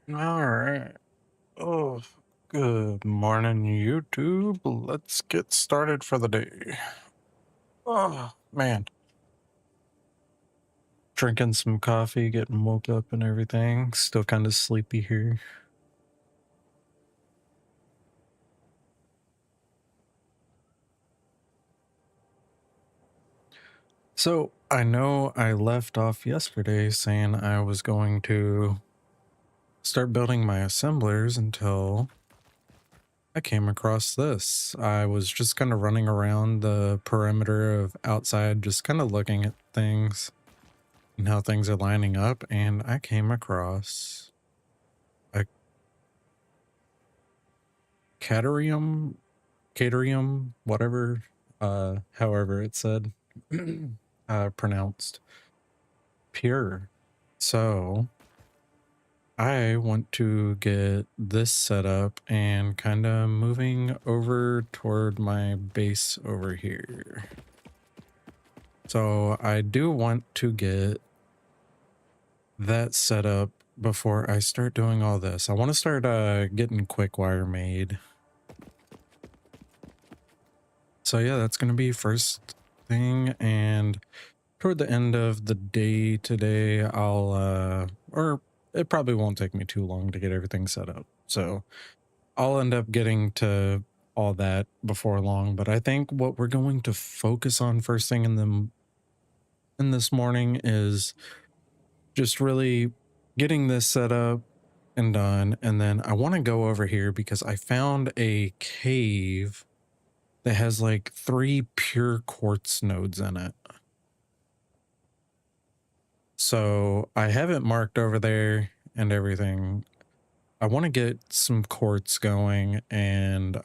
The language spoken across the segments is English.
All right. Oh, good morning, YouTube. Let's get started for the day. Oh, man. Drinking some coffee, getting woke up and everything. Still kind of sleepy here. So, I know I left off yesterday saying I was going to start building my assemblers until I came across this. I was just kind of running around the perimeter of outside, just kind of looking at things and how things are lining up, and I came across a caterium, whatever, however it's said, pronounced pure. So I want to get this set up and kind of moving over toward my base over here. So I do want to get that set up before I start doing all this. I want to start getting quick wire made. So yeah, that's going to be first thing, and toward the end of the day today, or it probably won't take me too long to get everything set up. So I'll end up getting to all that before long, but I think what we're going to focus on first thing in this morning is just really getting this set up and done. And then I want to go over here because I found a cave that has like 3 pure quartz nodes in it. So I have it marked over there and everything. I want to get some quartz going and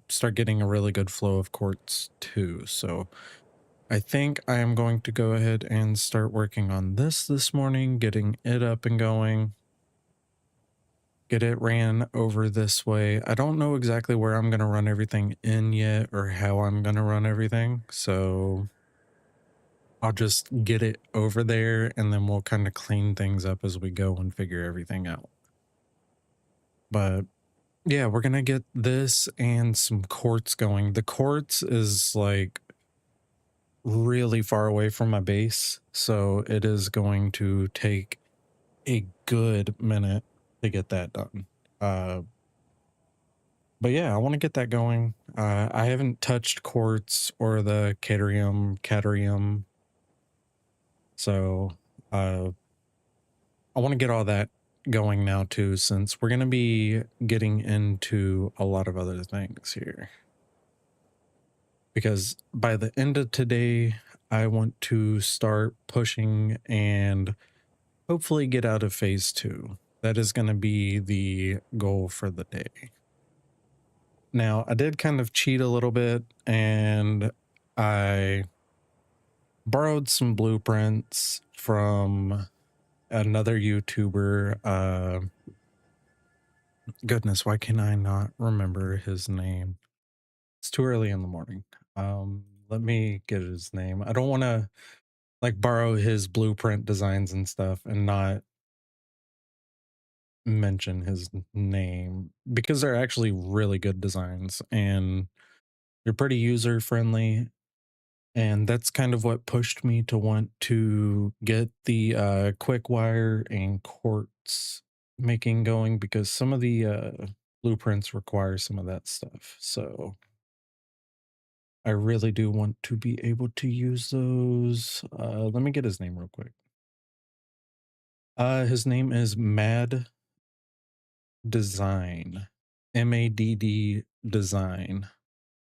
start getting a really good flow of quartz too. So I think I am going to go ahead and start working on this morning, getting it up and going. Get it ran over this way. I don't know exactly where I'm going to run everything in yet or how I'm going to run everything. So I'll just get it over there and then we'll kind of clean things up as we go and figure everything out. But yeah, we're going to get this and some quartz going. The quartz is like really far away from my base. So it is going to take a good minute to get that done. But yeah, I want to get that going. I haven't touched quartz or the caterium. So I want to get all that going now too, since we're going to be getting into a lot of other things here. Because by the end of today, I want to start pushing and hopefully get out of phase 2. That is going to be the goal for the day. Now, I did kind of cheat a little bit and I borrowed some blueprints from another YouTuber. Goodness, why can I not remember his name? It's too early in the morning. Let me get his name. I don't want to like borrow his blueprint designs and stuff and not mention his name because they're actually really good designs and they're pretty user friendly. And that's kind of what pushed me to want to get the quick wire and quartz making going, because some of the blueprints require some of that stuff. So I really do want to be able to use those. Let me get his name real quick. His name is Mad Design, MADD Design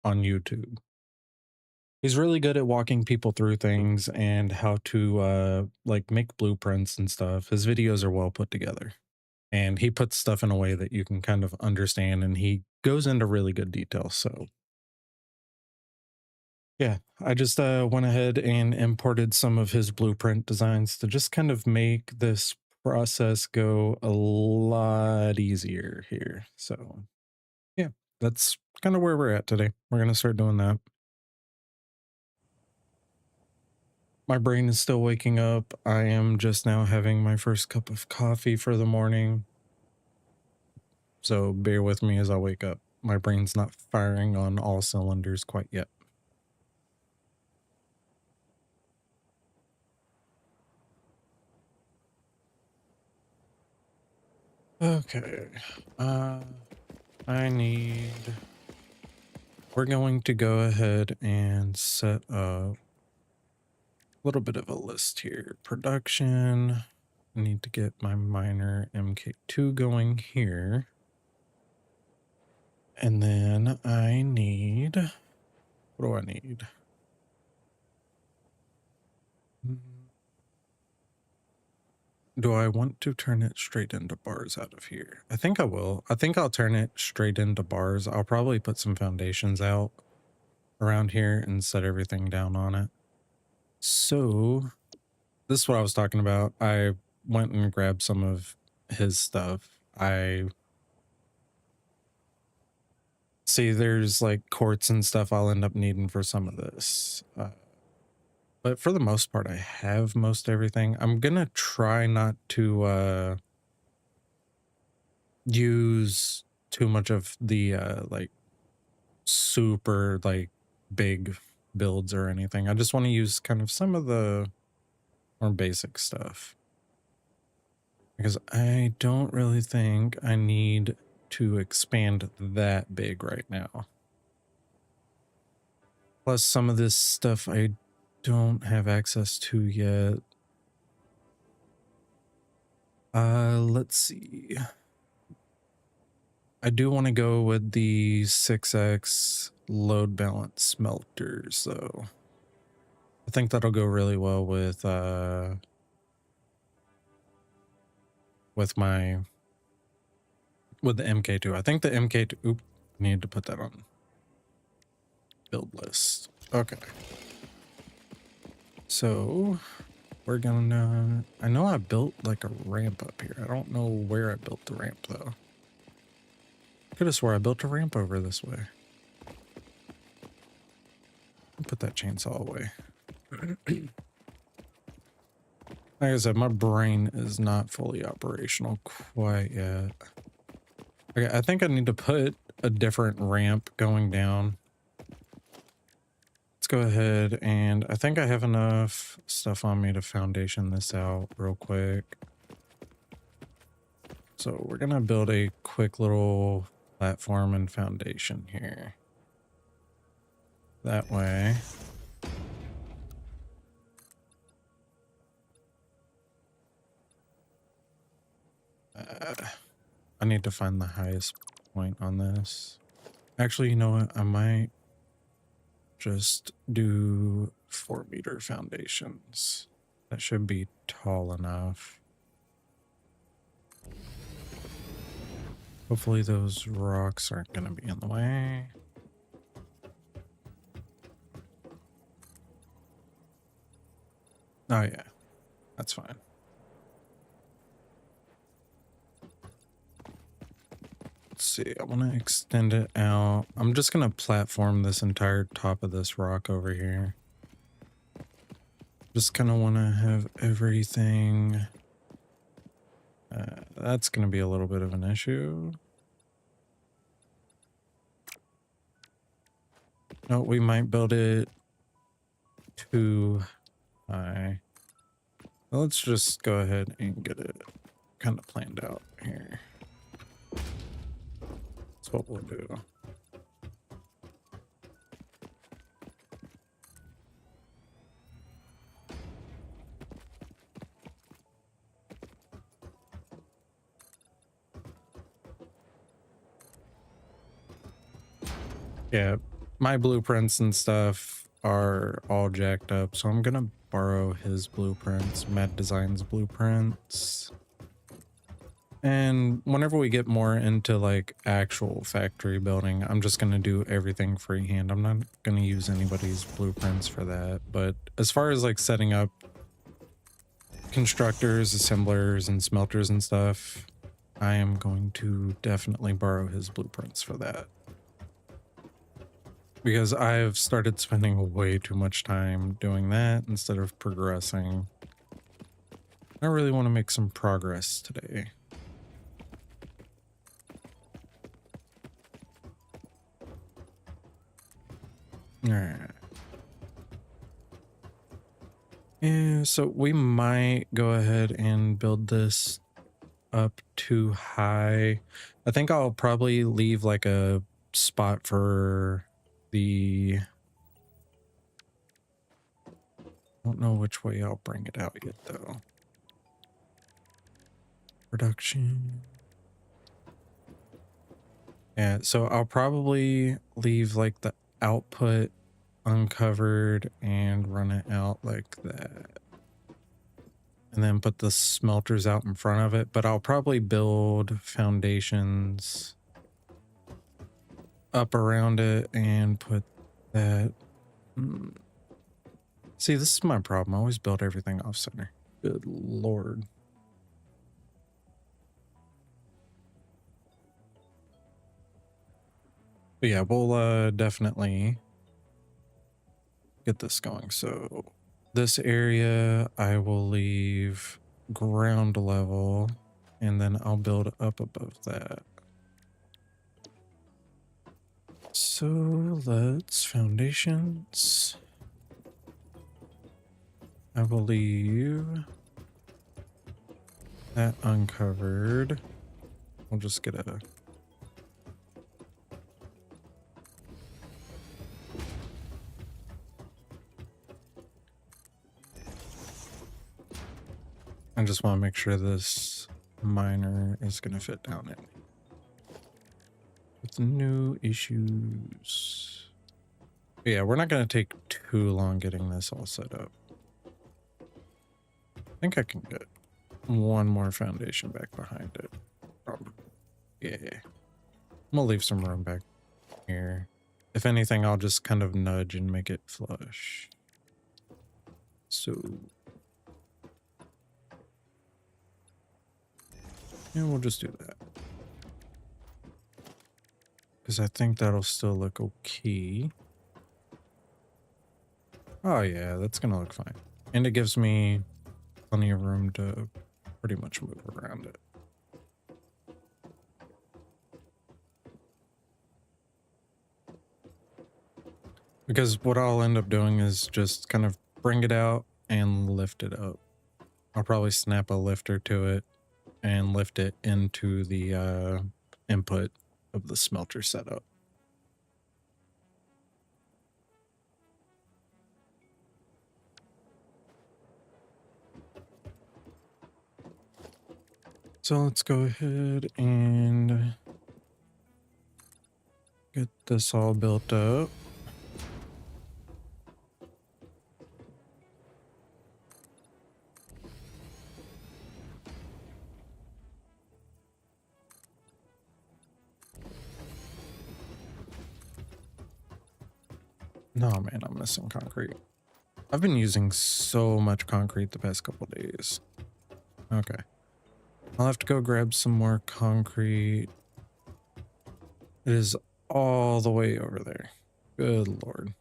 on YouTube. He's really good at walking people through things and how to like make blueprints and stuff. His videos are well put together. And he puts stuff in a way that you can kind of understand, and he goes into really good detail. So yeah, I just went ahead and imported some of his blueprint designs to just kind of make this process go a lot easier here. So yeah, that's kind of where we're at today. We're going to start doing that. My brain is still waking up. I am just now having my first cup of coffee for the morning. So bear with me as I wake up. My brain's not firing on all cylinders quite yet. Okay. I need... We're going to go ahead and set up a little bit of a list here. Production. I need to get my miner MK2 going here. And then I need... What do I need? Do I want to turn it straight into bars out of here? I think I will. I think I'll turn it straight into bars. I'll probably put some foundations out around here and set everything down on it. So this is what I was talking about. I went and grabbed some of his stuff. I see there's like quartz and stuff I'll end up needing for some of this. But for the most part, I have most everything. I'm gonna try not to use too much of the like super like big builds or anything. I just want to use kind of some of the more basic stuff, because I don't really think I need to expand that big right now. Plus some of this stuff I don't have access to yet. Let's see. I do want to go with the 6x load balance smelters, so I think that'll go really well with the MK2. I think the MK2, oop, need to put that on build list. Okay. So we're gonna, I know I built like a ramp up here. I don't know where I built the ramp though. Could have swore I built a ramp over this way. Put that chainsaw away. Like I said, my brain is not fully operational quite yet. Okay, I think I need to put a different ramp going down. Let's go ahead, and I think I have enough stuff on me to foundation this out real quick. So we're gonna build a quick little platform and foundation here. That way. I need to find the highest point on this. Actually, you know what? I might just do 4-meter foundations. That should be tall enough. Hopefully those rocks aren't going to be in the way. Oh yeah, that's fine. Let's see, I want to extend it out. I'm just going to platform this entire top of this rock over here. Just kind of want to have everything. That's going to be a little bit of an issue. No, we might build it too high. Let's just go ahead and get it kind of planned out here. That's what we'll do. Yeah, my blueprints and stuff are all jacked up, so I'm gonna borrow his blueprints, Mad Design's blueprints. And whenever we get more into like actual factory building, I'm just gonna do everything freehand. I'm not gonna use anybody's blueprints for that. But as far as like setting up constructors, assemblers, and smelters and stuff, I am going to definitely borrow his blueprints for that. Because I've started spending way too much time doing that instead of progressing. I really want to make some progress today. All right. Yeah, so we might go ahead and build this up too high. I think I'll probably leave like a spot for the... I don't know which way I'll bring it out yet though. Production. Yeah, so I'll probably leave like the output uncovered and run it out like that. And then put the smelters out in front of it, but I'll probably build foundations up around it and put that. See, this is my problem. I always build everything off center. Good Lord. But yeah, we'll definitely get this going. So this area I will leave ground level, and then I'll build up above that. So let's foundations. I will leave that uncovered. We'll just get a... I just want to make sure this miner is going to fit down in. With no issues. But yeah, we're not going to take too long getting this all set up. I think I can get one more foundation back behind it. Probably. Yeah. I'm gonna leave some room back here. If anything, I'll just kind of nudge and make it flush. So... yeah, we'll just do that. Because I think that'll still look okay. Oh yeah, that's gonna look fine. And it gives me plenty of room to pretty much move around it. Because what I'll end up doing is just kind of bring it out and lift it up. I'll probably snap a lifter to it and lift it into the input of the smelter setup. So let's go ahead and get this all built up. No, man, I'm missing concrete. I've been using so much concrete the past couple days. Okay. I'll have to go grab some more concrete. It is all the way over there. Good Lord.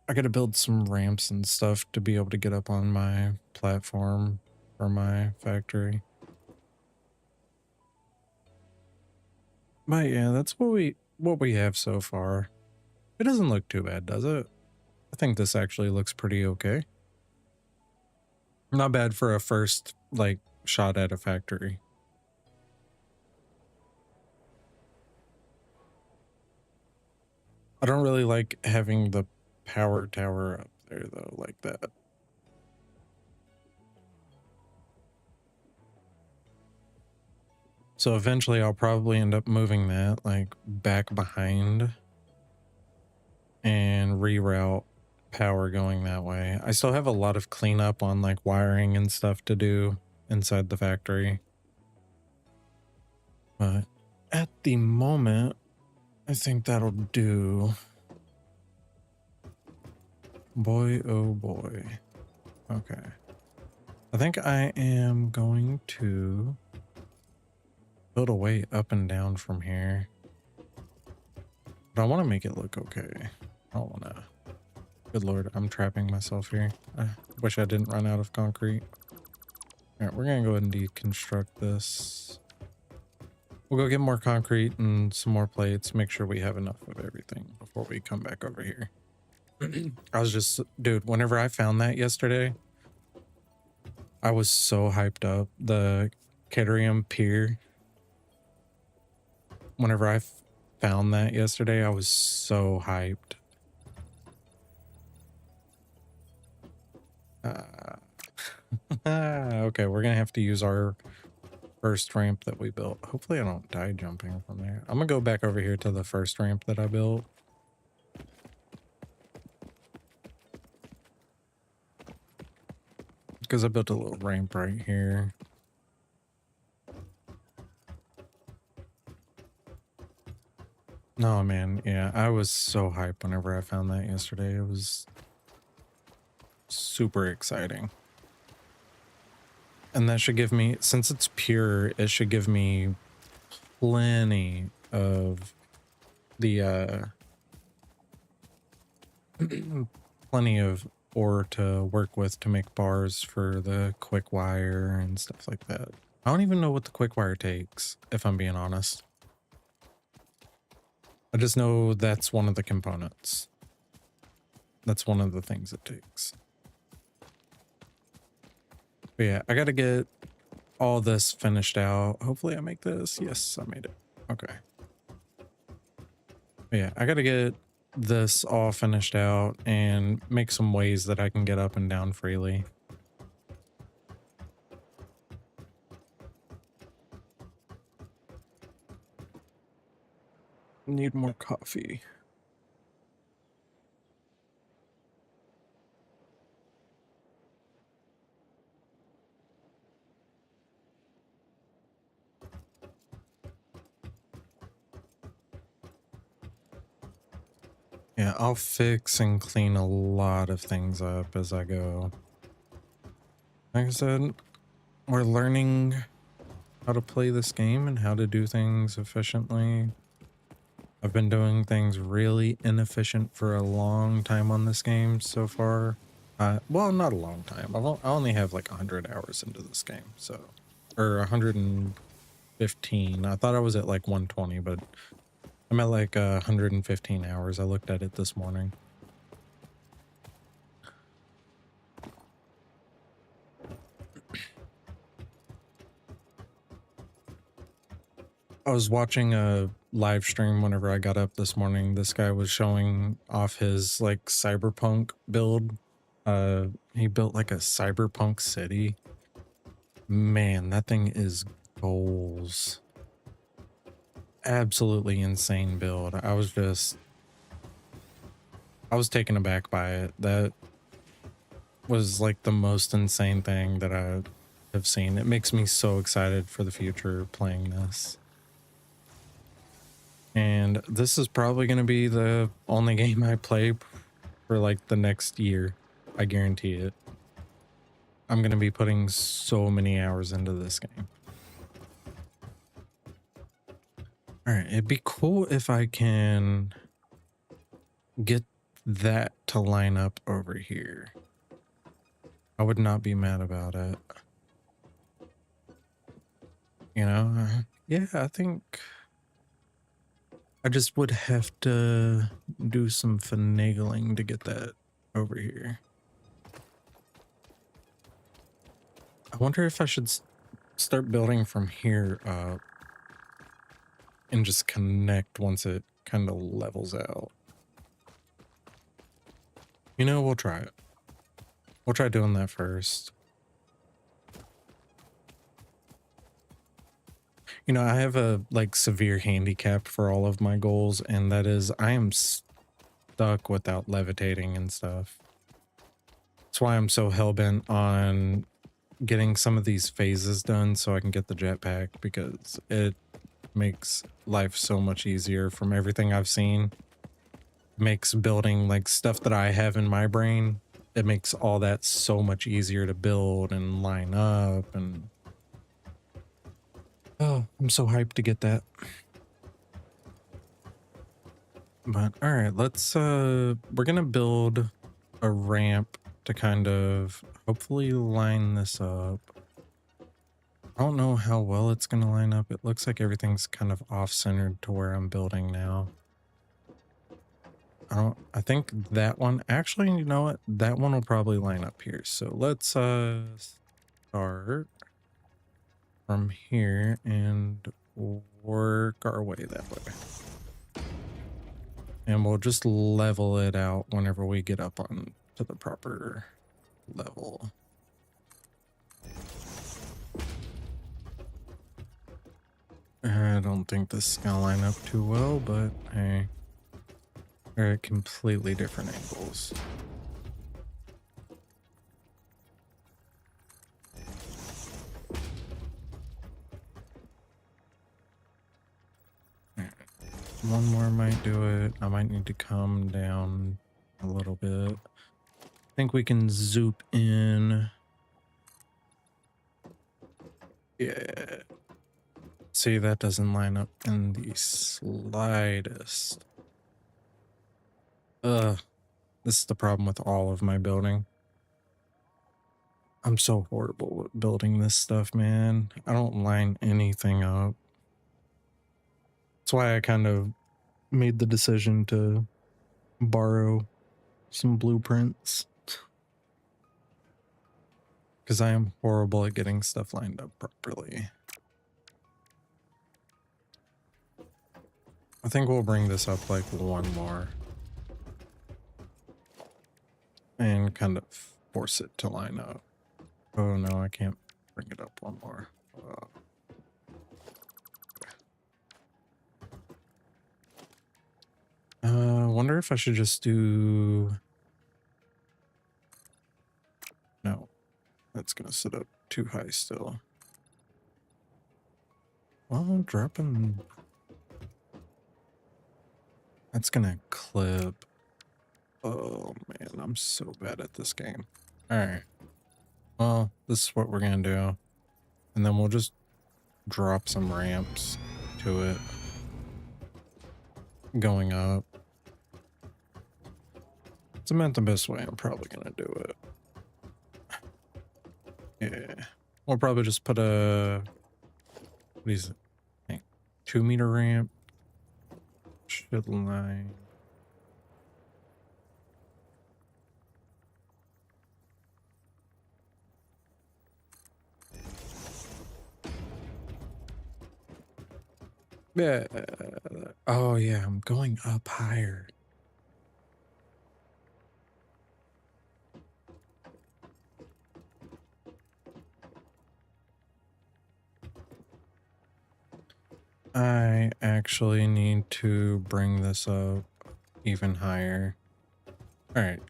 I gotta build some ramps and stuff to be able to get up on my platform for my factory. But yeah, that's what we have so far. It doesn't look too bad, does it? I think this actually looks pretty okay. Not bad for a first, like, shot at a factory. I don't really like having the power tower up there, though, like that. So eventually I'll probably end up moving that, like, back behind and reroute power going that way. I still have a lot of cleanup on, like, wiring and stuff to do inside the factory. But at the moment, I think that'll do. Boy, oh boy. Okay. I think I am going to build a way up and down from here. But I want to make it look okay. I don't want to... Good Lord, I'm trapping myself here. I wish I didn't run out of concrete. All right, we're going to go ahead and deconstruct this. We'll go get more concrete and some more plates, make sure we have enough of everything before we come back over here. I was just, dude, whenever I found that yesterday, I was so hyped up. The Caterium Pier, whenever I found that yesterday, I was so hyped. Okay, we're gonna have to use our first ramp that we built. Hopefully I don't die jumping from there. I'm gonna go back over here to the first ramp that I built. Because I built a little ramp right here. No, man, yeah, I was so hyped whenever I found that yesterday. It was super exciting. And that should give me, since it's pure, it should give me plenty of the plenty of ore to work with to make bars for the quick wire and stuff like that. I don't even know what the quick wire takes, if I'm being honest. I just know that's one of the components. That's one of the things it takes. But yeah, I gotta get all this finished out. Hopefully I make this. Yes, I made it. Okay. But yeah, I gotta get this all finished out and make some ways that I can get up and down freely. Need more coffee. Yeah, I'll fix and clean a lot of things up as I go. Like I said, we're learning how to play this game and how to do things efficiently. I've been doing things really inefficient for a long time on this game so far. Well, not a long time. I only have like 100 hours into this game, so, or 115. I thought I was at like 120, but I'm at like 115 hours. I looked at it this morning. I was watching a live stream whenever I got up this morning. This guy was showing off his like cyberpunk build. He built like a cyberpunk city. Man, that thing is goals. Absolutely insane build. I was taken aback by it. That was like the most insane thing that I have seen. It makes me so excited for the future playing this. And this is probably going to be the only game I play for like the next year. I guarantee it. I'm going to be putting so many hours into this game. All right, it'd be cool if I can get that to line up over here. I would not be mad about it. You know, yeah, I think I just would have to do some finagling to get that over here. I wonder if I should start building from here up and just connect once it kind of levels out. You know, we'll try it. We'll try doing that first. You know, I have a like severe handicap for all of my goals, and that is I am stuck without levitating and stuff. That's why I'm so hell-bent on getting some of these phases done so I can get the jetpack, because it makes life so much easier from everything I've seen. Makes building like stuff that I have in my brain, it makes all that so much easier to build and line up. And oh, I'm so hyped to get that. But all right, let's we're gonna build a ramp to kind of hopefully line this up. I don't know how well it's going to line up. It looks like everything's kind of off-centered to where I'm building now. I think that one, actually, you know what? That one will probably line up here. So let's start from here and work our way that way. And we'll just level it out whenever we get up on to the proper level. I don't think this is gonna line up too well, but hey, they're at completely different angles. One more might do it. I might need to come down a little bit. I think we can zoop in. Yeah. See, that doesn't line up in the slightest. Ugh. This is the problem with all of my building. I'm so horrible at building this stuff, man. I don't line anything up. That's why I kind of made the decision to borrow some blueprints. Because I am horrible at getting stuff lined up properly. I think we'll bring this up like one more. And kind of force it to line up. Oh no, I can't bring it up one more. I wonder if I should just do... No, that's gonna sit up too high still. Well, dropping... That's gonna clip. Oh man, I'm so bad at this game. Alright. Well, this is what we're gonna do. And then we'll just drop some ramps to it. Going up. It's meant the best way. I'm probably gonna do it. Yeah. We'll probably just put a... What is it? 2-meter ramp. Should line. Yeah. Oh yeah, I'm going up higher. I actually need to bring this up even higher. All right,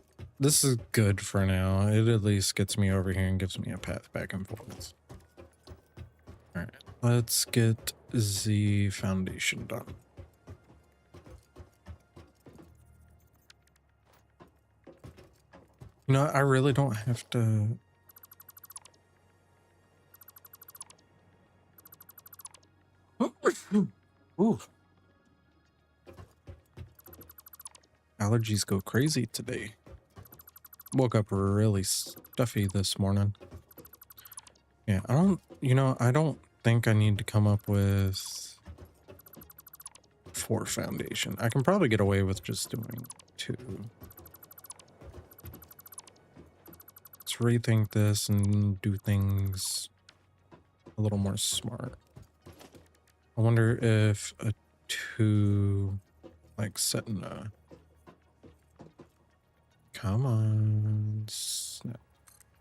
this is good for now. It at least gets me over here and gives me a path back and forth. All right, let's get the foundation done. You know, I really don't have to... Ooh. Allergies go crazy today. Woke up really stuffy this morning. Yeah, I don't think I need to come up with 4 foundation. I can probably get away with just doing 2. Let's rethink this and do things a little more smart. I wonder if a 2, like setting a... Come on. Snap.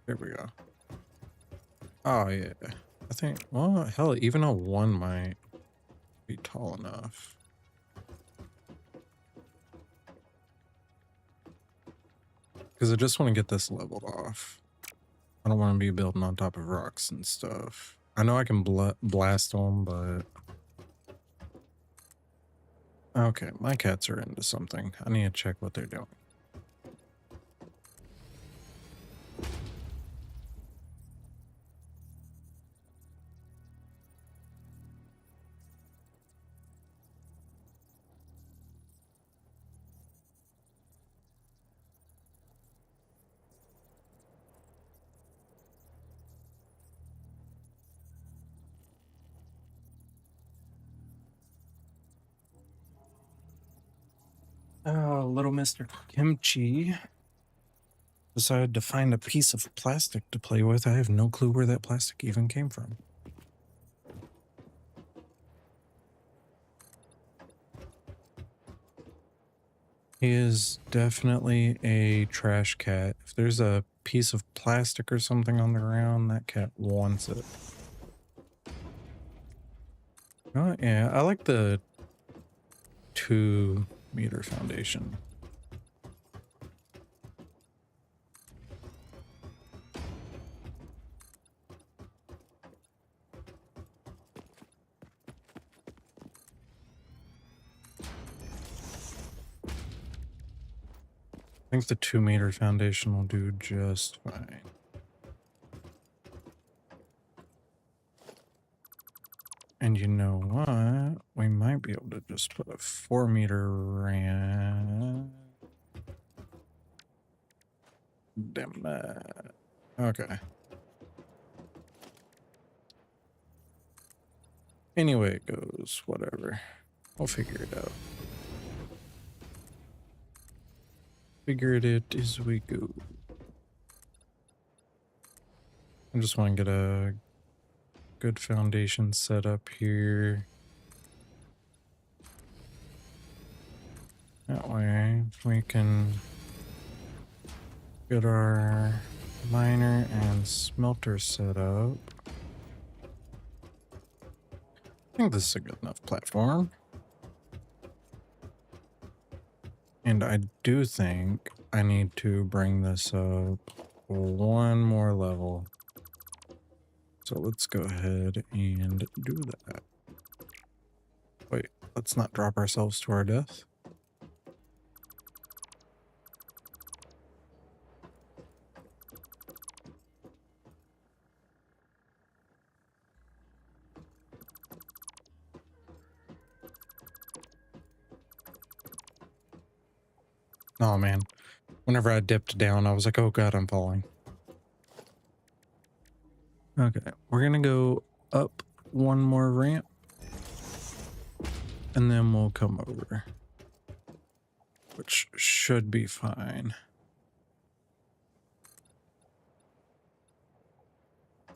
There we go. Oh, yeah. I think, well, hell, even a 1 might be tall enough. Because I just want to get this leveled off. I don't want to be building on top of rocks and stuff. I know I can blast them, but... Okay, my cats are into something. I need to check what they're doing. Little Mr. Kimchi decided to find a piece of plastic to play with. I have no clue where that plastic even came from. He is definitely a trash cat. If there's a piece of plastic or something on the ground, that cat wants it. Oh, yeah, I like the 2-meter foundation. I think the 2-meter foundation will do just fine. And you know what? We might be able to just put a 4-meter ramp. Damn that. Okay. Anyway it goes, whatever. We'll figure it out. Figure it as we go. I just want to get a good foundation set up here. That way we can get our miner and smelter set up. I think this is a good enough platform. And I do think I need to bring this up one more level. So let's go ahead and do that. Wait, let's not drop ourselves to our death. Oh man, whenever I dipped down, I was like, oh god, I'm falling. Okay, we're gonna go up one more ramp and then we'll come over, which should be fine.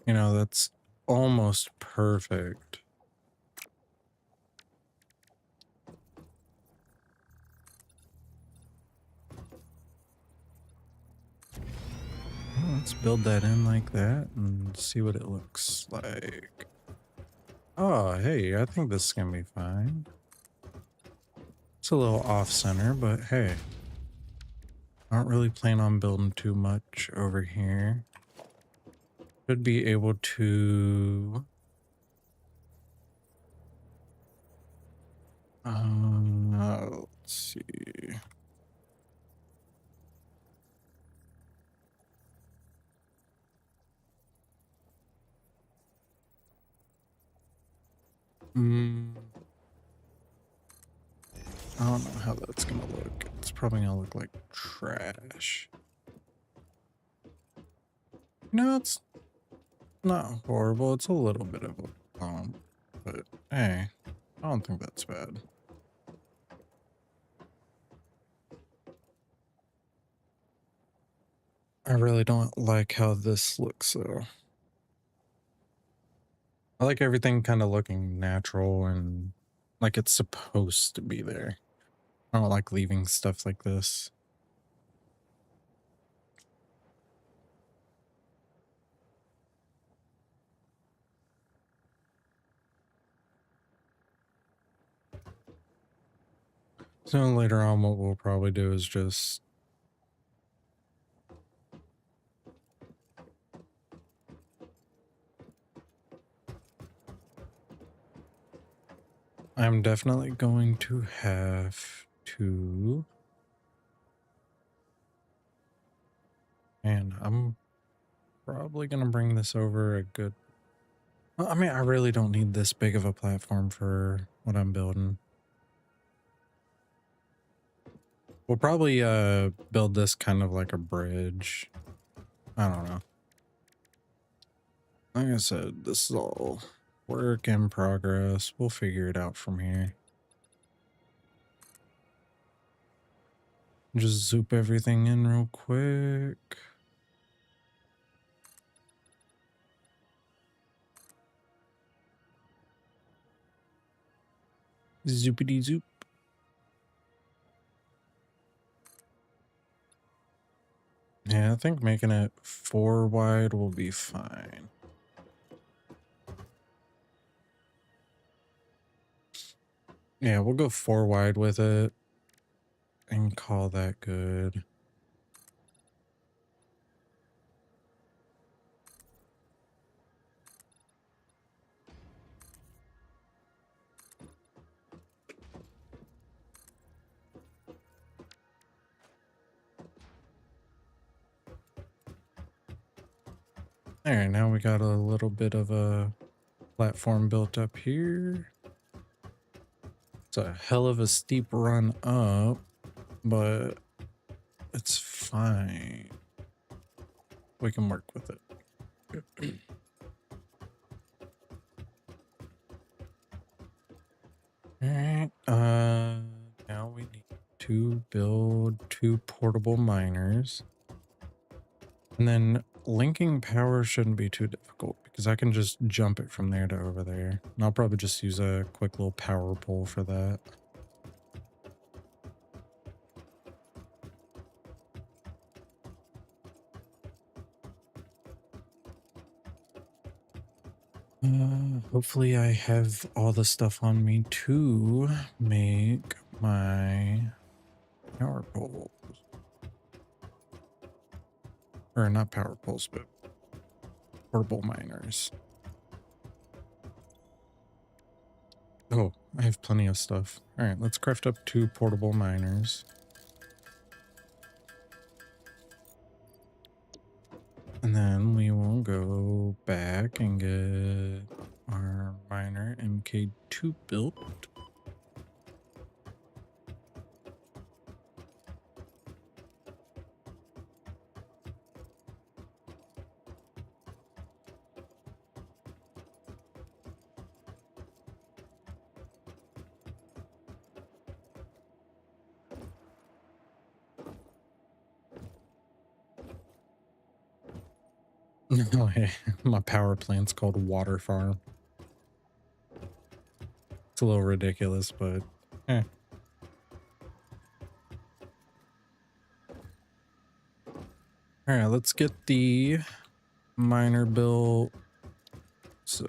You know, that's almost perfect. Let's build that in like that and see what it looks like. Oh, hey, I think this is gonna be fine. It's a little off center, but hey, I don't really plan on building too much over here. Should be able to let's see. I don't know how that's gonna look. It's probably gonna look like trash. No, it's not horrible. It's a little bit of a bump, but hey, I don't think that's bad. I really don't like how this looks though. I like everything kind of looking natural and like it's supposed to be there. I don't like leaving stuff like this. So later on, what we'll probably do is just I'm definitely going to have to, and I'm probably going to bring this over a good, well, I mean, I really don't need this big of a platform for what I'm building. We'll probably build this kind of like a bridge. I don't know. Like I said, this is all work in progress. We'll figure it out from here. Just zoop everything in real quick. Zoopity zoop. Yeah, I think making it 4 wide will be fine. Yeah, we'll go 4 wide with it and call that good. All right, now we got a little bit of a platform built up here. It's a hell of a steep run up, but it's fine. We can work with it. All right. Now we need to build 2 portable miners. And then linking power shouldn't be too difficult because I can just jump it from there to over there. And I'll probably just use a quick little power pole for that. Hopefully I have all the stuff on me to make my power poles. Or not power poles, but portable miners. Oh, I have plenty of stuff. All right, let's craft up 2 portable miners. And then we will go back and get our miner MK2 built. No, hey, my power plant's called Water Farm. It's a little ridiculous, but eh. All right, let's get the miner built. So,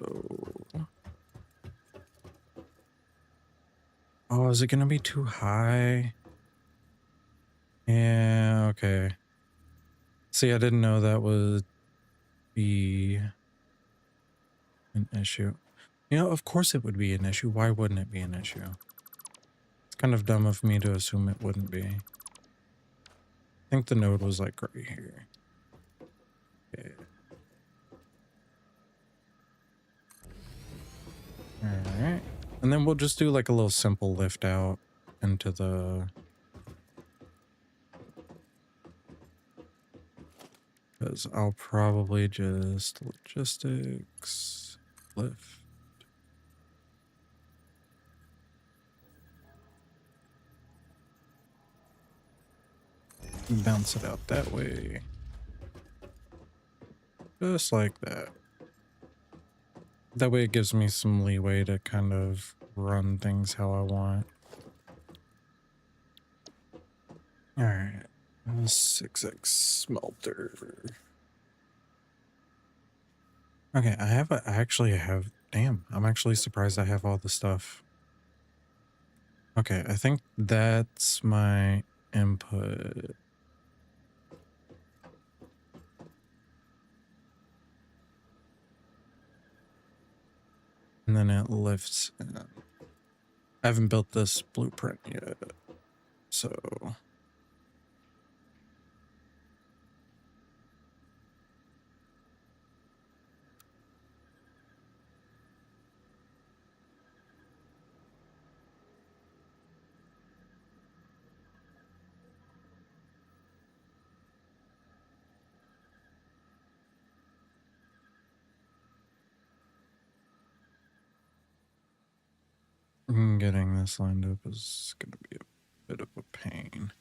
oh, is it gonna be too high? Yeah, okay. See, I didn't know that would be an issue. You know, of course it would be an issue. Why wouldn't it be an issue? It's kind of dumb of me to assume it wouldn't be. I think the node was like right here. Okay. All right. And then we'll just do like a little simple lift out into the... Because I'll probably just logistics lift. Bounce it out that way. Just like that. That way it gives me some leeway to kind of run things how I want. Alright. 6x smelter. Okay, I actually have... Damn, I'm actually surprised I have all the stuff. Okay, I think that's my input. And then it lifts in. I haven't built this blueprint yet, so... Getting this lined up is going to be a bit of a pain.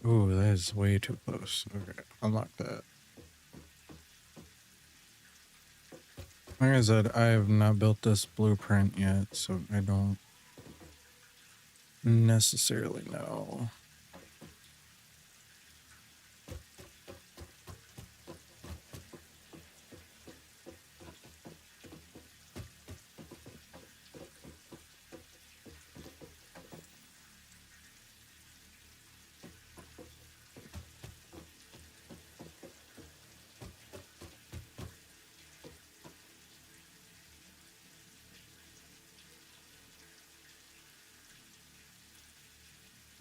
Ooh, that is way too close. Okay, unlock that. Like I said, I have not built this blueprint yet, so I don't necessarily know.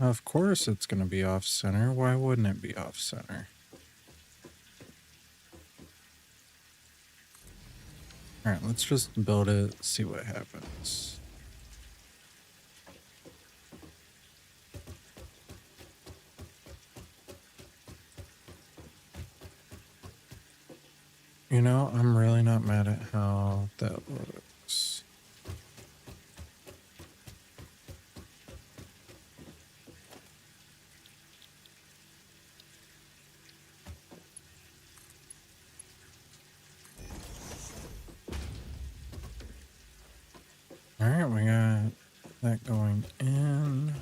Of course it's going to be off center. Why wouldn't it be off center? All right, let's just build it, see what happens. You know, I'm really not mad at how that looks. All right, we got that going in.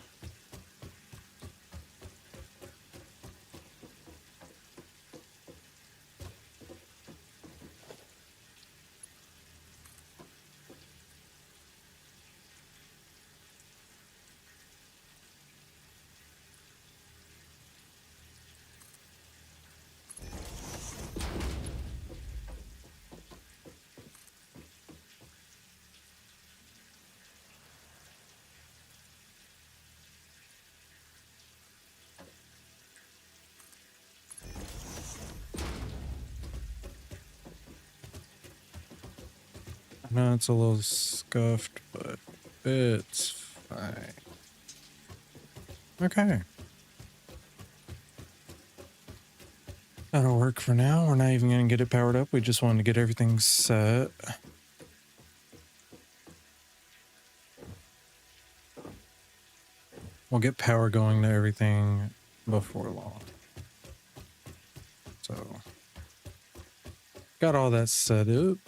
I know it's a little scuffed, but it's fine. Okay. That'll work for now. We're not even going to get it powered up. We just wanted to get everything set. We'll get power going to everything before long. So, got all that set up.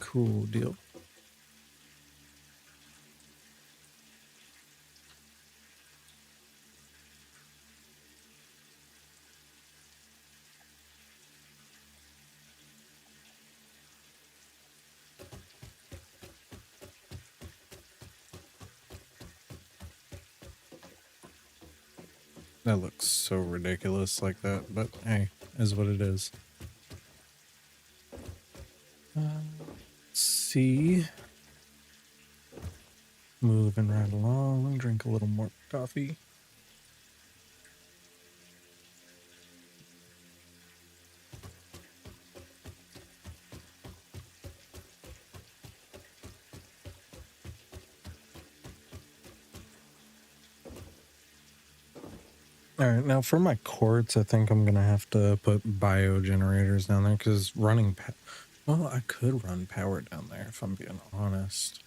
Cool deal. That looks so ridiculous like that, but hey, is what it is. Let's see. Moving right along. Drink a little more coffee. All right, now for my quartz, I think I'm gonna have to put bio generators down there because running, well, I could run power down there if I'm being honest.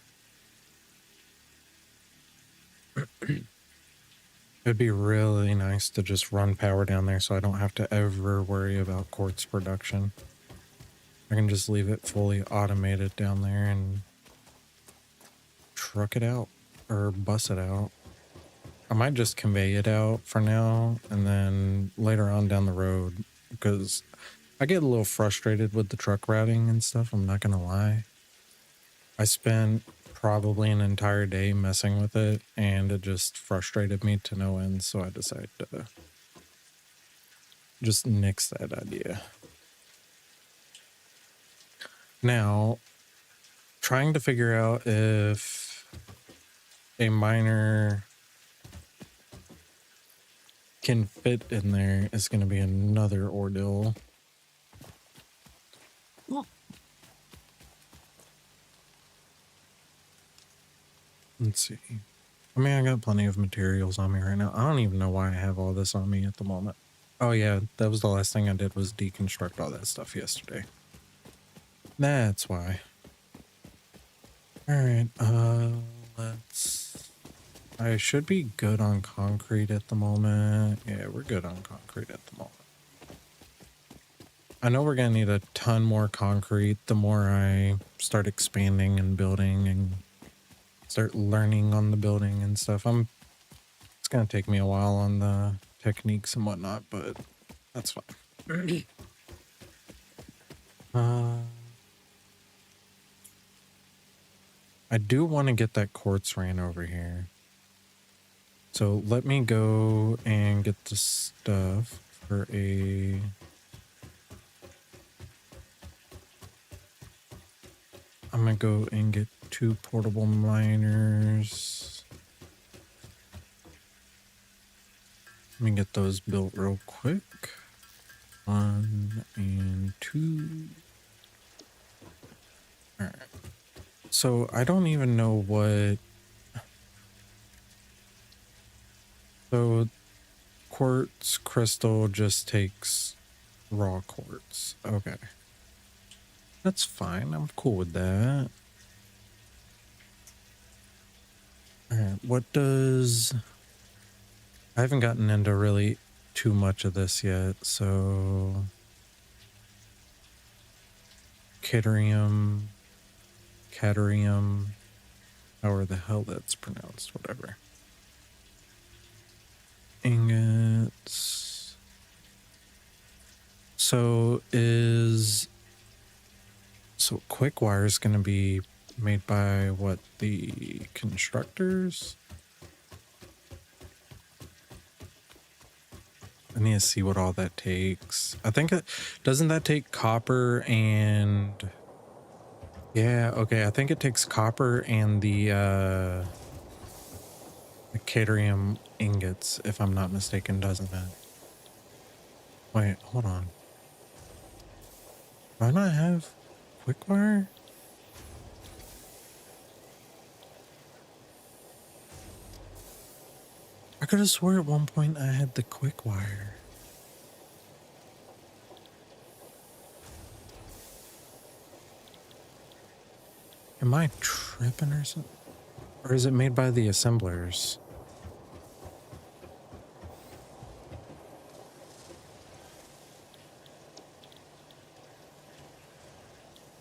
It'd be really nice to just run power down there so I don't have to ever worry about quartz production. I can just leave it fully automated down there and truck it out or bus it out. I might just convey it out for now and then later on down the road, because I get a little frustrated with the truck routing and stuff, I'm not gonna lie. I spent probably an entire day messing with it and it just frustrated me to no end, so I decided to just nix that idea. Now, trying to figure out if a miner can fit in there is going to be another ordeal. Let's see. I mean, I got plenty of materials on me right now. I don't even know why I have all this on me at the moment. Oh yeah, that was the last thing I did was deconstruct all that stuff yesterday. That's why. All right, let's I should be good on concrete at the moment. Yeah, we're good on concrete at the moment. I know we're gonna need a ton more concrete the more I start expanding and building and start learning on the building and stuff. It's gonna take me a while on the techniques and whatnot, but that's fine. uh, I do want to get that quartz ran over here. So let me go and get the stuff for a... I'm gonna go and get 2 portable miners. Let me get those built real quick. 1 and 2. All right. So I don't even know what... So quartz crystal just takes raw quartz. Okay. That's fine. I'm cool with that. All right. What does... I haven't gotten into really too much of this yet, so... Caterium, however the hell that's pronounced, whatever. Ingots. So quick wire is going to be made by what, the constructors? I need to see what all that takes. I think doesn't that take copper and... Yeah, okay, I think it takes copper and the cadmium ingots, if I'm not mistaken, doesn't it? Wait, hold on. Do I not have quick wire? I could have swore at one point I had the quick wire. Am I tripping or something? Or is it made by the assemblers?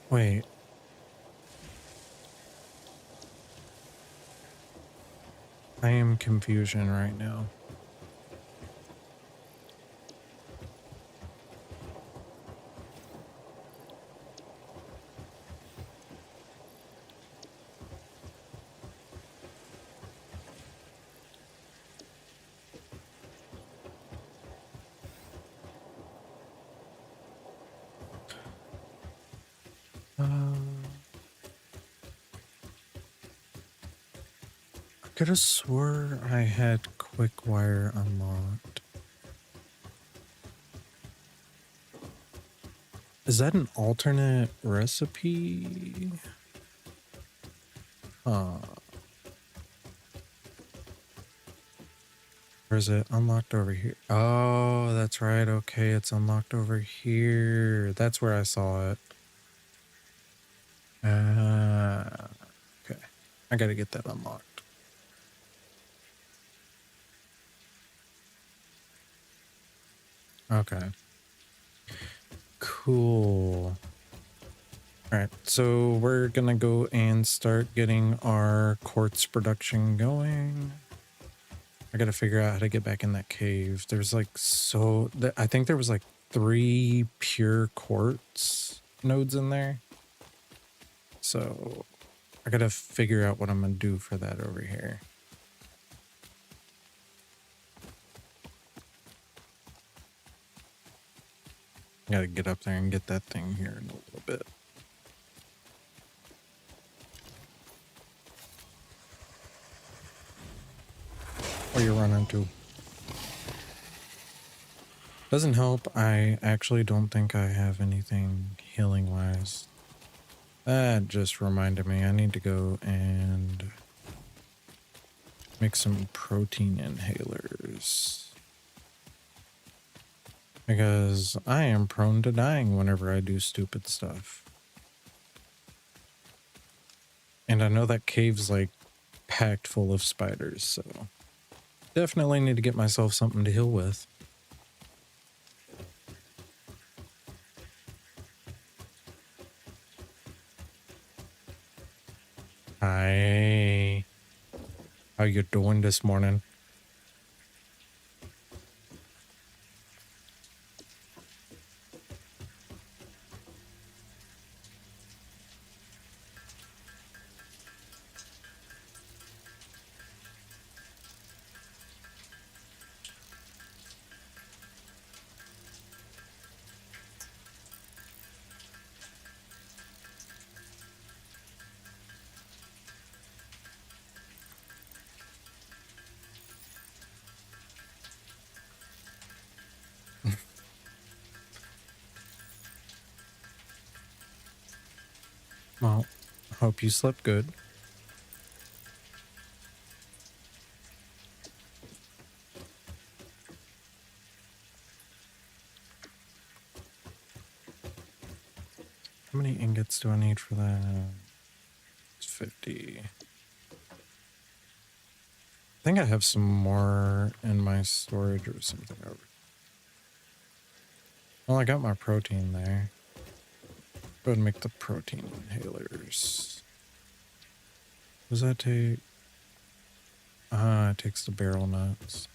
Wait. I am confusion right now. I could have swore I had quick wire unlocked. Is that an alternate recipe? Or is it unlocked over here? Oh, that's right. Okay, it's unlocked over here. That's where I saw it. Okay. I gotta get that unlocked. Okay. Cool. All right, so we're gonna go and start getting our quartz production going. I gotta figure out how to get back in that cave. There's like I think there was like 3 pure quartz nodes in there. So I gotta figure out what I'm gonna do for that over here. Gotta get up there and get that thing here in a little bit. What are you running to? Doesn't help. I actually don't think I have anything healing wise. That just reminded me I need to go and make some protein inhalers. Because I am prone to dying whenever I do stupid stuff. And I know that cave's like packed full of spiders, so definitely need to get myself something to heal with. Hi, how you doing this morning? Well, hope you slept good. How many ingots do I need for that? It's 50. I think I have some more in my storage or something over. Well, I got my protein there. Go ahead and make the protein inhalers. Does that take? It takes the barrel nuts.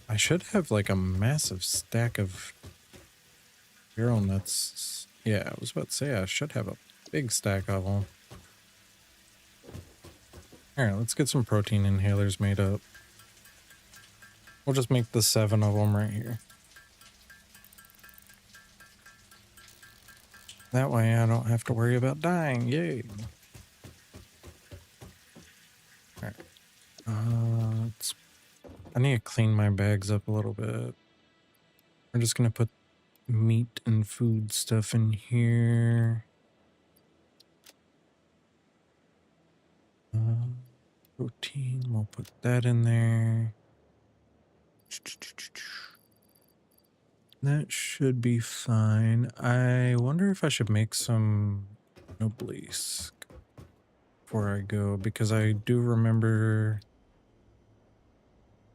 I should have like a massive stack of barrel nuts. Yeah, I was about to say I should have a big stack of them. Alright, let's get some protein inhalers made up. We'll just make the 7 of them right here. That way I don't have to worry about dying. Yay. Alright. I need to clean my bags up a little bit. We're just gonna put meat and food stuff in here. Protein, we'll put that in there. That should be fine. I wonder if I should make some obelisk before I go, because I do remember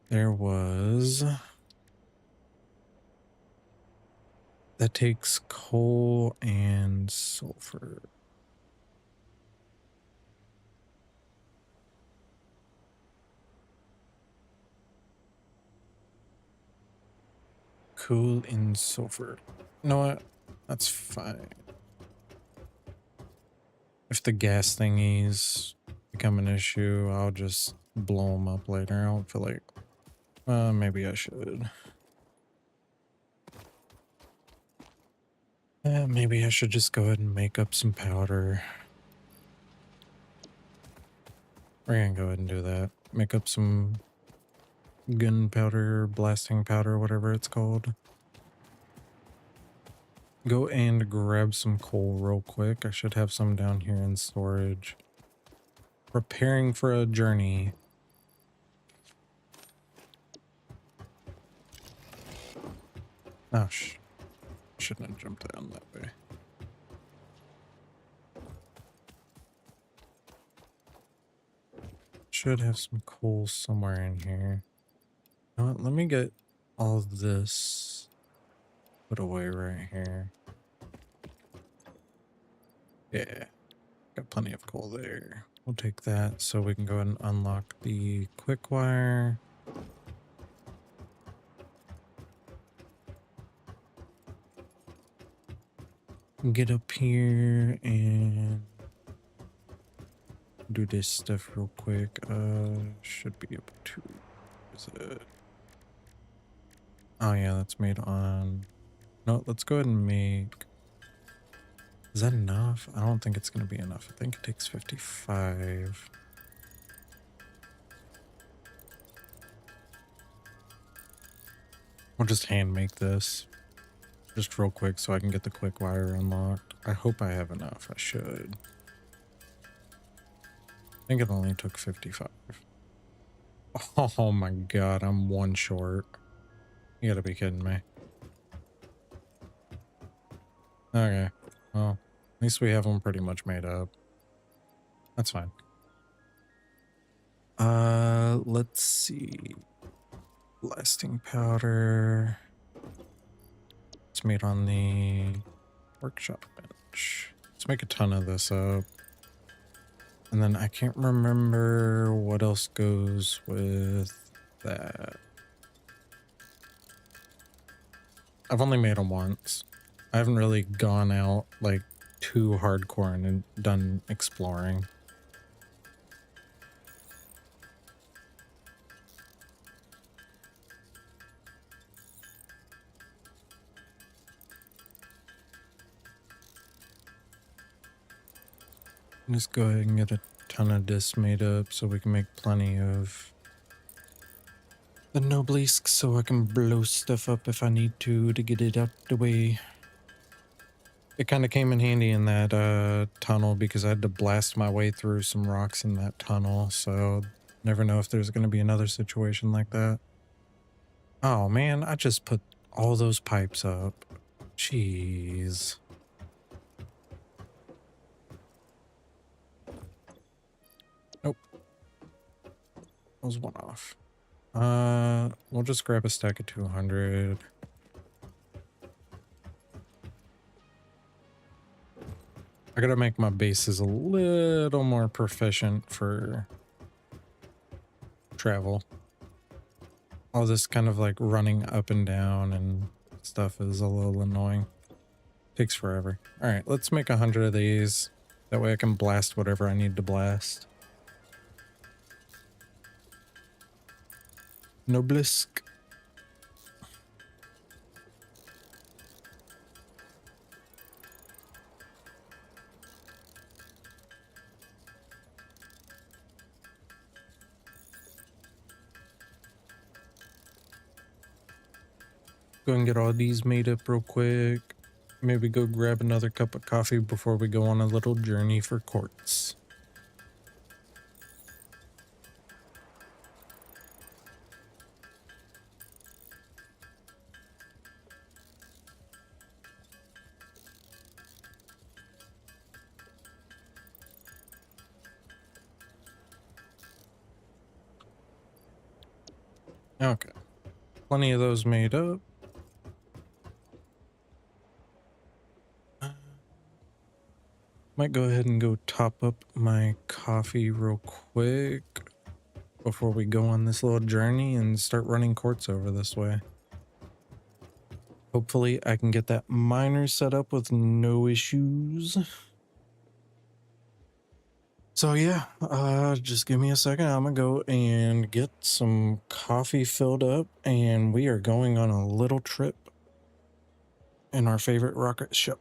there was... That takes coal and sulfur. Coal and sulfur. You know what? That's fine. If the gas thingies become an issue, I'll just blow them up later. I don't feel like... maybe I should. Maybe I should just go ahead and make up some powder. We're gonna go ahead and do that. Make up some gunpowder, blasting powder, whatever it's called. Go and grab some coal real quick. I should have some down here in storage. Preparing for a journey. Oh, shouldn't have jumped down that way. Should have some coal somewhere in here. You know what? Let me get all of this put away right here. Yeah, got plenty of coal there. We'll take that so we can go ahead and unlock the quick wire. Get up here and do this stuff real quick. Should be able to. Is it? Oh yeah, that's made on. No, let's go ahead and make. Is that enough? I don't think it's gonna be enough. I think it takes 55. We'll just hand make this. Just real quick so I can get the quick wire unlocked. I hope I have enough. I should. I think it only took 55. Oh my god, I'm one short. You gotta be kidding me. Okay. Well, at least we have them pretty much made up. That's fine. Let's see. Blasting powder. It's made on the workshop bench. Let's make a ton of this up. And then I can't remember what else goes with that. I've only made them once. I haven't really gone out like too hardcore and done exploring. Just go ahead and get a ton of this made up so we can make plenty of the Nobelisk so I can blow stuff up if I need to get it out the way. It kind of came in handy in that tunnel because I had to blast my way through some rocks in that tunnel, so never know if there's going to be another situation like that. Oh man, I just put all those pipes up. Jeez. Nope. That was one off. We'll just grab a stack of 200. I gotta make my bases a little more proficient for travel. All this kind of like running up and down and stuff is a little annoying. Takes forever. All right, let's make 100 of these. That way I can blast whatever I need to blast. Noblisk. Go and get all these made up real quick. Maybe go grab another cup of coffee before we go on a little journey for quartz. Okay. Plenty of those made up. Might go ahead and go top up my coffee real quick before we go on this little journey and start running quartz over this way. Hopefully I can get that miner set up with no issues. So yeah, just give me a second. I'm gonna go and get some coffee filled up and we are going on a little trip in our favorite rocket ship.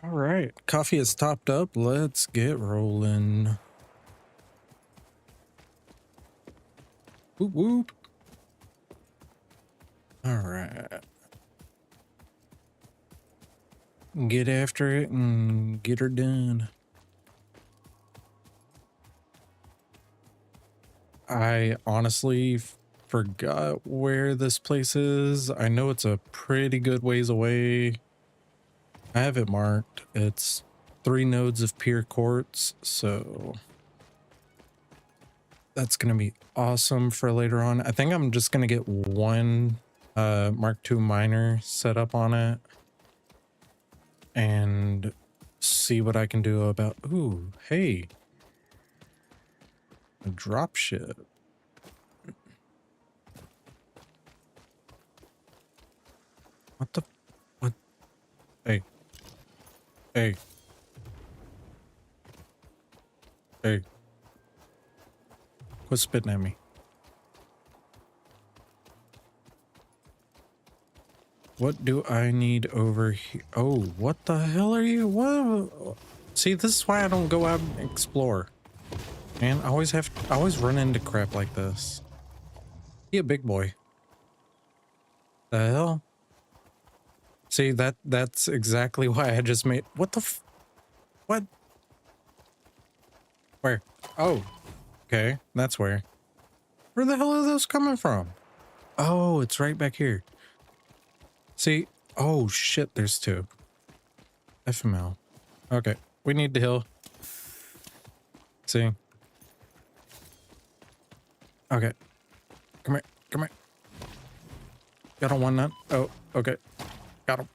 All right, coffee is topped up. Let's get rolling. Whoop whoop. All right. Get after it and get her done. I honestly forgot where this place is. I know it's a pretty good ways away. I have it marked. It's 3 nodes of pure quartz, so That's gonna be awesome for later on. I think I'm just gonna get one Mark II miner set up on it and see what I can do about. Ooh, hey, a drop ship. What the? What? Hey, hey, hey! Quit spitting at me. What do I need over here? Oh, what the hell are you? What? See, this is why I don't go out and explore. Man, I always run into crap like this. He a big boy. The hell? See, that's exactly why I just made. What the what? Where? Oh, okay, that's where. Where the hell are those coming from? Oh, it's right back here. See? Oh shit, there's two. FML. Okay, we need to heal. See? Okay, come here, come here. Got on one nut. Oh, okay, got him.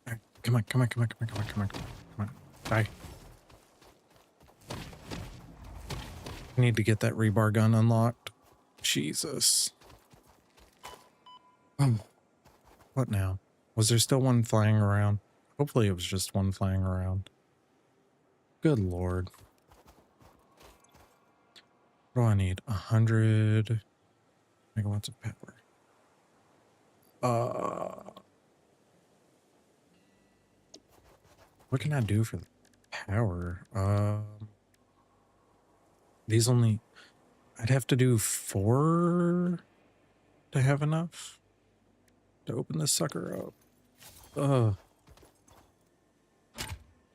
All right, come on, come on, come on, come on, come on, come on, come on. Die. I need to get that rebar gun unlocked. Jesus. What now? Was there still one flying around? Hopefully it was just one flying around. Good lord. What do I need? 100 megawatts of power. What can I do for the power? These only... I'd have to do 4 to have enough to open this sucker up.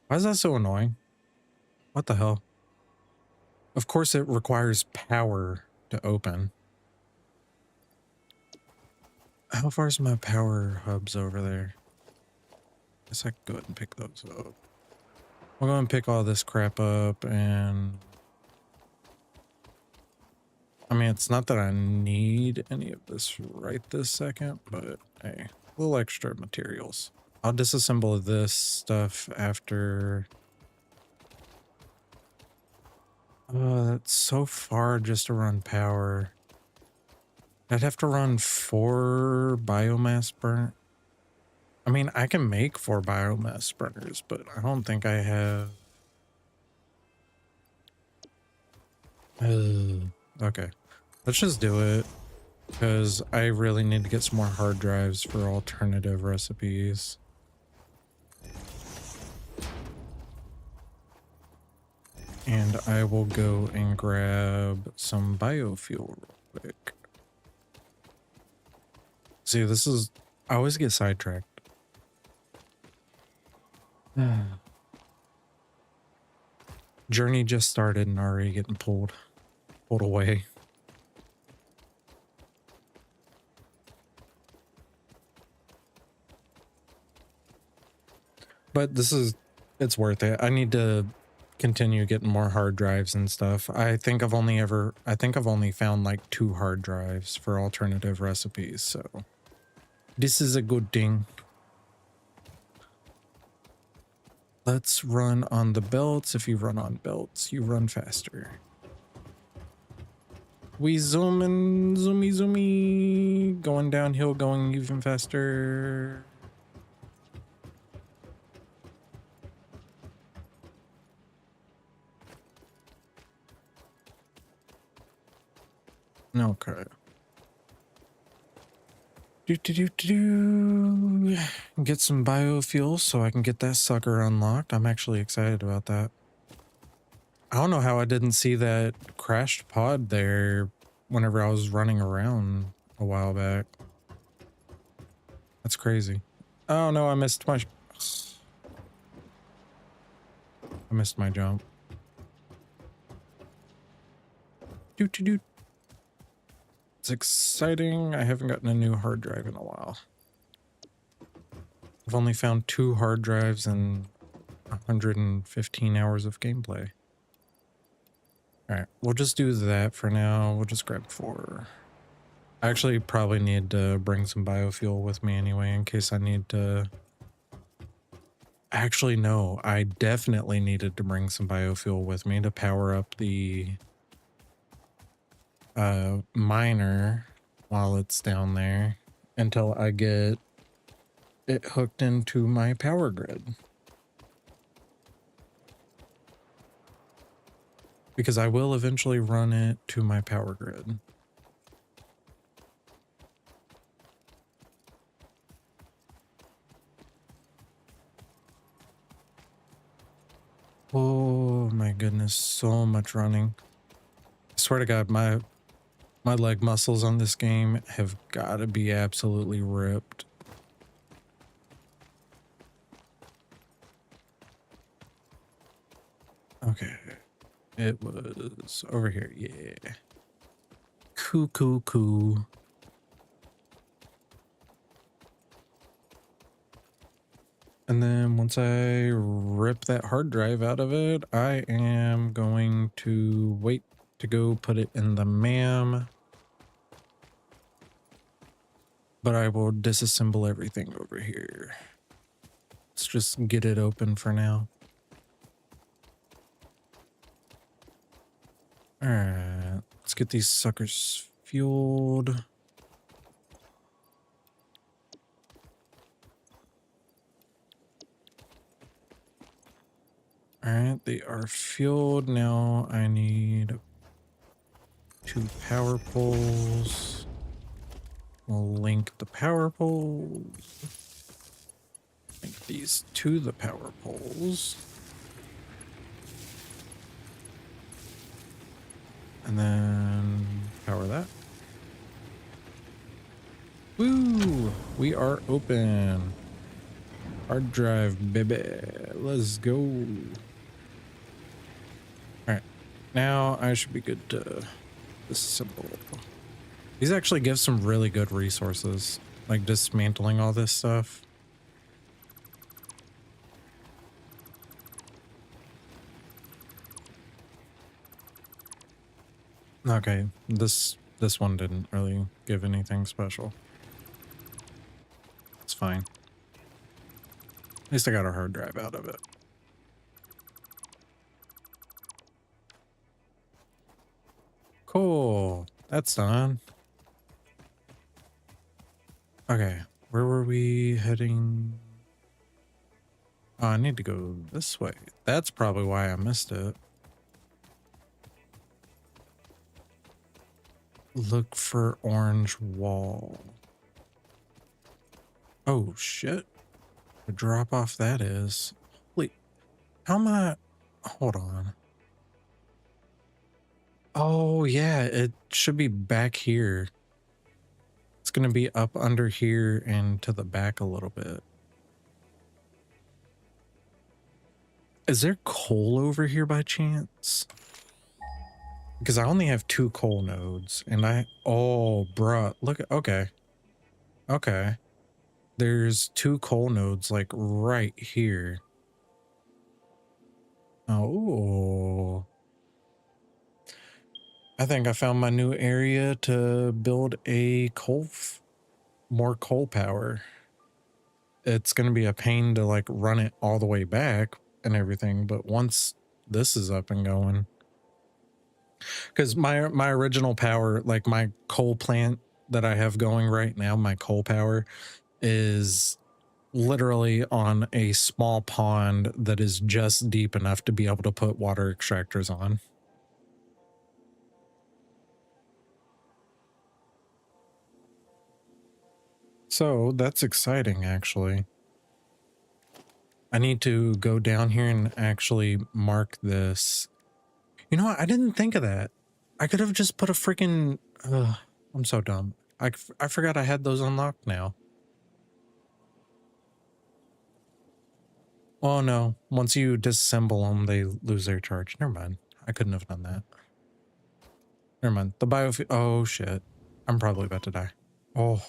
Why is that so annoying? What the hell? Of course it requires power to open. How far is my power hubs over there? Guess I can go ahead and pick those up. I'll go and pick all this crap up and... I mean, it's not that I need any of this right this second, but hey, a little extra materials. I'll disassemble this stuff after... that's so far just to run power. I'd have to run 4 biomass burn. I mean, I can make 4 biomass burners, but I don't think I have... okay. Let's just do it, because I really need to get some more hard drives for alternative recipes. And I will go and grab some biofuel real quick. See, this is... I always get sidetracked. Journey just started and already getting pulled away. But this is... it's worth it. I need to continue getting more hard drives and stuff. I think I've only found like 2 hard drives for alternative recipes, so this is a good thing. Let's run on the belts. If you run on belts, you run faster. We zooming, zoomy, zoomy, going downhill, going even faster. Okay. Get some biofuel so I can get that sucker unlocked. I'm actually excited about that. I don't know how I didn't see that crashed pod there whenever I was running around a while back. That's crazy. Oh no, I missed my jump. It's exciting. I haven't gotten a new hard drive in a while. I've only found 2 hard drives and 115 hours of gameplay. All right, we'll just do that for now. We'll just grab 4. I actually probably need to bring some biofuel with me anyway, in case I need to. Actually, no, I definitely needed to bring some biofuel with me to power up the miner while it's down there until I get it hooked into my power grid. Because I will eventually run it to my power grid. Oh my goodness, so much running. I swear to God, my leg muscles on this game have got to be absolutely ripped. Okay, it was over here, yeah. Cool. And then once I rip that hard drive out of it, I am going to wait to go put it in the MAM. But I will disassemble everything over here. Let's just get it open for now. All right, let's get these suckers fueled. All right, they are fueled. Now I need 2 power poles. We'll link the power poles. Link these to the power poles. And then power that. Woo! We are open. Hard drive, baby. Let's go. Alright. Now I should be good to disassemble. These actually give some really good resources. Like dismantling all this stuff. Okay, this one didn't really give anything special. It's fine. At least I got a hard drive out of it. Cool. That's done. Okay, where were we heading? Oh, I need to go this way. That's probably why I missed it. Look for orange wall. Oh, shit. The drop off that is. Holy, how am I? Hold on. Oh, yeah, it should be back here. It's going to be up under here and to the back a little bit. Is there coal over here by chance? Because I only have 2 coal nodes and oh, bruh, look, okay. Okay. There's 2 coal nodes like right here. Oh. I think I found my new area to build a more coal power. It's going to be a pain to like run it all the way back and everything, but once this is up and going, because my original power, like my coal plant that I have going right now, my coal power is literally on a small pond that is just deep enough to be able to put water extractors on. So that's exciting, actually. I need to go down here and actually mark this. You know what? I didn't think of that. I could have just put a freaking... I'm so dumb. I forgot I had those unlocked now. Oh no. Once you disassemble them, they lose their charge. Never mind. I couldn't have done that. Never mind. The biofuel... Oh shit. I'm probably about to die. Oh.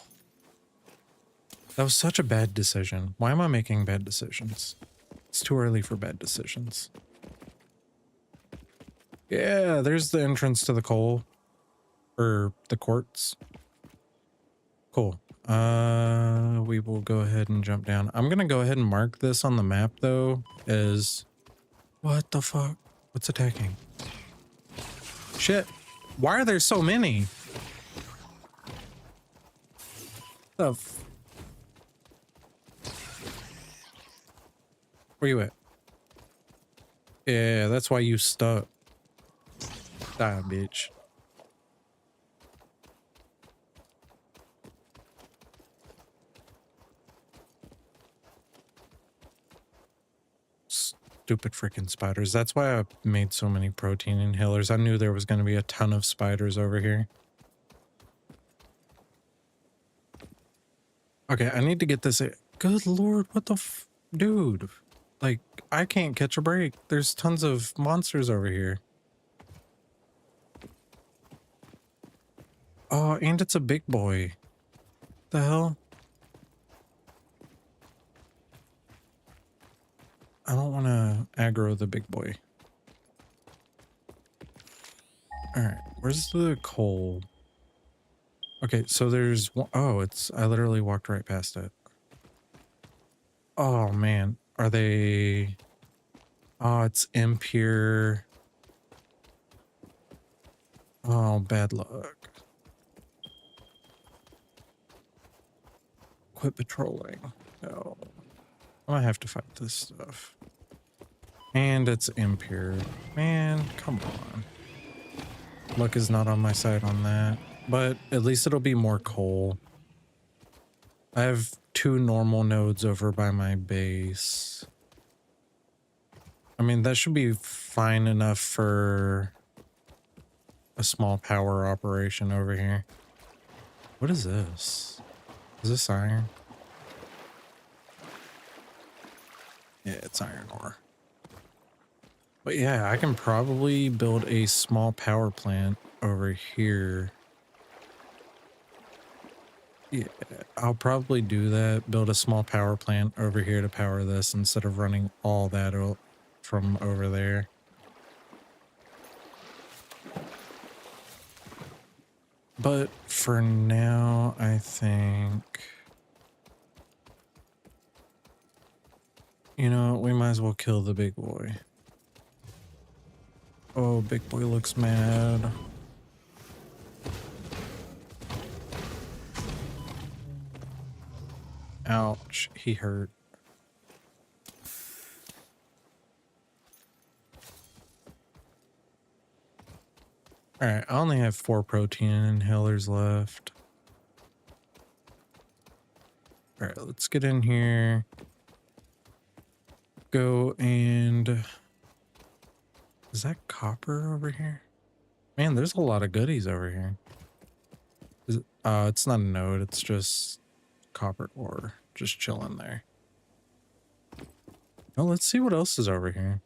That was such a bad decision. Why am I making bad decisions? It's too early for bad decisions. Yeah, there's the entrance to the coal. Or the quartz. Cool. We will go ahead and jump down. I'm gonna go ahead and mark this on the map though as... What the fuck? What's attacking? Shit. Why are there so many? The f... Where you at? Yeah, that's why you stuck. Die, bitch. Stupid freaking spiders. That's why I made so many protein inhalers. I knew there was going to be a ton of spiders over here. Okay, I need to get this. Good lord, what the f... Dude. Like, I can't catch a break. There's tons of monsters over here. Oh, and it's a big boy. The hell? I don't want to aggro the big boy. Alright, where's the coal? Okay, so there's one... Oh, it's... I literally walked right past it. Oh, man. Are they... Oh, it's impure. Oh, bad luck. Quit patrolling. No. I'm gonna have to fight this stuff. And it's impure. Man, come on. Luck is not on my side on that. But at least it'll be more coal. I have 2 normal nodes over by my base. I mean, that should be fine enough for a small power operation over here. What is this? Is this iron? Yeah, it's iron ore. But yeah, I can probably build a small power plant over here. Yeah, I'll probably do that. Build a small power plant over here to power this instead of running all that from over there. But for now, I think... You know, we might as well kill the big boy. Oh, big boy looks mad. Ouch, he hurt. Alright, I only have 4 protein inhalers left. Alright, let's get in here. Go and... Is that copper over here? Man, there's a lot of goodies over here. It's not a node, it's just copper ore. Just chilling there. Well, let's see what else is over here.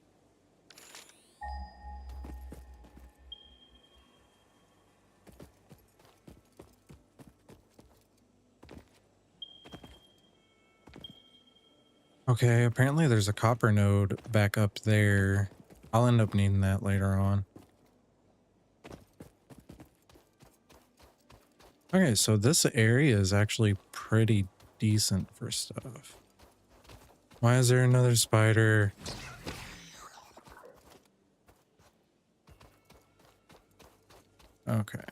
Okay, apparently there's a copper node back up there. I'll end up needing that later on. Okay, so this area is actually pretty decent for stuff. Why is there another spider? Okay.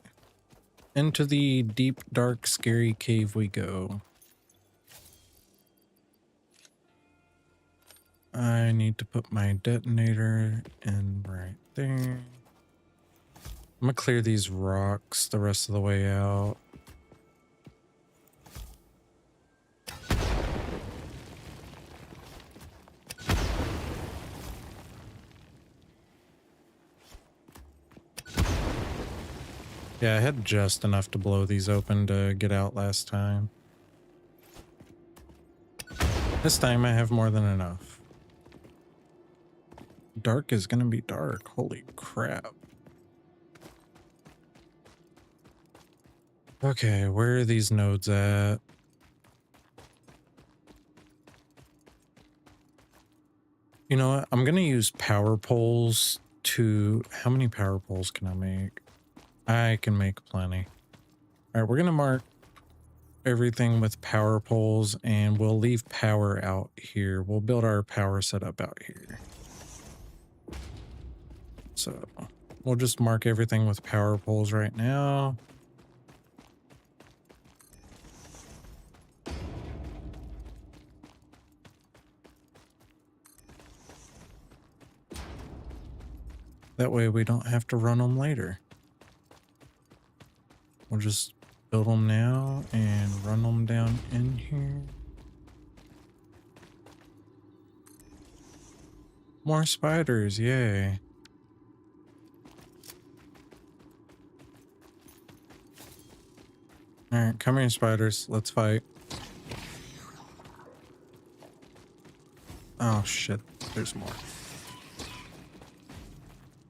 Into the deep, dark, scary cave we go. I need to put my detonator in right there. I'm gonna clear these rocks the rest of the way out. Yeah, I had just enough to blow these open to get out last time. This time I have more than enough. Dark is gonna be dark. Holy crap. Okay, where are these nodes at? You know what? I'm gonna use power poles 2. How many power poles can I make? I can make plenty. All right, we're going to mark everything with power poles, and we'll leave power out here. We'll build our power setup out here. So we'll just mark everything with power poles right now. That way we don't have to run them later. We'll just build them now and run them down in here. More spiders, yay. Alright, come here, spiders. Let's fight. Oh shit, there's more.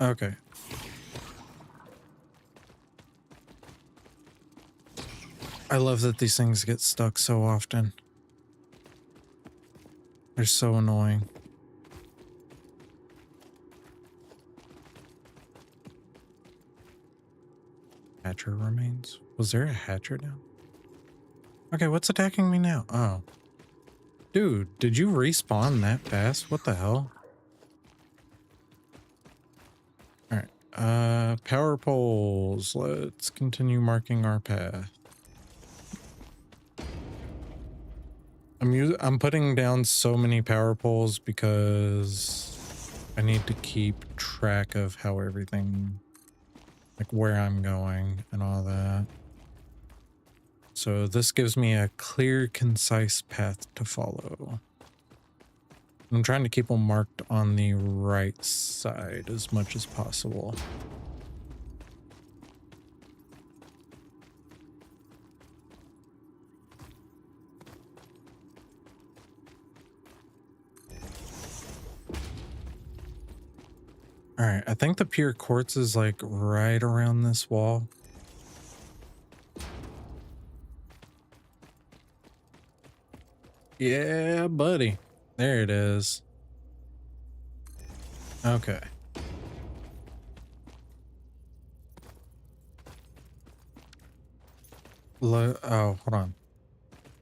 Okay. I love that these things get stuck so often. They're so annoying. Hatcher remains. Was there a hatcher down? Okay, what's attacking me now? Oh. Dude, did you respawn that fast? What the hell? Alright, power poles. Let's continue marking our path. I'm putting down so many power poles because I need to keep track of how everything, like where I'm going and all that. So this gives me a clear, concise path to follow. I'm trying to keep them marked on the right side as much as possible. All right, I think the pure quartz is like right around this wall. Yeah, buddy. There it is. Okay. Oh, hold on.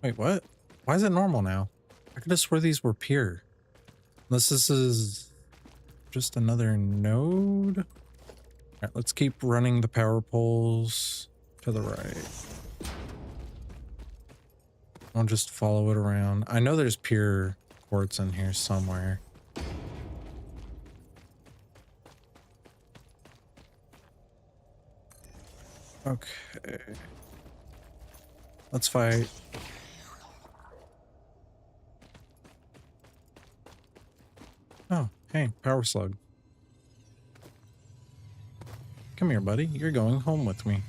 Wait, what? Why is it normal now? I could have swore these were pure. Unless this is just another node. All right, let's keep running the power poles to the right. I'll just follow it around. I know there's pure quartz in here somewhere. Okay. Let's fight. Oh, hey, power slug. Come here, buddy. You're going home with me.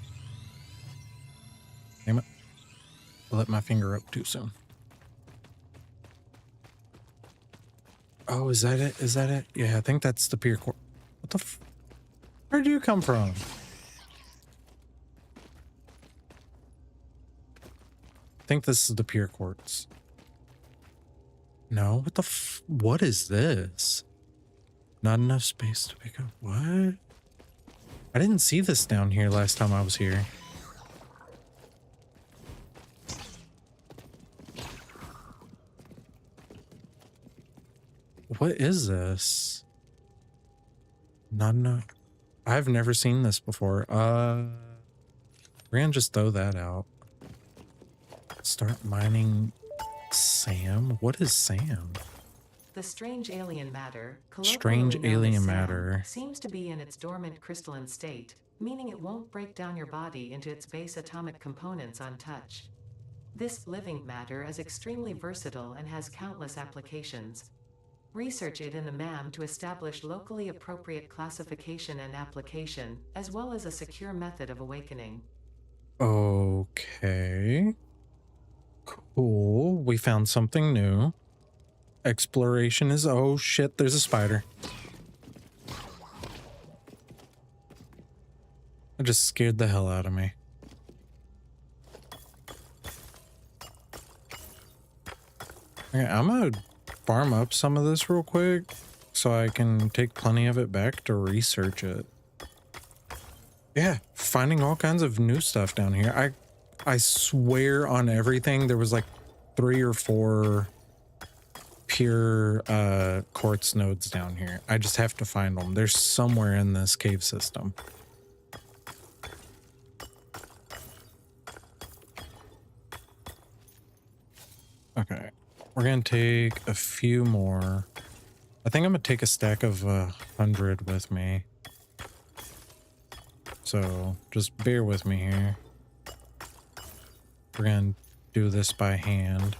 Damn it. I let my finger up too soon. Oh, is that it? Is that it? Yeah, I think that's the pure quartz. What the f— where'd you come from? I think this is the pure quartz. No, what the f— what is this? Not enough space to pick up. What? I didn't see this down here last time I was here. What is this? Not enough. I've never seen this before. We're gonna just throw that out. Start mining Sam? What is Sam? The strange alien matter, Strange colloquially known as alien SAM, matter. seems to be in its dormant crystalline state, meaning it won't break down your body into its base atomic components on touch. This living matter is extremely versatile and has countless applications. Research it in the MAM to establish locally appropriate classification and application, as well as a secure method of awakening. Okay. Cool. We found something new. Exploration is— oh shit, there's a spider. It just scared the hell out of me. Okay, I'm gonna farm up some of this real quick. so I can take plenty of it back to research it. Yeah, finding all kinds of new stuff down here. I swear on everything there was like 3 or 4 pure quartz nodes down here. I just have to find them. They're somewhere in this cave system. Okay. We're gonna take a few more. I think I'm gonna take a stack of 100 with me. So just bear with me here. We're gonna do this by hand.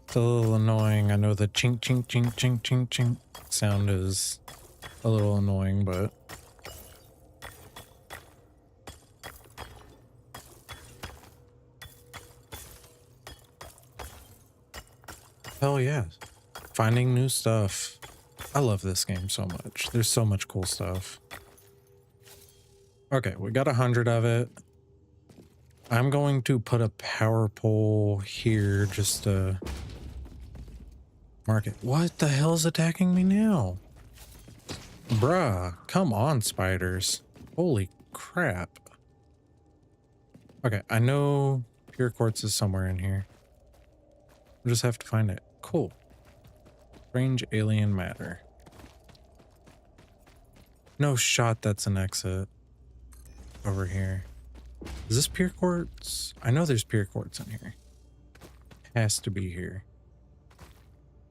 It's a little annoying. I know the chink chink chink chink chink chink sound is a little annoying, but hell yeah. Finding new stuff. I love this game so much. There's so much cool stuff. Okay, we got 100 of it. I'm going to put a power pole here just to mark it. What the hell's attacking me now? Bruh, come on, spiders. Holy crap. Okay, I know pure quartz is somewhere in here. We just have to find it. Cool. Strange alien matter. No shot that's an exit over here. Is this pure quartz? I know there's pure quartz in here. Has to be here.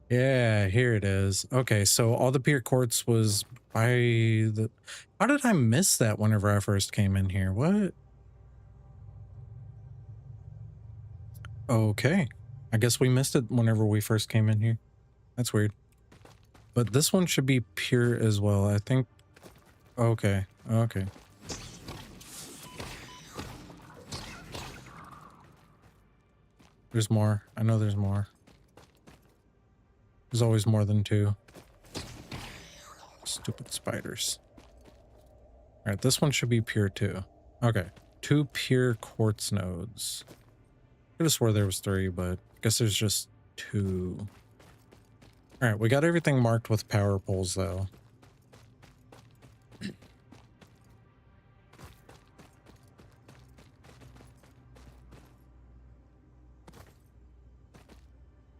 Yeah, here it is. Okay, so all the pure quartz was by the... How did I miss that whenever I first came in here? What? Okay. I guess we missed it whenever we first came in here. That's weird. But this one should be pure as well. I think... Okay. Okay. There's more. I know there's more. There's always more than 2. Stupid spiders. All right, this one should be pure too. Okay, 2 pure quartz nodes. I could have swore there was 3, but I guess there's just 2. All right, we got everything marked with power poles though.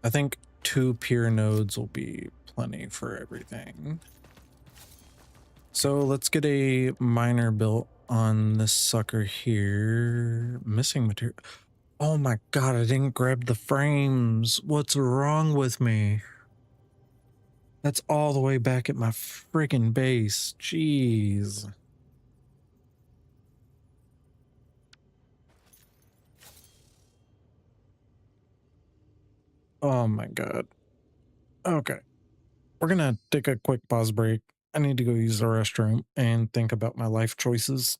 I think 2 pure nodes will be plenty for everything. So let's get a miner built on this sucker here. Missing material. Oh my god, I didn't grab the frames. What's wrong with me? That's all the way back at my friggin' base. Jeez. Oh my god. Okay. We're gonna take a quick pause break. I need to go use the restroom and think about my life choices.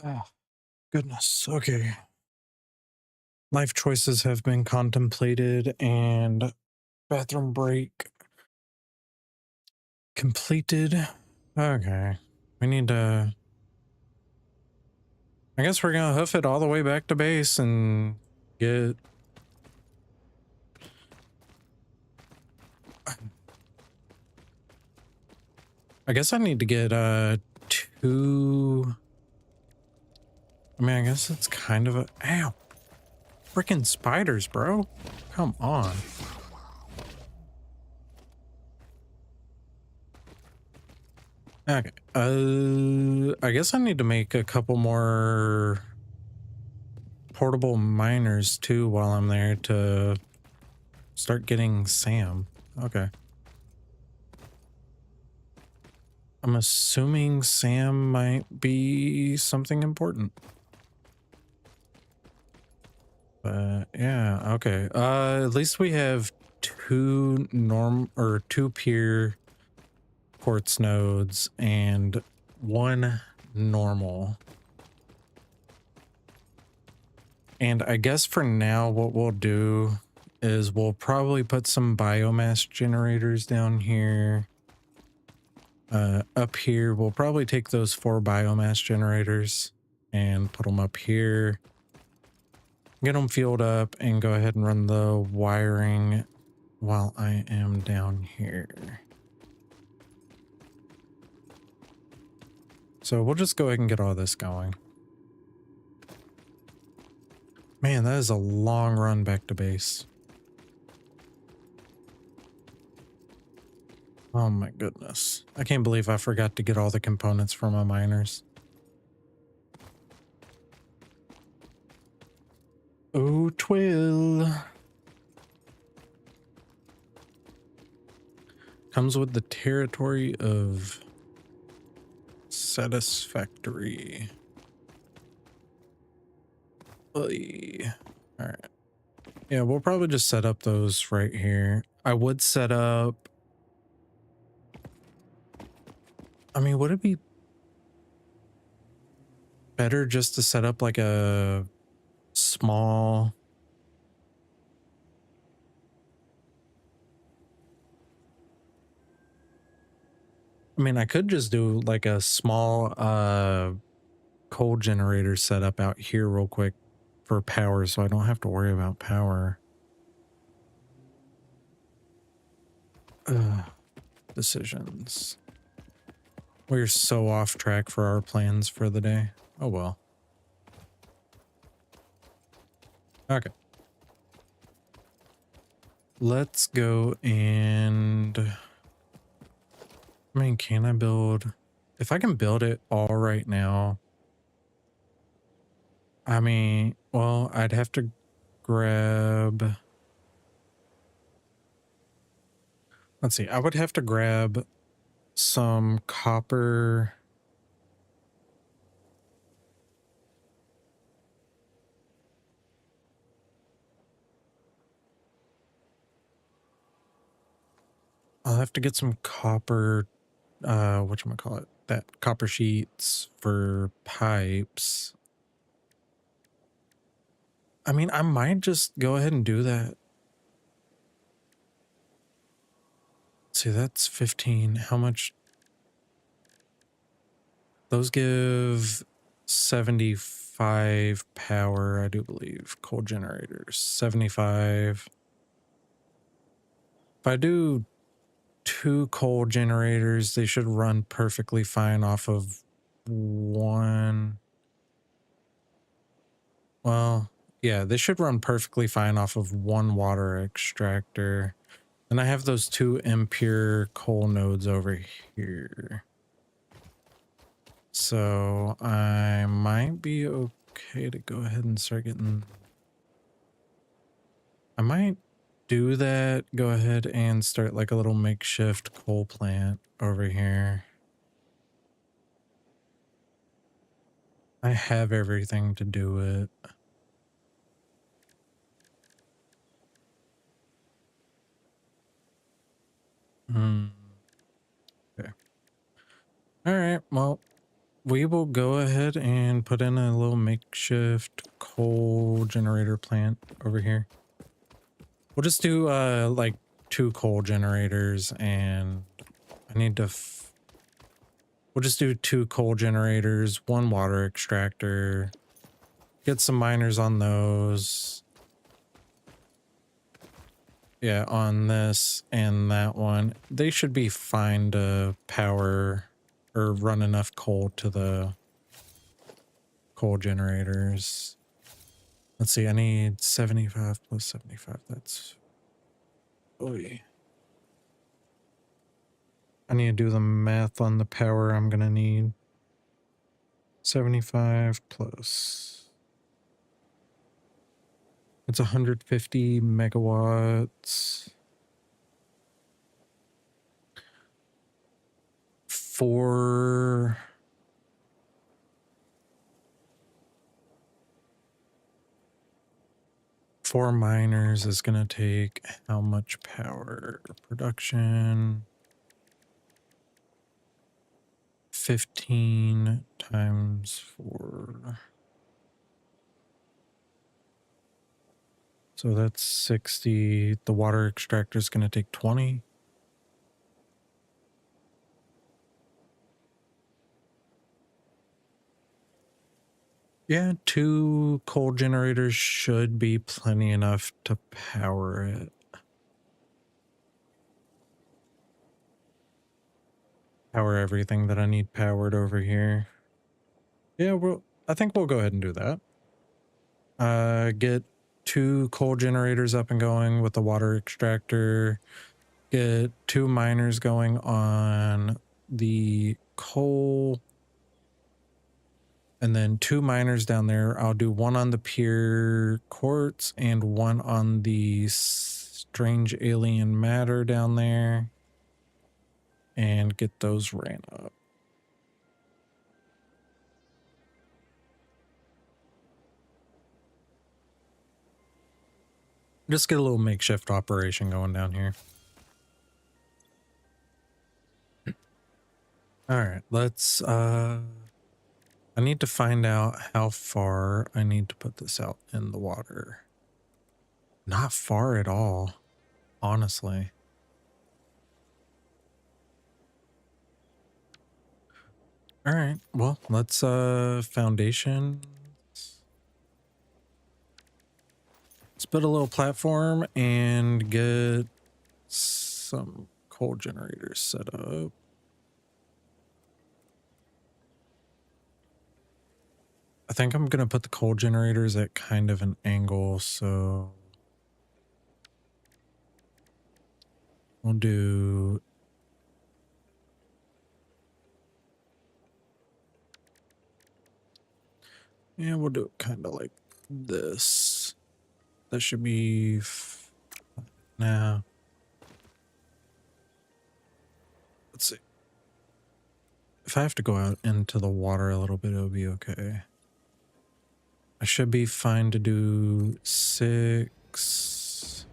Oh, goodness. Okay. Life choices have been contemplated and bathroom break completed. Okay. We need to. I guess we're gonna hoof it all the way back to base and get. I guess I need to get two. I mean, I guess it's kind of a. Ow. Freaking spiders, bro. Come on. Okay. I guess I need to make a couple more portable miners too while I'm there to start getting Sam. Okay. I'm assuming Sam might be something important. But yeah, okay. At least we have two pure quartz nodes and one normal. And I guess for now, what we'll do is we'll probably put some biomass generators down here. Up here, we'll probably take those 4 biomass generators and put them up here. Get them fueled up and go ahead and run the wiring while I am down here. So we'll just go ahead and get all this going. Man, that is a long run back to base. Oh my goodness. I can't believe I forgot to get all the components for my miners. Oh, twill. Comes with the territory of Satisfactory. Oy. All right. Yeah, we'll probably just set up those right here. I would set up. I mean, would it be better just to set up like a small. I mean, I could just do like a small coal generator setup out here real quick for power so I don't have to worry about power. Ugh, decisions. We're so off track for our plans for the day. Oh well. Okay. Let's go and. I mean, can I build? If I can build it all right now. I mean, well, I'd have to grab. Let's see. I would have to grab some copper. I'll have to get some copper, whatchamacallit, that copper sheets for pipes. I mean, I might just go ahead and do that. See, that's 15. How much? Those give 75 power, I do believe. Coal generators, 75. If I do 2 coal generators, they should run perfectly fine off of 1. Well, yeah, they should run perfectly fine off of 1 water extractor. And I have those 2 impure coal nodes over here. So I might be okay to go ahead and start getting. I might do that. Go ahead and start like a little makeshift coal plant over here. I have everything to do it. Hmm. Okay. All right. Well, we will go ahead and put in a little makeshift coal generator plant over here. We'll just do like 2 coal generators, and I need to we'll just do 2 coal generators, 1 water extractor, get some miners on those. Yeah, on this and that one. They should be fine to power or run enough coal to the coal generators. Let's see, I need 75 plus 75. That's... Oh, yeah. I need to do the math on the power I'm going to need. 75 plus... It's 150 megawatts. For... Four miners is going to take how much power? Production... 15 times 4. So that's 60. The water extractor is going to take 20. Yeah, 2 coal generators should be plenty enough to power it. Power everything that I need powered over here. Yeah, I think we'll go ahead and do that. Get 2 coal generators up and going with the water extractor. Get 2 miners going on the coal. And then 2 miners down there. I'll do 1 on the pure quartz and 1 on the strange alien matter down there. And get those ran up. Just get a little makeshift operation going down here. All right, let's I need to find out how far I need to put this out in the water. Not far at all, honestly. All right, well, let's foundation. Let's build a little platform and get some coal generators set up. I think I'm gonna put the coal generators at kind of an angle, so we'll do... Yeah, we'll do it kind of like this. That should be... Now, let's see. If I have to go out into the water a little bit, it'll be okay. I should be fine to do 6.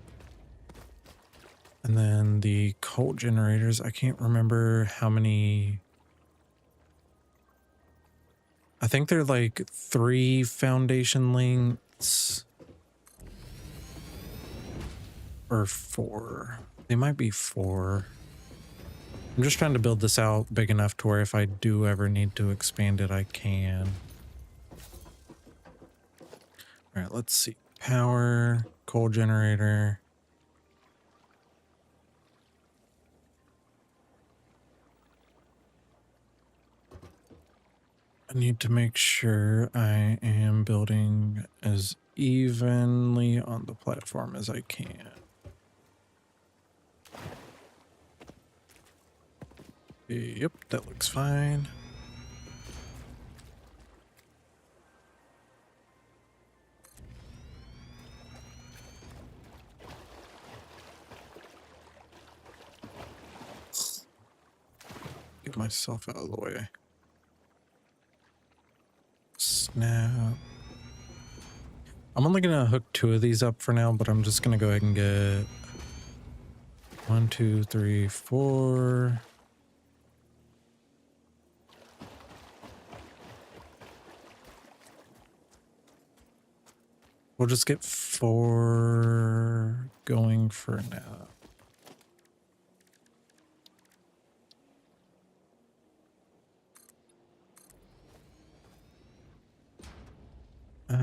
And then the coal generators, I can't remember how many... I think they're like 3 foundation lengths. Or 4. They might be 4. I'm just trying to build this out big enough to where if I do ever need to expand it, I can. All right, let's see. Power, coal generator. I need to make sure I am building as evenly on the platform as I can. Yep, that looks fine. Get myself out of the way. Now, I'm only gonna hook 2 of these up for now, but I'm just gonna go ahead and get 1, 2, 3, 4. We'll just get 4 going for now.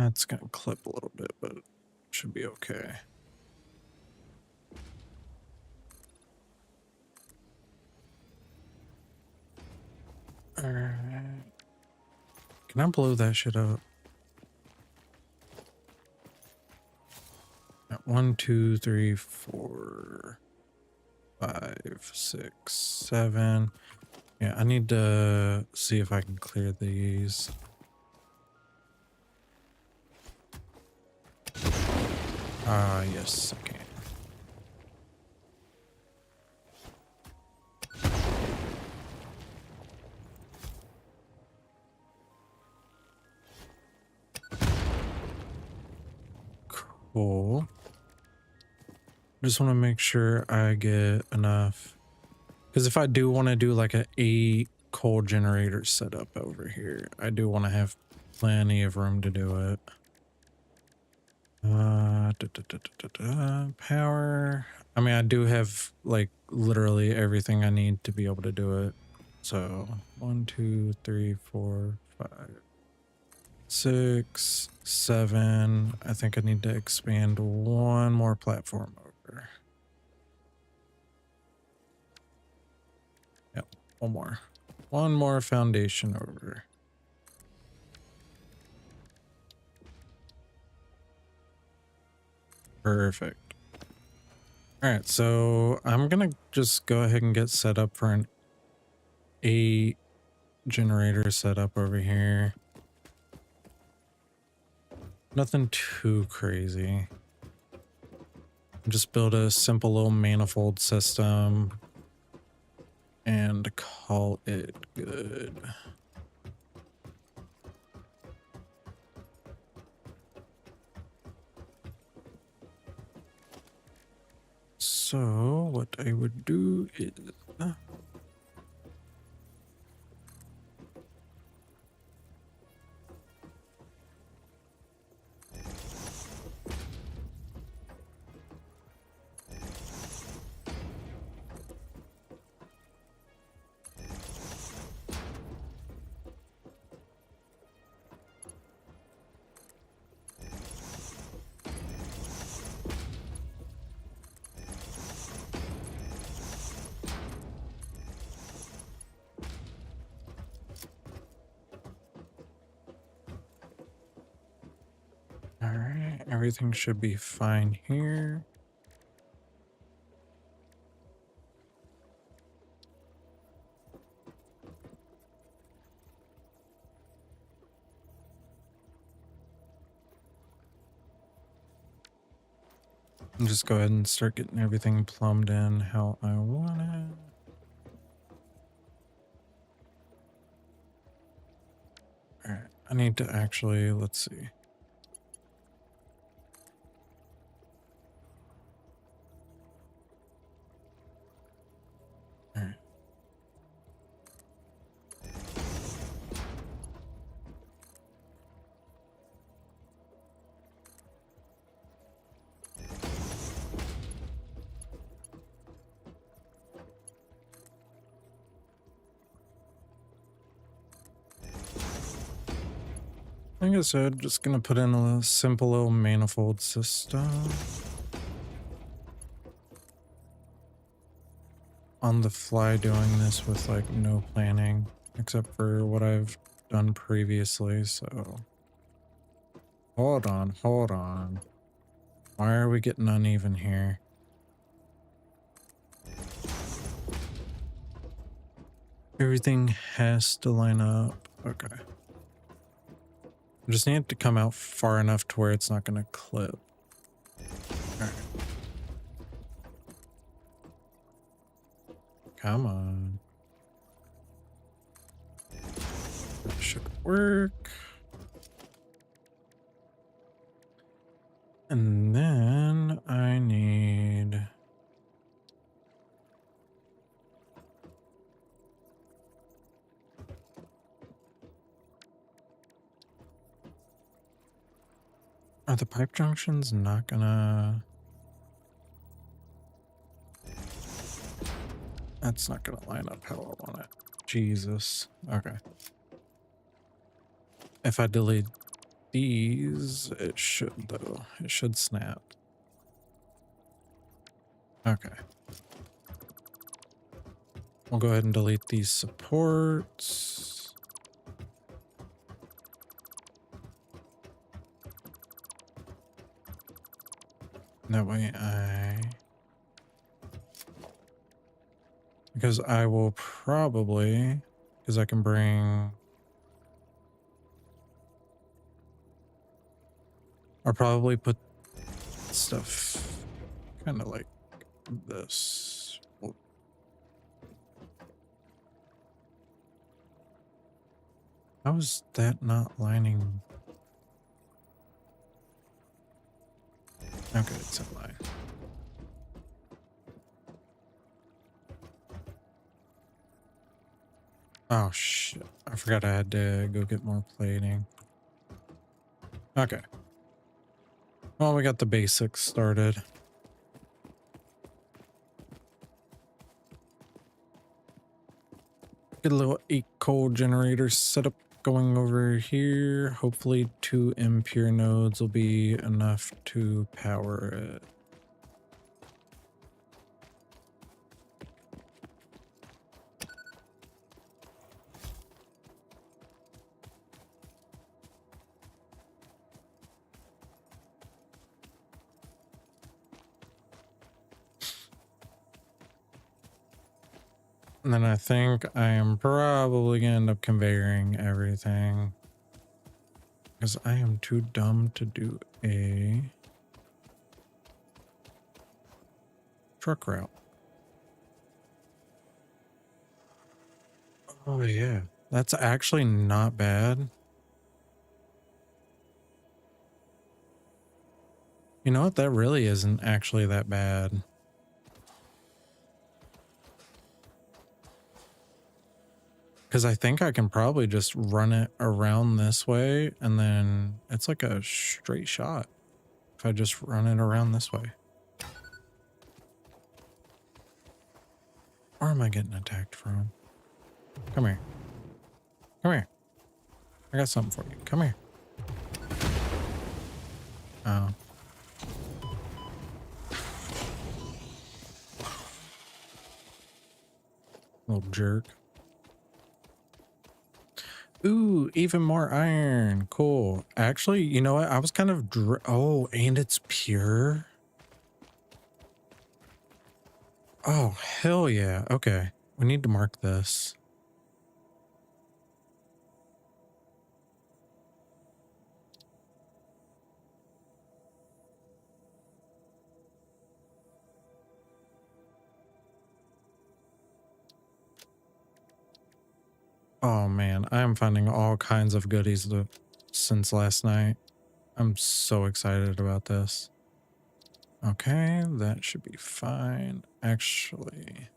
It's gonna clip a little bit, but it should be okay. Alright. Can I blow that shit up? 1, 2, 3, 4, 5, 6, 7. Yeah, I need to see if I can clear these. Yes, I can. Cool. Just want to make sure I get enough. Because if I do want to do like a 8 coal generator setup over here, I do want to have plenty of room to do it. Power. I mean, I do have like literally everything I need to be able to do it. So 1, 2, 3, 4, 5, 6, 7. I think I need to expand one more platform over. Yep, one more. One more foundation over. Perfect. All right, so I'm gonna just go ahead and get set up for an 8 generator setup over here. Nothing too crazy. Just build a simple little manifold system and call it good. So what I would do is all right, everything should be fine here. And just go ahead and start getting everything plumbed in how I want it. All right, I need to actually, let's see. All right. Like I said, just gonna put in a simple little manifold system. On the fly doing this with like no planning, except for what I've done previously, so. Hold on, hold on. Why are we getting uneven here? Everything has to line up. Okay. I just need it to come out far enough to where it's not going to clip. Alright. Come on. That should work. And then I need... Are the pipe junctions not gonna... That's not gonna line up how I want it. Jesus. Okay. If I delete these, it should though. It should snap. Okay. We'll go ahead and delete these supports. That way because I will probably, because I can bring, I'll probably put stuff kind of like this. How is that not lining? Okay, it's in line. Oh shit, I forgot I had to go get more plating. Okay. Well, we got the basics started. Get a little 8 coal generator setup going over here. Hopefully 2 impure nodes will be enough to power it. And then I think I am probably gonna end up conveying everything, because I am too dumb to do a truck route. Oh yeah, that's actually not bad. You know what? That really isn't actually that bad. Because I think I can probably just run it around this way, and then it's like a straight shot if I just run it around this way. Where am I getting attacked from? Come here. Come here. I got something for you. Come here. Oh. Little jerk. Ooh, even more iron. Cool. Actually, you know what? I was kind of... oh, and it's pure? Oh, hell yeah. Okay. We need to mark this. Oh man, I am finding all kinds of goodies since last night. I'm so excited about this. Okay, that should be fine. Actually,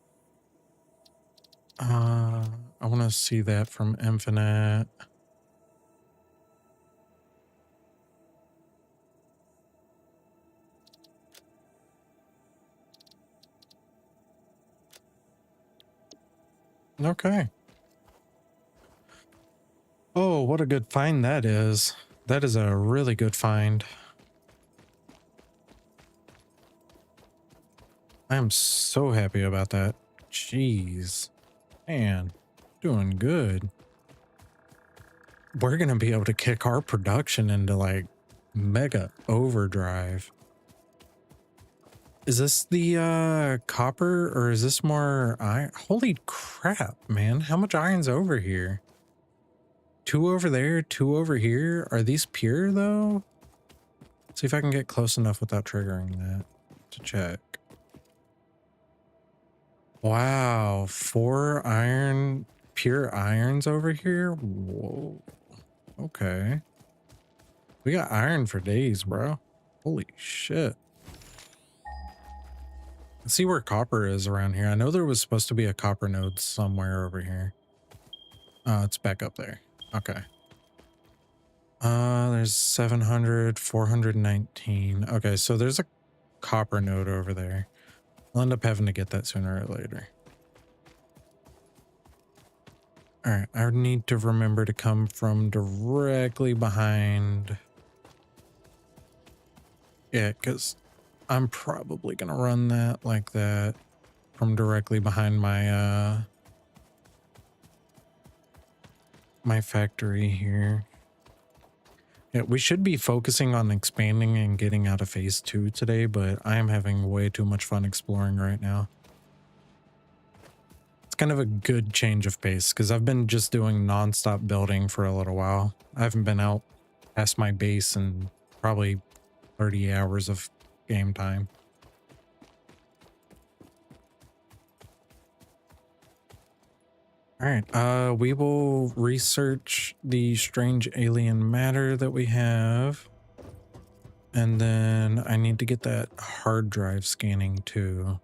I want to see that from Infinite. Okay. Oh, what a good find that is. That is a really good find. I am so happy about that. Jeez. Man, doing good. We're going to be able to kick our production into like mega overdrive. Is this the copper, or is this more iron? Holy crap, man. How much iron's over here? 2 over there, 2 over here. Are these pure though? See if I can get close enough without triggering that to check. Wow, 4 iron, pure irons over here. Whoa. Okay. We got iron for days, bro. Holy shit. Let's see where copper is around here. I know there was supposed to be a copper node somewhere over here. It's back up there. Okay. There's 700, 419. Okay, so there's a copper node over there. I'll end up having to get that sooner or later. All right, I need to remember to come from directly behind. Yeah, because I'm probably going to run that like that from directly behind my factory here. Yeah, we should be focusing on expanding and getting out of phase 2 today, but I am having way too much fun exploring right now. It's kind of a good change of pace because I've been just doing nonstop building for a little while. I haven't been out past my base in probably 30 hours of game time. All right, we will research the strange alien matter that we have. And then I need to get that hard drive scanning too.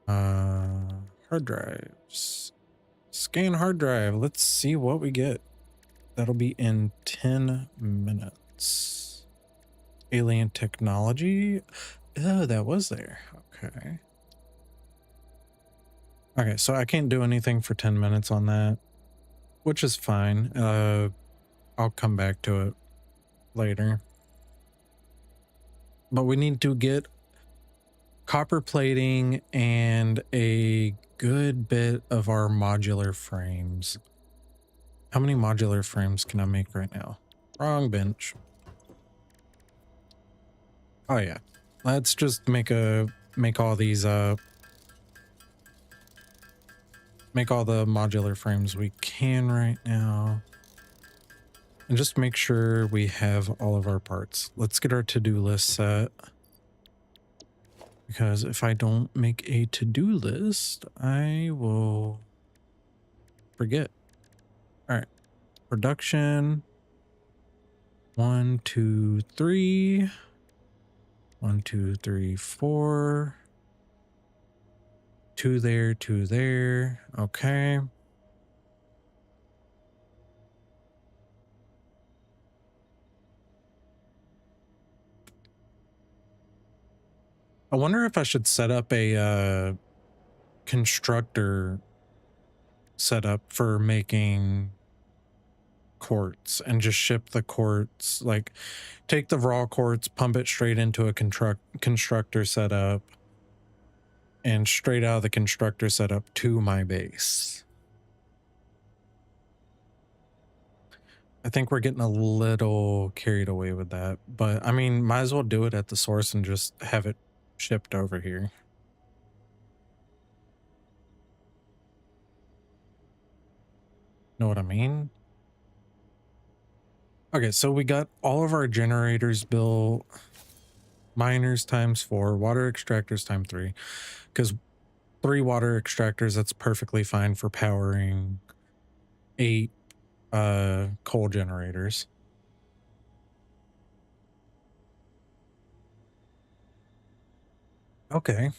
Hard drives. Scan hard drive. Let's see what we get. That'll be in 10 minutes. Alien technology. Oh, that was there. Okay. Okay, so I can't do anything for 10 minutes on that, which is fine. I'll come back to it later. But we need to get copper plating and a good bit of our modular frames. How many modular frames can I make right now? Wrong bench. Oh yeah. Let's just make all these make all the modular frames we can right now. And just make sure we have all of our parts. Let's get our to-do list set. Because if I don't make a to-do list, I will forget. All right. Production. 1, 2, 3. 1, 2, 3, 4. 2 there, 2 there. Okay. I wonder if I should set up a constructor setup for making quartz and just ship the quartz, like take the raw quartz, pump it straight into a constructor setup and straight out of the constructor setup to my base. I think we're getting a little carried away with that, but I mean, might as well do it at the source and just have it shipped over here. Know what I mean? Okay, so we got all of our generators built. Miners times 4, water extractors times 3, because 3 water extractors, that's perfectly fine for powering 8 coal generators. Okay.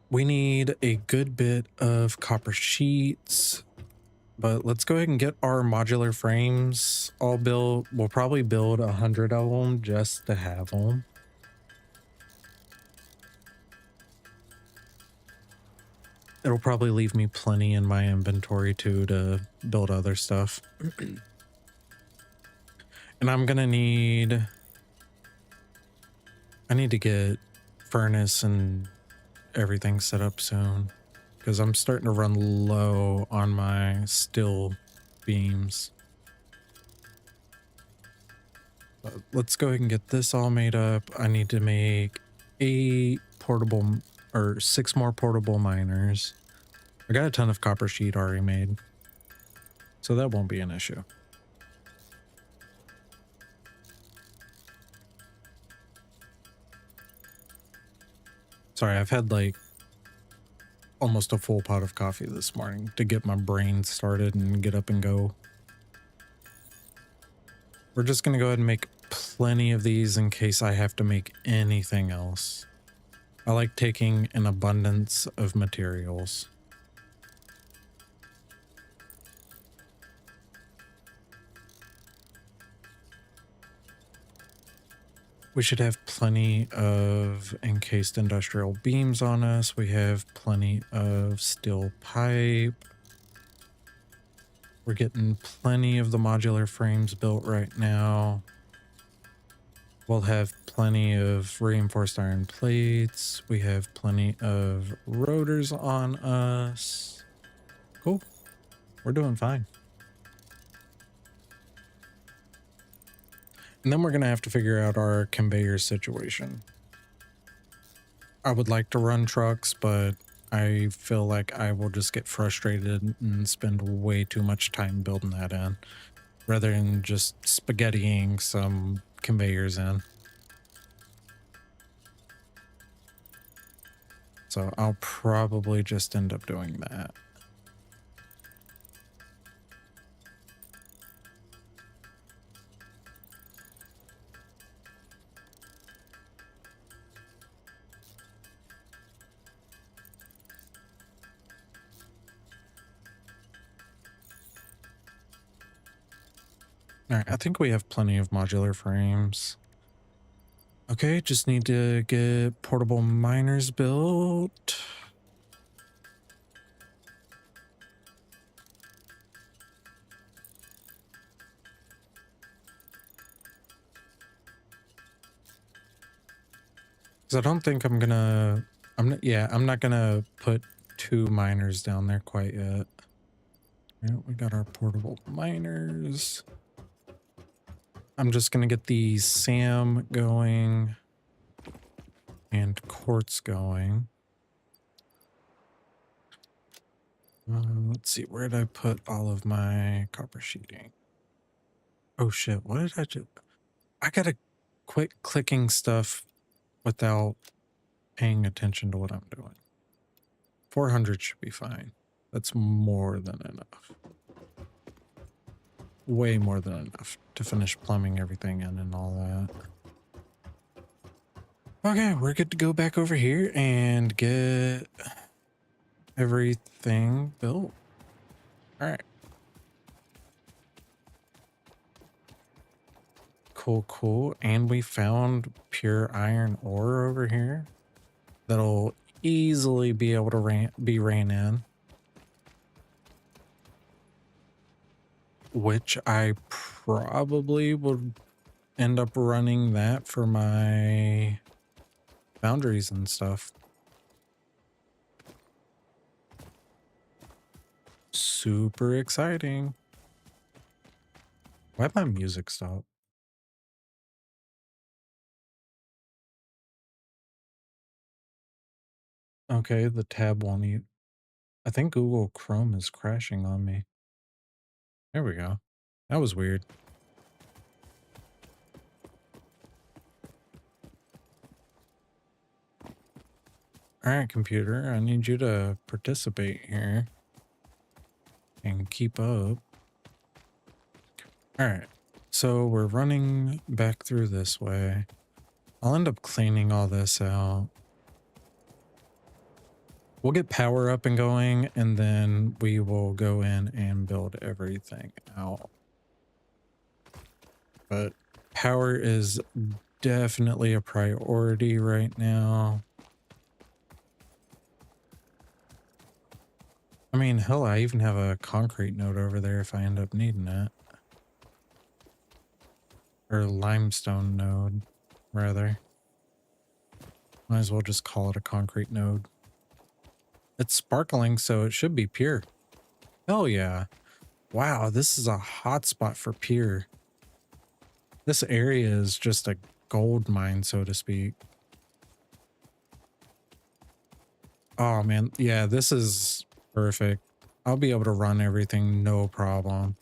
We need a good bit of copper sheets, but let's go ahead and get our modular frames all built. We'll probably build 100 of them just to have them. It'll probably leave me plenty in my inventory too to build other stuff. And I'm gonna need... I need to get furnace and everything set up soon, because I'm starting to run low on my steel beams. But let's go ahead and get this all made up. I need to make 8 portable, or 6 more portable miners. I got a ton of copper sheet already made, so that won't be an issue. Sorry, I've had like almost a full pot of coffee this morning to get my brain started and get up and go. We're just going to go ahead and make plenty of these in case I have to make anything else. I like taking an abundance of materials. We should have plenty of encased industrial beams on us. We have plenty of steel pipe. We're getting plenty of the modular frames built right now. We'll have plenty of reinforced iron plates. We have plenty of rotors on us. Cool. We're doing fine. And then we're going to have to figure out our conveyor situation. I would like to run trucks, but I feel like I will just get frustrated and spend way too much time building that in, rather than just spaghettiing some conveyors in. So I'll probably just end up doing that. All right, I think we have plenty of modular frames. Okay, just need to get portable miners built. Because I don't think I'm not gonna put 2 miners down there quite yet. Yeah, we got our portable miners. I'm just gonna get the SAM going and quartz going. Let's see, where did I put all of my copper sheeting? Oh shit, what did I do? I gotta quit clicking stuff without paying attention to what I'm doing. 400 should be fine. That's more than enough. Way more than enough to finish plumbing everything in and all that. Okay, we're good to go back over here and get everything built. All right. Cool, cool. And we found pure iron ore over here that'll easily be able to be ran in. Which I probably would end up running that for my boundaries and stuff. Super exciting. Why'd my music stop? Okay, the tab won't eat. I think Google Chrome is crashing on me. There we go. That was weird. All right, computer, I need you to participate here and keep up. All right, so we're running back through this way. I'll end up cleaning all this out. We'll get power up and going, and then we will go in and build everything out. But power is definitely a priority right now. I mean, hell, I even have a concrete node over there if I end up needing it. Or limestone node, rather. Might as well just call it a concrete node. It's sparkling, so it should be pure. Hell yeah. Wow, this is a hot spot for pure. This area is just a gold mine, so to speak. Oh man, yeah, this is perfect. I'll be able to run everything, no problem.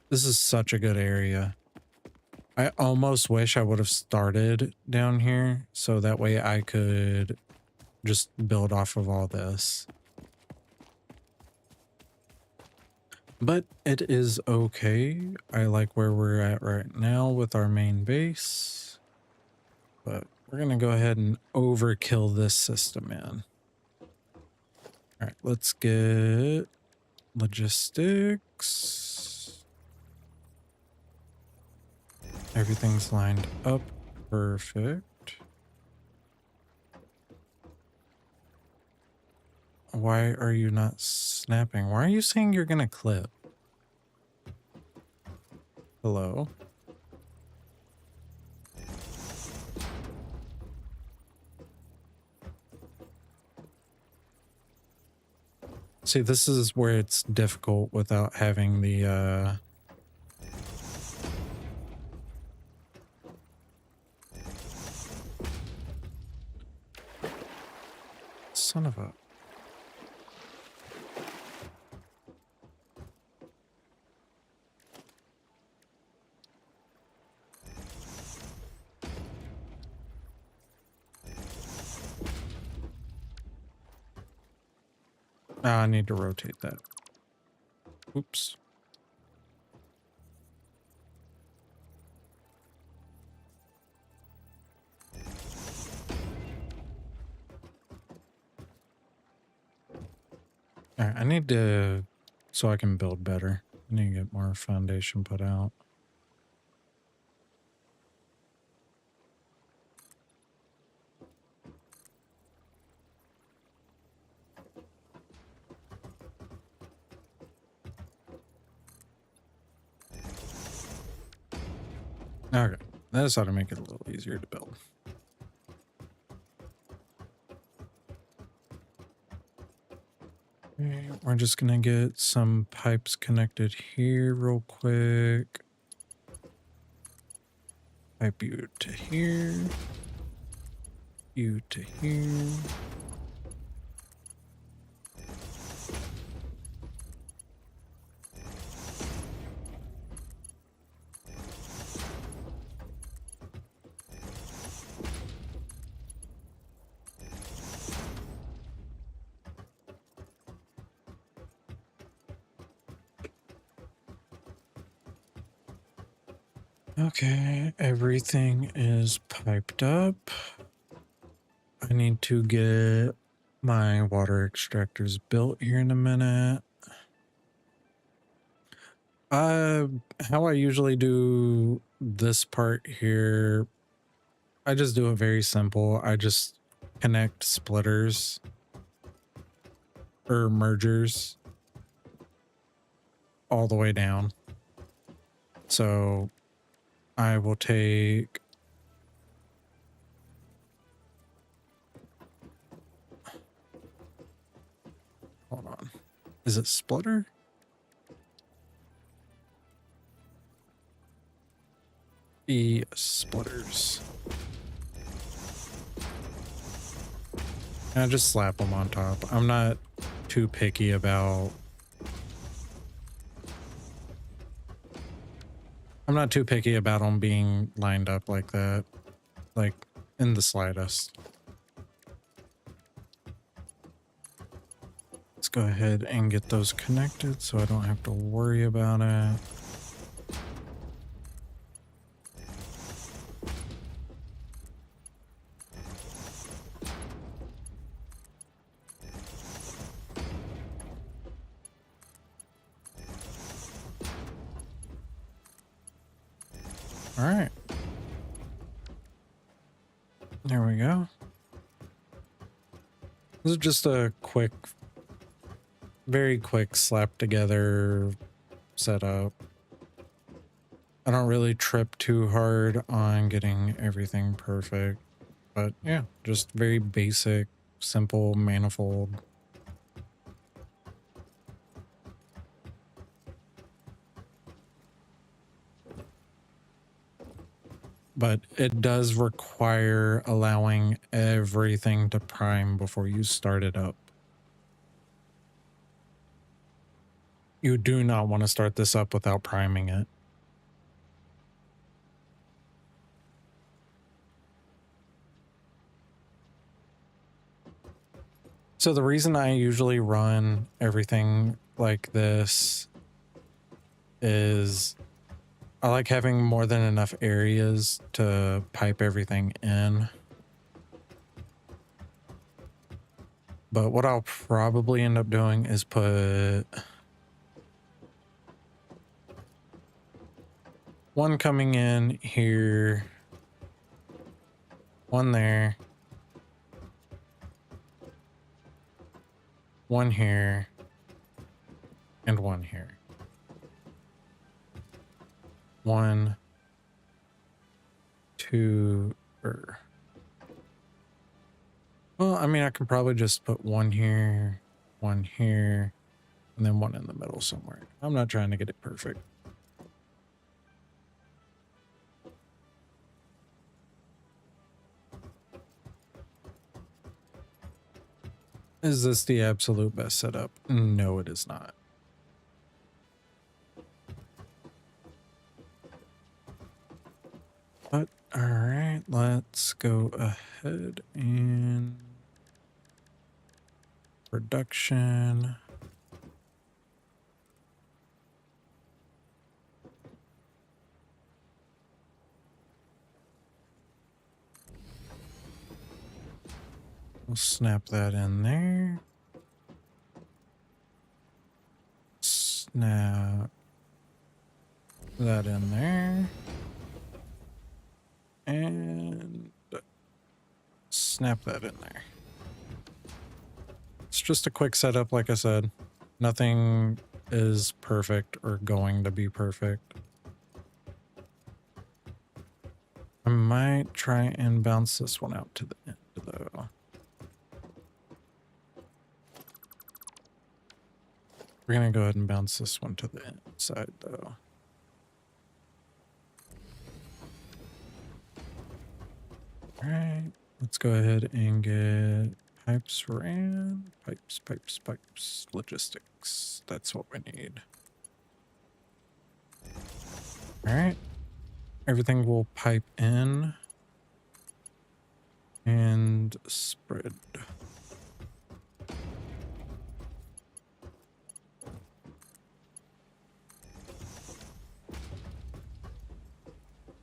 This is such a good area. I almost wish I would have started down here, so that way I could just build off of all this. But it is okay. I like where we're at right now with our main base. But we're going to go ahead and overkill this system in. All right, let's get logistics. Everything's lined up perfect. Why are you not snapping? Why are you saying you're going to clip? Hello? See, this is where it's difficult without having the, son of a... I need to rotate that. Oops. All right, I need to, so I can build better. I need to get more foundation put out. Okay, that is how to make it a little easier to build. Okay, we're just gonna get some pipes connected here real quick. Pipe you to here. You to here. Okay, everything is piped up. I need to get my water extractors built here in a minute. How I usually do this part here, I just do it very simple. I just connect splitters or mergers all the way down. So I will take, hold on, is it splitter? Splitters. And I just slap them on top. I'm not too picky about, them being lined up like that, like in the slightest. Let's go ahead and get those connected so I don't have to worry about it. All right. There we go. This is just a quick, very quick slap together setup. I don't really trip too hard on getting everything perfect, but yeah, just very basic, simple manifold. But it does require allowing everything to prime before you start it up. You do not want to start this up without priming it. So the reason I usually run everything like this is I like having more than enough areas to pipe everything in. But what I'll probably end up doing is put one coming in here, one there, one here, and one here. One, two, well, I mean, I can probably just put one here, and then one in the middle somewhere. I'm not trying to get it perfect. Is this the absolute best setup? No, it is not. But all right, let's go ahead and production. We'll snap that in there. Snap that in there. And snap that in there. It's just a quick setup, like I said. Nothing is perfect or going to be perfect. I might try and bounce this one out to the end, though. We're going to go ahead and bounce this one to the inside, though. All right, let's go ahead and get pipes ran. Pipes, logistics. That's what we need. All right, everything will pipe in and spread.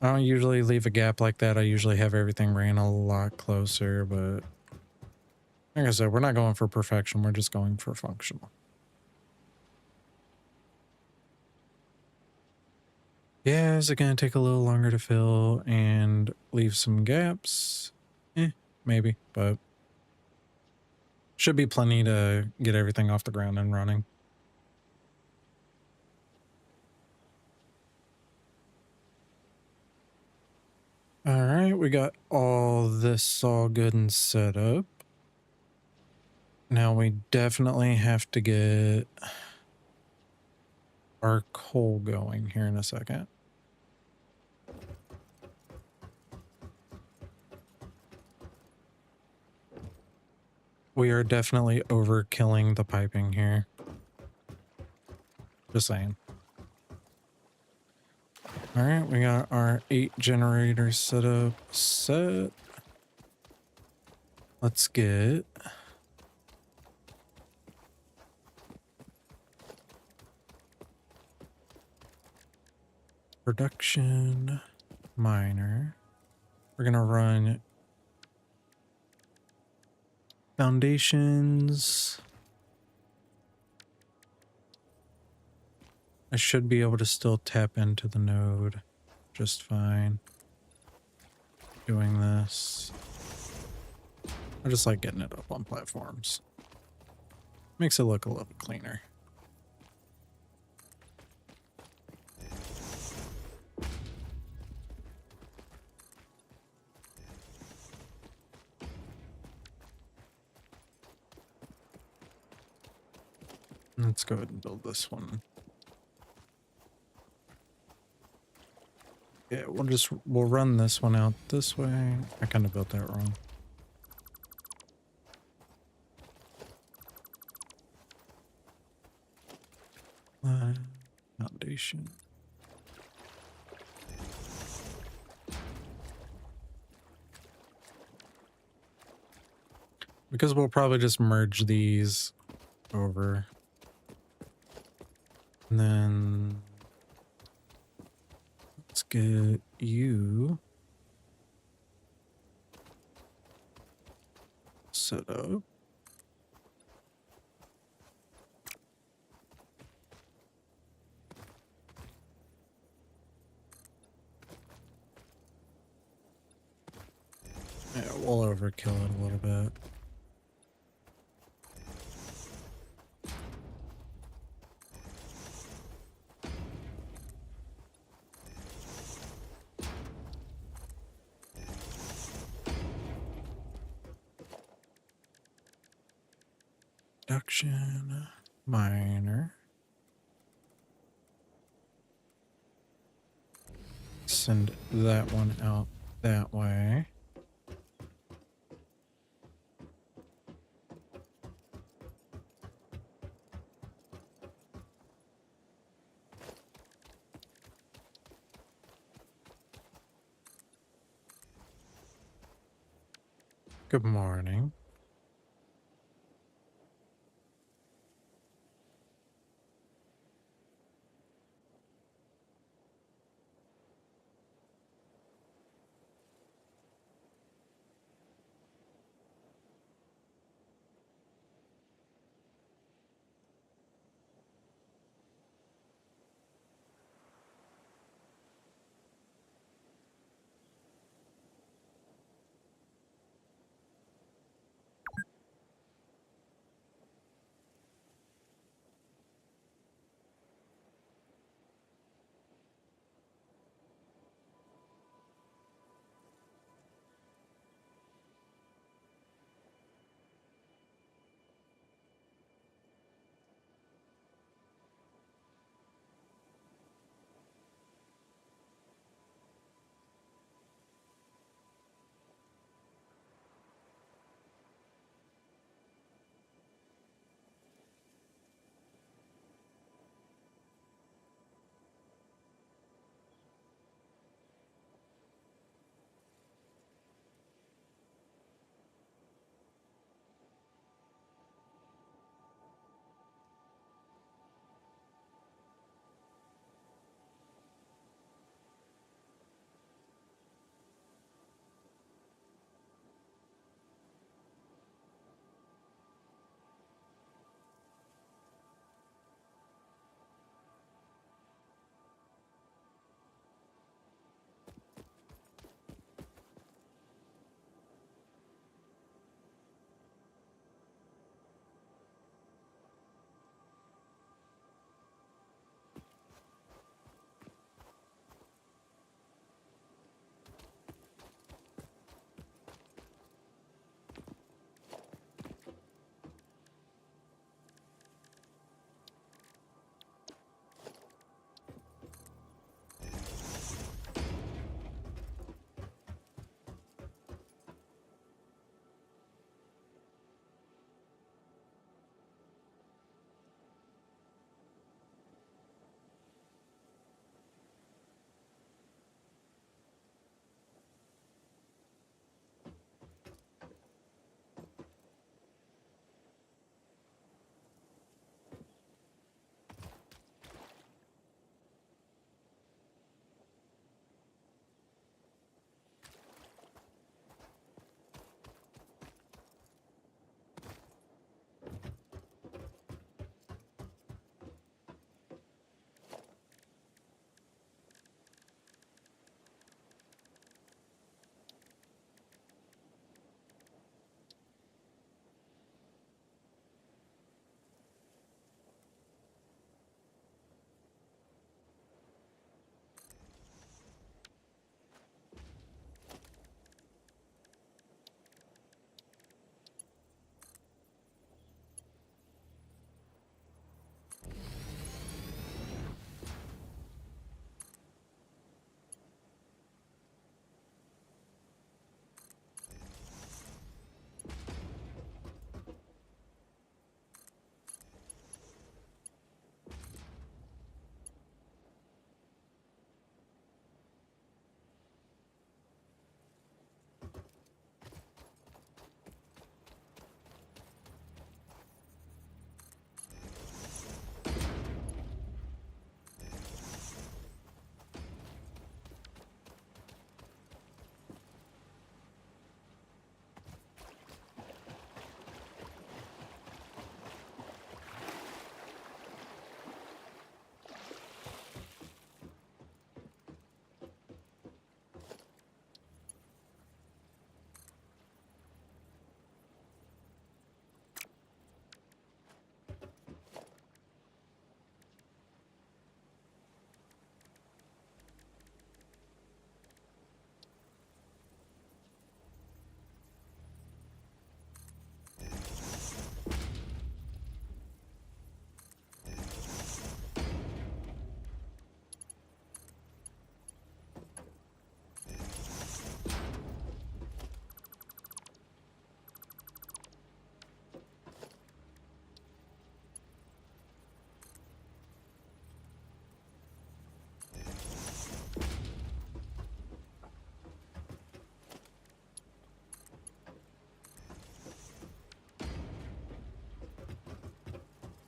I don't usually leave a gap like that. I usually have everything ran a lot closer, but like I said, we're not going for perfection. We're just going for functional. Yeah, is it going to take a little longer to fill and leave some gaps? Maybe, but should be plenty to get everything off the ground and running. All right, we got all this all good and set up. Now we definitely have to get our coal going here in a second. We are definitely overkilling the piping here. Just saying. All right, we got our 8 generators set. Let's get production miner. We're gonna run foundations. I should be able to still tap into the node just fine doing this. I just like getting it up on platforms. Makes it look a little cleaner. Let's go ahead and build this one. Yeah, we'll run this one out this way. I kind of built that wrong. Foundation. Because we'll probably just merge these over. And then get you set up. Yeah, we'll overkill it a little bit. Production miner. Send that one out that way. Good morning.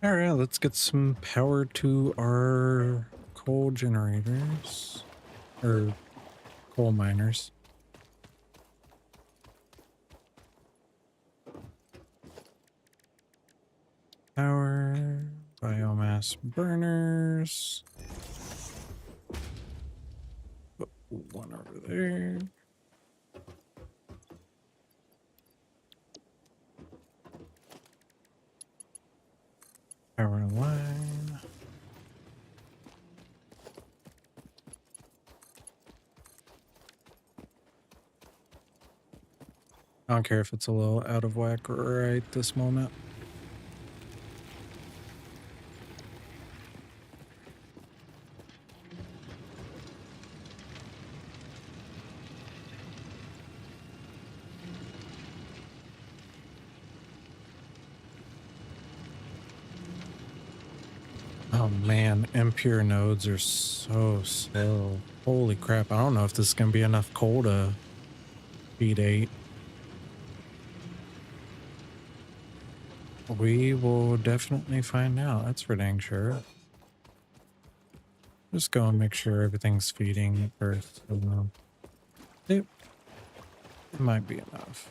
All right, let's get some power to our coal generators or coal miners. Power, biomass burners. Put one over there. Power line. I don't care if it's a little out of whack right this moment. Oh man, impure nodes are so slow. Holy crap, I don't know if this is going to be enough coal to feed 8. We will definitely find out, that's for dang sure. Just go and make sure everything's feeding first. So, it might be enough.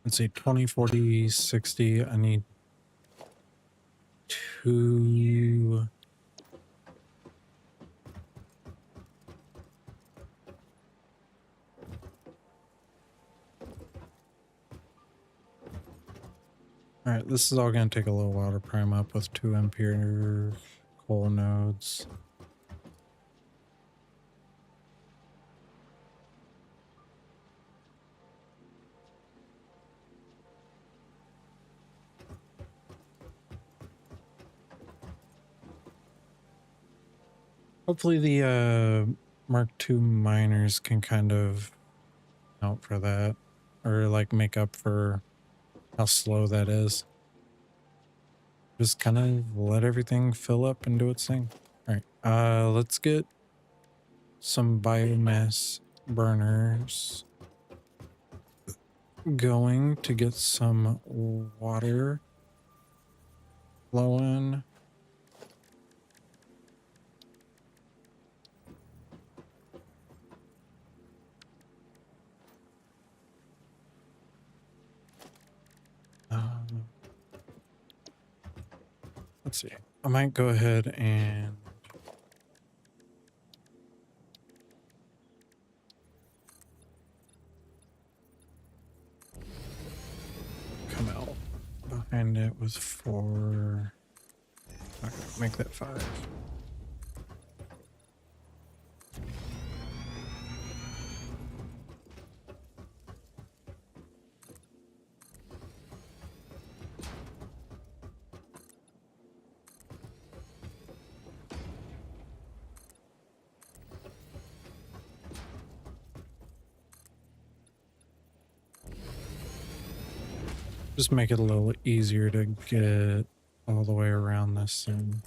Let's see, 20, 40, 60. I need 2. All right, this is all going to take a little while to prime up with 2 impure coal nodes. Hopefully the Mark II miners can kind of account for that, or like make up for how slow that is. Just kind of let everything fill up and do its thing. All right, let's get some biomass burners going to get some water flowing. Let's see. I might go ahead and come out behind it with 4. Okay, make that 5. Just make it a little easier to get all the way around this thing.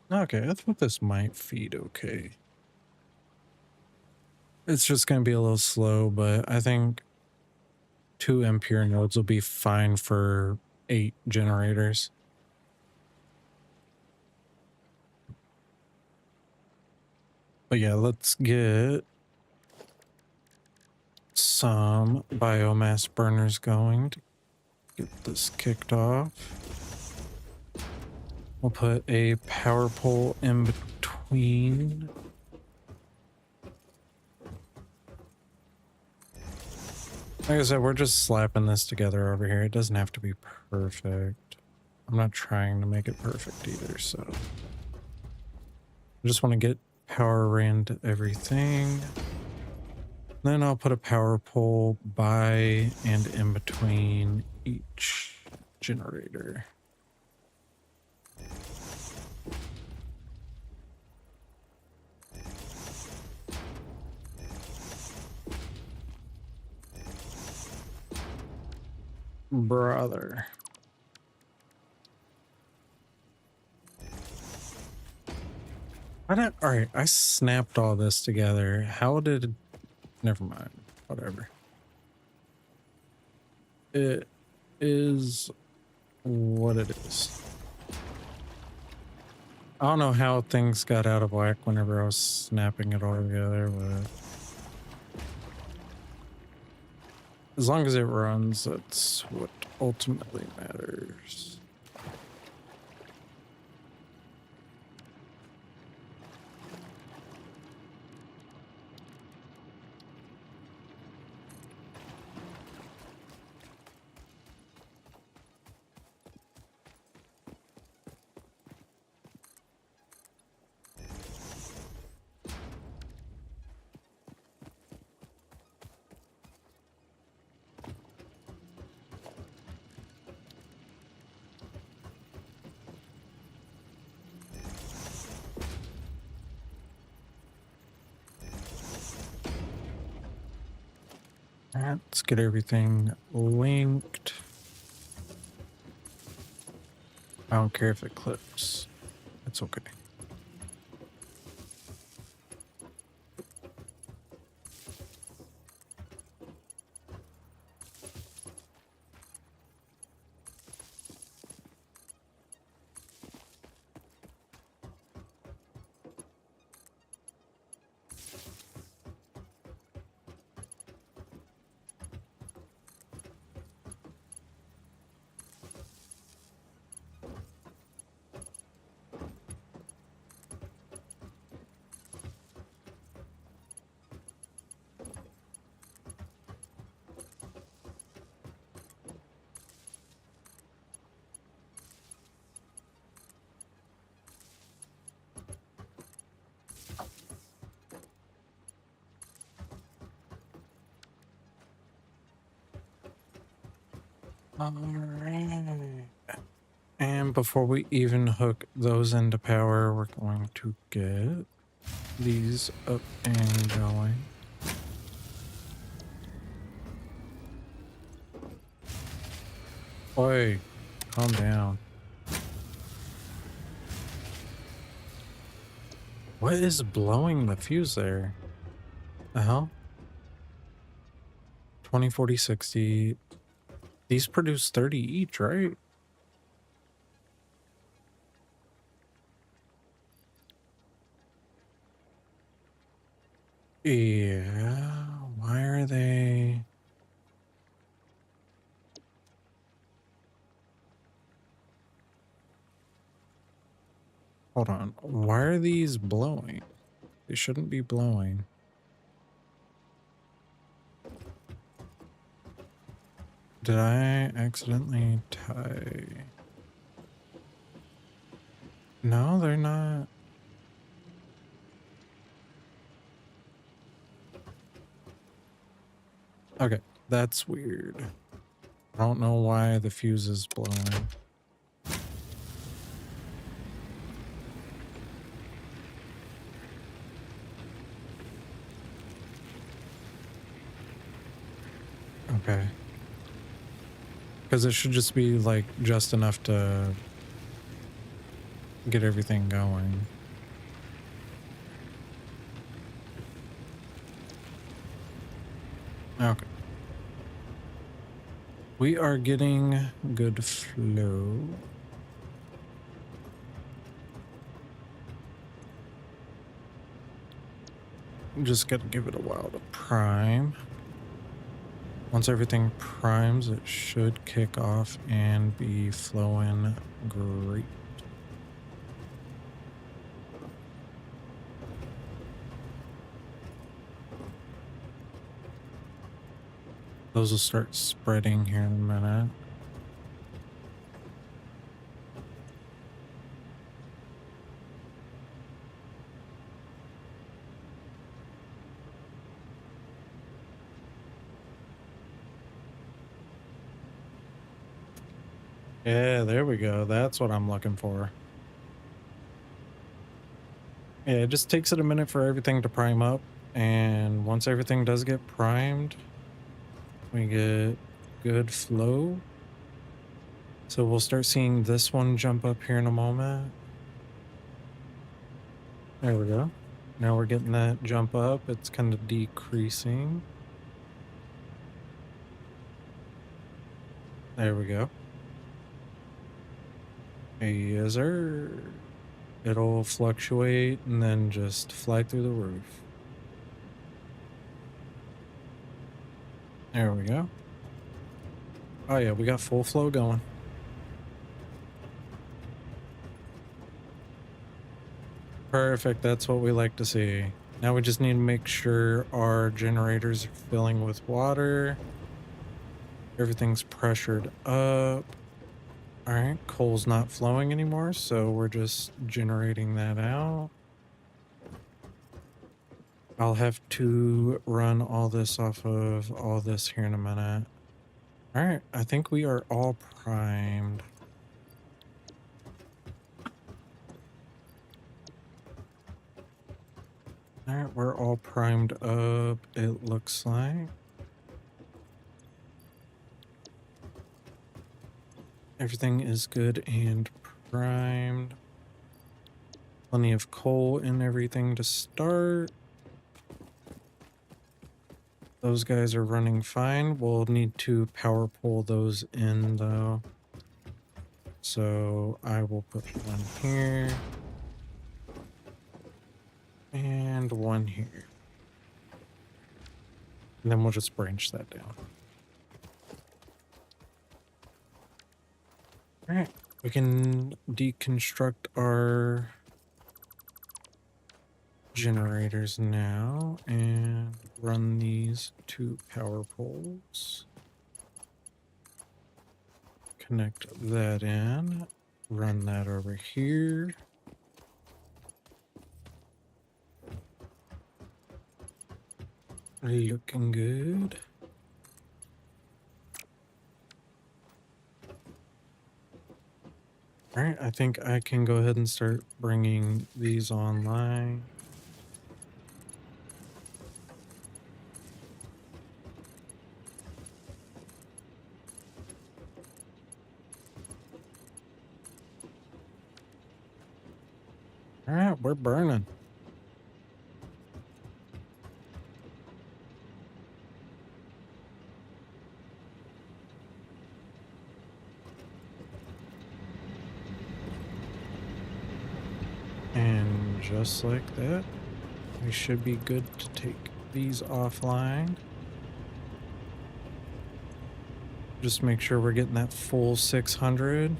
Okay, I thought this might feed okay. It's just going to be a little slow, but I think 2 impure nodes will be fine for 8 generators. But yeah, let's get some biomass burners going to get this kicked off. We'll put a power pole in between. Like I said, we're just slapping this together over here. It doesn't have to be perfect. I'm not trying to make it perfect either, so. I just want to get power ran to everything. Then I'll put a power pole by and in between each generator. Brother. Alright, I snapped all this together. How did, never mind, whatever. It is what it is. I don't know how things got out of whack whenever I was snapping it all together, but as long as it runs, that's what ultimately matters. Alright, let's get everything linked. I don't care if it clips. It's okay. Alright. And before we even hook those into power, we're going to get these up and going. Oi, calm down. What is blowing the fuse there? The hell? 20, 40, 60. These produce 30 each, right? Yeah. Why are they? Hold on. Why are these blowing? They shouldn't be blowing. Did I accidentally tie? No, they're not. Okay, that's weird. I don't know why the fuse is blowing. Okay. Because it should just be like just enough to get everything going. Okay. We are getting good flow. Just gotta give it a while to prime. Once everything primes, it should kick off and be flowing great. Those will start spreading here in a minute. Yeah, there we go. That's what I'm looking for. Yeah, it just takes it a minute for everything to prime up. And once everything does get primed, we get good flow. So we'll start seeing this one jump up here in a moment. There we go. Now we're getting that jump up. It's kind of decreasing. There we go. Yes, sir. It'll fluctuate and then just fly through the roof. There we go. Oh yeah, we got full flow going. Perfect. That's what we like to see. Now we just need to make sure our generators are filling with water. Everything's pressured up. All right, coal's not flowing anymore, so we're just generating that out. I'll have to run all this off of all this here in a minute. All right, I think we are all primed. All right, we're all primed up, it looks like. Everything is good and primed. Plenty of coal and everything to start. Those guys are running fine. We'll need to power pull those in though. So I will put one here. And one here. And then we'll just branch that down. All right, we can deconstruct our generators now and run these two power poles. Connect that in, run that over here. Looking good. All right, I think I can go ahead and start bringing these online. All right, we're burning. And just like that, we should be good to take these offline. Just make sure we're getting that full 600.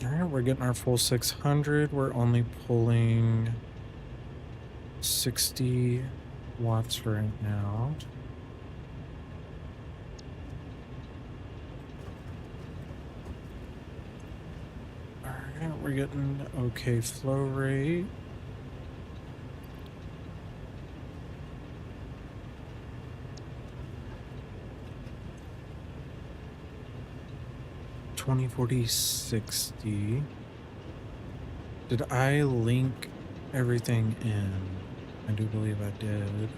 All right, we're getting our full 600. We're only pulling 60 watts right now. All right, we're getting okay flow rate. $20, 40, 60. Did I link everything in? I do believe I did.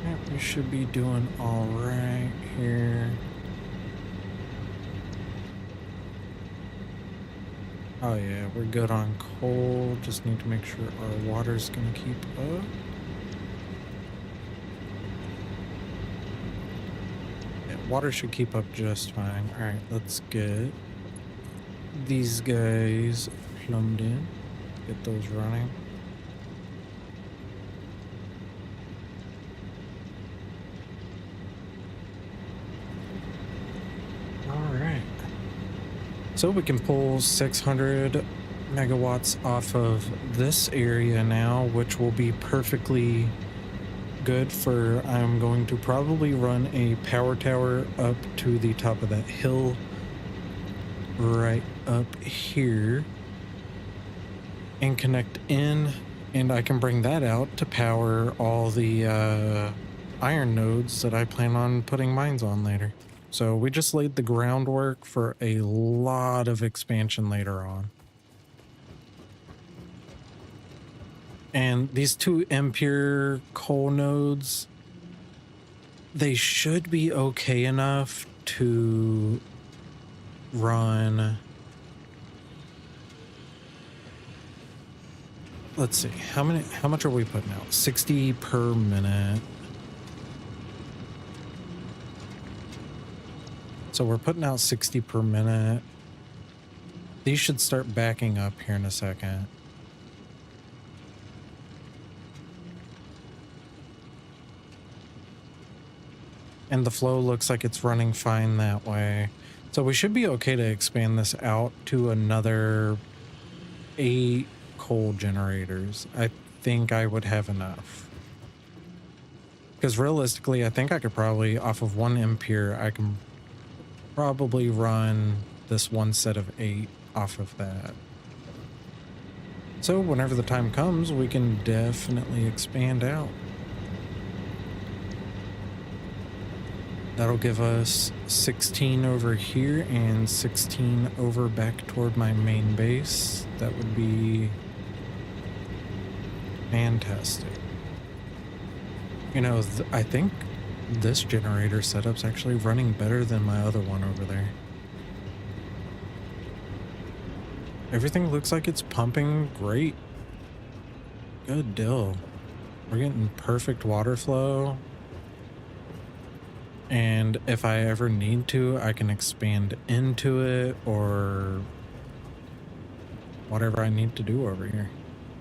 Yeah, we should be doing all right here. Oh yeah, we're good on coal. Just need to make sure our water's gonna keep up. Yeah, water should keep up just fine. All right, let's get these guys plumbed in. Get those running. So we can pull 600 megawatts off of this area now, which will be perfectly good for, I'm going to probably run a power tower up to the top of that hill right up here and connect in, and I can bring that out to power all the iron nodes that I plan on putting mines on later. So we just laid the groundwork for a lot of expansion later on. And these two impure coal nodes, they should be okay enough to run. Let's see, how much are we putting out? 60 per minute. So we're putting out 60 per minute. These should start backing up here in a second. And the flow looks like it's running fine that way. So we should be okay to expand this out to another 8 coal generators. I think I would have enough. Because realistically, I think I could probably, off of one impure, I can probably run this one set of 8 off of that. So whenever the time comes, we can definitely expand out. That'll give us 16 over here and 16 over back toward my main base. That would be fantastic. You know, I think this generator setup's actually running better than my other one over there. Everything looks like it's pumping great. Good deal. We're getting perfect water flow. And if I ever need to, I can expand into it or whatever I need to do over here.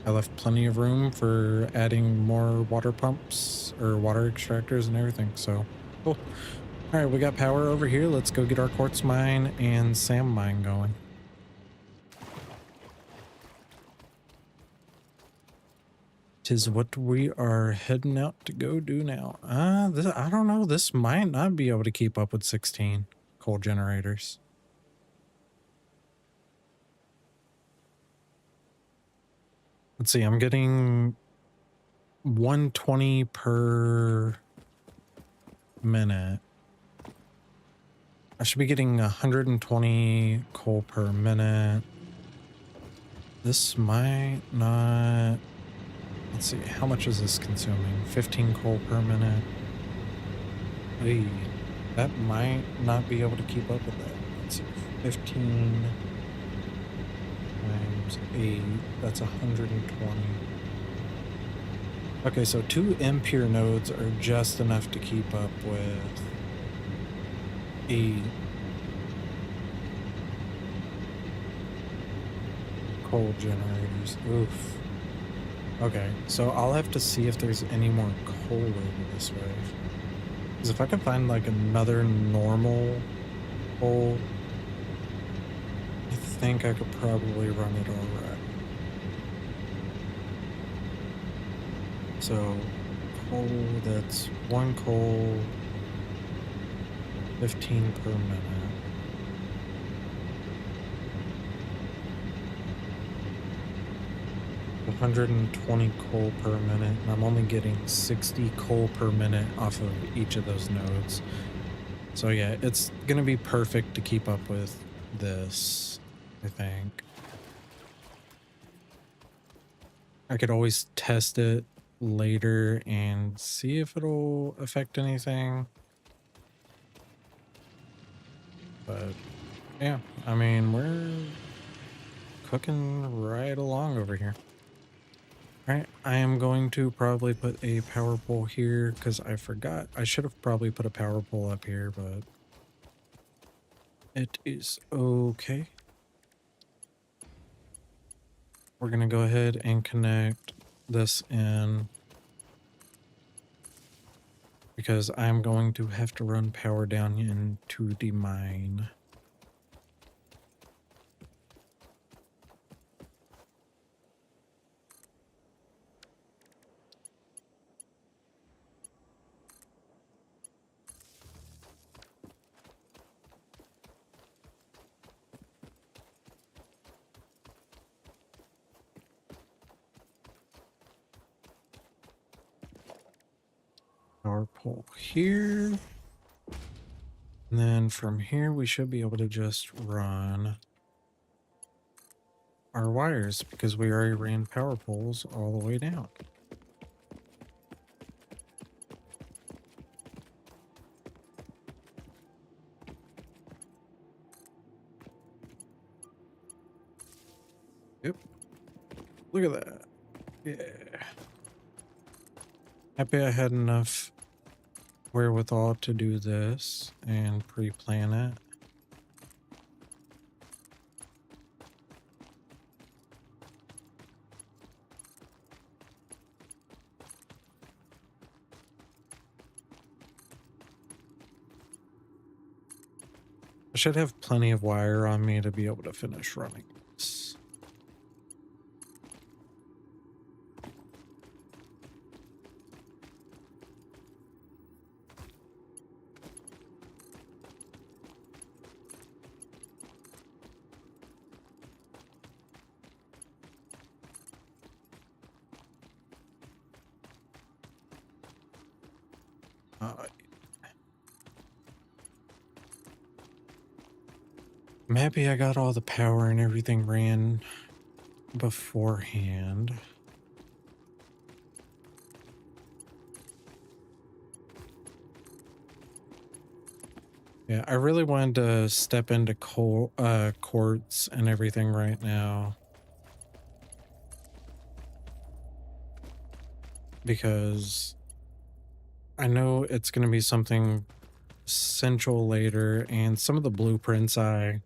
I left plenty of room for adding more water pumps or water extractors and everything. So cool. All right, we got power over here. Let's go get our quartz mine and sand mine going. Tis what we are heading out to go do now. I don't know. This might not be able to keep up with 16 coal generators. Let's see. I'm getting 120 per minute. I should be getting 120 coal per minute. This might not. Let's see, how much is this consuming? 15 coal per minute. Hey, that might not be able to keep up with that. Let's see, 15 times 8, that's 120. Okay, so 2 impure nodes are just enough to keep up with 8 coal generators. Oof. Okay, so I'll have to see if there's any more coal over this way. Because if I can find like another normal coal, I think I could probably run it all right. So coal, that's 1 coal, 15 per minute. 120 coal per minute, and I'm only getting 60 coal per minute off of each of those nodes. So yeah, it's gonna be perfect to keep up with this, I think. I could always test it later and see if it'll affect anything. But yeah, I mean, we're cooking right along over here. Right, I am going to probably put a power pole here because I forgot. I should have probably put a power pole up here, but it is okay. We're going to go ahead and connect this in because I'm going to have to run power down into the mine. power pole here. And then from here, we should be able to just run our wires because we already ran power poles all the way down. Yep. Look at that. Yeah. Happy I had enough wherewithal to do this and pre-plan it. I should have plenty of wire on me to be able to finish running this. I'm happy I got all the power and everything ran beforehand. Yeah, I really wanted to step into quartz and everything right now. Because I know it's going to be something essential later, and some of the blueprints I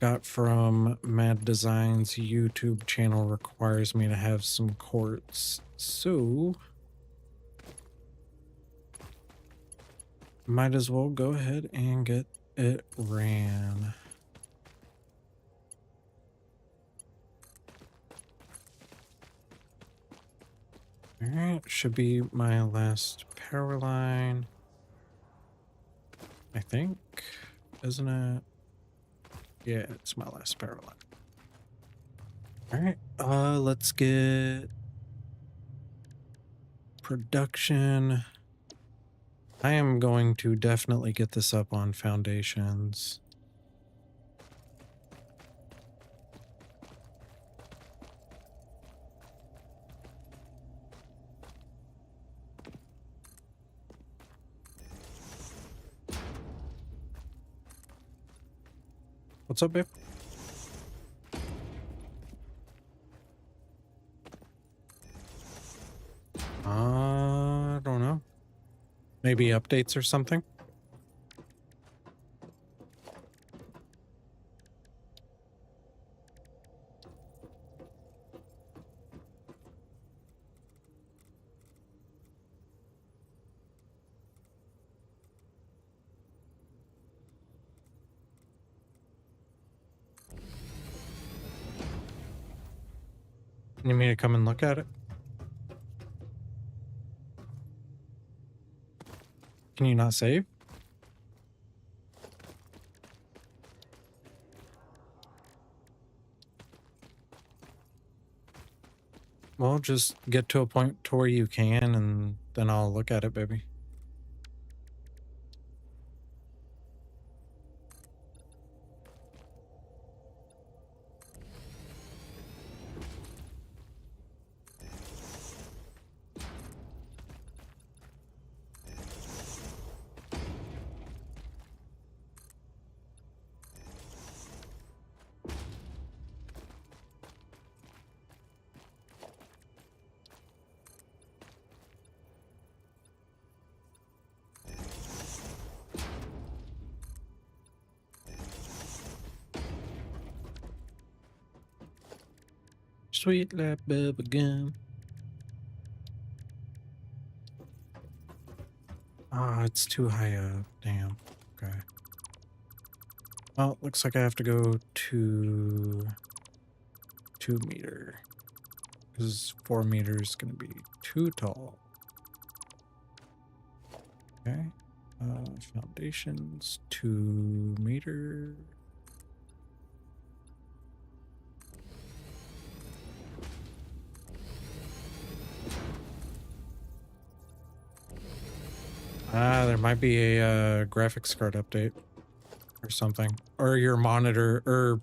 got from Mad Design's YouTube channel requires me to have some quartz. So might as well go ahead and get it ran. All right, should be my last power line. I think, isn't it? Yeah, it's my last power line. All right, let's get production. I am going to definitely get this up on foundations. What's up, babe? I don't know. Maybe updates or something? You need me to come and look at it? Can you not save? Well, just get to a point to where you can, and then I'll look at it, baby. Sweet like bubble gum. Ah, it's too high up. Damn. Okay. Well, looks like I have to go to 2 meter. Because 4 meters is going to be too tall. Okay. Foundations, 2 meter. There might be a graphics card update or something, or your monitor or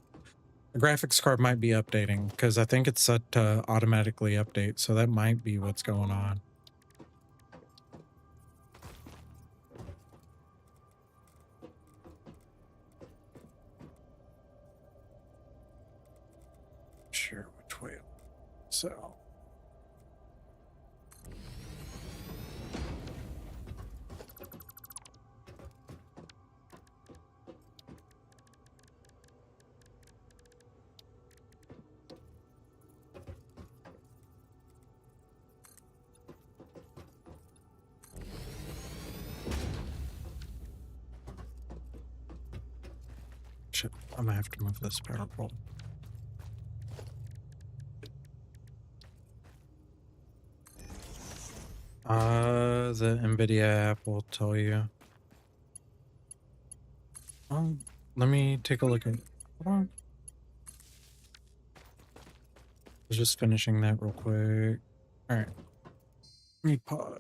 the graphics card might be updating because I think it's set to automatically update. So that might be what's going on. Sure, which way? So, shit, I'm gonna have to move this power pole. The NVIDIA app will tell you. Um, Let me take a look at. Hold on. I was just finishing that real quick. All right, let me pause.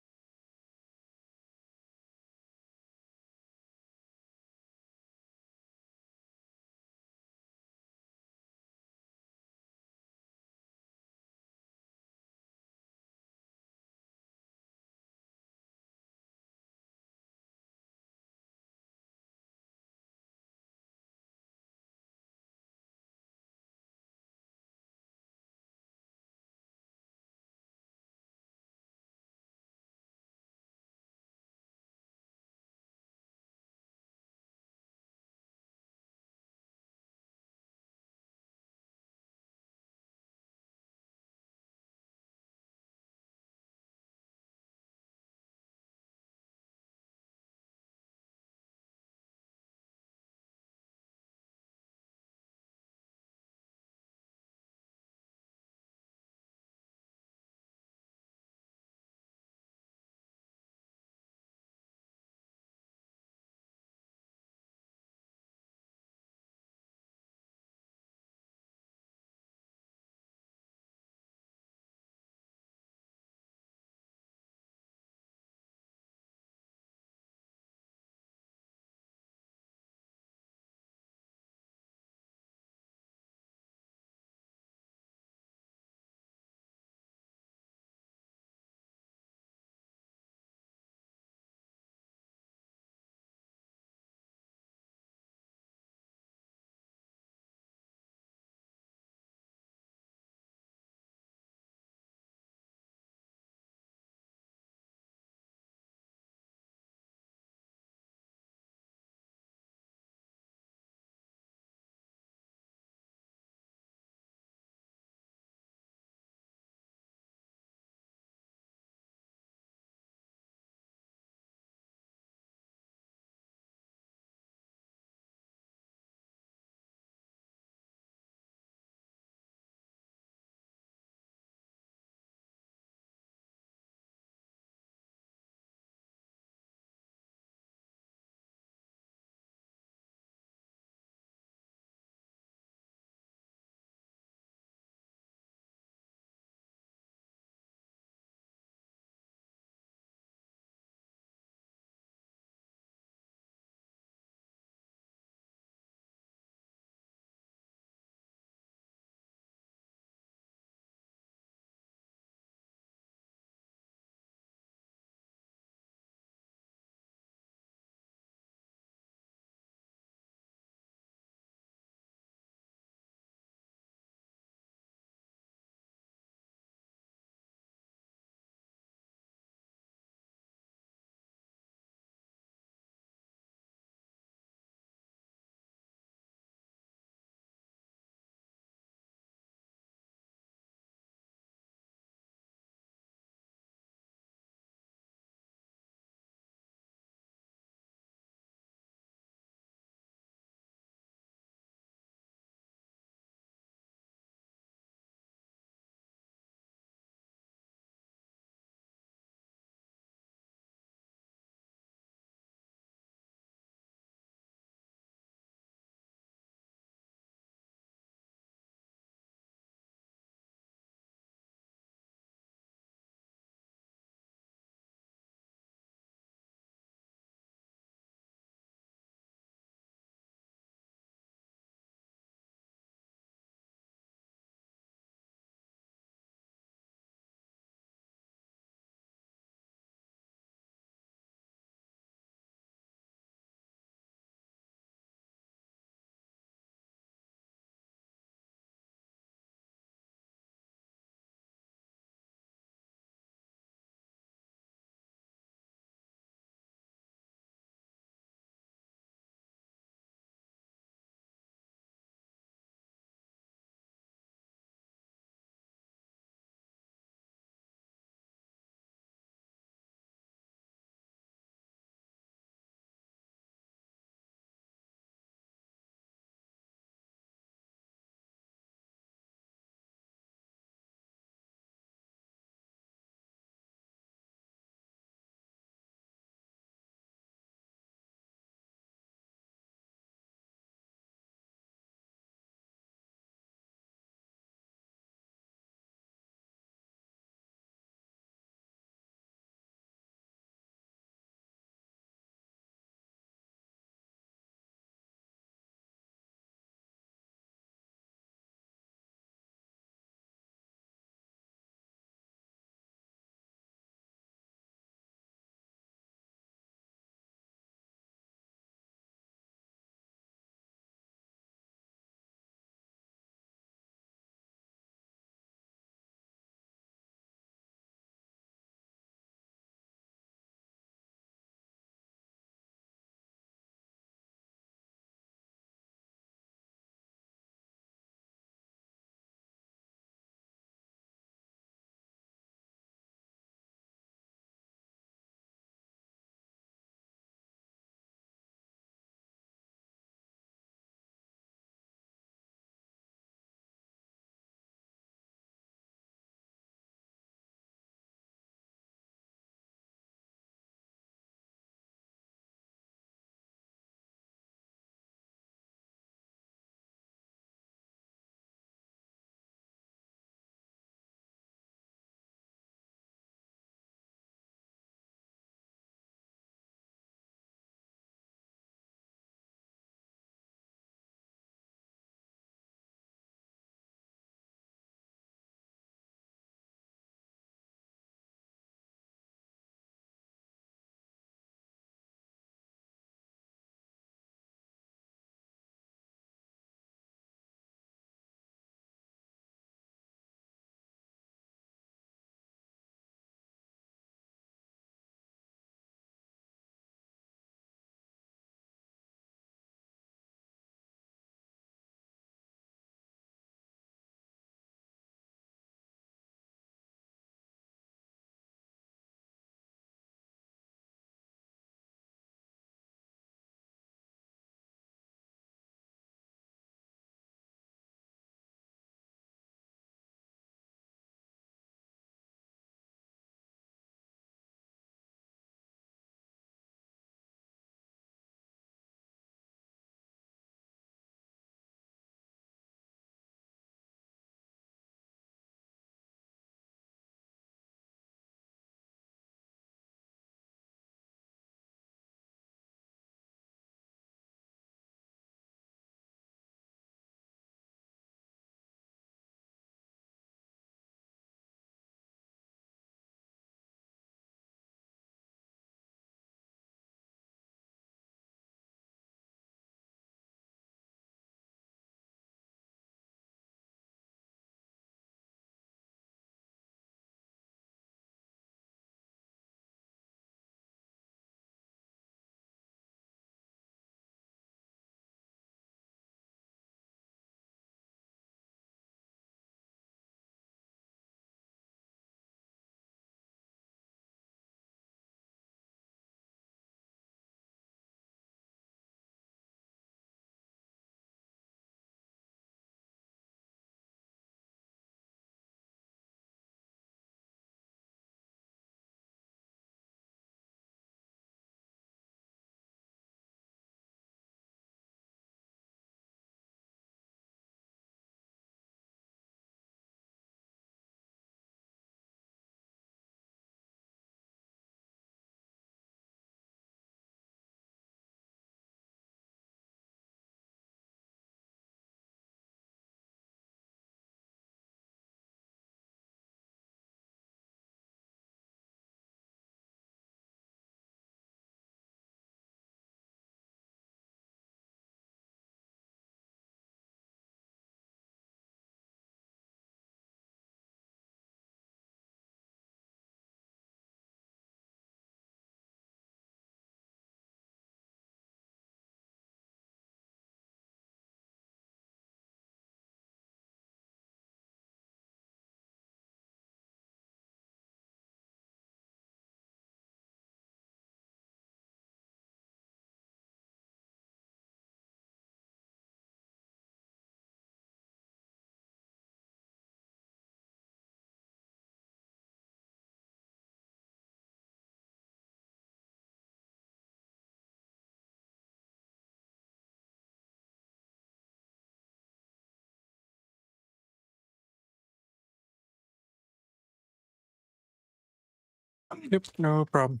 Yep, no problem.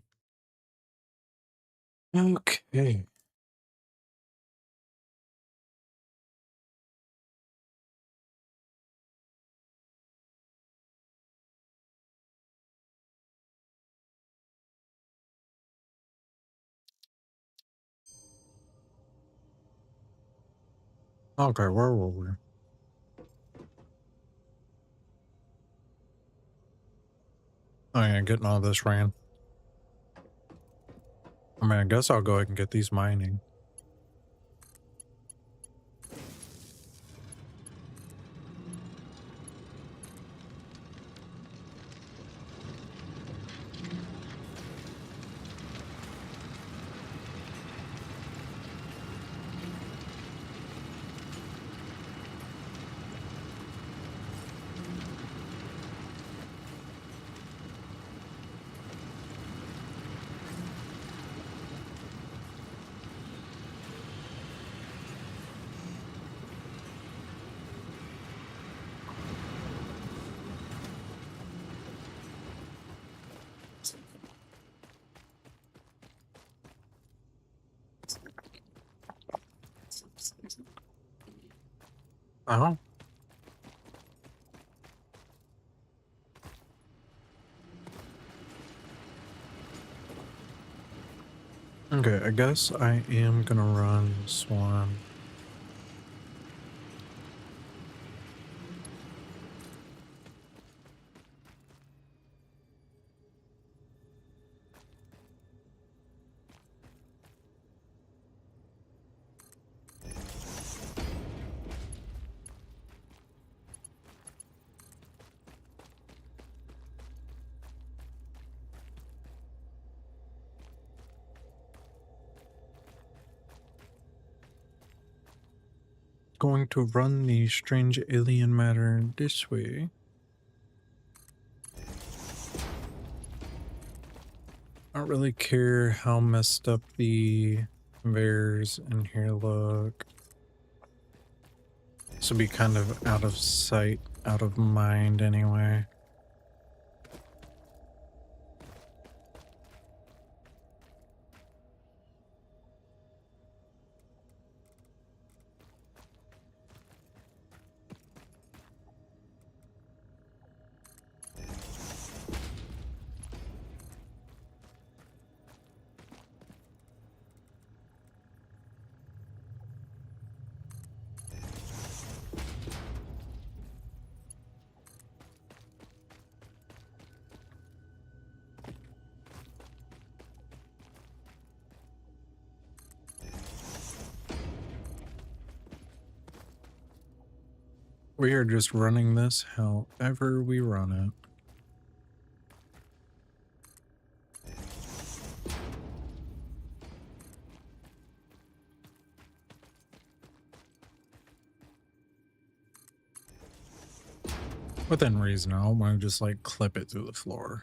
Okay. Okay, where were we? Oh yeah, getting all this ran. I mean, I guess I'll go ahead and get these mining. Oh, okay. I guess I am gonna run this one. Going to run the strange alien matter this way. I don't really care how messed up the conveyors in here look. This will be kind of out of sight, out of mind anyway. We are just running this however we run it. Within reason, I don't want to just like clip it through the floor.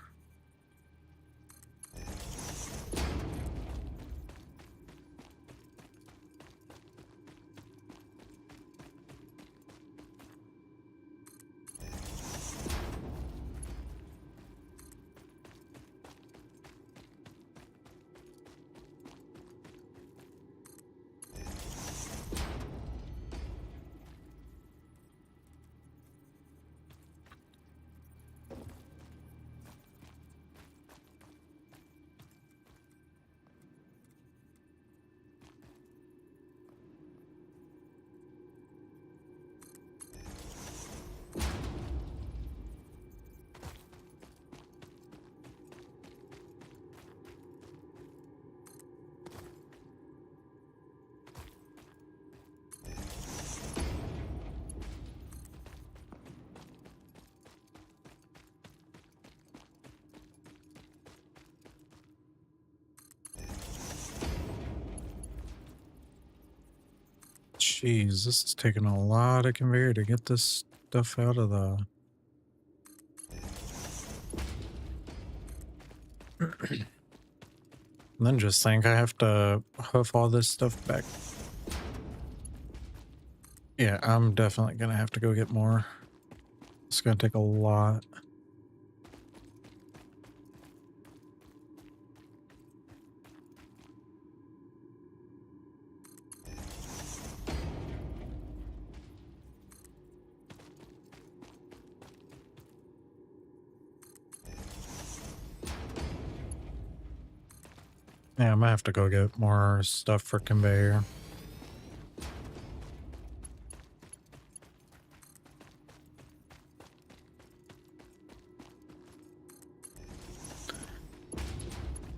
Jeez, this is taking a lot of conveyor to get this stuff out of the... And then just think I have to hoof all this stuff back. Yeah, I'm definitely gonna have to go get more. It's gonna take a lot. Yeah, I'm gonna have to go get more stuff for conveyor.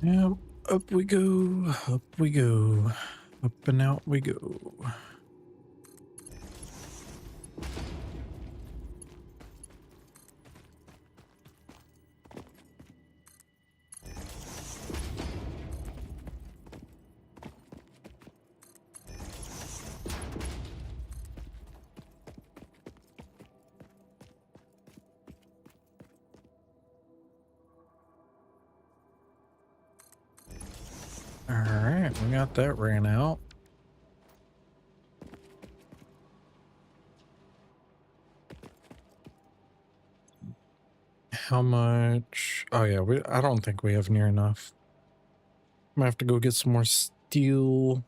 Yeah, up we go, up we go, up and out we go. All right, we got that ran out. How much? Oh yeah, I don't think we have near enough. I'm gonna have to go get some more steel.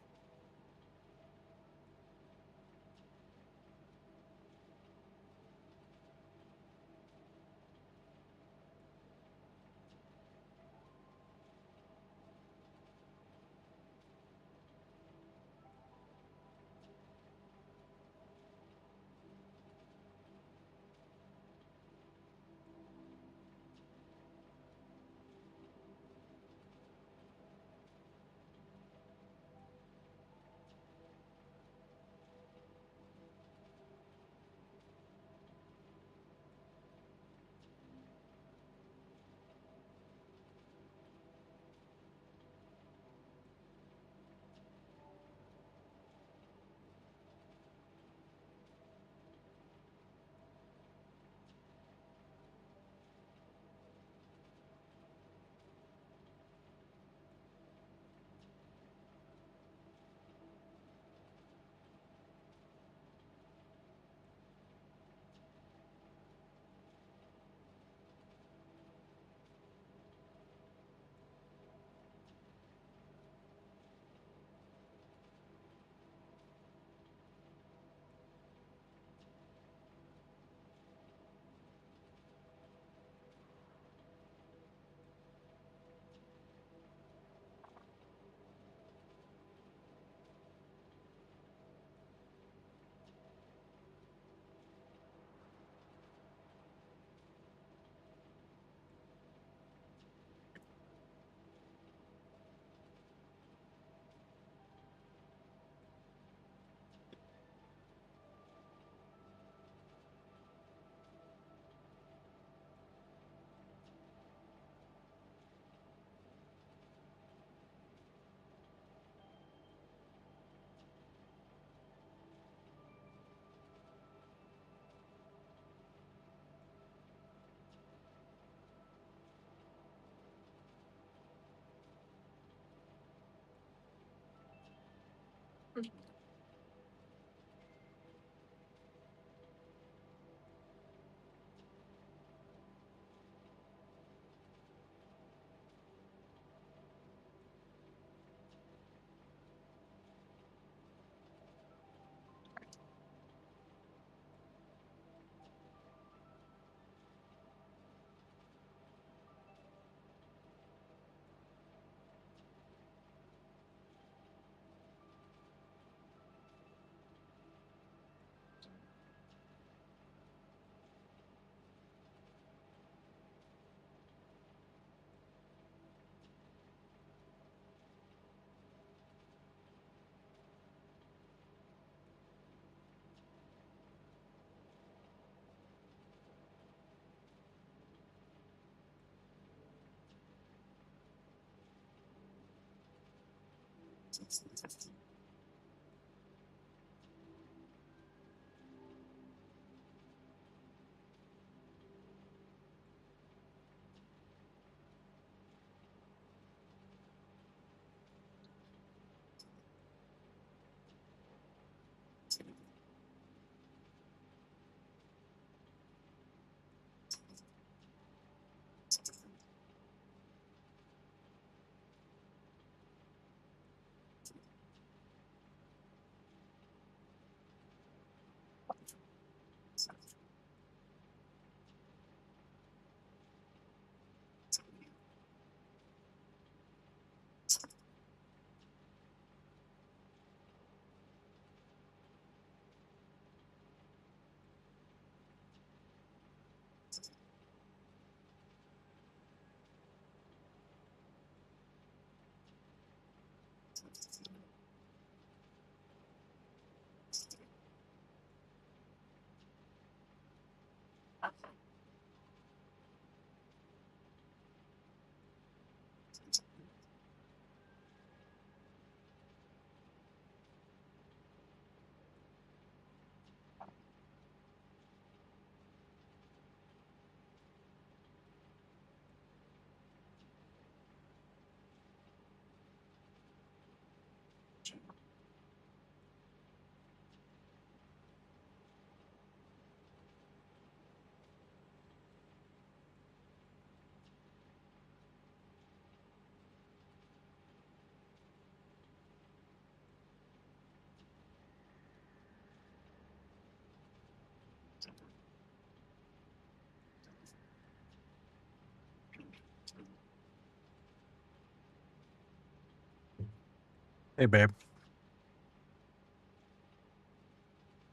Hey, babe.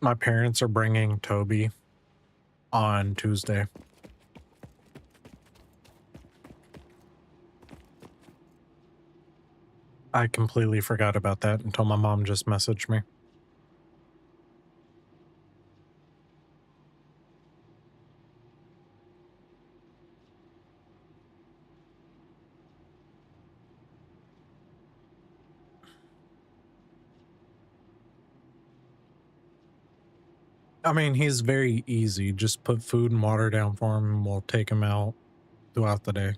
My parents are bringing Toby on Tuesday. I completely forgot about that until my mom just messaged me. I mean, he's very easy. Just put food and water down for him and we'll take him out throughout the day.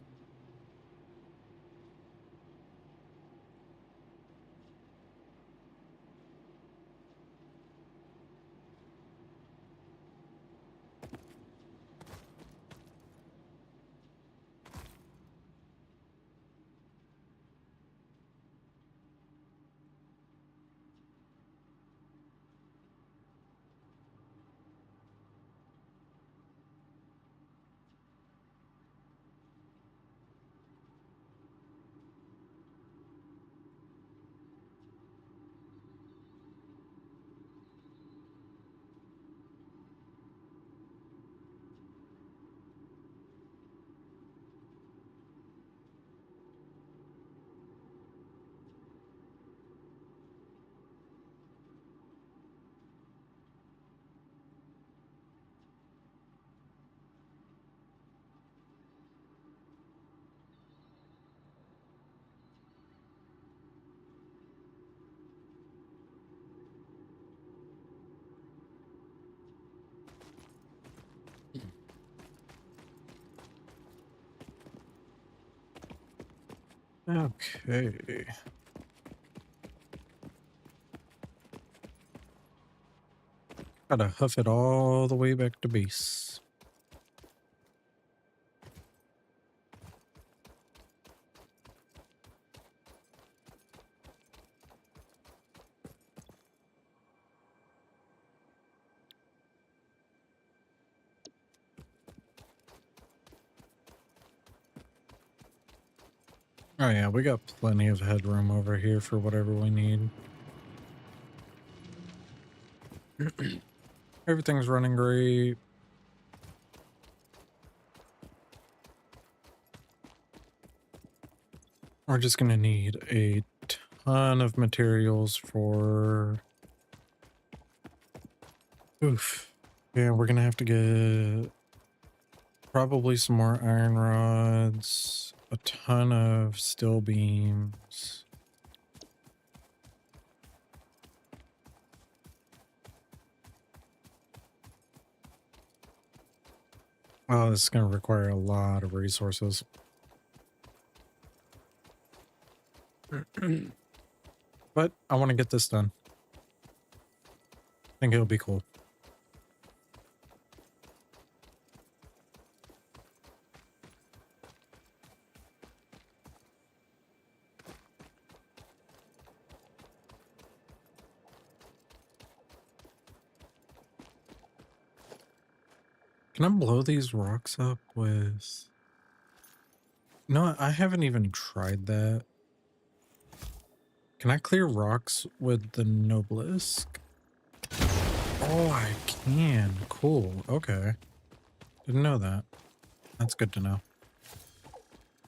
Okay. Gotta huff it all the way back to base. Oh yeah, we got plenty of headroom over here for whatever we need. Everything's running great. We're just gonna need a ton of materials for... Oof. Yeah, we're gonna have to get probably some more iron rods, a ton of steel beams. Oh, this is gonna require a lot of resources. But I want to get this done. I think it'll be cool. Can I blow these rocks up with... No, I haven't even tried that. Can I clear rocks with the Noblisk? Oh, I can. Cool. Okay. Didn't know that. That's good to know.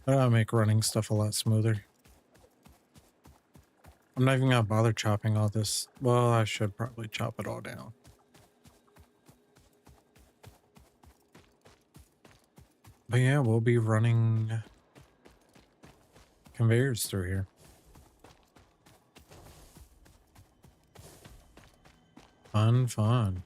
That'll make running stuff a lot smoother. I'm not even gonna bother chopping all this. Well, I should probably chop it all down. But yeah, we'll be running conveyors through here. Fun, fun.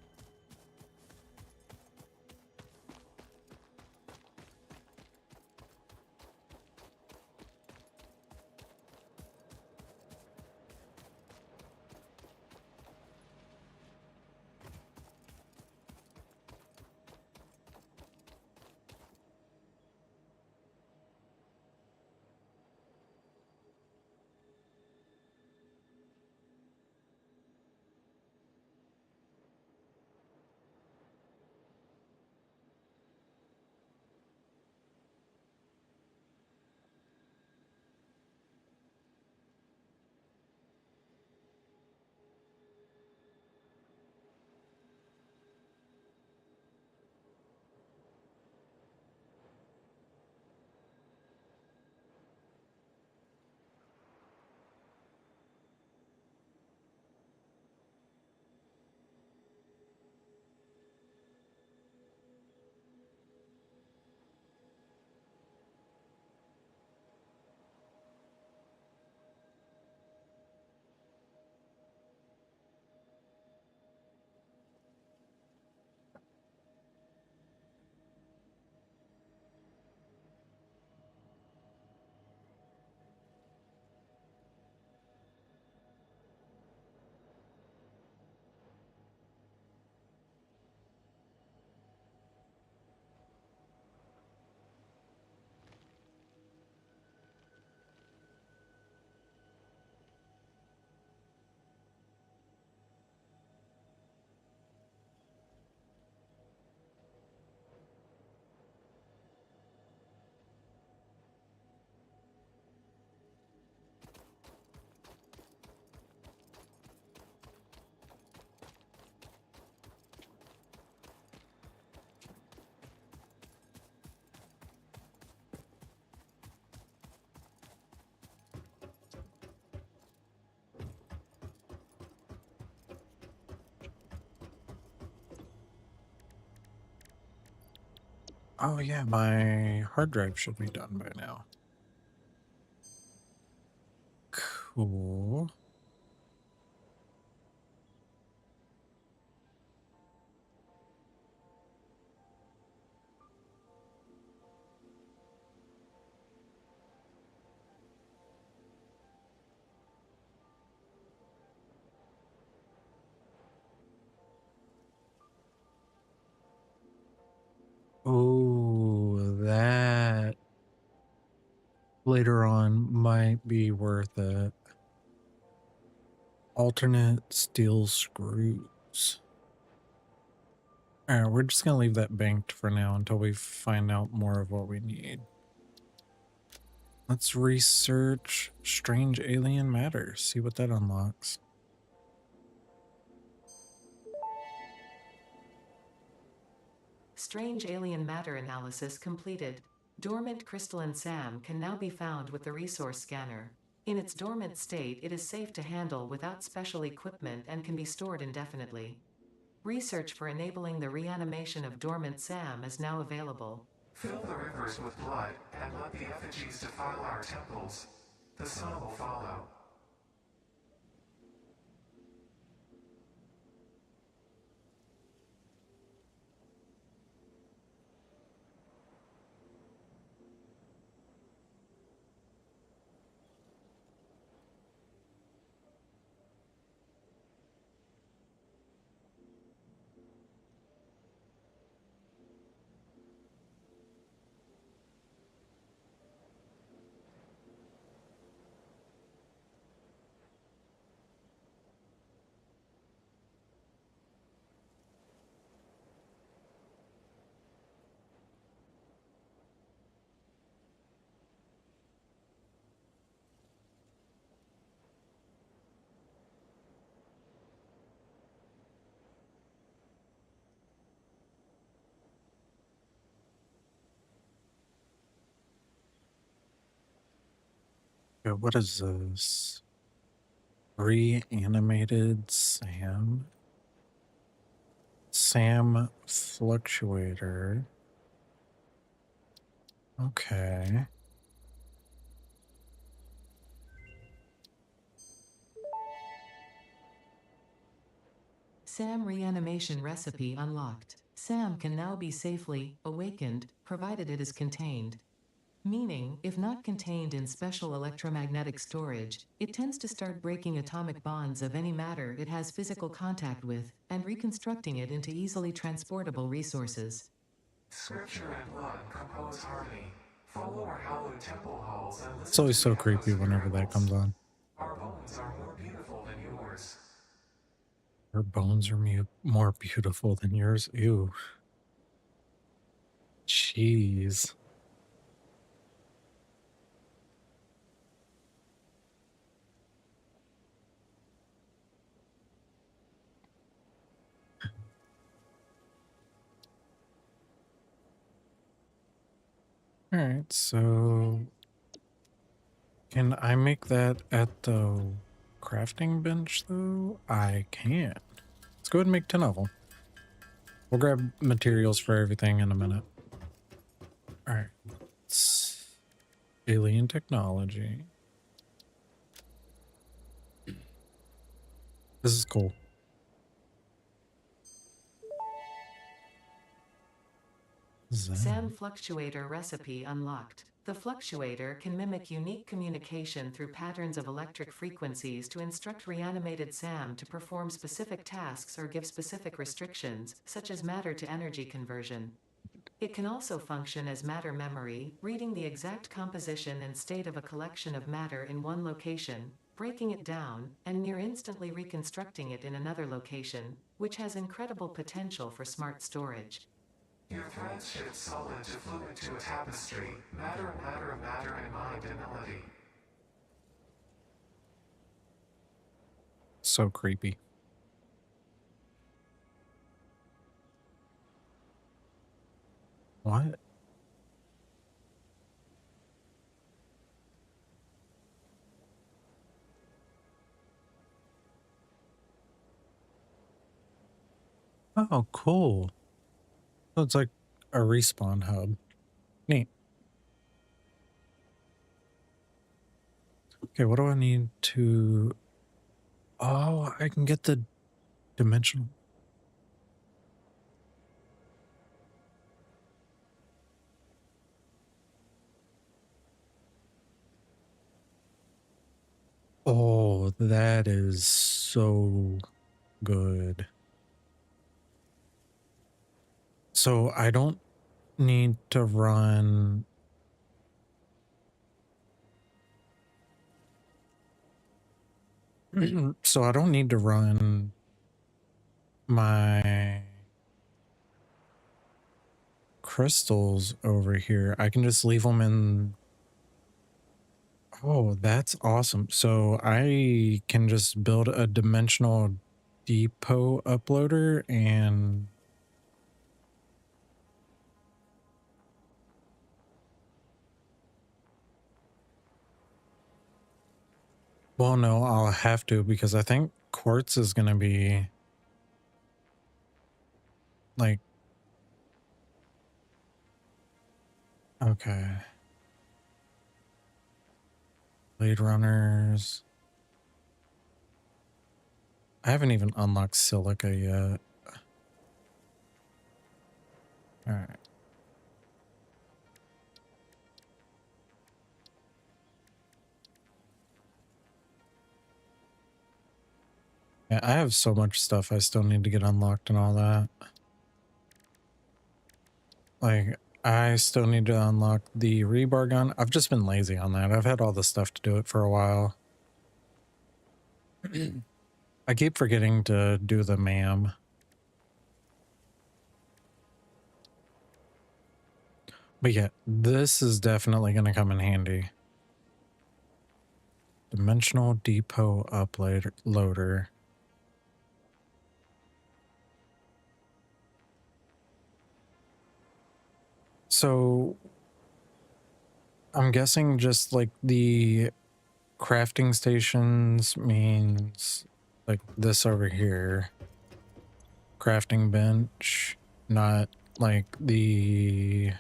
Oh yeah, my hard drive should be done by now. Cool. Oh, that later on might be worth it. Alternate steel screws. Alright, we're just gonna leave that banked for now until we find out more of what we need. Let's research strange alien matter, see what that unlocks. Strange alien matter analysis completed. Dormant crystalline SAM can now be found with the resource scanner. In its dormant state, it is safe to handle without special equipment and can be stored indefinitely. Research for enabling the reanimation of dormant SAM is now available. Fill the rivers with blood and let the effigies defile our temples. The sun will follow. Okay, what is this? Reanimated Sam? Sam fluctuator. Okay. SAM reanimation recipe unlocked. SAM can now be safely awakened, provided it is contained. Meaning, if not contained in special electromagnetic storage, it tends to start breaking atomic bonds of any matter it has physical contact with, and reconstructing it into easily transportable resources. Scripture and blood compose harmony. Follow our hallowed temple halls and It's listen always to the so echoes creepy of your whenever that temples. comes on. Our bones are more beautiful than yours. Her bones are more beautiful than yours. Ew. Jeez. All right, so can I make that at the crafting bench though? I can. Let's go ahead and make 10 of them. We'll grab materials for everything in a minute. All right. It's alien technology. This is cool. SAM Zen. fluctuator recipe unlocked. The fluctuator can mimic unique communication through patterns of electric frequencies to instruct reanimated SAM to perform specific tasks or give specific restrictions, such as matter to energy conversion. It can also function as matter memory, reading the exact composition and state of a collection of matter in one location, breaking it down, and near instantly reconstructing it in another location, which has incredible potential for smart storage. Your threads shift solid to fluid to a tapestry. Matter, matter, matter, and mind and melody. So creepy. What? Oh, cool. So it's like a respawn hub. Neat. Okay, what do I need to... Oh, I can get the dimensional... Oh, that is so good. So I don't need to run... So I don't need to run my crystals over here. I can just leave them in... Oh, that's awesome. So I can just build a dimensional depot uploader and... Well, no, I'll have to because I think quartz is going to be like... Okay. Blade runners. I haven't even unlocked silica yet. All right. Yeah, I have so much stuff I still need to get unlocked and all that. Like, I still need to unlock the rebar gun. I've just been lazy on that. I've had all the stuff to do it for a while. I keep forgetting to do the MAM. But yeah, this is definitely going to come in handy. Dimensional depot uploader. So I'm guessing just like the crafting stations means like this over here. Crafting bench, not like the...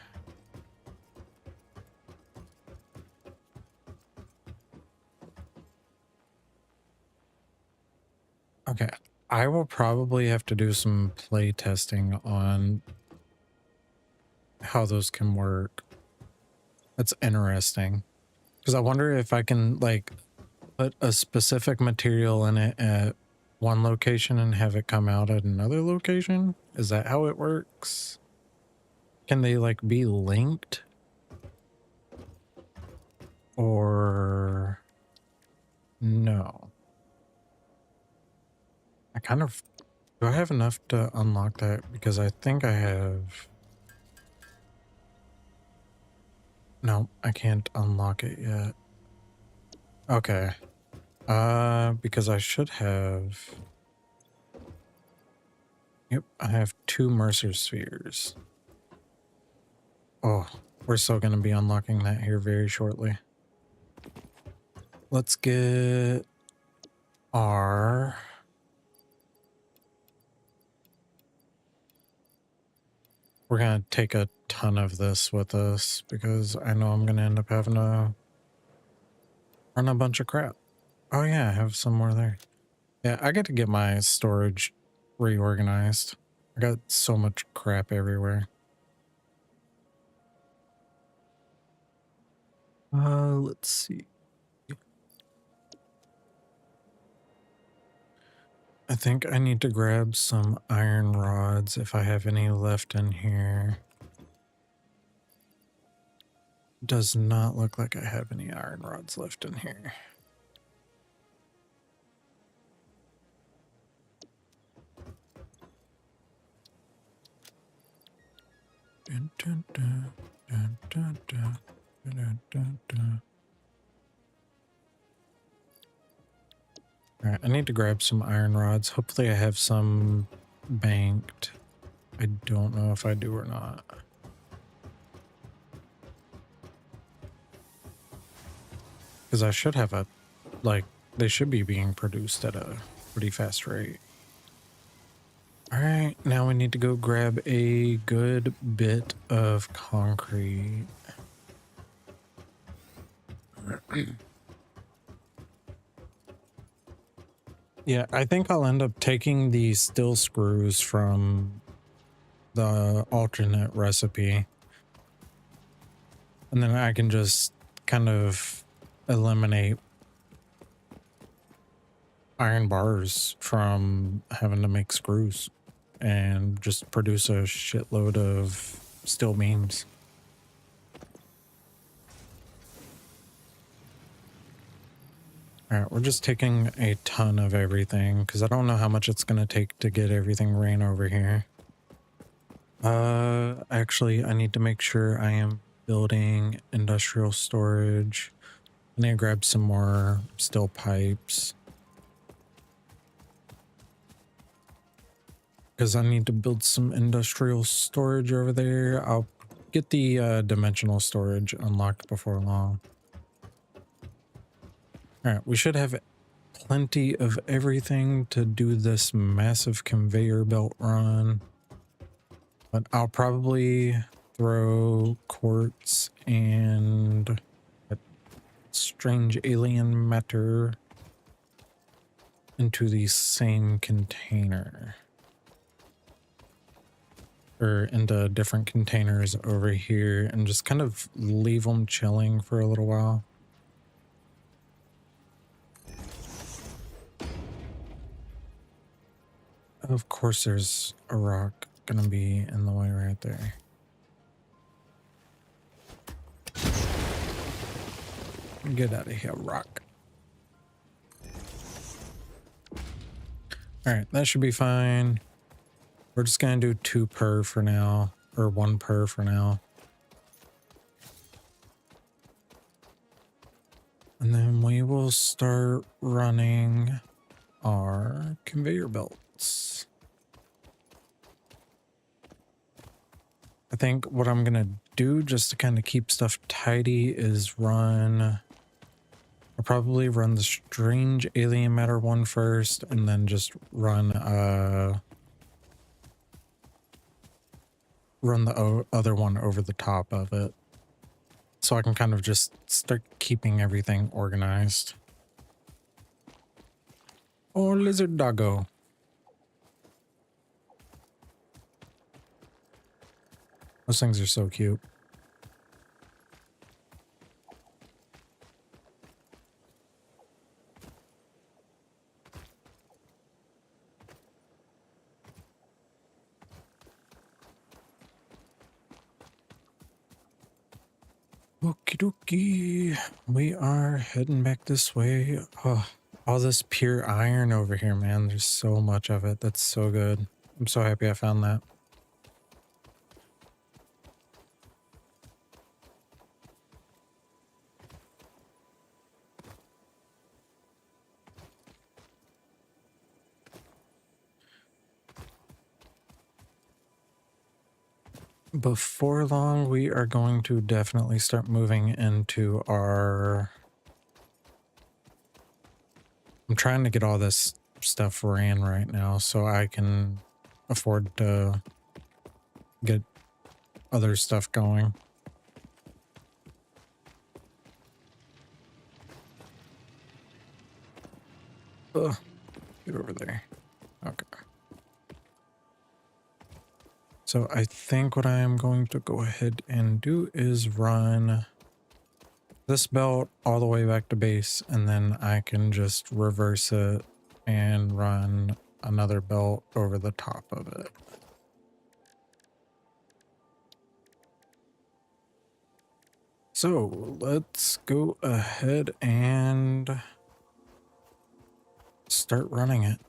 Okay, I will probably have to do some play testing on how those can work. That's interesting. Because I wonder if I can, like, put a specific material in it at one location and have it come out at another location? Is that how it works? Can they, like, be linked? Or no? I kind of... Do I have enough to unlock that? Because I think I have... No, I can't unlock it yet. Okay. Because I should have... Yep, I have 2 Mercer spheres. Oh, we're still going to be unlocking that here very shortly. Let's get our... We're going to take a ton of this with us because I know I'm going to end up having to run a bunch of crap. Oh yeah, I have some more there. Yeah, I got to get my storage reorganized. I got so much crap everywhere. Let's see. I think I need to grab some iron rods if I have any left in here. Does not look like I have any iron rods left in here. Dun, dun, dun, dun, dun, dun, dun, dun, dun. All right, I need to grab some iron rods. Hopefully I have some banked. I don't know if I do or not. Because I should have a, like, they should be being produced at a pretty fast rate. All right, now we need to go grab a good bit of concrete. Yeah, I think I'll end up taking the steel screws from the alternate recipe. And then I can just kind of eliminate iron bars from having to make screws and just produce a shitload of steel beams. All right, we're just taking a ton of everything because I don't know how much it's going to take to get everything ran over here. Actually, I need to make sure I am building industrial storage. I need to grab some more steel pipes. Because I need to build some industrial storage over there. I'll get the dimensional storage unlocked before long. Alright, we should have plenty of everything to do this massive conveyor belt run. But I'll probably throw quartz and that strange alien matter into the same container. Or into different containers over here and just kind of leave them chilling for a little while. Of course there's a rock gonna be in the way right there. Get out of here, rock. Alright, that should be fine. We're just gonna do 2 per for now, or 1 per for now. And then we will start running our conveyor belts. I think what I'm gonna do just to kind of keep stuff tidy is I'll probably run the strange alien matter one first and then just run the other one over the top of it. So I can kind of just start keeping everything organized. Oh, lizard doggo. Those things are so cute. Okie dokie. We are heading back this way. Oh, all this pure iron over here, man. There's so much of it. That's so good. I'm so happy I found that. Before long, we are going to definitely start moving into our... I'm trying to get all this stuff ran right now so I can afford to get other stuff going. Ugh, get over there. Okay. So I think what I am going to go ahead and do is run this belt all the way back to base, and then I can just reverse it and run another belt over the top of it. So let's go ahead and start running it.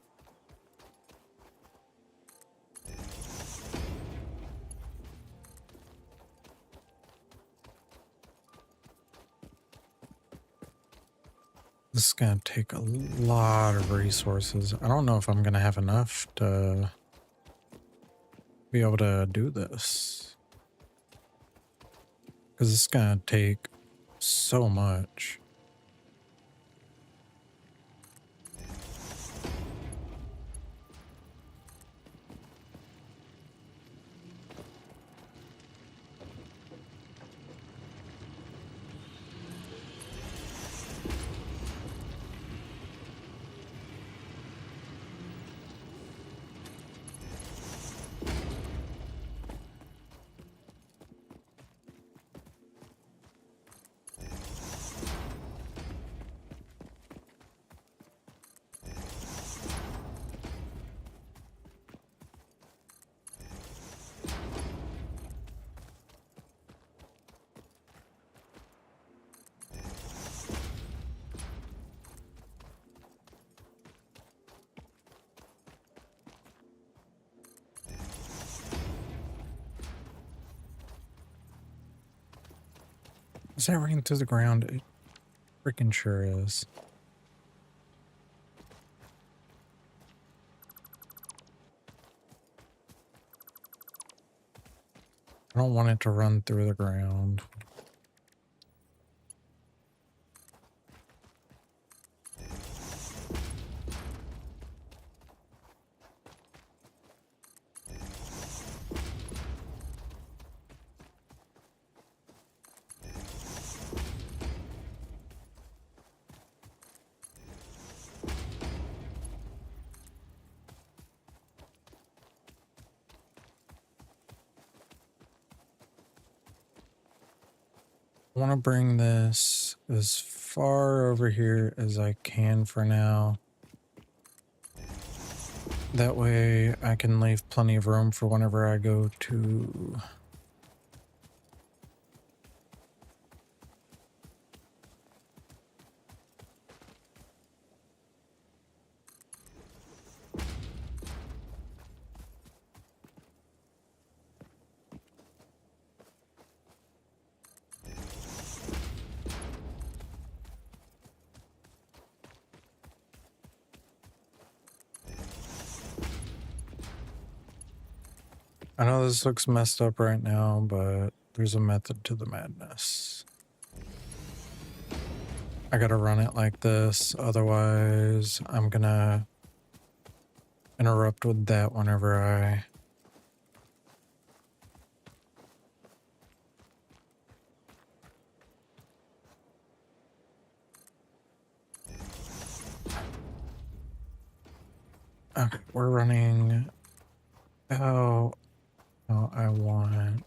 This is going to take a lot of resources. I don't know if I'm going to have enough to be able to do this, because it's going to take so much. Is that running through the ground? It freaking sure is. I don't want it to run through the ground. I want to bring this as far over here as I can for now. That way I can leave plenty of room for whenever I go to... I know this looks messed up right now, but there's a method to the madness. I gotta run it like this, otherwise I'm gonna interrupt with that whenever I... Okay, we're running. Oh, no, I want.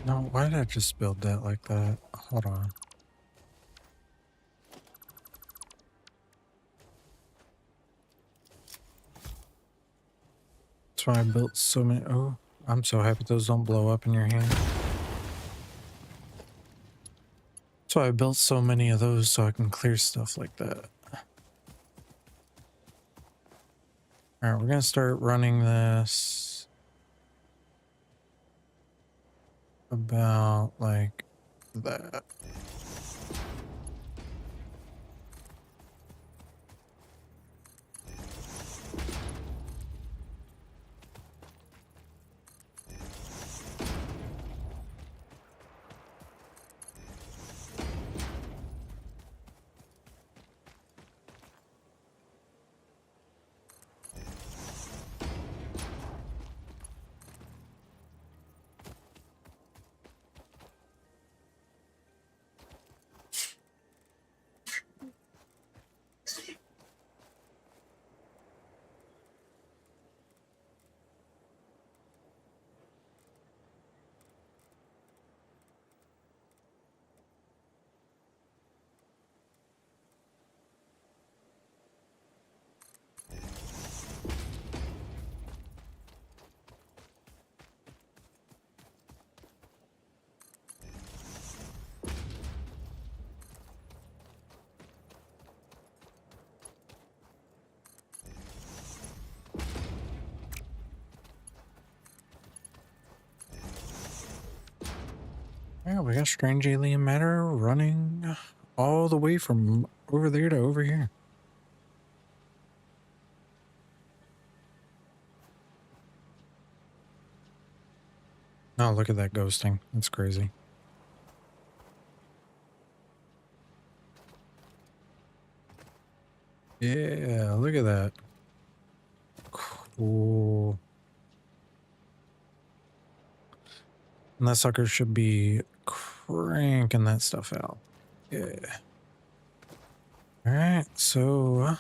No, why did I just build that like that? Hold on. That's why I built so many. Oh, I'm so happy those don't blow up in your hand. That's why I built so many of those so I can clear stuff like that. All right, we're gonna start running this about like that. Yeah, we got strange alien matter running all the way from over there to over here. Oh, look at that ghosting. That's crazy. Yeah, look at that. Cool. And that sucker should be cranking that stuff out. Yeah. All right, so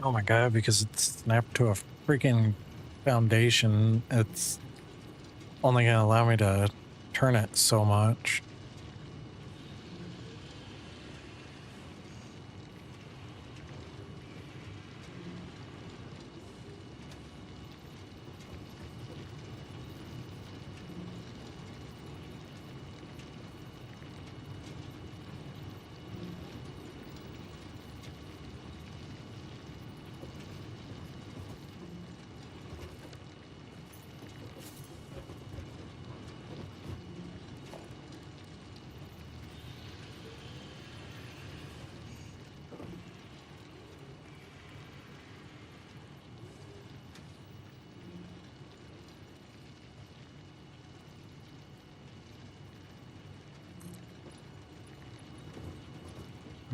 Oh my god, because it's snapped to a freaking foundation. It's only gonna allow me to turn it so much.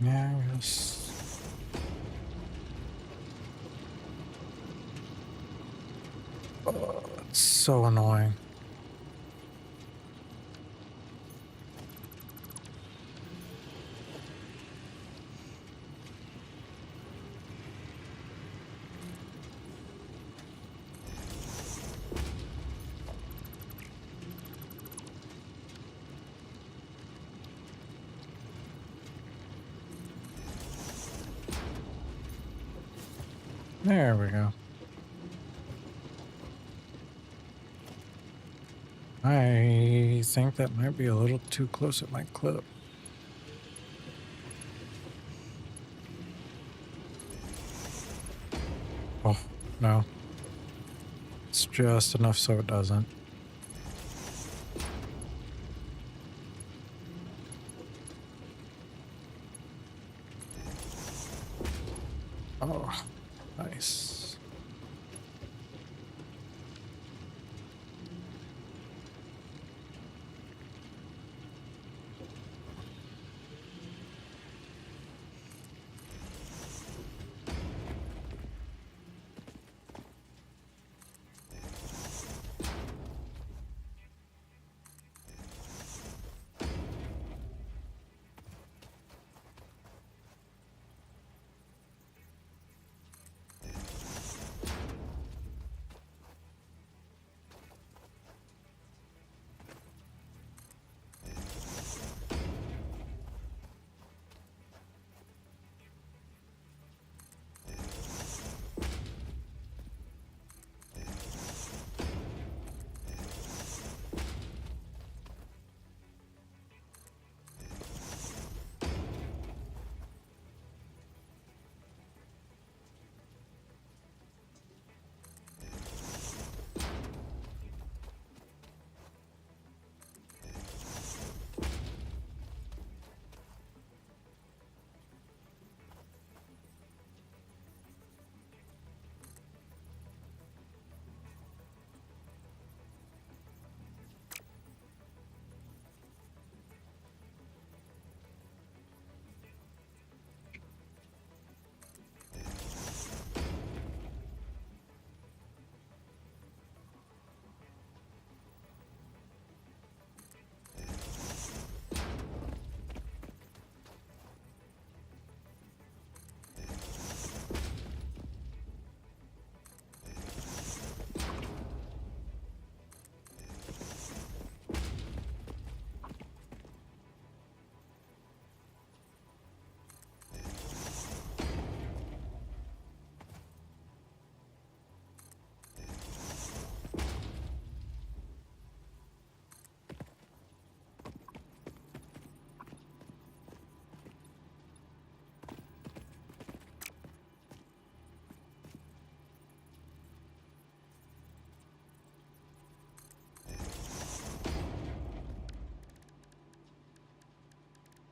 Yeah, yes. Oh, it's so annoying. There we go. I think that might be a little too close at my clip. Oh, no. It's just enough so it doesn't. Oh, nice.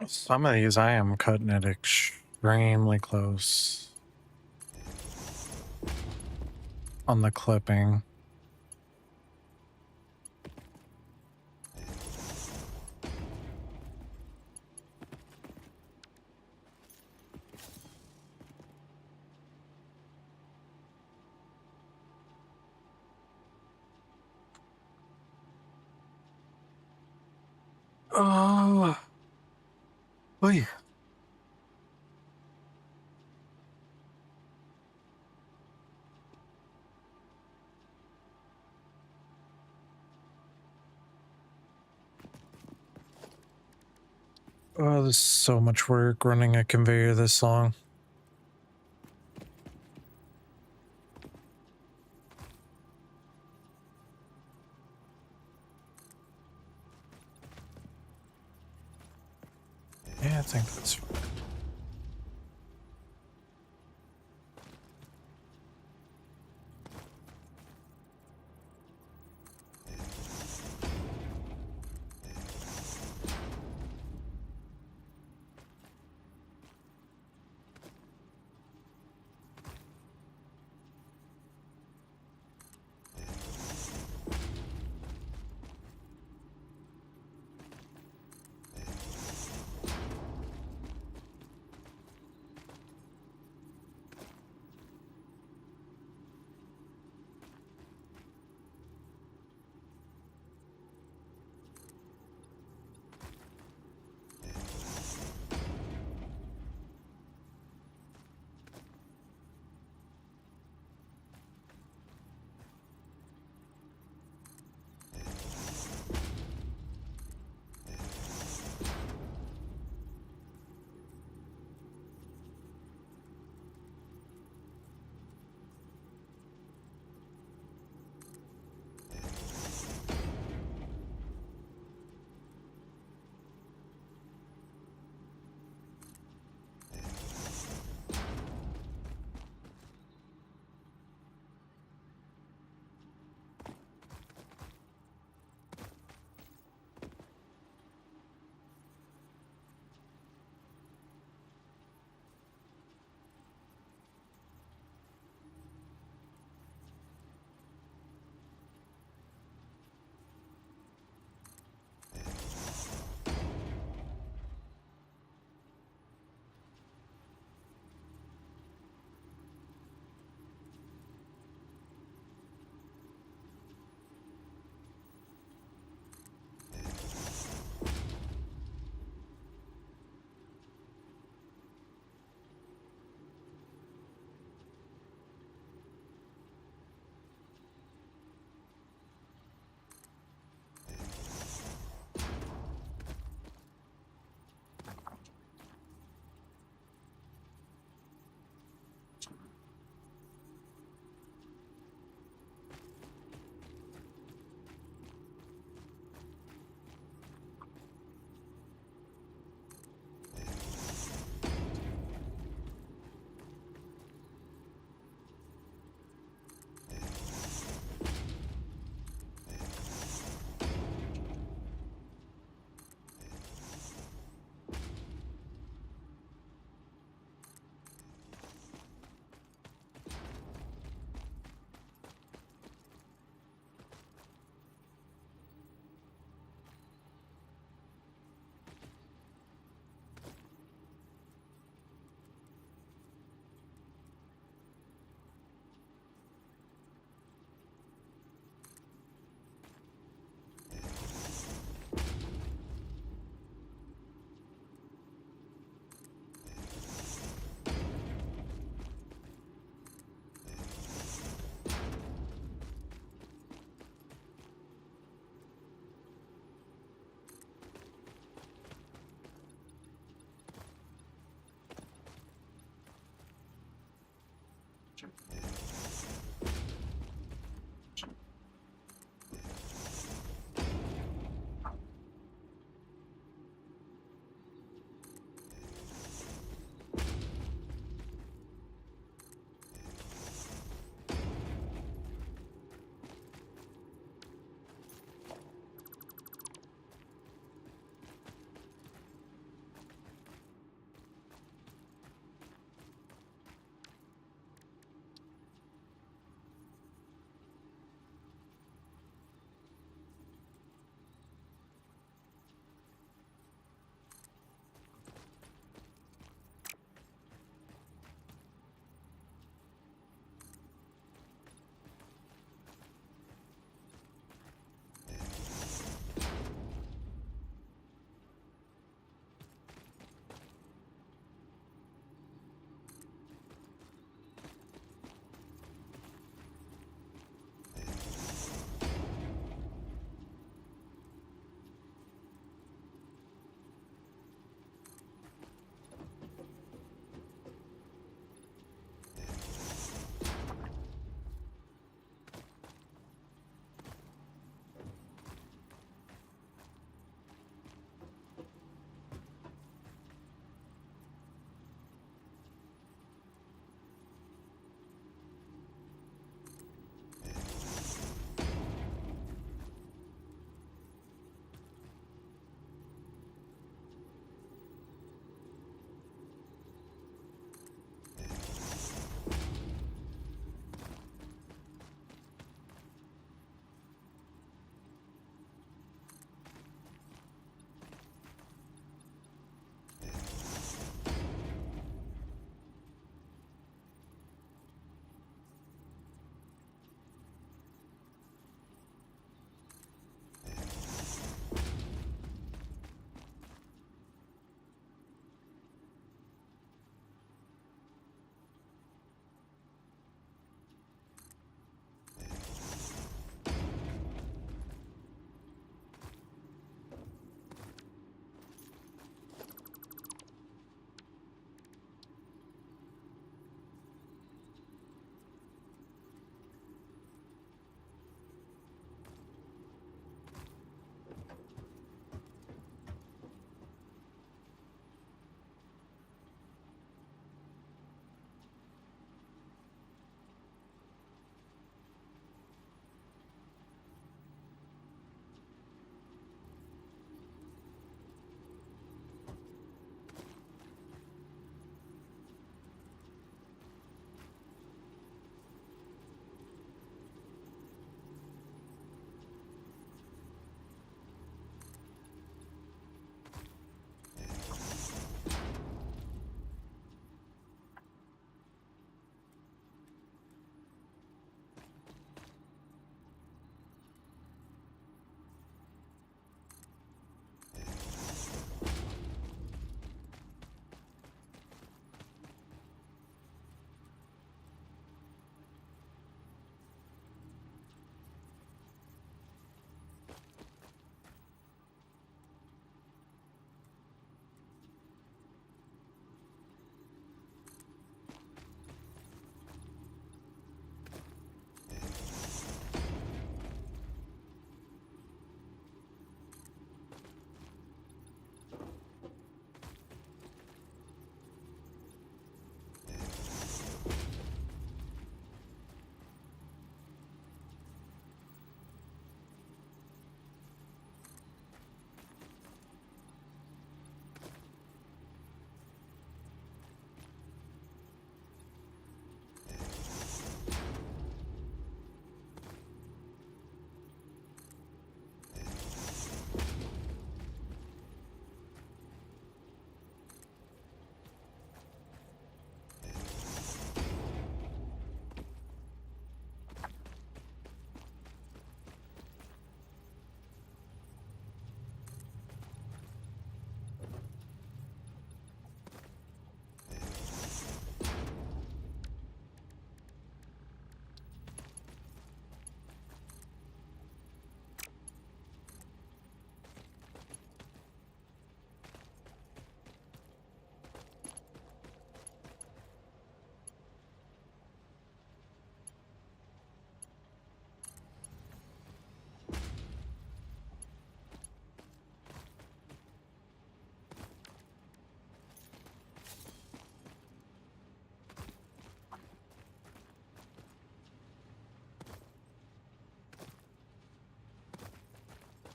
Some of these I am cutting it extremely close on the clipping. Oh, oy. Oh, there's so much work running a conveyor this long. Yeah, I think that's fine.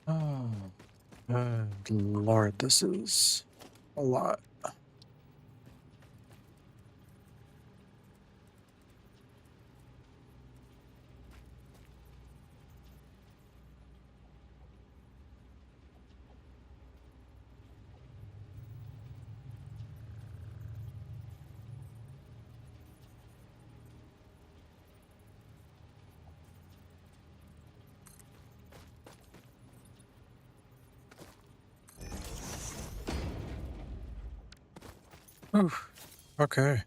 Oh, Lord, this is a lot. Oof. Okay.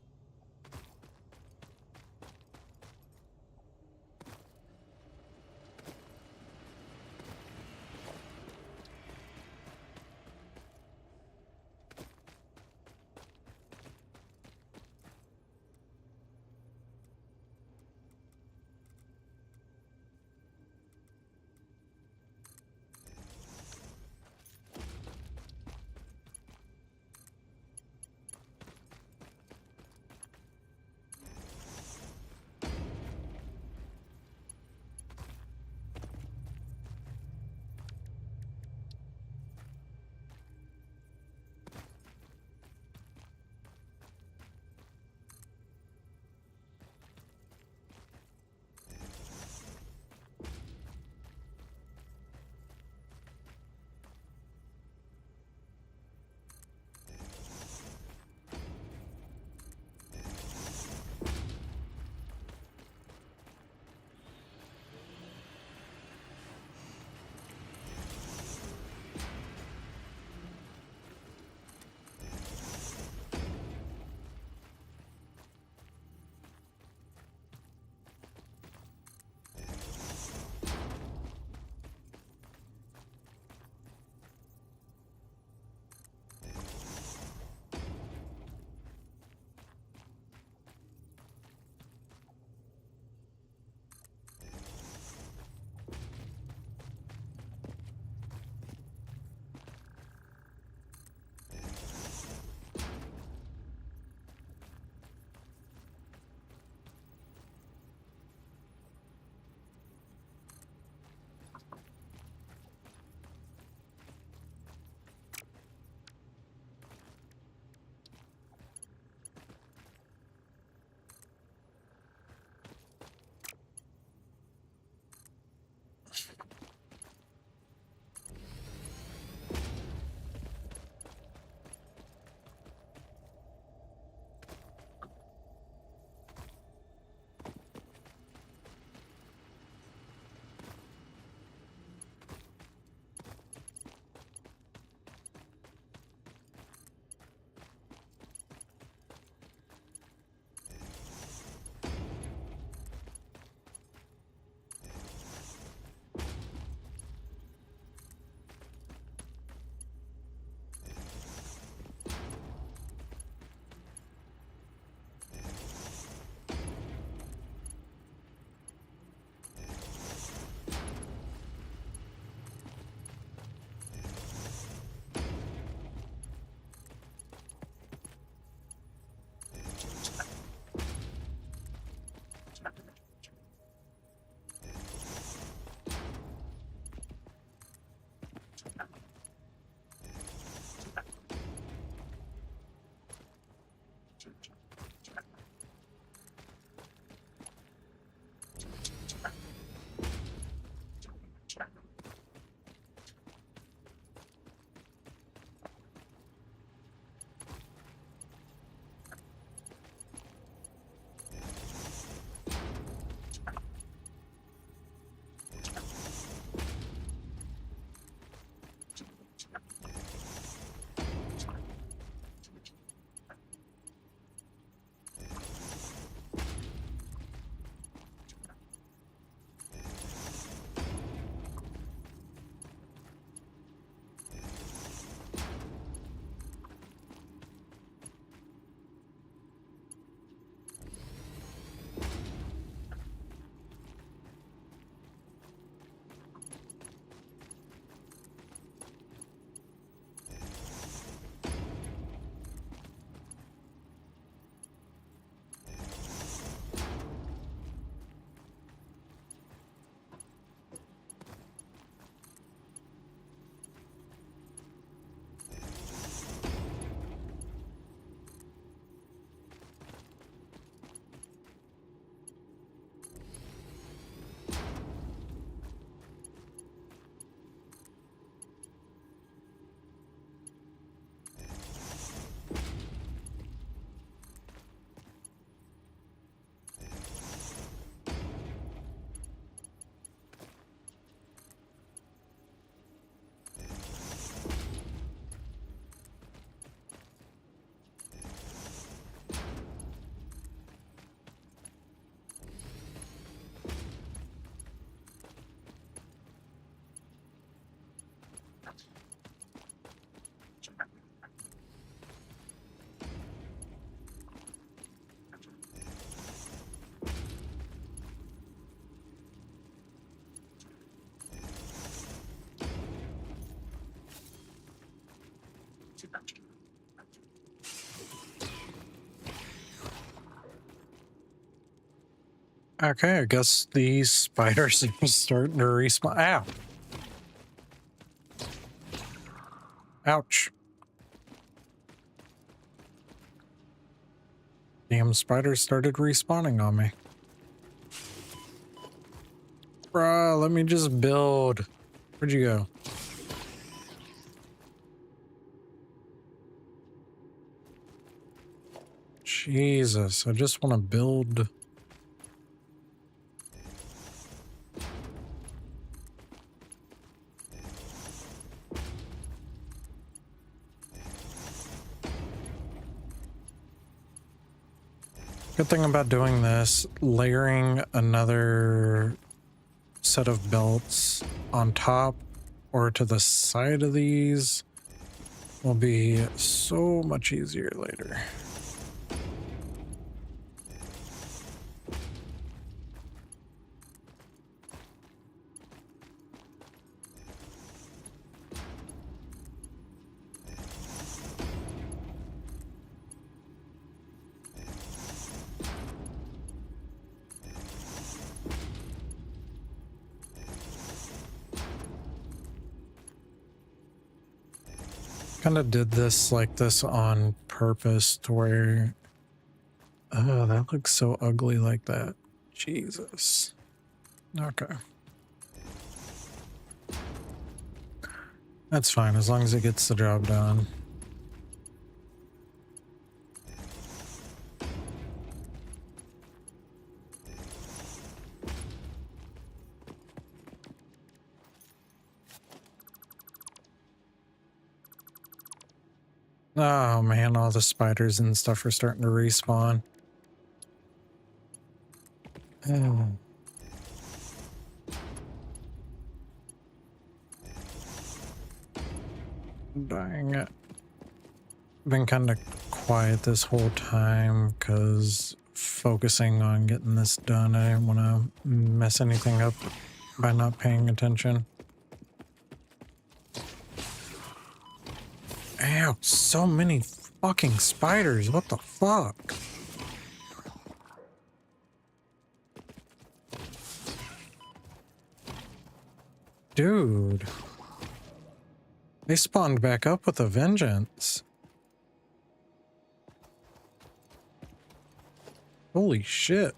Okay, I guess these spiders are starting to respawn. Ow! Ouch. Damn spiders started respawning on me. Bruh, let me just build. Where'd you go? Jesus, I just want to build. Good thing about doing this, layering another set of belts on top or to the side of these will be so much easier later. Kind of did this like this on purpose to where, oh, that looks so ugly like that. Jesus. Okay. That's fine as long as it gets the job done. Oh man, all the spiders and stuff are starting to respawn. Oh. Dang it. Been kind of quiet this whole time because focusing on getting this done. I didn't want to mess anything up by not paying attention. Ow, so many fucking spiders. What the fuck? Dude. They spawned back up with a vengeance. Holy shit.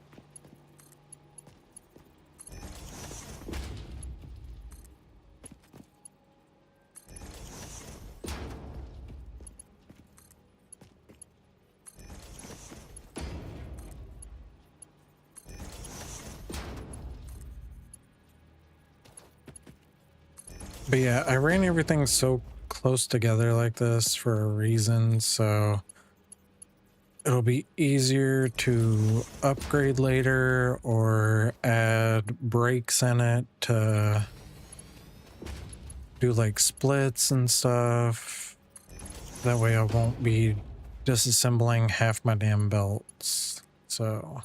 But yeah, I ran everything so close together like this for a reason, so it'll be easier to upgrade later or add breaks in it to do like splits and stuff. That way I won't be disassembling half my damn belts. So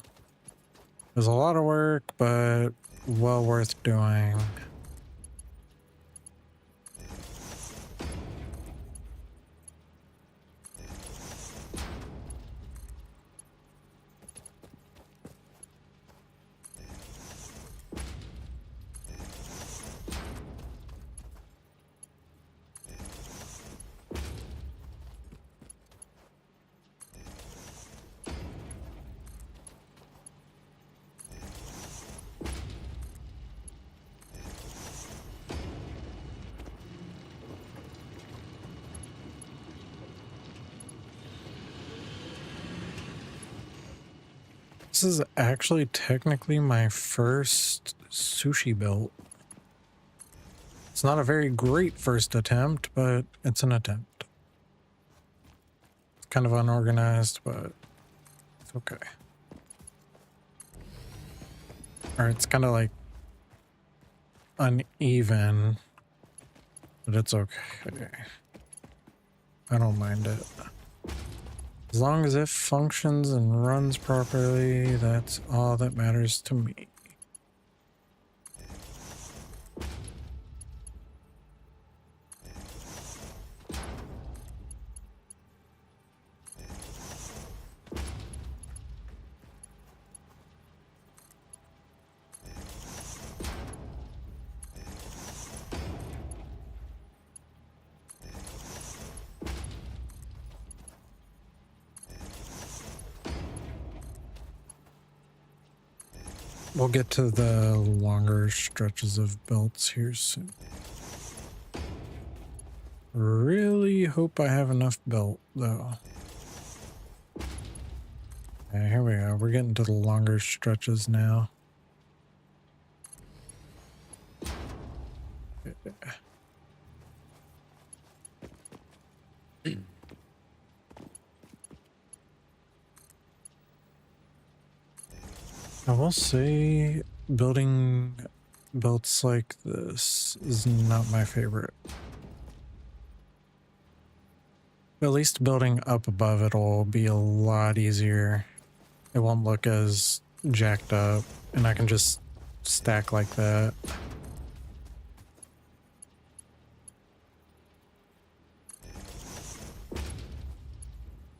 it was a lot of work, but well worth doing. This is actually technically my first sushi build. It's not a very great first attempt, but it's an attempt. It's kind of unorganized, but it's okay. Or it's kind of like uneven, but it's okay. I don't mind it. As long as it functions and runs properly, that's all that matters to me. We'll get to the longer stretches of belts here soon. Really hope I have enough belt, though. Okay, here we go. We're getting to the longer stretches now. I will say building belts like this is not my favorite. At least building up above it will be a lot easier. It won't look as jacked up, and I can just stack like that.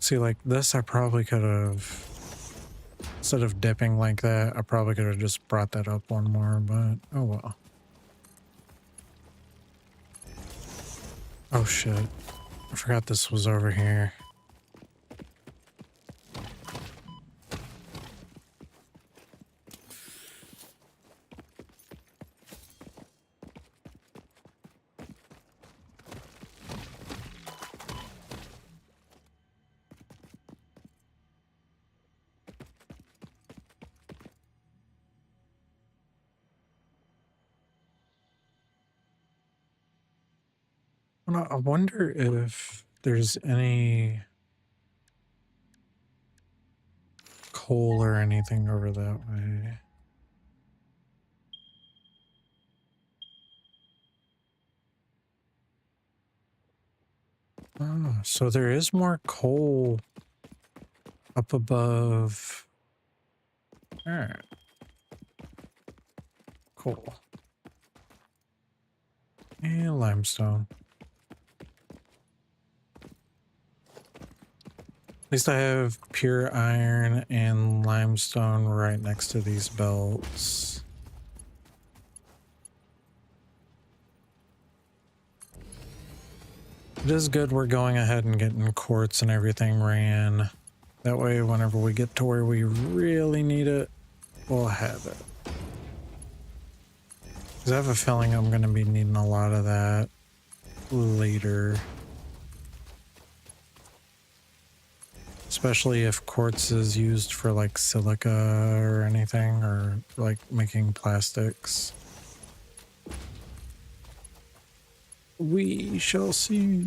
See, like this, I probably could have, instead of dipping like that, I probably could have just brought that up one more, but oh well. Oh shit. I forgot this was over here. Well, I wonder if there's any coal or anything over that way. Oh, so there is more coal up above. Alright. Cool. And limestone. At least I have pure iron and limestone right next to these belts. It is good we're going ahead and getting quartz and everything ran. That way, whenever we get to where we really need it, we'll have it. Because I have a feeling I'm going to be needing a lot of that later. Especially if quartz is used for like silica or anything, or like making plastics. We shall see.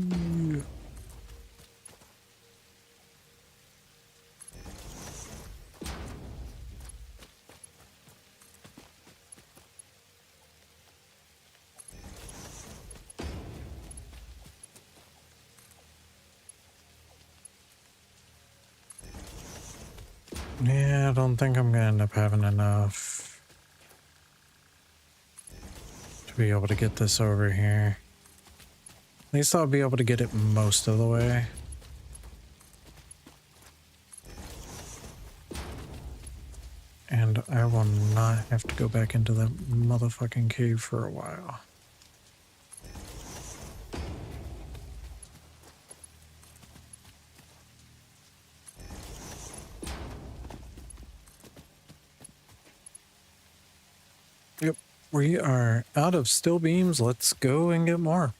Yeah, I don't think I'm gonna end up having enough to be able to get this over here. At least I'll be able to get it most of the way. And I will not have to go back into that motherfucking cave for a while. Yep, we are out of steel beams. Let's go and get more.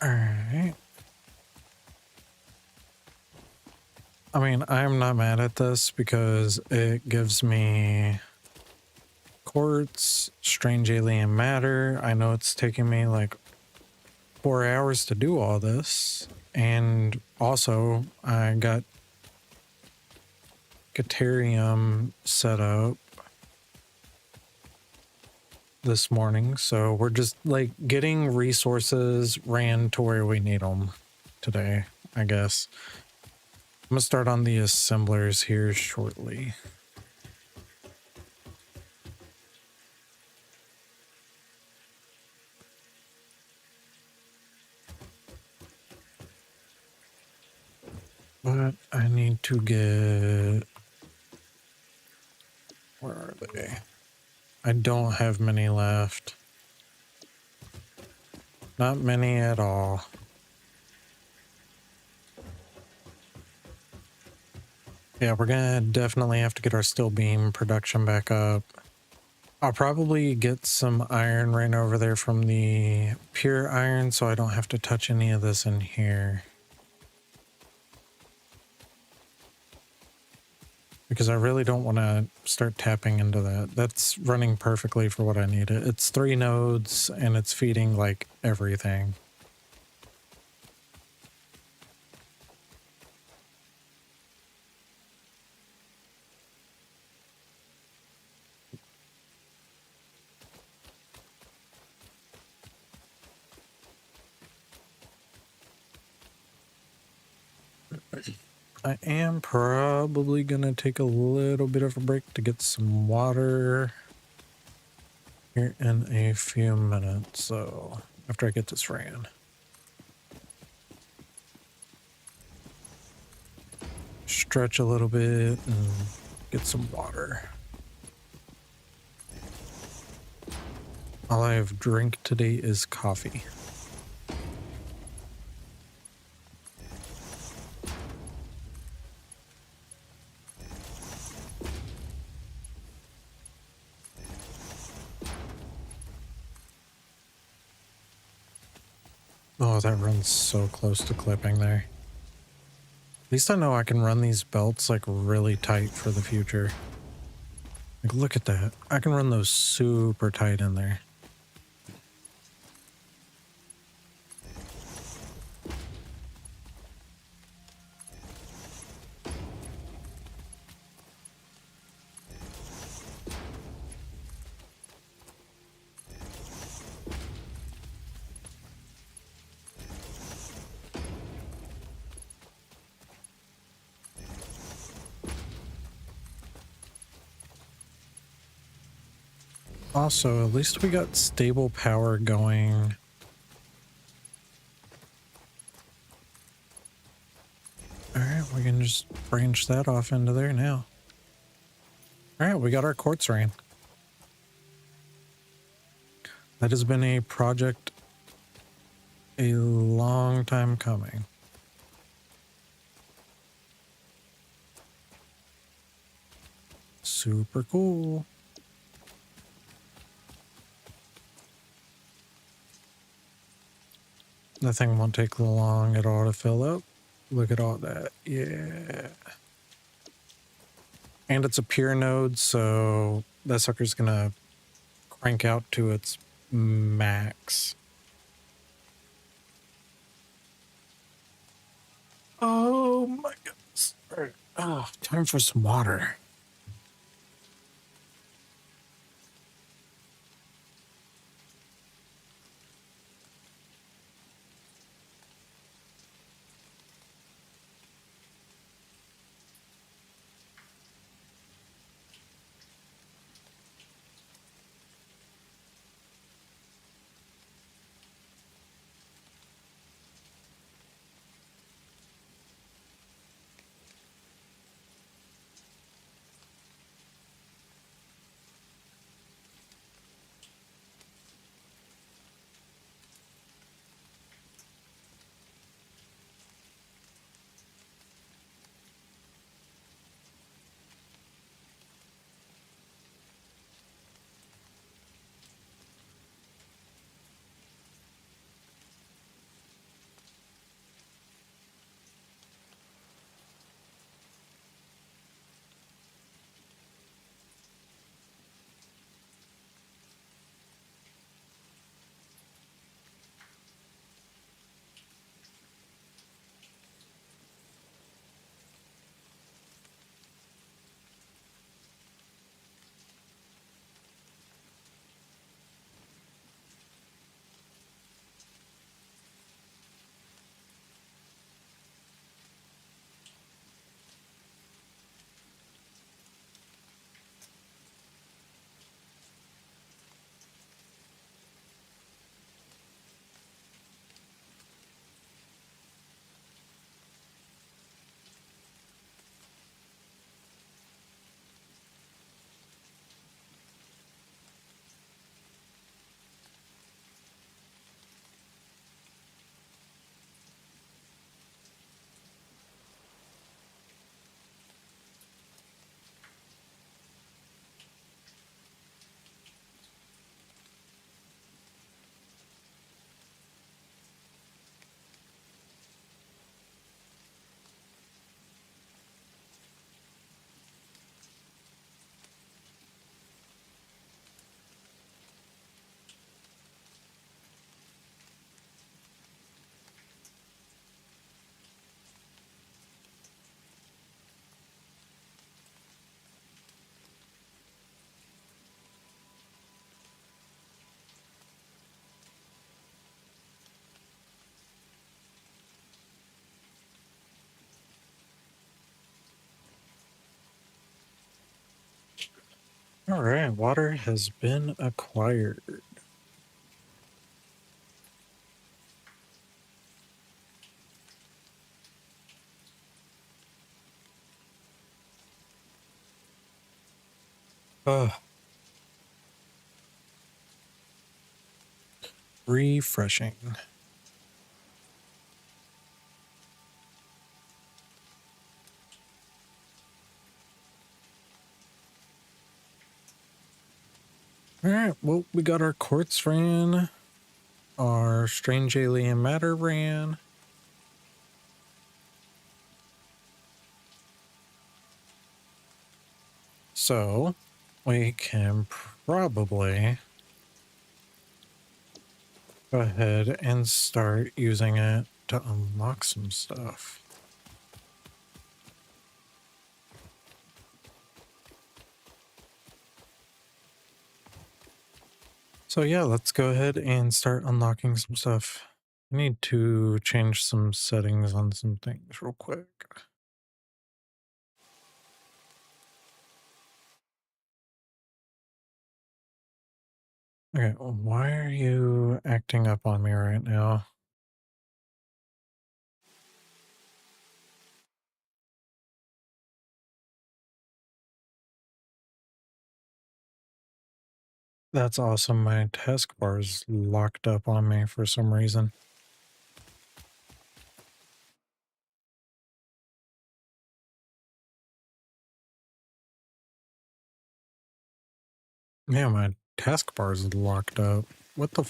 Alright. I mean, I'm not mad at this because it gives me quartz, strange alien matter. I know it's taking me like 4 hours to do all this. And also, I got Caterium set up this morning. So we're just like getting resources ran to where we need them today, I guess. I'm gonna start on the assemblers here shortly. But I need to get... Where are they? I don't have many left. Not many at all. Yeah, we're gonna definitely have to get our steel beam production back up. I'll probably get some iron right over there from the pure iron so I don't have to touch any of this in here. Because I really don't want to start tapping into that. That's running perfectly for what I need. It's 3 nodes and it's feeding like everything. I am probably going to take a little bit of a break to get some water here in a few minutes. So after I get this ran. Stretch a little bit and get some water. All I have drank today is coffee. Oh, that runs so close to clipping there. At least I know I can run these belts like really tight for the future. Like, look at that. I can run those super tight in there. Also, at least we got stable power going. Alright, we can just branch that off into there now. Alright, we got our quartz rain. That has been a project a long time coming. Super cool. The thing won't take long at all to fill up. Look at all that. Yeah. And it's a pure node, so that sucker's gonna crank out to its max. Oh my goodness. All right. Oh, time for some water. All right, water has been acquired. Uh, Refreshing. All right, well, we got our quartz ran, our strange alien matter ran. So we can probably go ahead and start using it to unlock some stuff. So yeah, let's go ahead and start unlocking some stuff. I need to change some settings on some things real quick. Okay, well, why are you acting up on me right now? That's awesome. My taskbar is locked up on me for some reason. Yeah, my taskbar is locked up. What the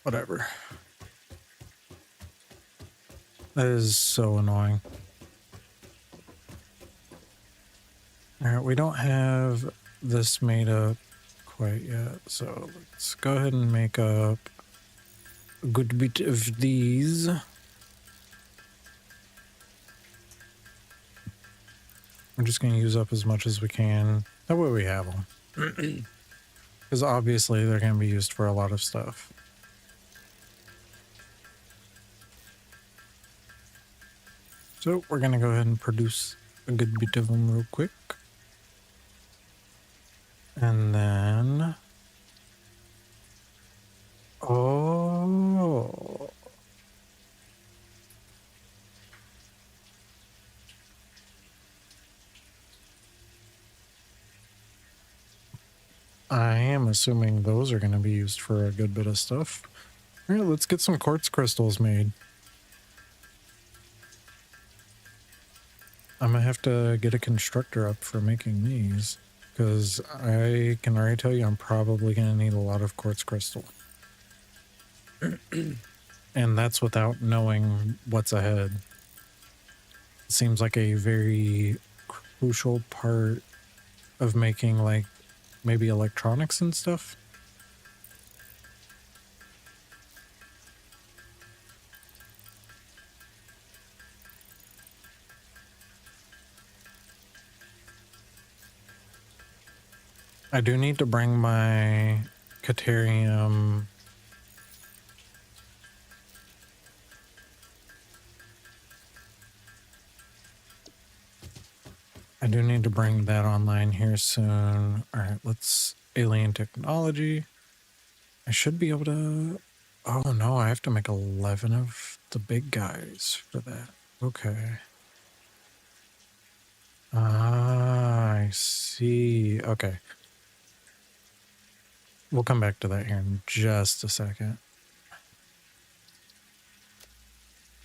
whatever. That is so annoying. Alright, we don't have this made up quite yet, so let's go ahead and make up a good bit of these. We're just going to use up as much as we can. That way we have them. Because obviously they're going to be used for a lot of stuff. So we're going to go ahead and produce a good bit of them real quick. And then... Oh... I am assuming those are going to be used for a good bit of stuff. All right, let's get some quartz crystals made. I'm gonna have to get a constructor up for making these, because I can already tell you I'm probably gonna need a lot of quartz crystal. And that's without knowing what's ahead. It seems like a very crucial part of making, like, maybe electronics and stuff. I do need to bring my Caterium. I do need to bring that online here soon. All right, let's alien technology. I should be able to... Oh no, I have to make 11 of the big guys for that. Okay. Ah, I see. Okay. We'll come back to that here in just a second.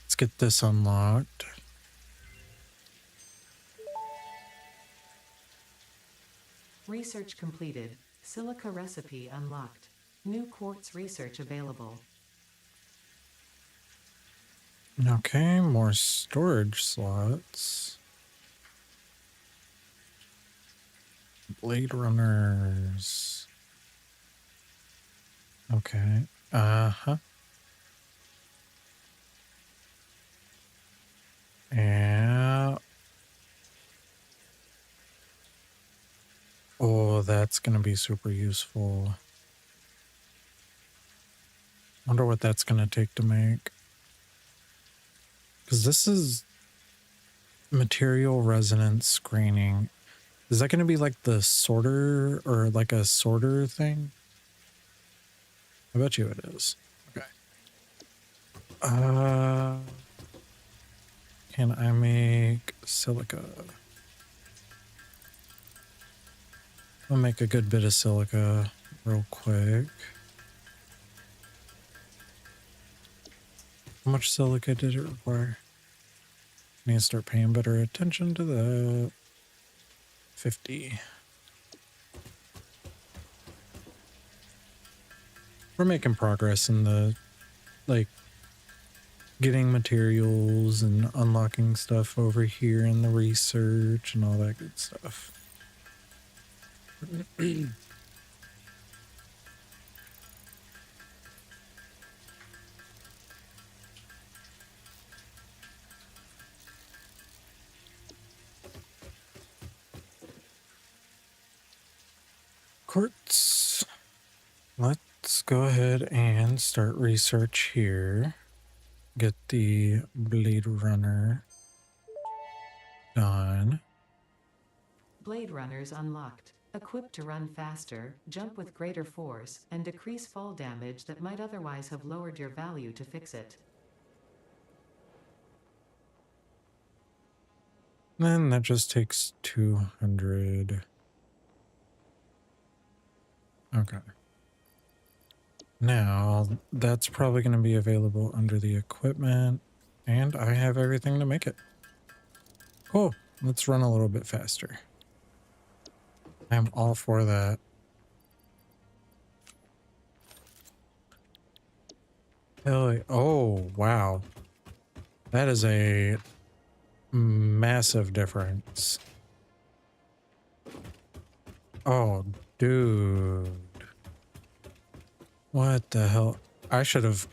Let's get this unlocked. Research completed. Silica recipe unlocked. New quartz research available. Okay, more storage slots. Blade runners. Okay. Uh-huh. Yeah. Oh, that's gonna be super useful. Wonder what that's gonna take to make. Because this is material resonance screening. Is that going to be like the sorter or like a sorter thing? I bet you it is. Okay. Can I make silica? I'll make a good bit of silica real quick. How much silica did it require? I need to start paying better attention to that. 50. We're making progress in the, like, getting materials and unlocking stuff over here in the research and all that good stuff. Quartz. Let's go ahead and start research here. Get the Blade Runner done. Blade Runners unlocked. Equipped to run faster, jump with greater force, and decrease fall damage that might otherwise have lowered your value to fix it. Then that just takes 200. Okay. Now, that's probably going to be available under the equipment, and I have everything to make it. Cool. Let's run a little bit faster. I'm all for that. Hell yeah. Oh, wow. That is a massive difference. Oh, dude. What the hell? I should have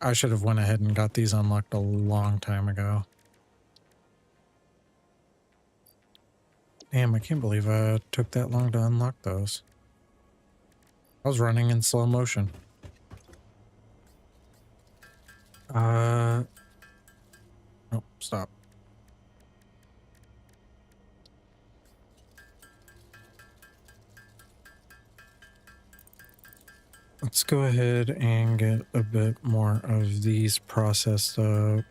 went ahead and got these unlocked a long time ago. Damn, I can't believe it took that long to unlock those. I was running in slow motion. Oh, stop. Let's go ahead and get a bit more of these processed up.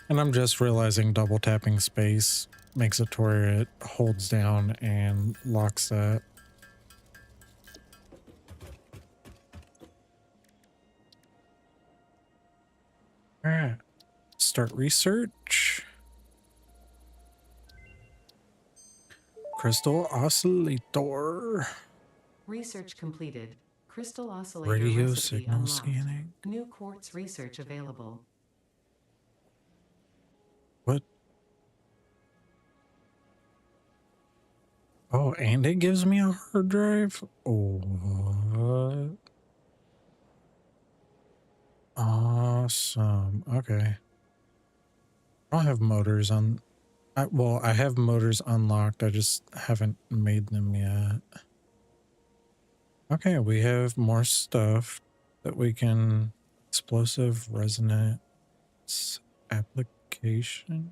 And I'm just realizing double tapping space makes it to where it holds down and locks that. All right, start research. Crystal oscillator. Research completed. Crystal oscillator Radio recipe signal unlocked. scanning. New quartz research available. What? Oh, and it gives me a hard drive? Oh, what? Awesome. Okay. I don't have motors on. Well, I have motors unlocked. I just haven't made them yet. Okay, we have more stuff that we can. Explosive resonance application.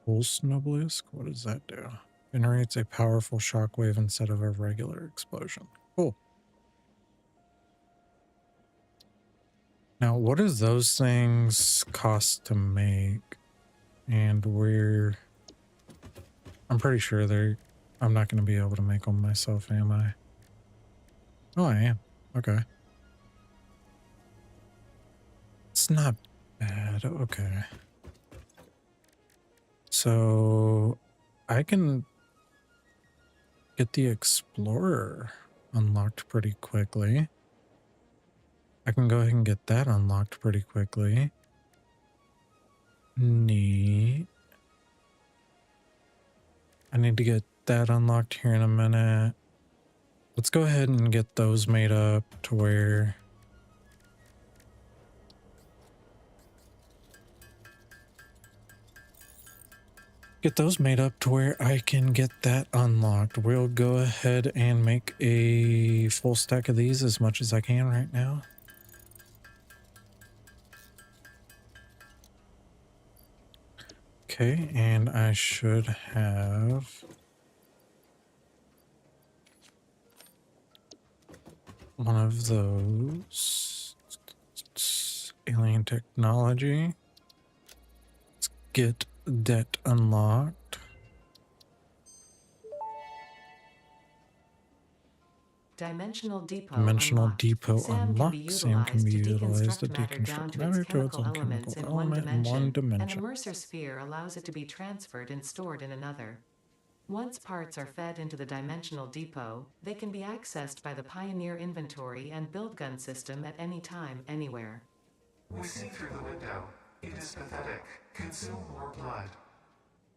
Pulse obelisk. What does that do? Generates a powerful shockwave instead of a regular explosion. Cool. Now, what do those things cost to make? And I'm pretty sure I'm not going to be able to make them myself, am I? Oh, I am. Okay. It's not bad. Okay. So I can get the Explorer unlocked pretty quickly. I can go ahead and get that unlocked pretty quickly. Neat. I need to get that unlocked here in a minute. Let's go ahead and get those made up to where I can get that unlocked. We'll go ahead and make a full stack of these as much as I can right now. Okay, and I should have one of those. Alien technology. Let's get that unlocked. Dimensional Depot Dimensional unlocked. depot SAM can be unlocked. SAM can be utilized to utilized to deconstruct matter down deconstruct to its matter to its chemical own elements chemical in one element in one dimension, and the dimension. Mercer sphere allows it to be transferred and stored in another. Once parts are fed into the Dimensional Depot, they can be accessed by the Pioneer inventory and build gun system at any time, anywhere. We see through the window. It is pathetic. Consume more blood.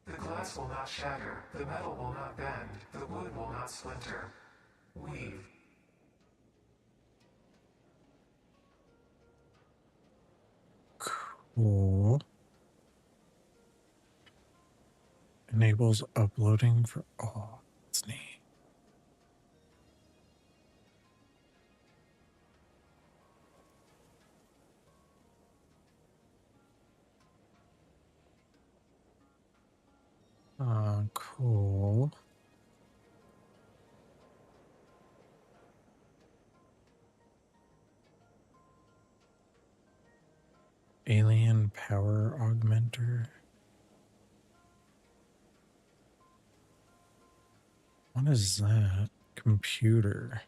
The glass will not shatter. The metal will not bend. The wood will not splinter. Weave. Cool. Enables uploading for oh, that's neat. Cool. Alien power augmenter. What is that? Computer.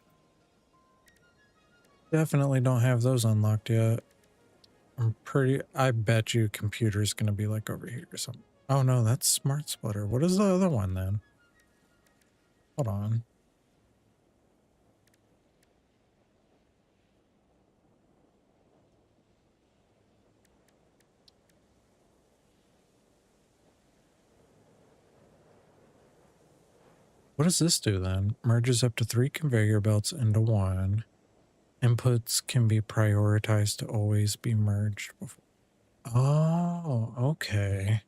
Definitely don't have those unlocked yet. I bet you computer's gonna be like over here or something. Oh no, that's smart splitter. What is the other one then? Hold on. What does this do then? Merges up to 3 conveyor belts into one. Inputs can be prioritized to always be merged before. Oh, okay.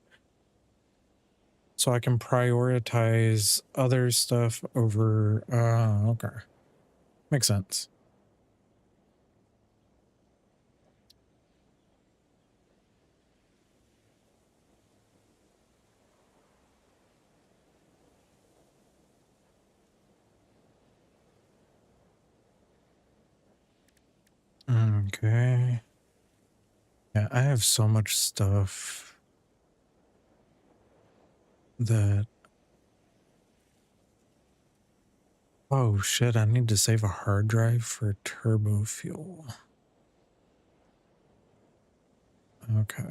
So I can prioritize other stuff over, okay. Makes sense. Okay. Yeah, I have so much stuff that... Oh shit, I need to save a hard drive for turbo fuel. Okay.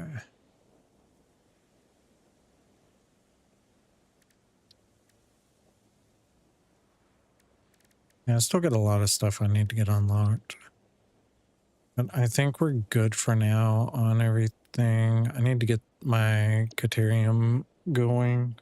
Yeah, I still got a lot of stuff I need to get unlocked. But I think we're good for now on everything. I need to get my Caterium going.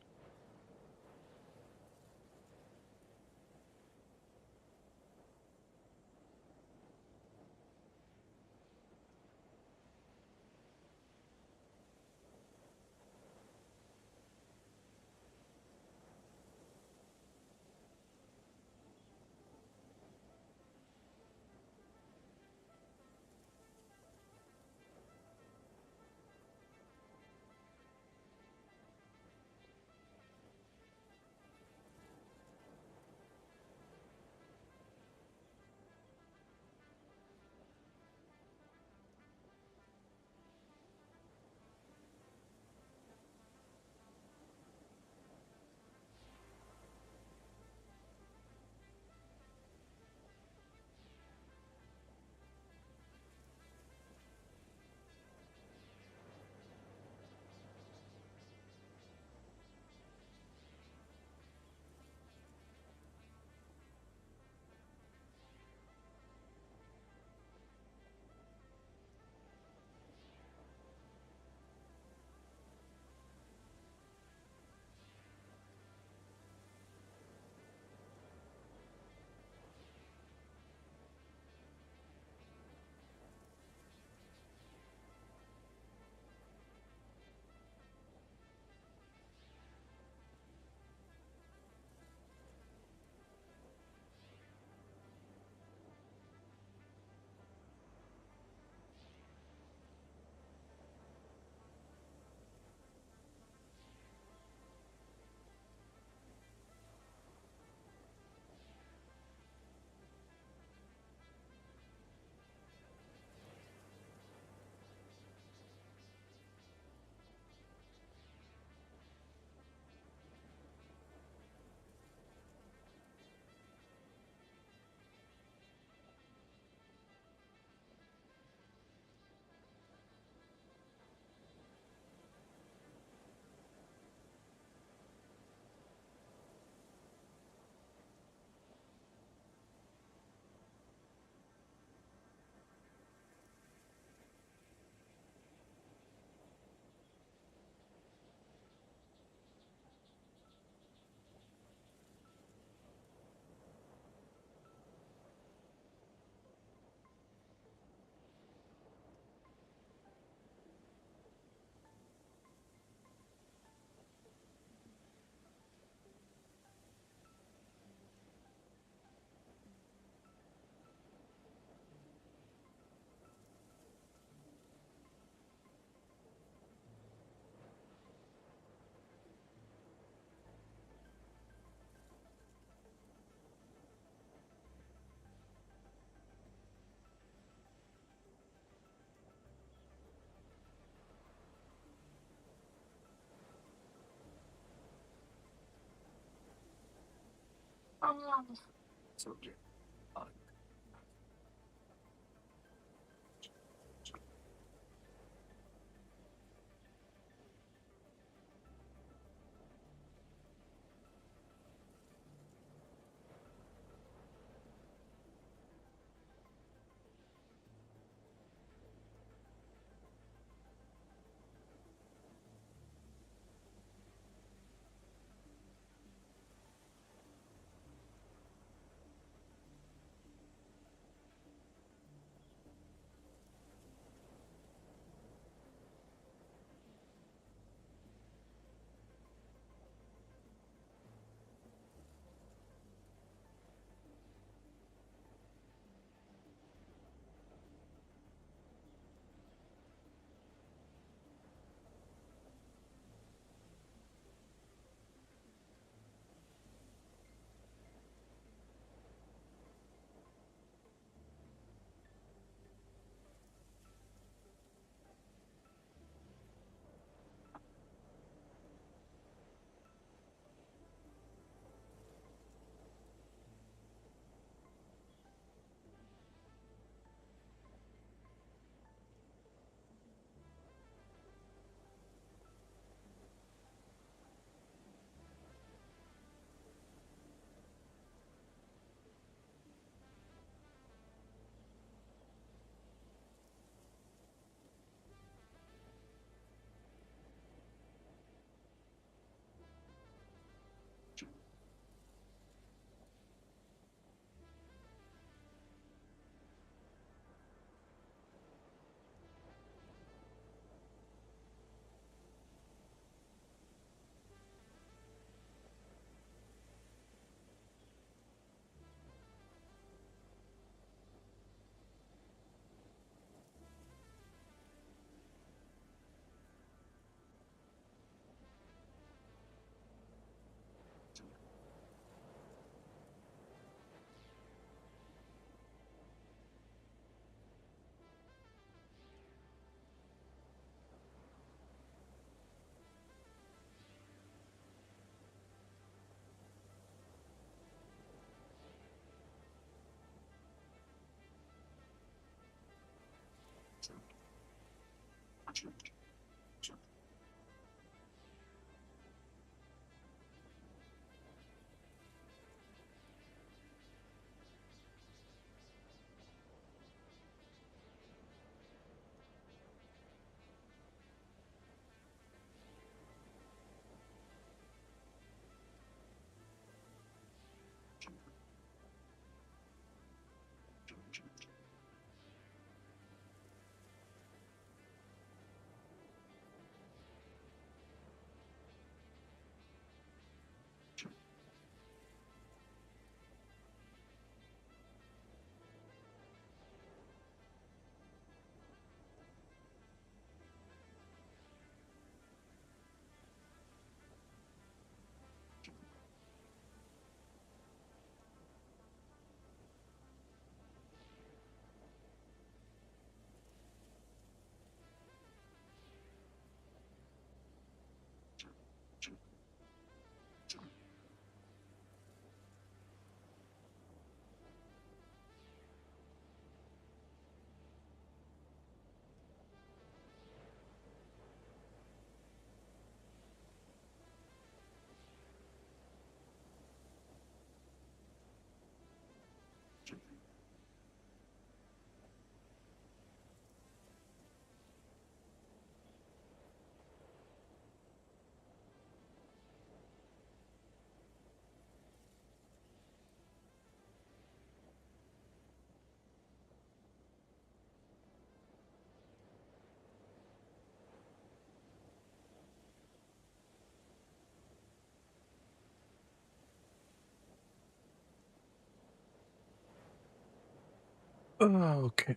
Okay,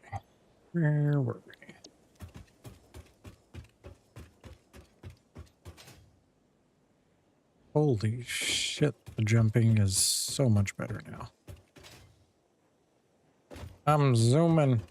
where were we? Holy shit, the jumping is so much better now. I'm zooming.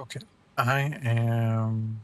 Okay. I am.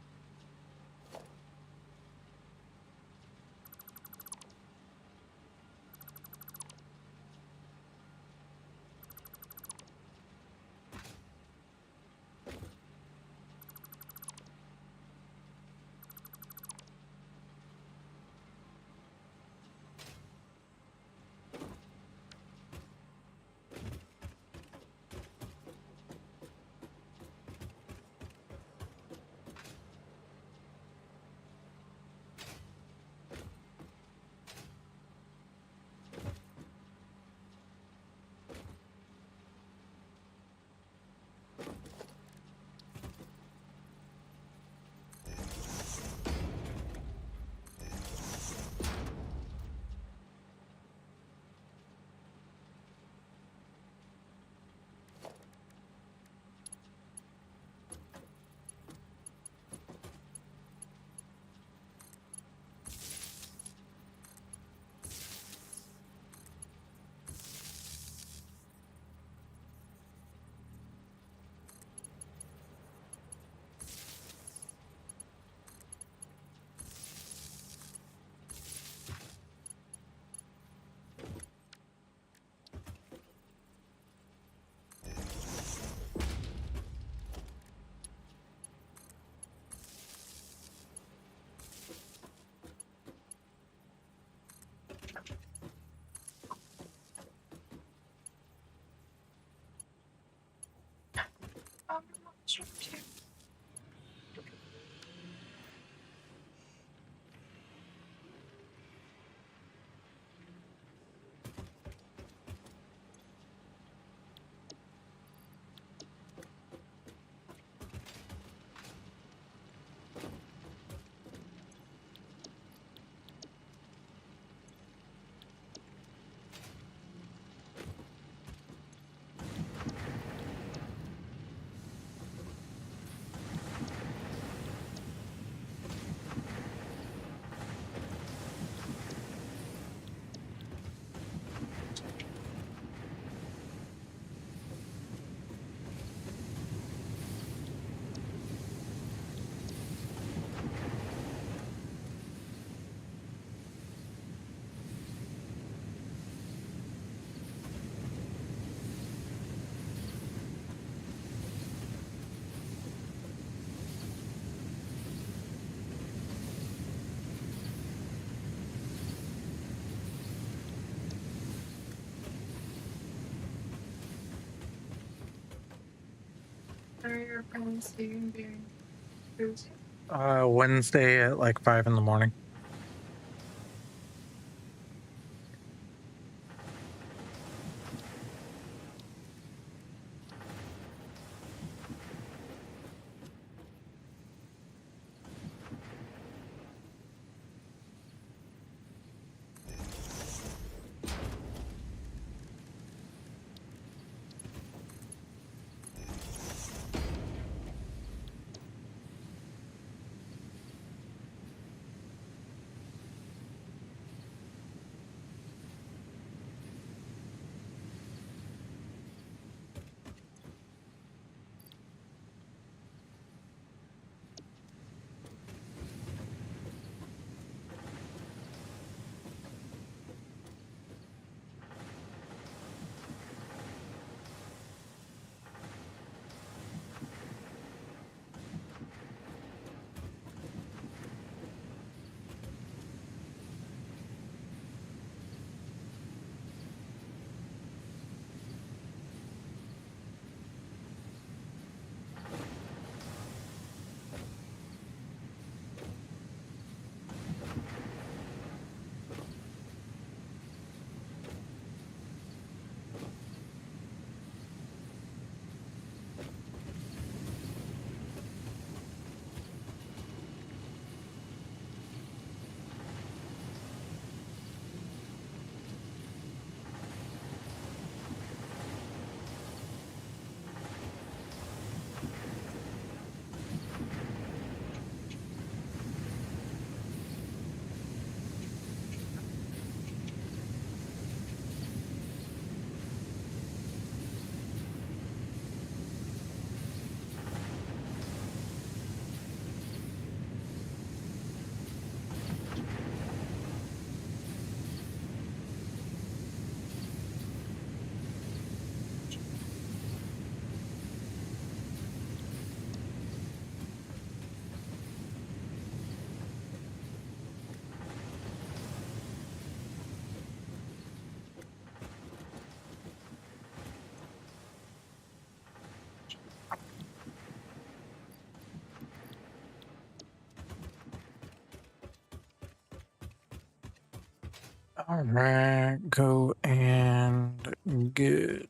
Are your friends leaving during Thursday? Wednesday at like 5 in the morning. All right, go and get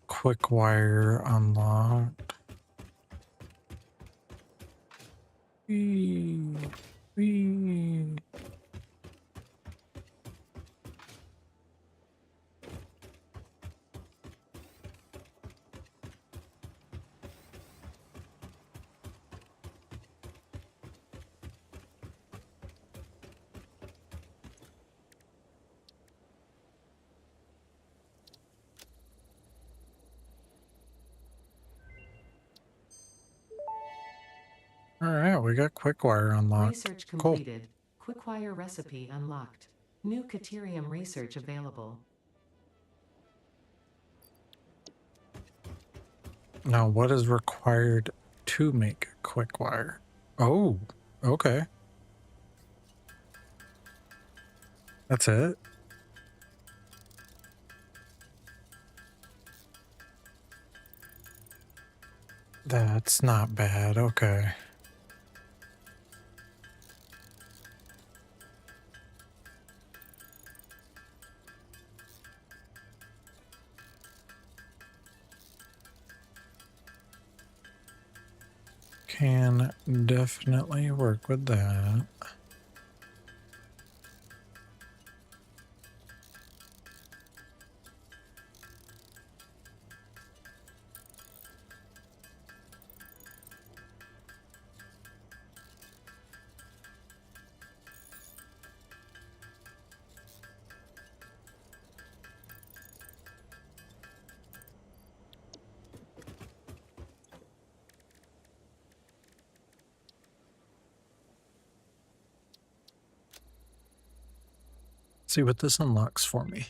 quick wire unlocked. Whee, whee. All right, we got quick wire unlocked. Research Cool. completed. Quickwire recipe unlocked. New Caterium research available. Now, what is required to make quick wire? Oh, okay. That's it. That's not bad. Okay. Can definitely work with that. See what this unlocks for me.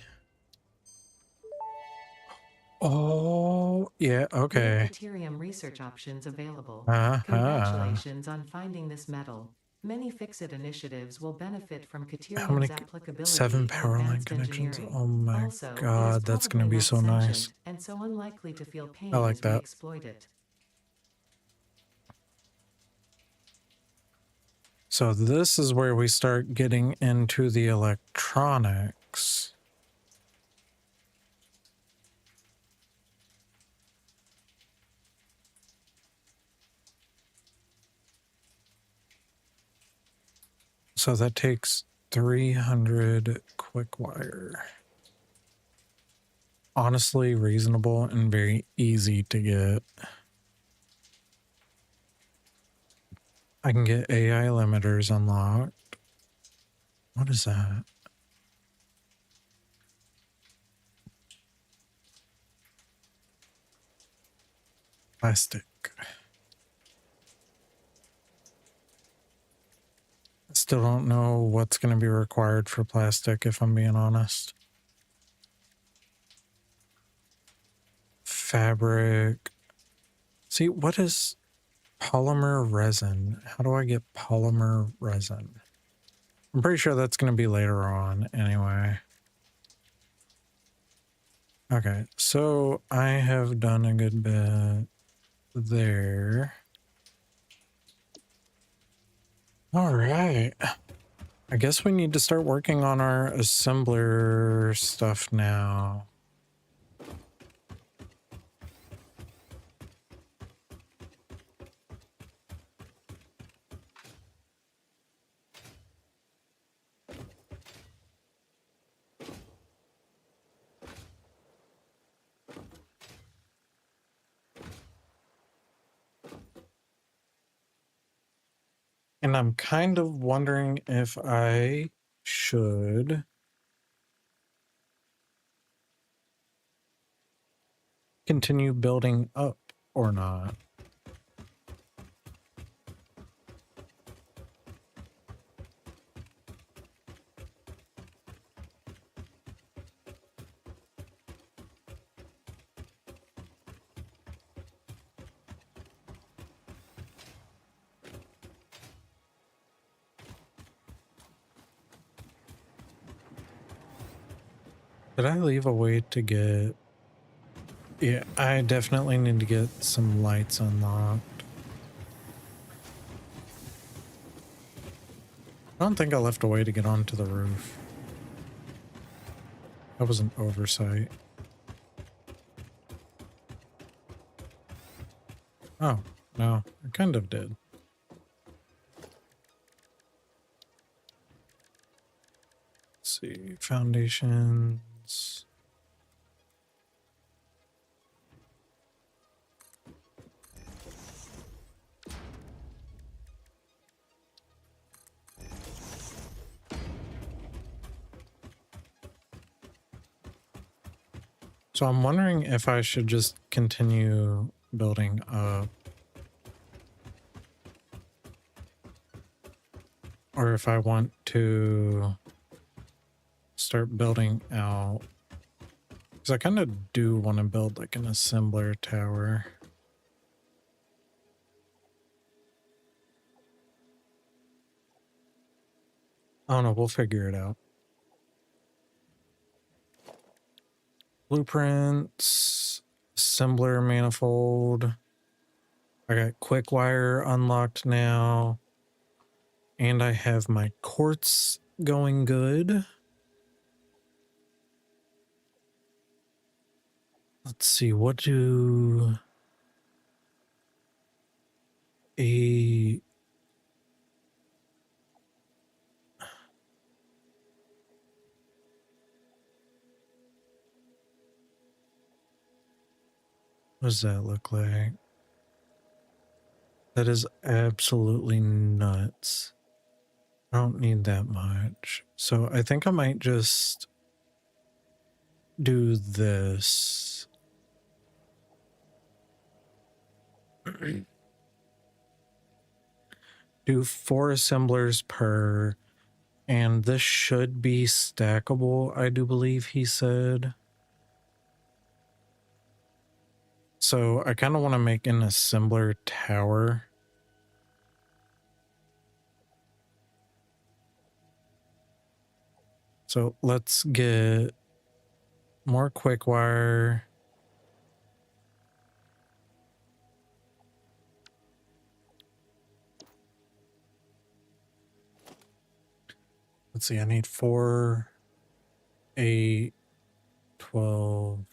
Oh, yeah, New okay. Caterium research options available. Uh-huh. Congratulations on finding this metal. Many Fix-It initiatives will benefit from How many? Caterium's applicability 7 in power line advanced connections. engineering. Oh my Also, it is god, that's gonna probably be not so nice. sentient, and so unlikely to feel I pain like as we that. exploit it. So this is where we start getting into the electronics. So that takes 300 quick wire. Honestly, reasonable and very easy to get. I can get AI limiters unlocked. What is that? Plastic. Still don't know what's going to be required for plastic, if I'm being honest. Fabric. See, what is polymer resin? How do I get polymer resin? I'm pretty sure that's going to be later on anyway. Okay, so I have done a good bit there. All right. I guess we need to start working on our assembler stuff now. And I'm kind of wondering if I should continue building up or not. Did I leave a way to get... Yeah, I definitely need to get some lights unlocked. I don't think I left a way to get onto the roof. That was an oversight. Oh, no, I kind of did. Let's see, foundations. So I'm wondering if I should just continue building up, or if I want to start building out. Because I kind of do want to build like an assembler tower. I don't know, we'll figure it out. Blueprints, assembler manifold. I got quick wire unlocked now. And I have my quartz going good. Let's see, what do a what does that look like? That is absolutely nuts. I don't need that much. So I think I might just do this. Do 4 assemblers per, and this should be stackable, I do believe he said. So I kind of want to make an assembler tower. So let's get more quick wire. Let's see, I need 4, 8, 12.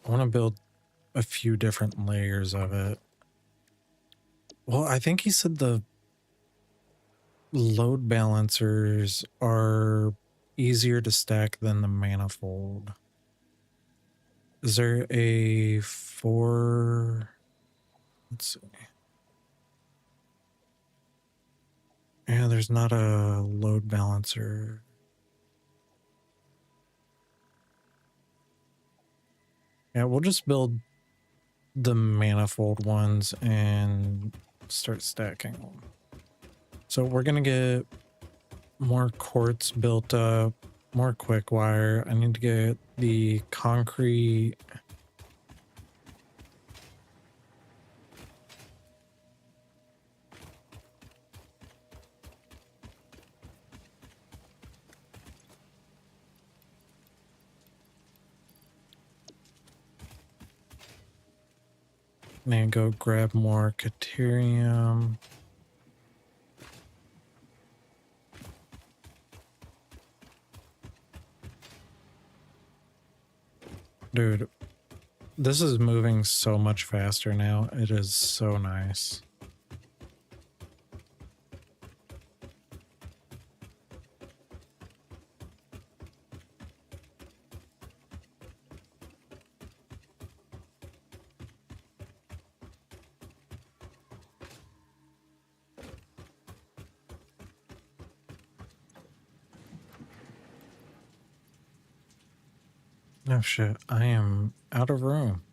I want to build a few different layers of it. Well, I think he said the load balancers are easier to stack than the manifold. Is there a 4? Let's see. Yeah, there's not a load balancer. Yeah, we'll just build the manifold ones and start stacking them. So we're gonna get more quartz built up, more quick wire. I need to get the concrete. And go grab more Caterium. Dude, this is moving so much faster now. It is so nice. No shit, I am out of room.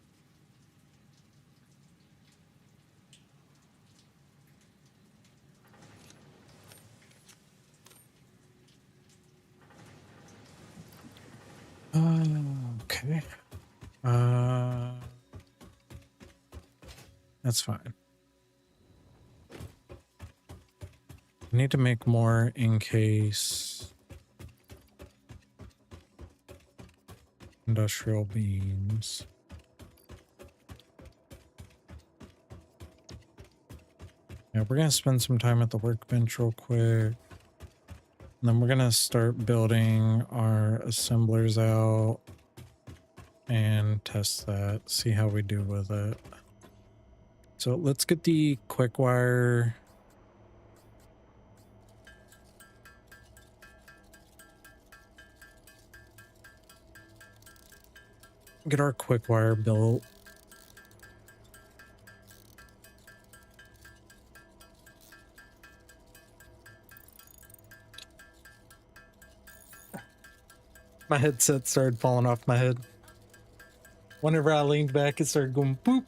Okay. That's fine. I need to make more in case industrial beams. Yeah, we're gonna spend some time at the workbench real quick. And then we're gonna start building our assemblers out and test that, see how we do with it. So let's get the quick wire. Get our quick wire built. My headset started falling off my head. Whenever I leaned back, it started going boop.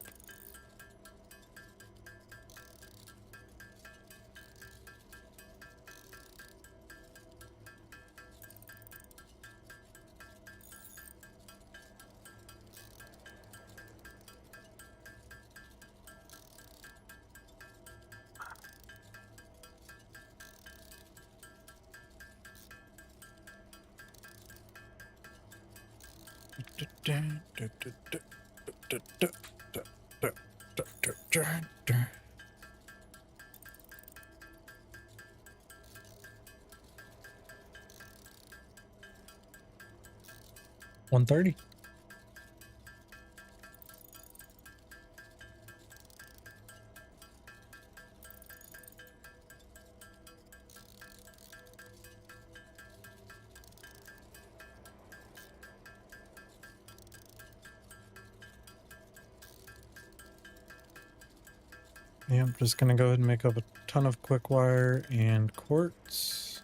$130. Yeah, I'm just gonna go ahead and make up a ton of quick wire and quartz.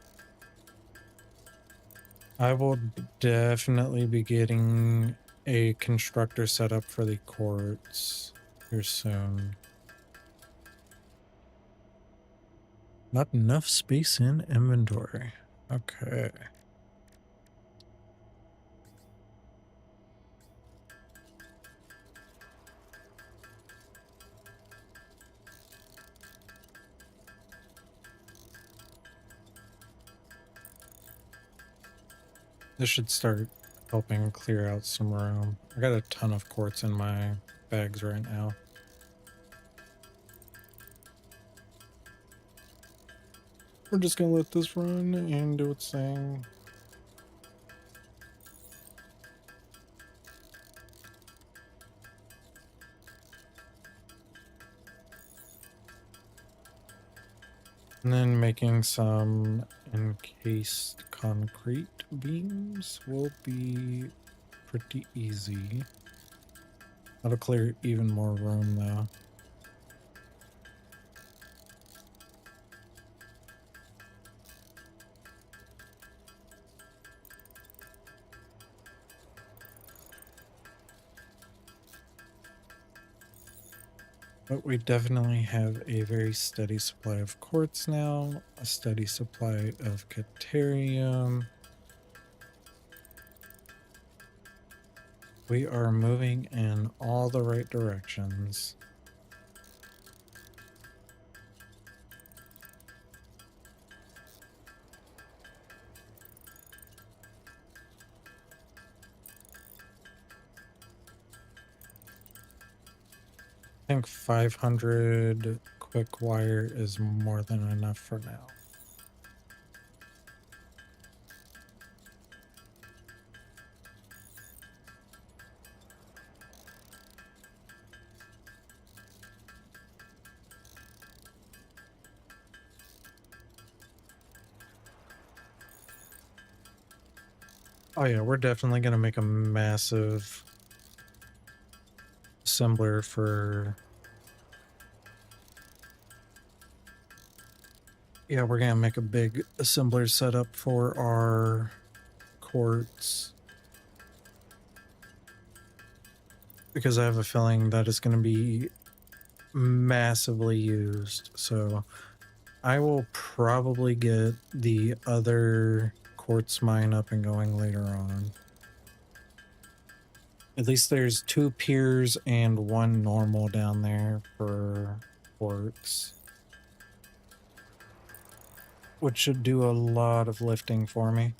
I will definitely be getting a constructor set up for the quartz here soon. Not enough space in inventory. Okay. This should start helping clear out some room. I got a ton of quartz in my bags right now. We're just gonna let this run and do its thing. And then making some encased concrete beams will be pretty easy. That'll clear even more room though. But we definitely have a very steady supply of quartz now, a steady supply of caterium. We are moving in all the right directions. I think 500 quick wire is more than enough for now. Oh yeah, we're definitely gonna make a massive assembler for... Yeah, we're gonna make a big assembler setup for our quartz. Because I have a feeling that is gonna be massively used. So I will probably get the other quartz mine up and going later on. At least there's 2 piers and 1 normal down there for quartz, which should do a lot of lifting for me.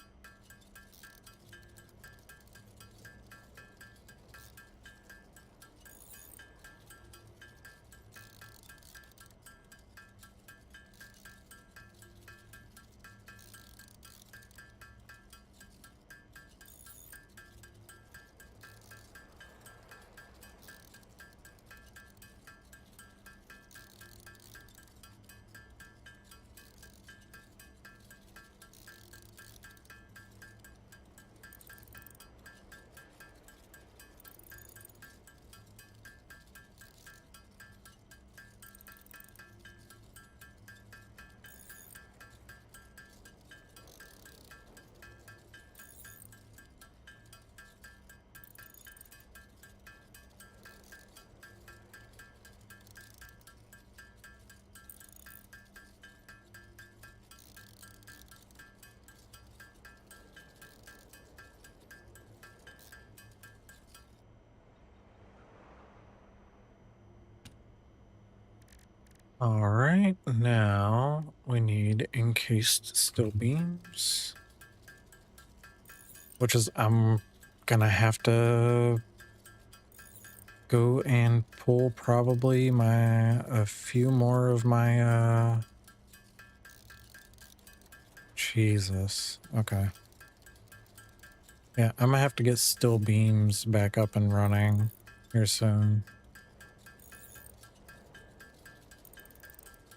All right, now we need encased steel beams, which is I'm gonna have to go and pull probably a few more of my Jesus. Okay. Yeah, I'm gonna have to get steel beams back up and running here soon.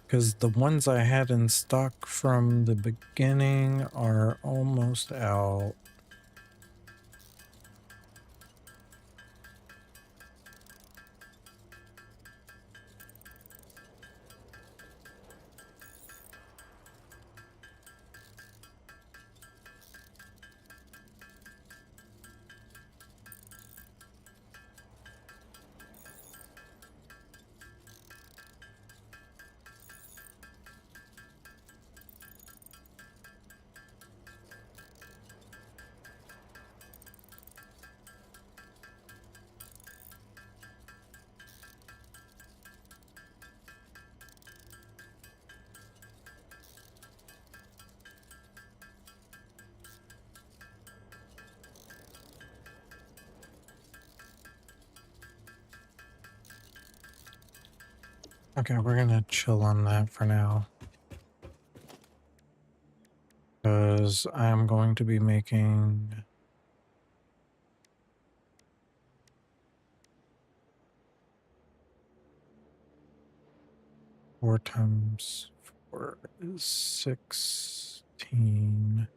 Because the ones I had in stock from the beginning are almost out. Okay, we're gonna chill on that for now. Because I'm going to be making 4 times 4 is 16.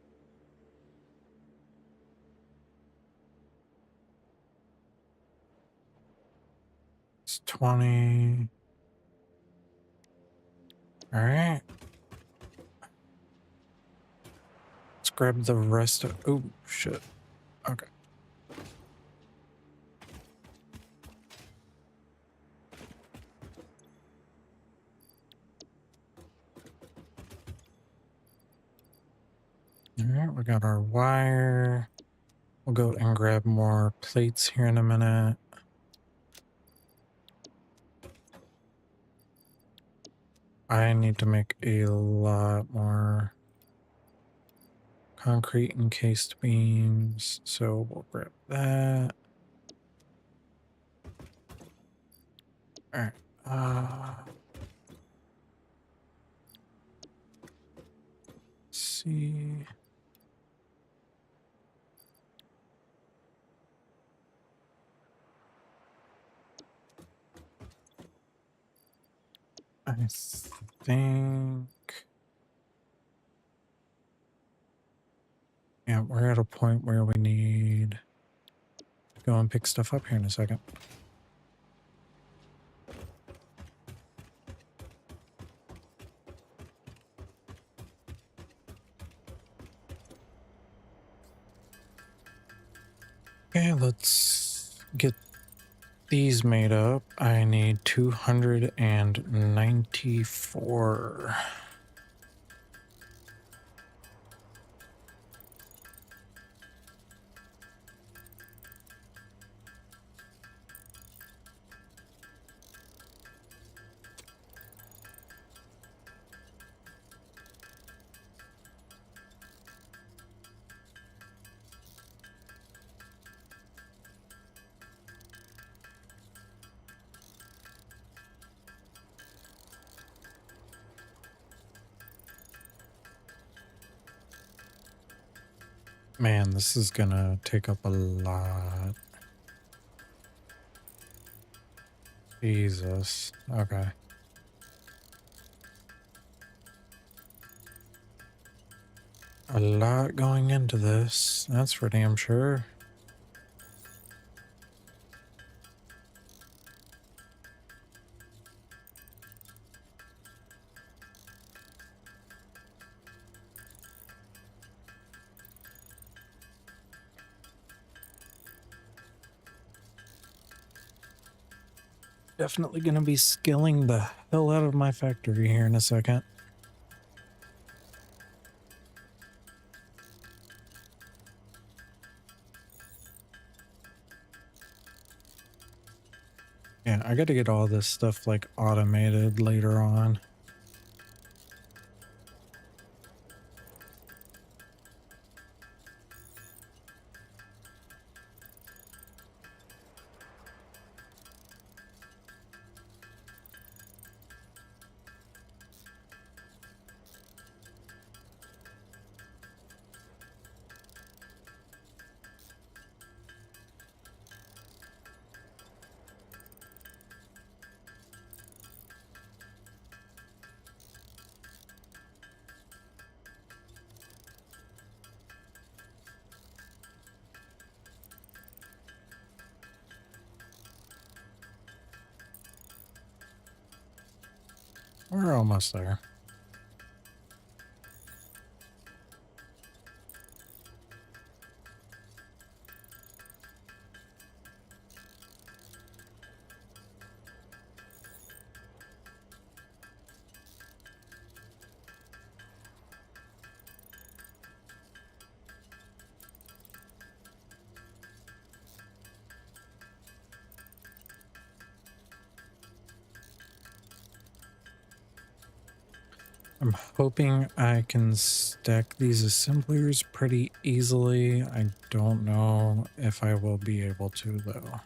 It's 20. All right. Let's grab the rest of. Oh, shit. Okay. All right, we got our wire. We'll go and grab more plates here in a minute. I need to make a lot more concrete encased beams, so we'll grab that. All right. Let's see. I think. Yeah, we're at a point where we need to go and pick stuff up here in a second. Okay, let's get these made up. I need 294. Man, this is gonna take up a lot. Jesus. Okay. A lot going into this. That's for damn sure. Definitely gonna be skilling the hell out of my factory here in a second. Yeah, I gotta get all this stuff like automated later on. We're almost there. I'm hoping I can stack these assemblers pretty easily. I don't know if I will be able to though.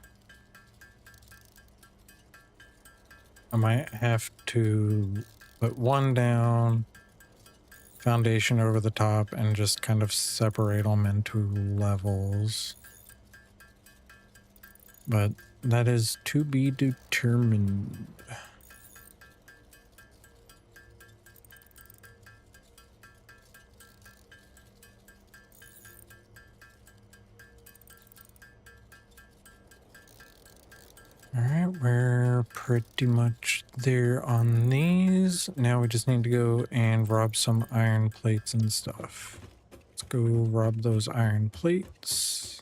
I might have to put one down, foundation over the top, and just kind of separate them into levels. But that is to be determined. Alright, we're pretty much there on these. Now we just need to go and rob some iron plates and stuff. Let's go rob those iron plates.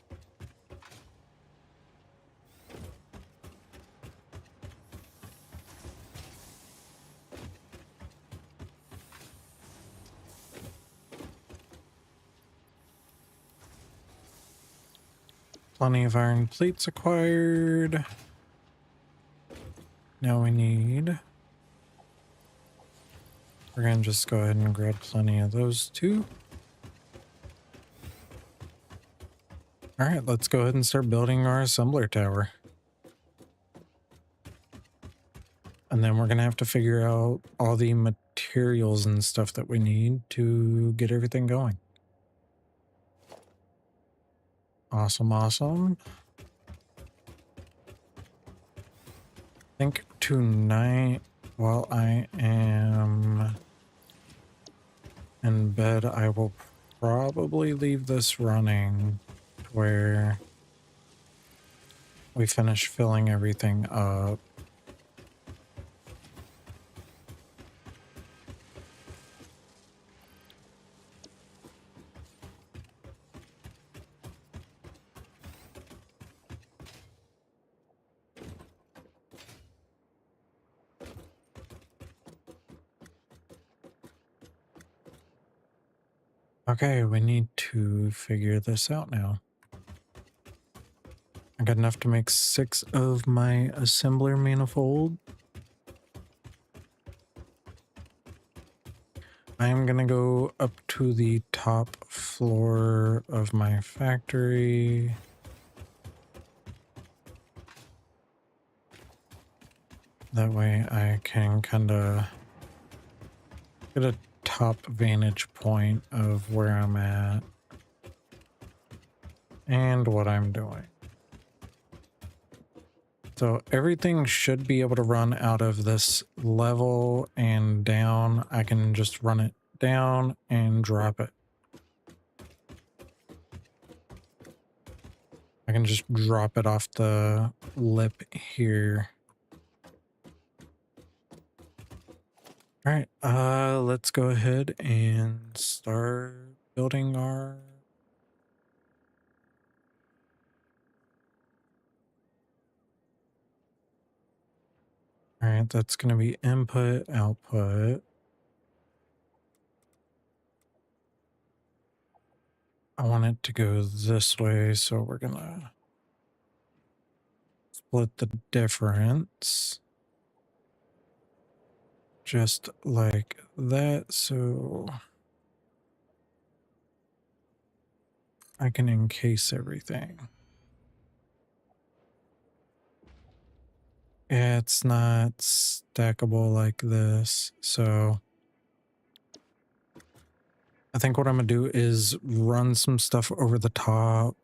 Plenty of iron plates acquired. Now we need... We're gonna just go ahead and grab plenty of those too. Alright, let's go ahead and start building our assembler tower. And then we're gonna have to figure out all the materials and stuff that we need to get everything going. Awesome, awesome. I think tonight, while I am in bed, I will probably leave this running where we finish filling everything up. Okay, we need to figure this out now. I got enough to make 6 of my assembler manifold. I am gonna go up to the top floor of my factory. That way I can kind of get a top vantage point of where I'm at and what I'm doing. So everything should be able to run out of this level and down. I can just run it down and drop it. I can just drop it off the lip here. All right, let's go ahead and start building our... All right, that's going to be input, output. I want it to go this way, so we're going to split the difference. Just like that, so I can encase everything. It's not stackable like this, so I think what I'm gonna do is run some stuff over the top.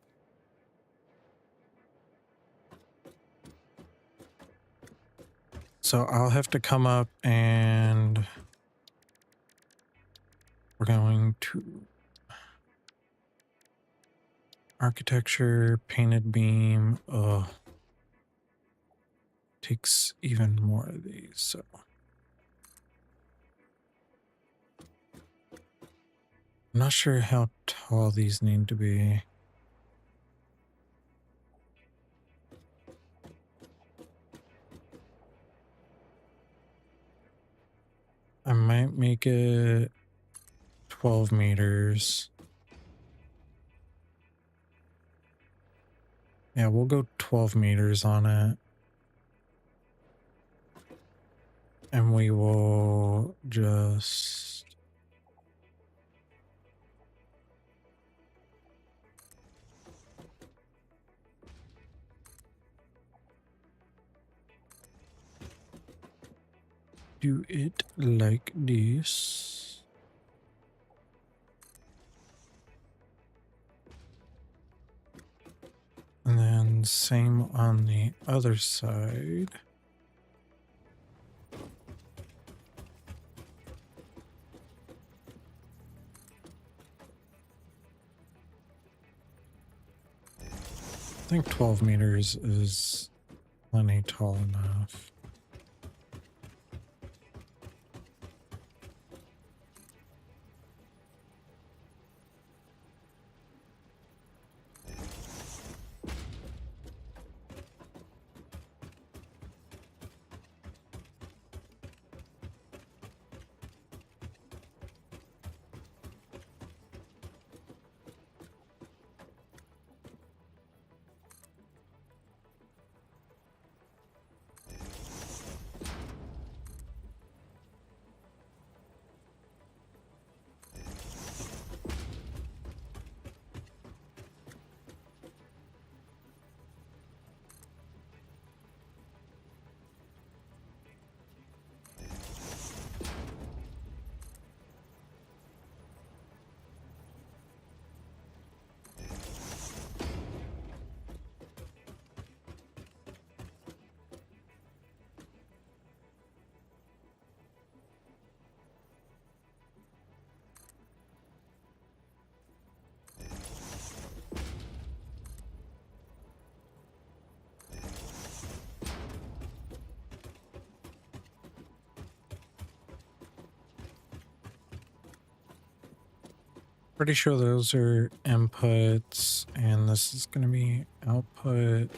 So I'll have to come up and we're going to architecture, painted beam. Takes even more of these, so. I'm not sure how tall these need to be. I might make it 12 meters. Yeah, we'll go 12 meters on it. And we will just... do it like this. And then same on the other side. I think 12 meters is plenty tall enough. Pretty sure those are inputs and this is going to be output.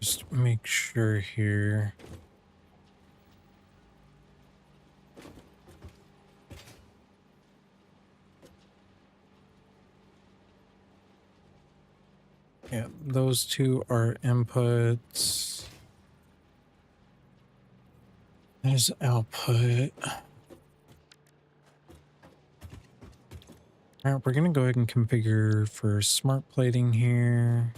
Just make sure here. Yeah, those two are inputs. There's output. All right, we're going to go ahead and configure for smart plating here.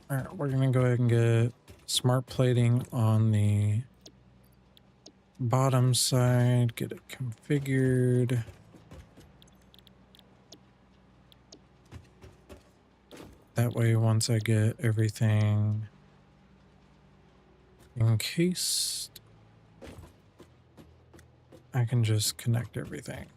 All right, we're going to go ahead and get smart plating on the bottom side, get it configured. That way, once I get everything encased, I can just connect everything.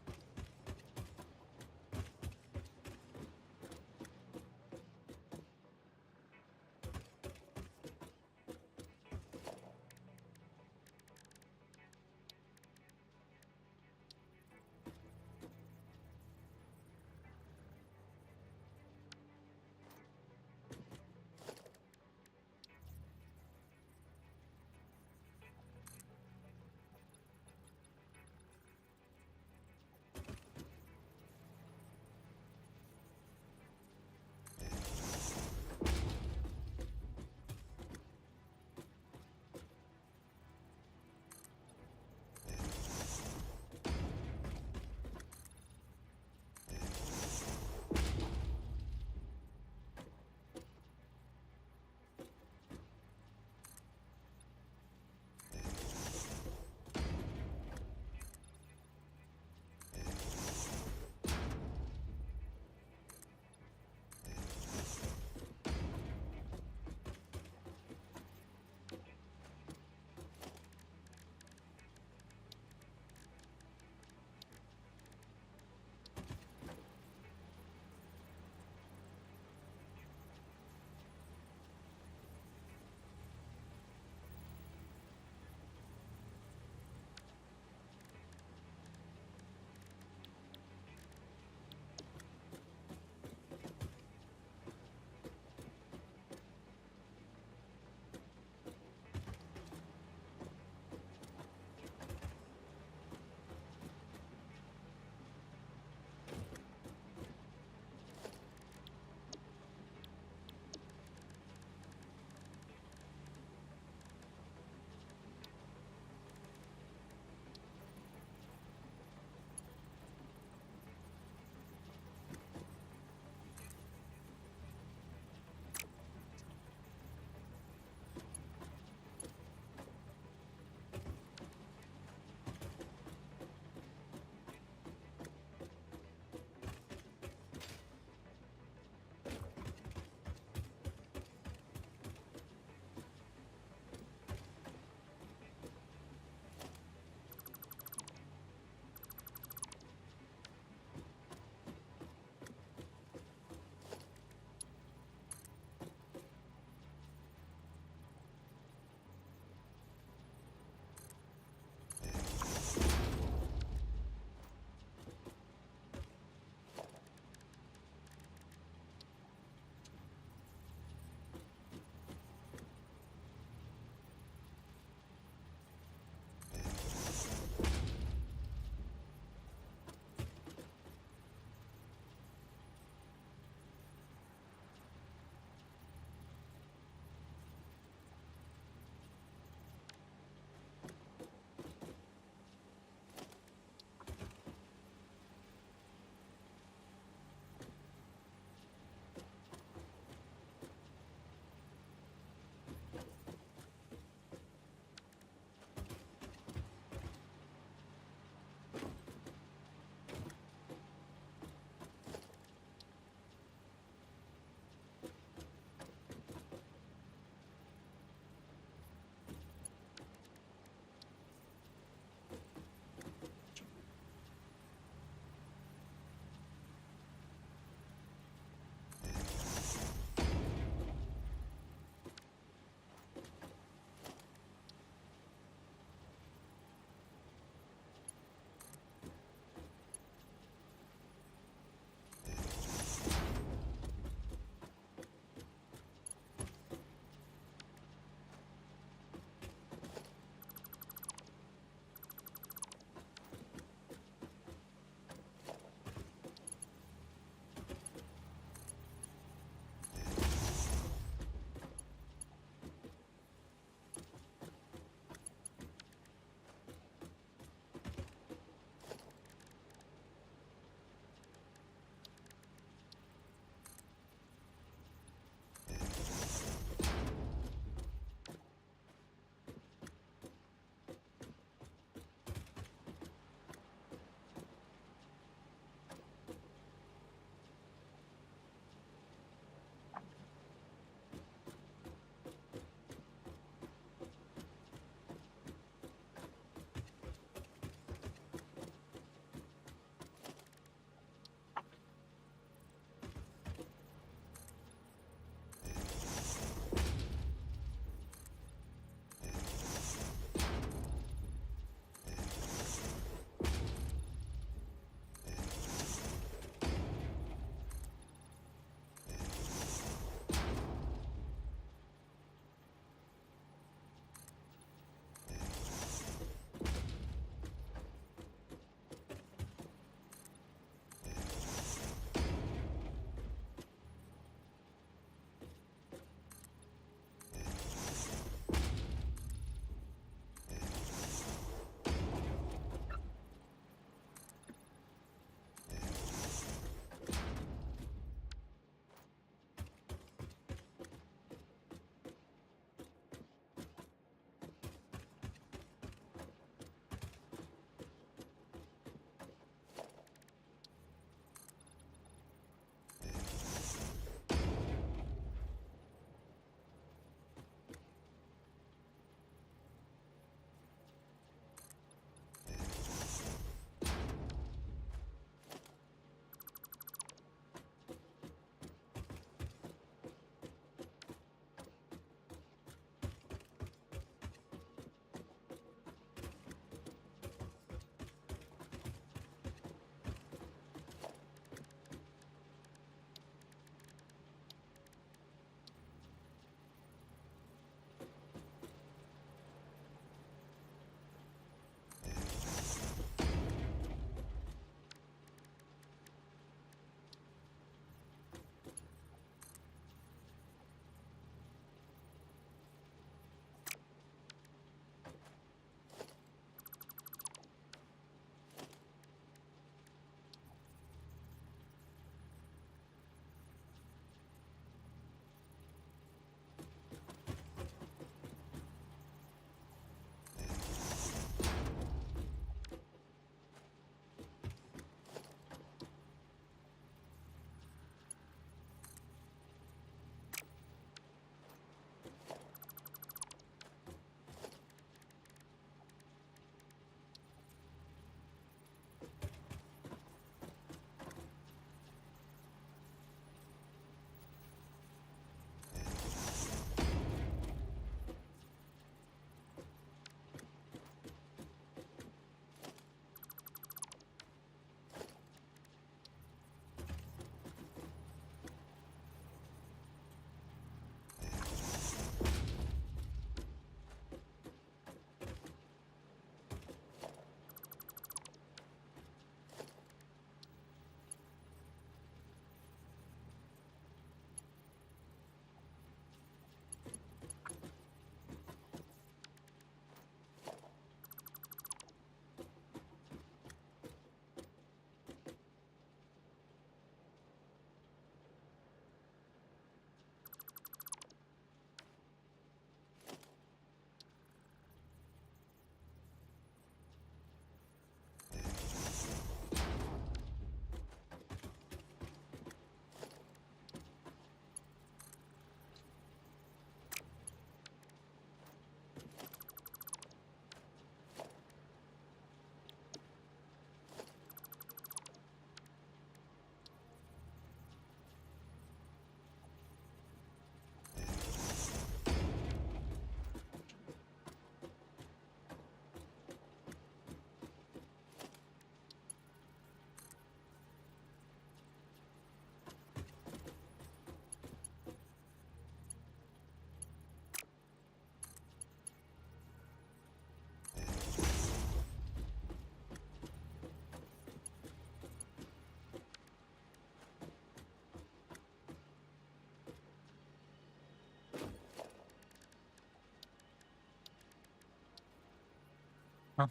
All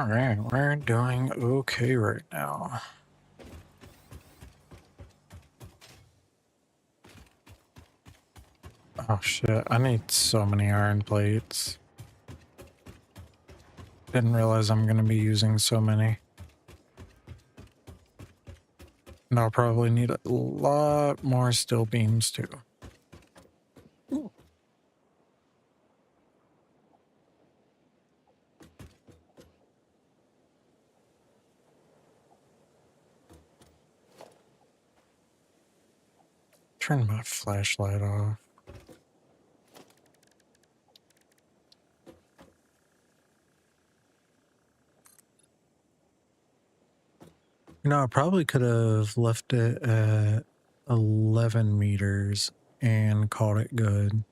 right, we're doing okay right now. Oh shit, I need so many iron plates. Didn't realize I'm gonna be using so many. And I'll probably need a lot more steel beams too. Ooh. Turn my flashlight off. You know, I probably could have left it at 11 meters and called it good.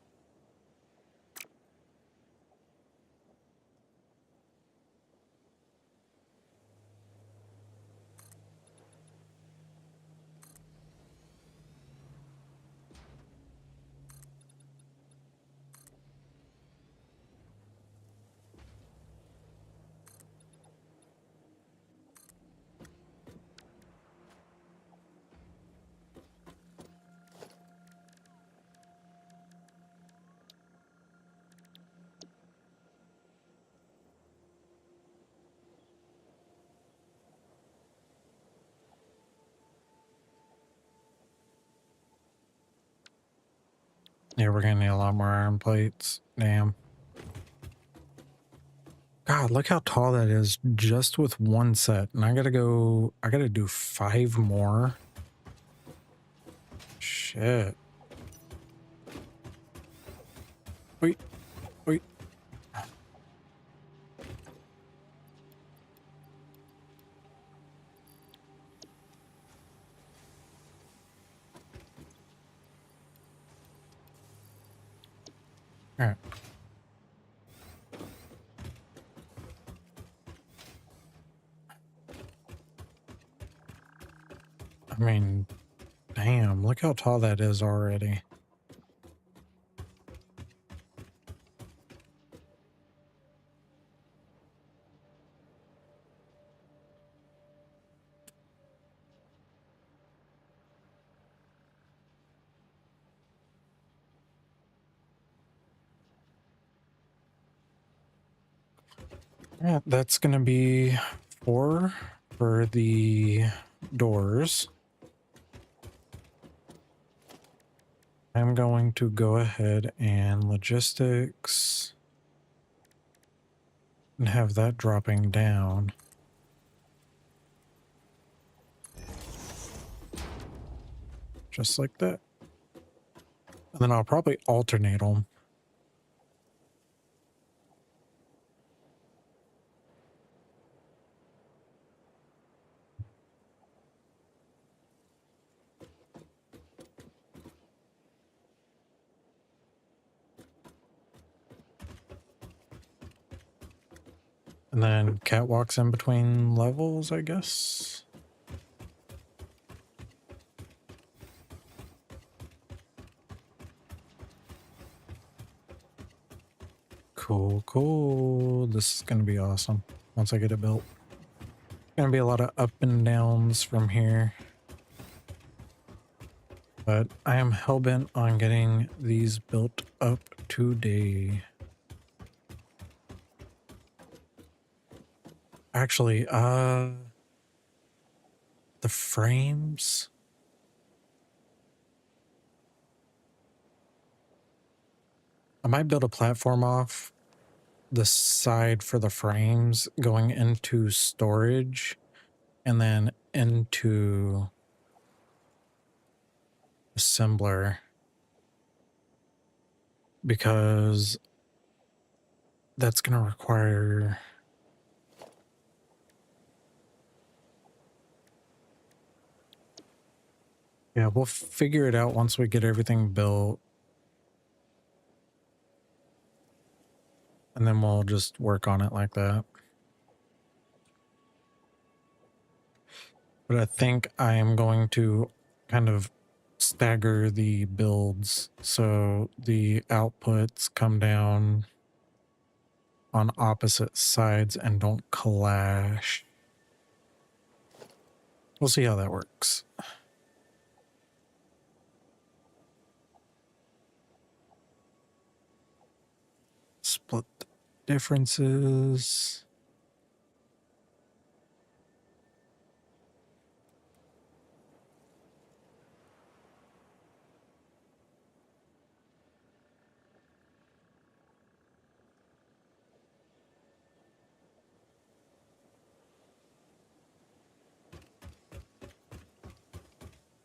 Yeah, we're gonna need a lot more iron plates. Damn. God, look how tall that is just with one set. And I gotta do 5 more. Shit. Wait, wait. All right. I mean, damn, look how tall that is already. Yeah, that's gonna be 4 for the doors. I'm going to go ahead and logistics and have that dropping down. Just like that. And then I'll probably alternate them. And then catwalks in between levels, I guess. Cool, cool. This is going to be awesome once I get it built. Going to be a lot of up and downs from here. But I am hellbent on getting these built up today. Actually, the frames. I might build a platform off the side for the frames going into storage and then into assembler, because that's going to require, yeah, we'll figure it out once we get everything built. And then we'll just work on it like that. But I think I am going to kind of stagger the builds so the outputs come down on opposite sides and don't clash. We'll see how that works. Split the differences.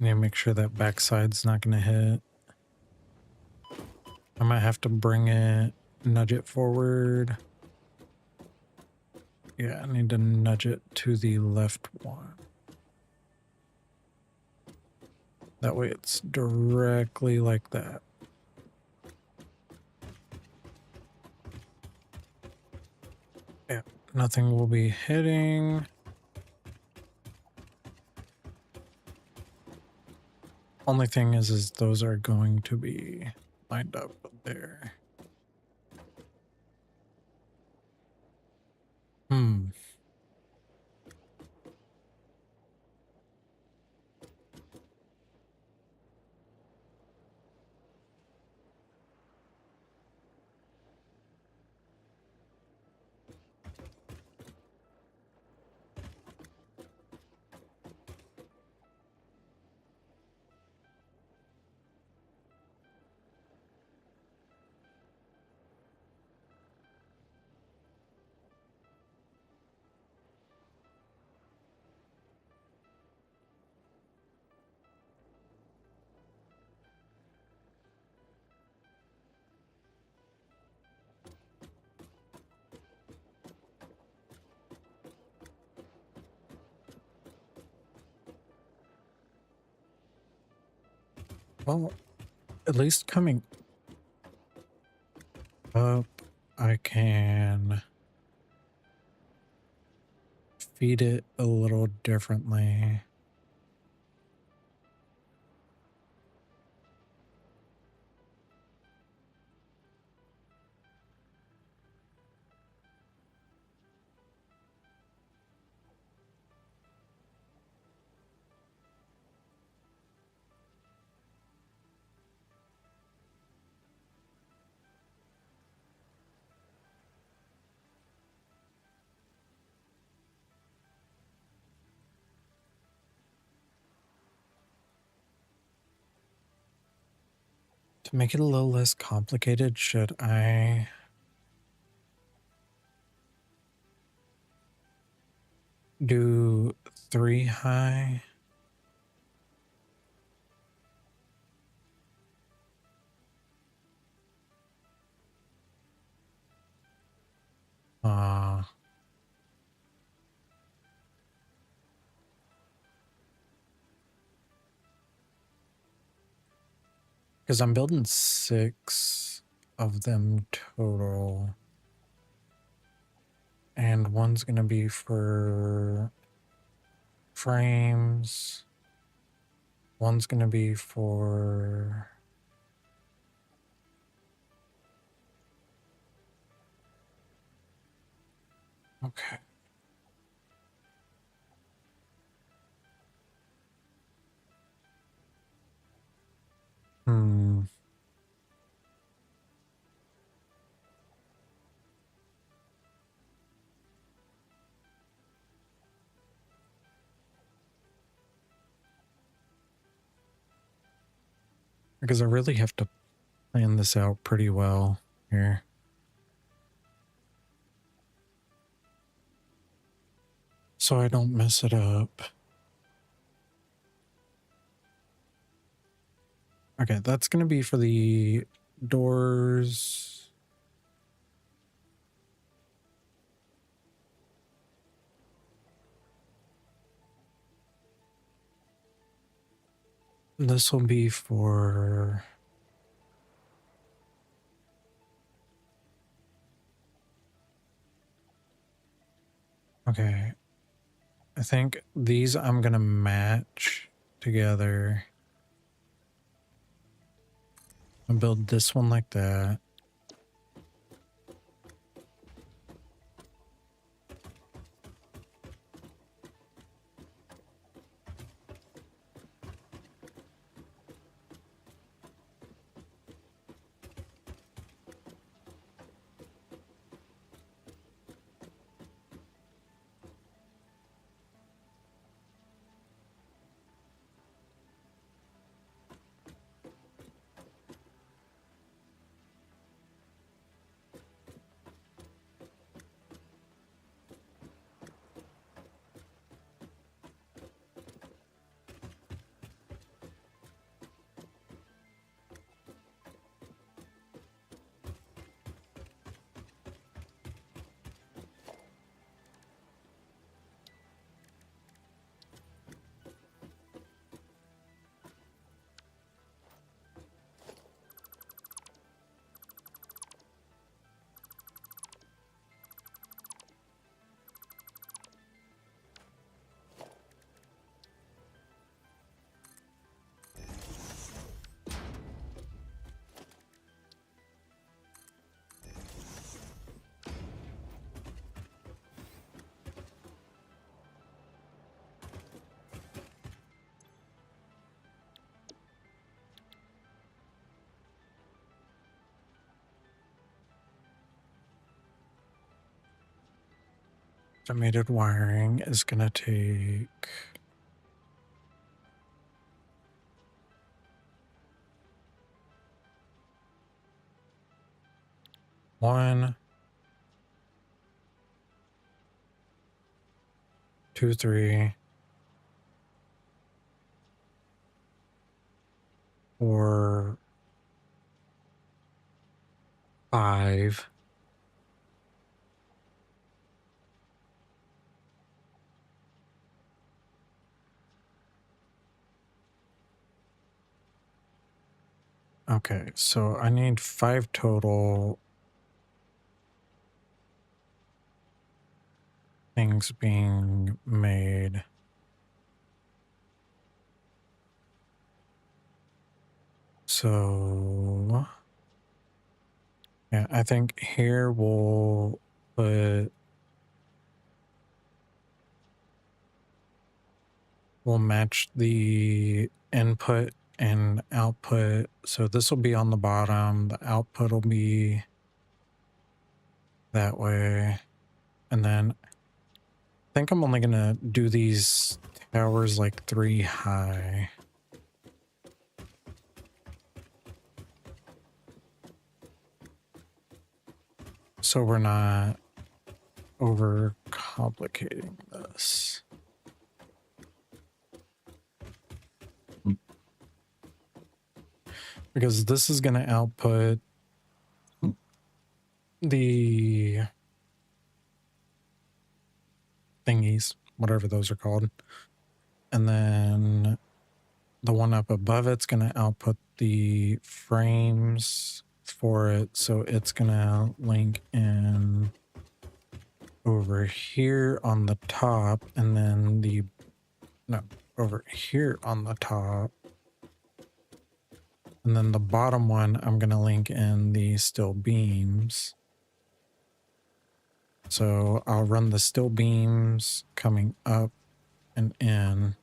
Need to make sure that backside's not going to hit. I might have to bring it, nudge it forward. Yeah, I need to nudge it to the left one. That way it's directly like that. Yeah, nothing will be hitting. Only thing is those are going to be lined up there. Well, at least coming up, I can feed it a little differently. To make it a little less complicated, should I do 3 high? Because I'm building 6 of them total. And one's going to be for frames. One's going to be for... Okay. Hmm. Because I really have to plan this out pretty well here. So I don't mess it up. Okay, that's going to be for the doors. This will be for... Okay. I think these I'm going to match together. I'll build this one like that. Automated wiring is going to take... One, two, three, four, five. Okay, so I need 5 total things being made. So yeah, I think here we'll match the input and output. So this will be on the bottom, the output will be that way. And then I think I'm only gonna do these towers like 3 high. So we're not over complicating this. Because this is going to output the thingies, whatever those are called. And then the one up above it's going to output the frames for it. So it's going to link in over here on the top, and then no, over here on the top. And then the bottom one, I'm going to link in the steel beams. So I'll run the steel beams coming up and in.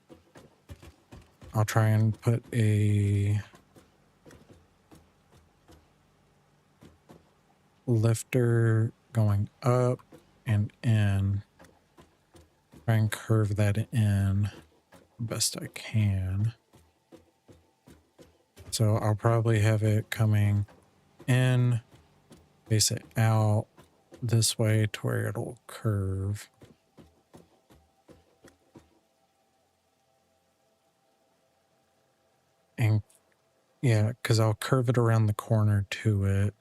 I'll try and put a lifter going up and in. Try and curve that in best I can. So I'll probably have it coming in, face it out this way to where it'll curve. And yeah, because I'll curve it around the corner to it.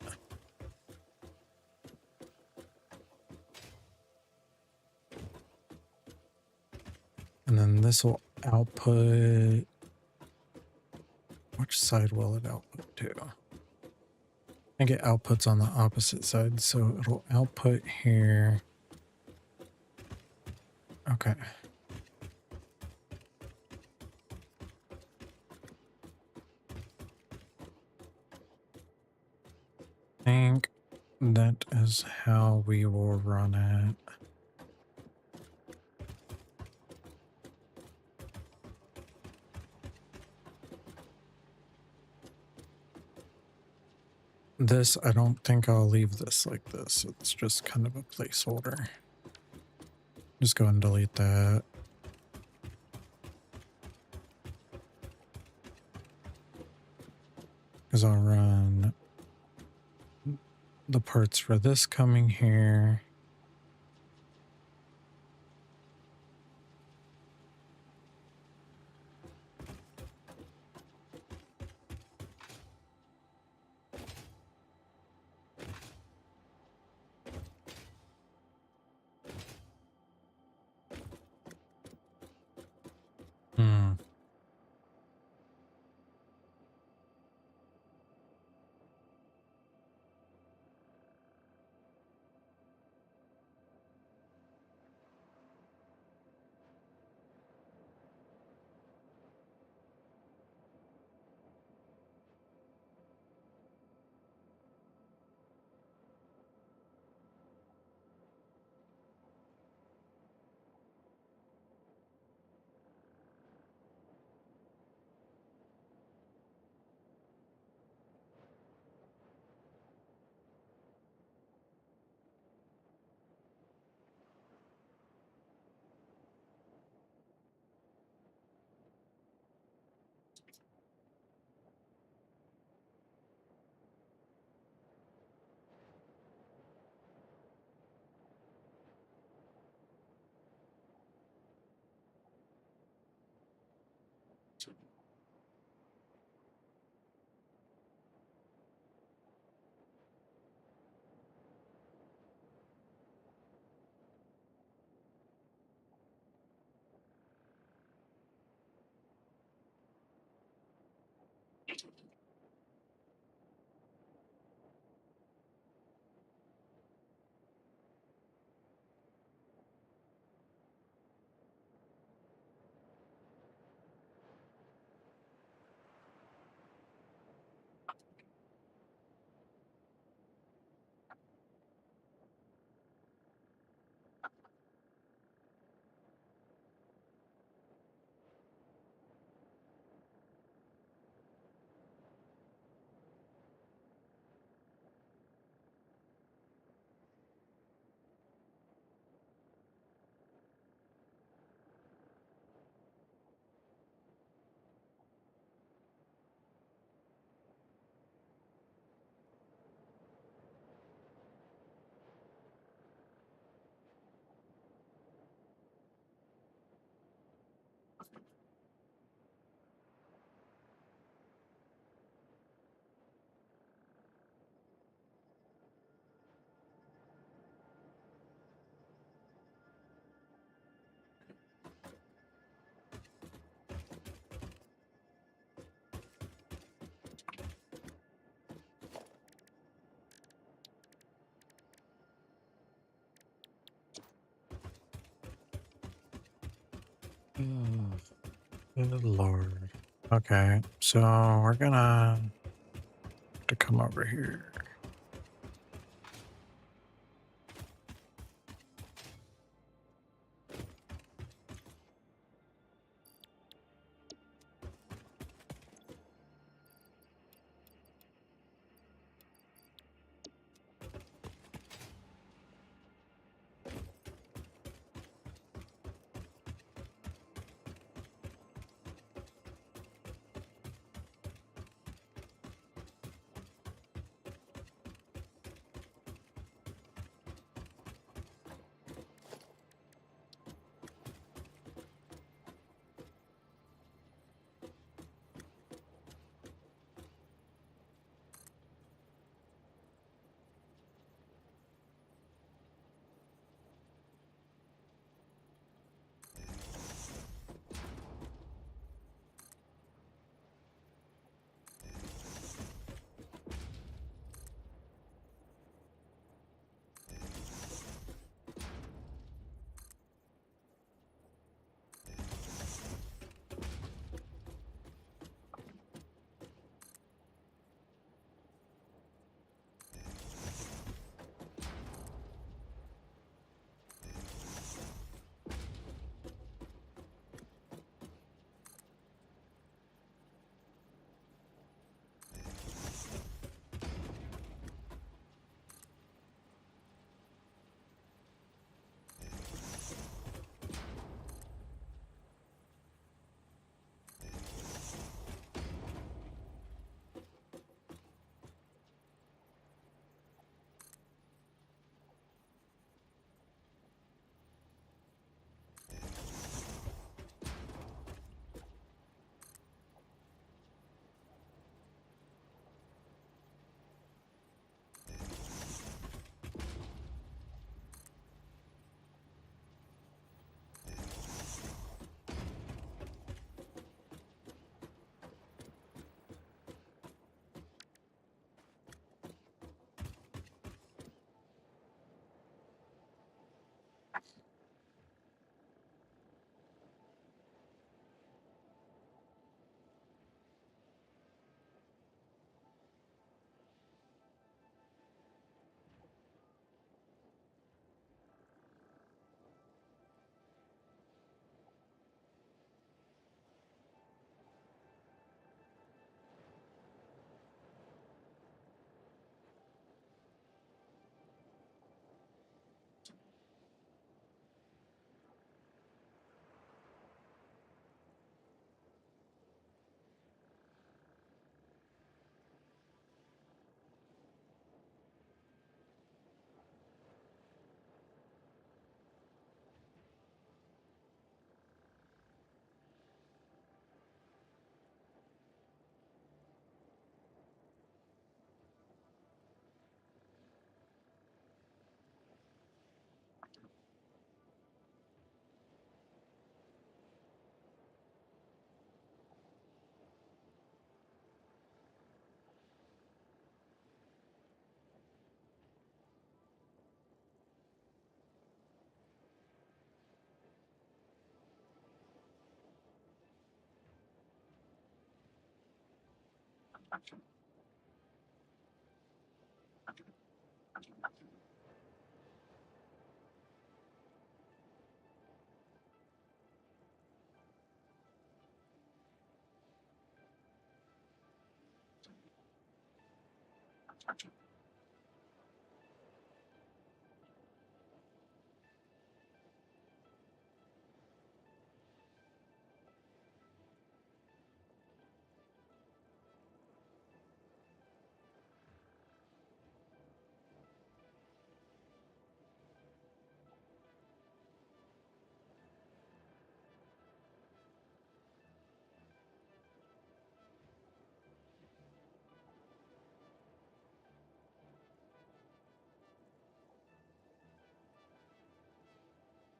And then this will output. Which side will it output to? I think it outputs on the opposite side, so it'll output here. Okay. I think that is how we will run it. This, I don't think I'll leave this like this. It's just kind of a placeholder. Just go and delete that. Because I'll run the parts for this coming here. Hmm. Oh, good Lord. Okay, so we're gonna have to come over here.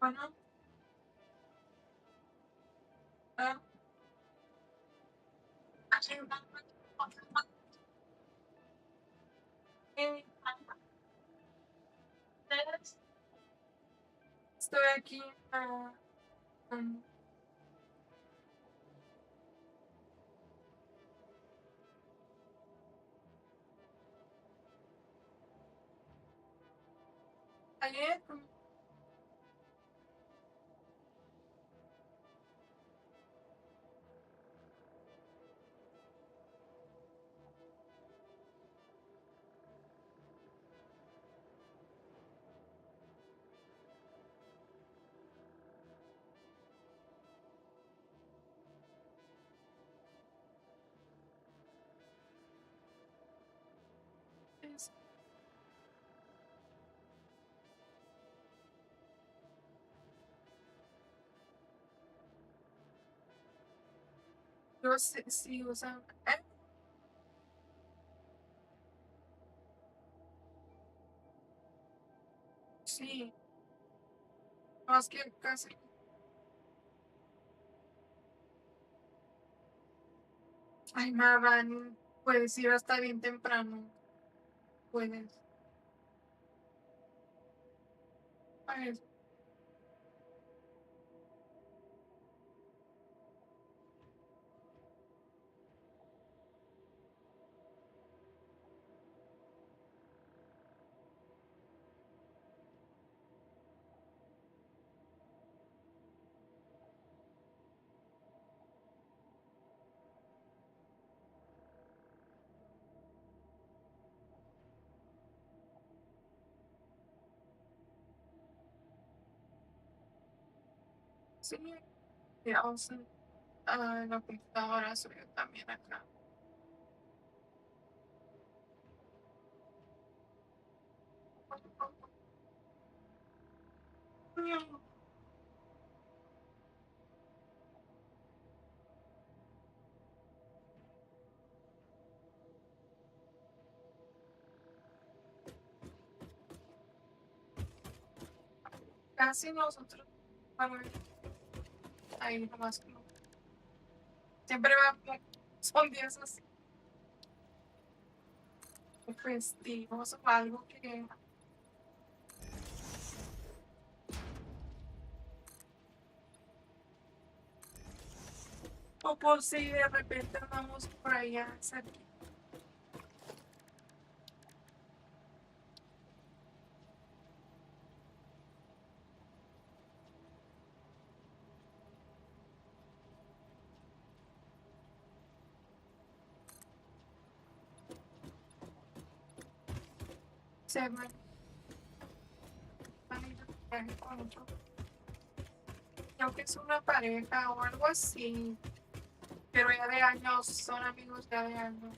Bueno, estoy aquí. Ayer, es- yo sé, sí, o sea, sí, más que casi, ay, Mavan, puedes ir hasta bien temprano, puedes, a ver, sí, o sea, la computadora subió también acá. Casi nosotros, bueno, ahí nomás, como, siempre va, son días así, festivos o algo que, o por si de repente andamos por allá cerca. Se van a ir de viaje con otro. Creo que es una pareja o algo así, pero ya de años, son amigos ya de años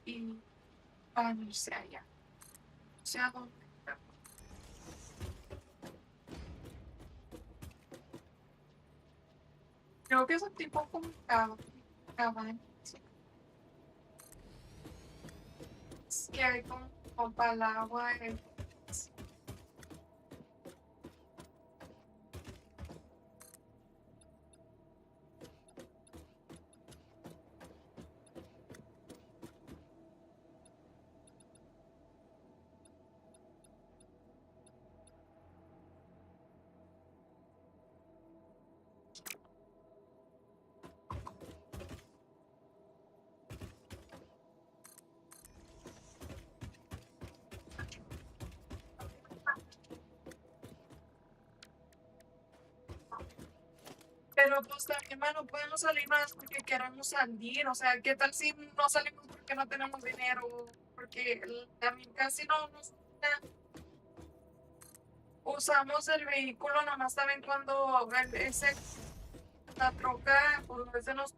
y van a irse allá. O sea, ¿dónde? Creo que es un tipo como cabañas que hay con palagua. Pero pues también, mano, podemos salir más porque queramos salir. O sea, ¿qué tal si no salimos porque no tenemos dinero? Porque también casi no nos usamos el vehículo, nomás también cuando la troca, pues a veces nos.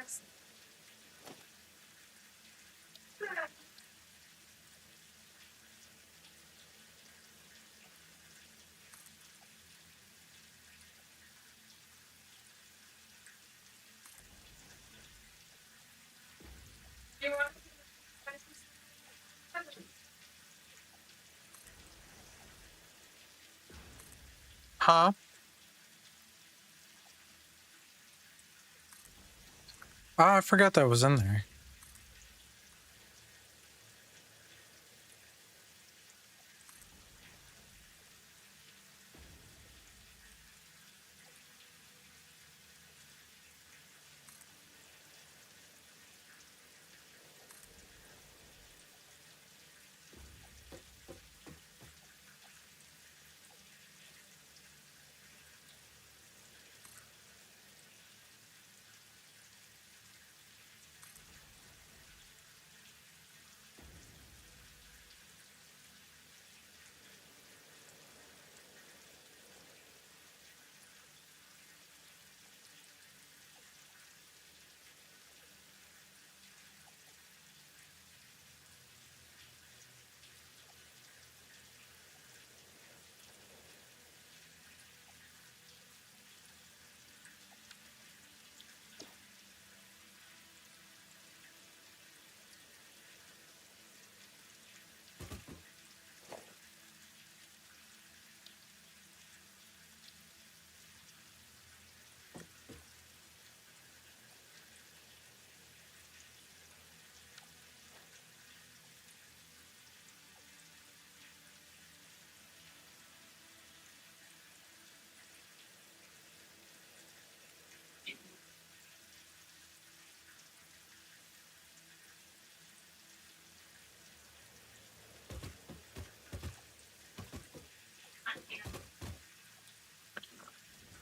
Yes. You want Huh? Oh, I forgot that was in there.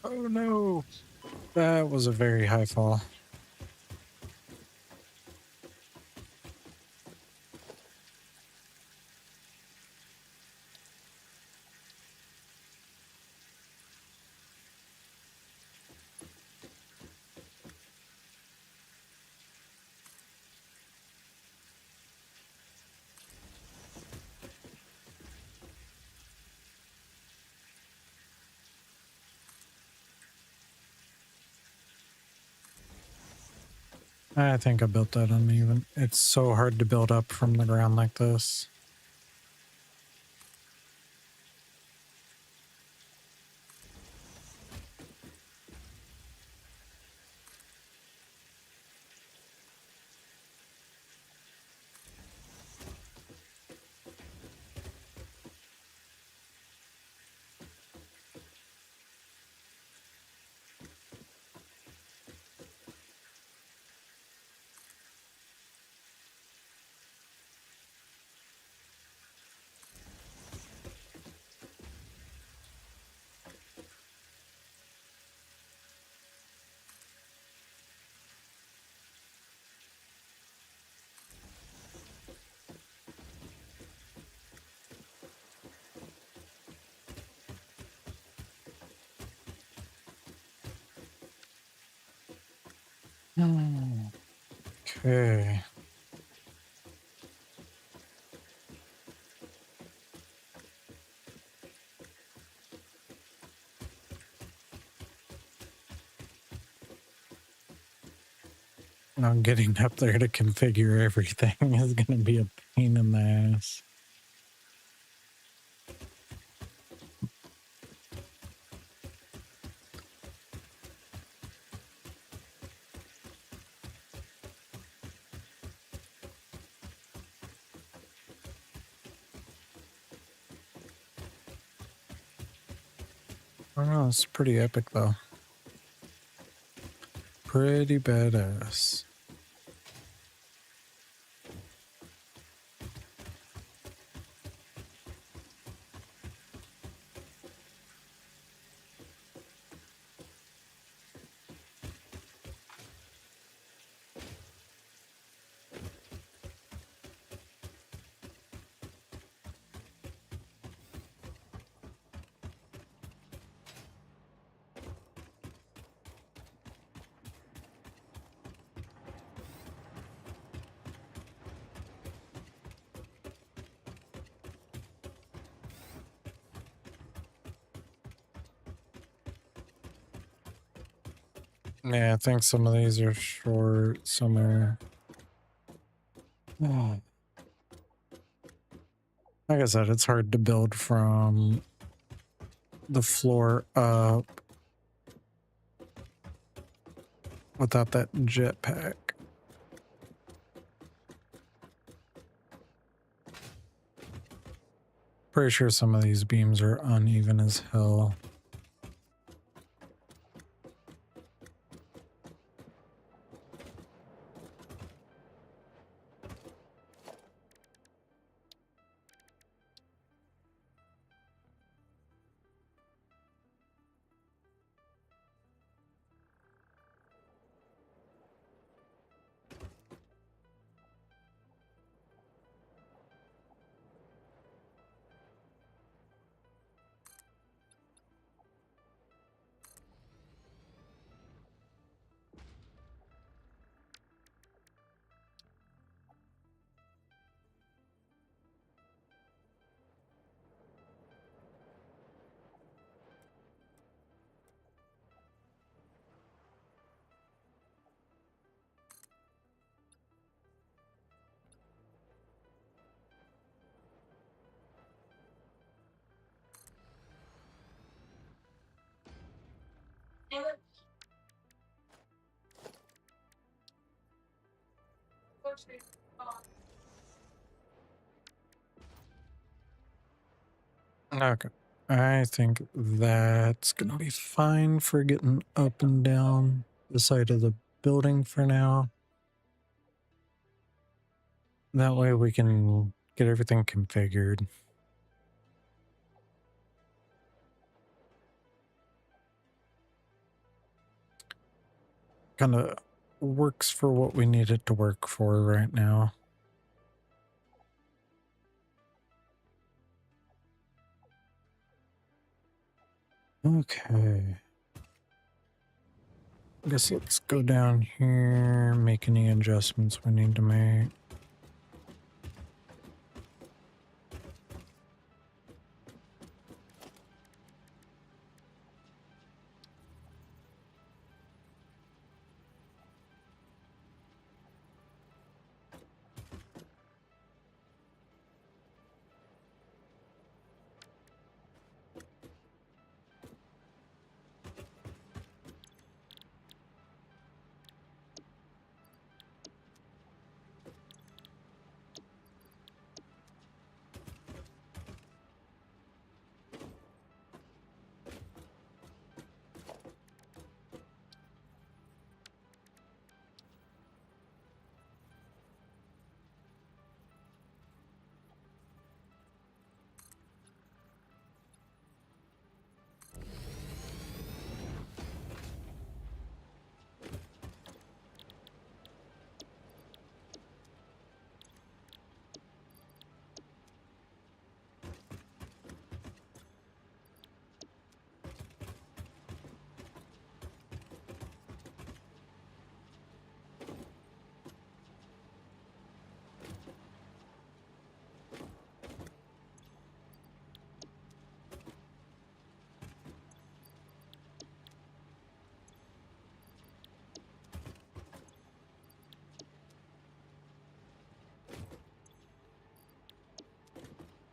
Oh no. That was a very high fall. I think I built that uneven. It's so hard to build up from the ground like this. Okay. Now getting up there to configure everything is going to be a pain in the ass. Oh, it's pretty epic though. Pretty badass. Yeah, I think some of these are short, some are... Oh. Like I said, it's hard to build from the floor up without that jetpack. Pretty sure some of these beams are uneven as hell. Okay. I think that's gonna be fine for getting up and down the side of the building for now. That way we can get everything configured. Kind of works for what we need it to work for right now. Okay. I guess let's go down here, make any adjustments we need to make.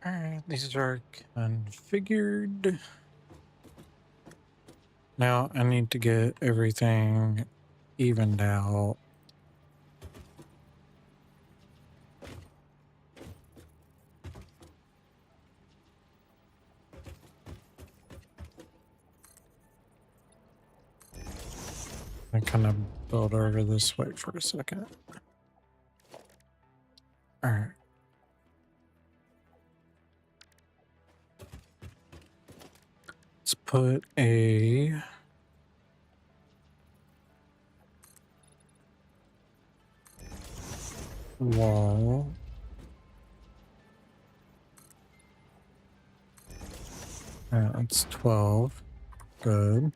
Alright, these are configured. Now I need to get everything evened out. I kind of build over this way for a second. Alright. Let's put a wall. That's 12. Good.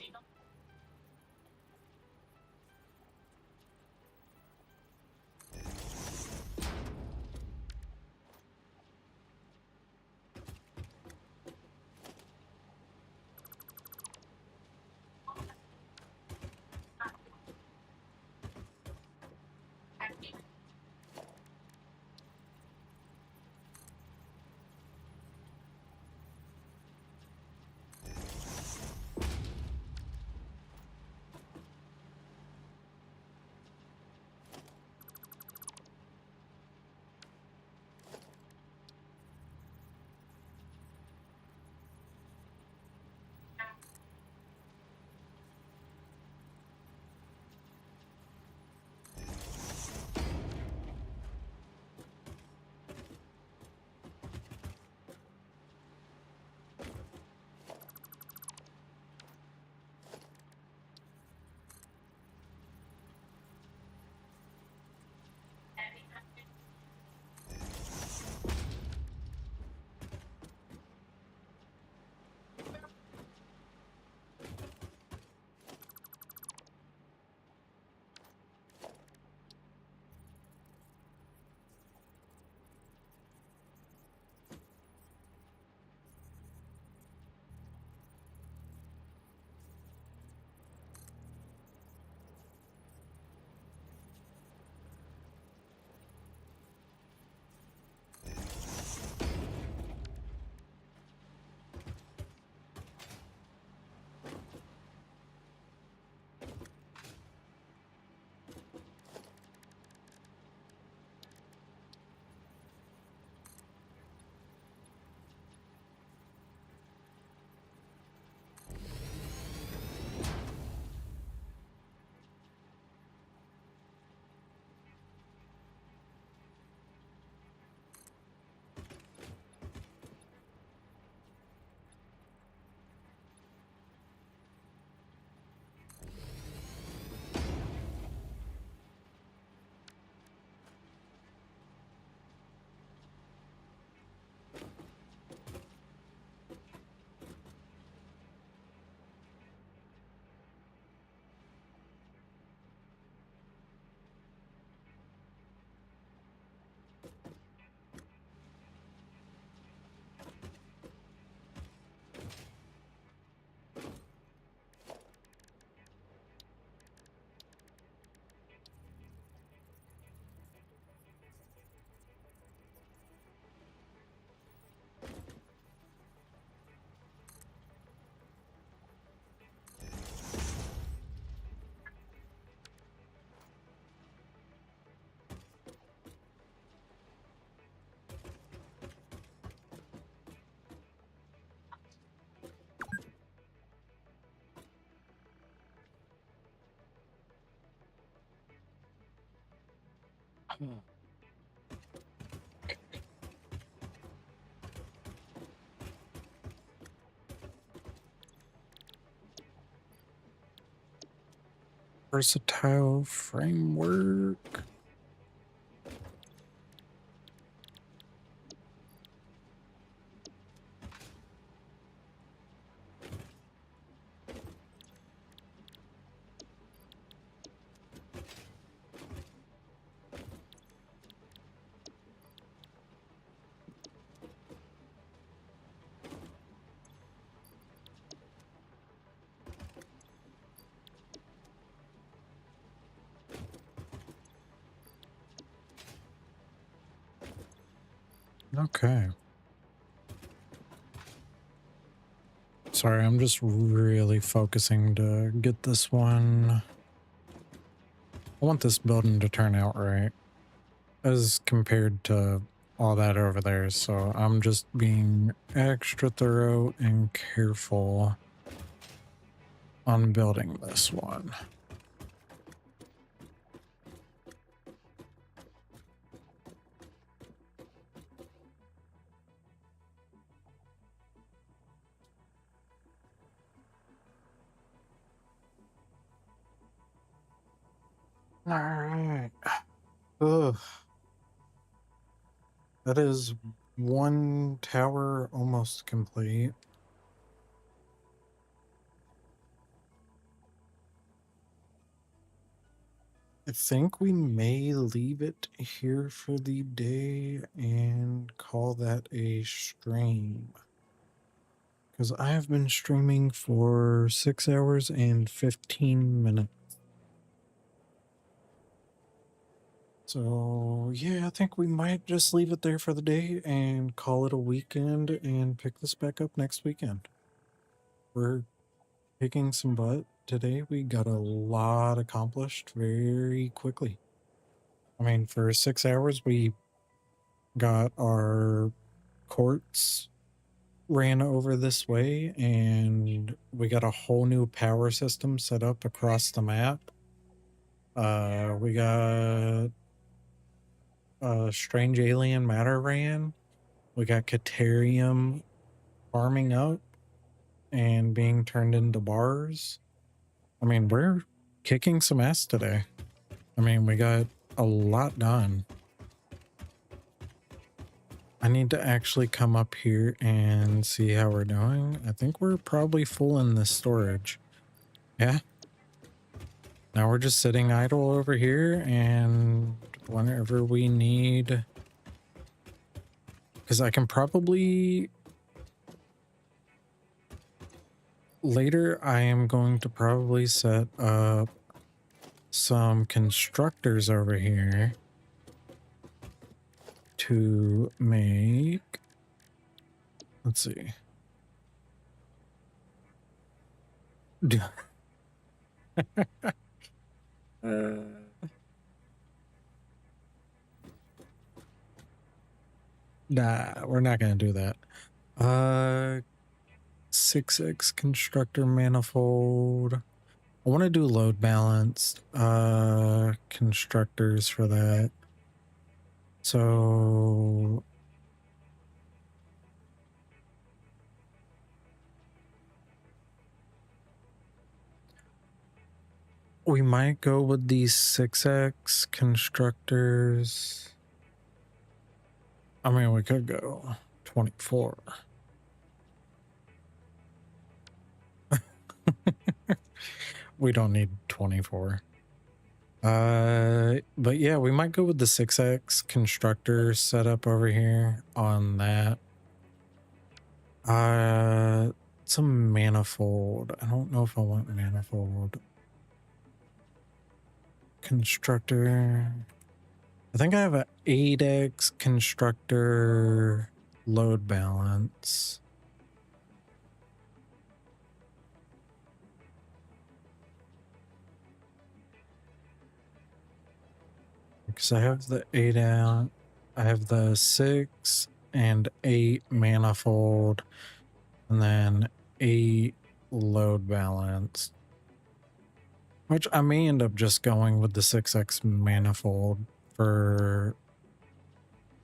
vecino. Versatile framework. Okay. Sorry, I'm just really focusing to get this one. I want this building to turn out right as compared to all that over there. So I'm just being extra thorough and careful on building this one. All right. Ugh. That is one tower almost complete. I think we may leave it here for the day and call that a stream. Because I have been streaming for 6 hours and 15 minutes. So, yeah, I think we might just leave it there for the day and call it a weekend and pick this back up next weekend. We're kicking some butt today. We got a lot accomplished very quickly. I mean, for 6 hours, we got our courts ran over this way, and we got a whole new power system set up across the map. We got strange alien matter ran. We got Caterium farming up and being turned into bars. I mean, we're kicking some ass today. I mean, we got a lot done. I need to actually come up here and see how we're doing. I think we're probably full in this storage. Yeah. Now we're just sitting idle over here, and whenever we need... Because I can probably... Later, I am going to probably set up some constructors over here to make... Let's see. Nah, we're not going to do that. 6x constructor manifold. I want to do load balanced constructors for that. So we might go with these 6x constructors. I mean, we could go 24. We don't need 24. But yeah, we might go with the 6x constructor setup over here on that. Some manifold. I don't know if I want manifold. Constructor. I think I have an 8x constructor load balance. Because I have the 8 out. I have the 6 and 8 manifold. And then 8 load balance. Which I may end up just going with the 6x manifold for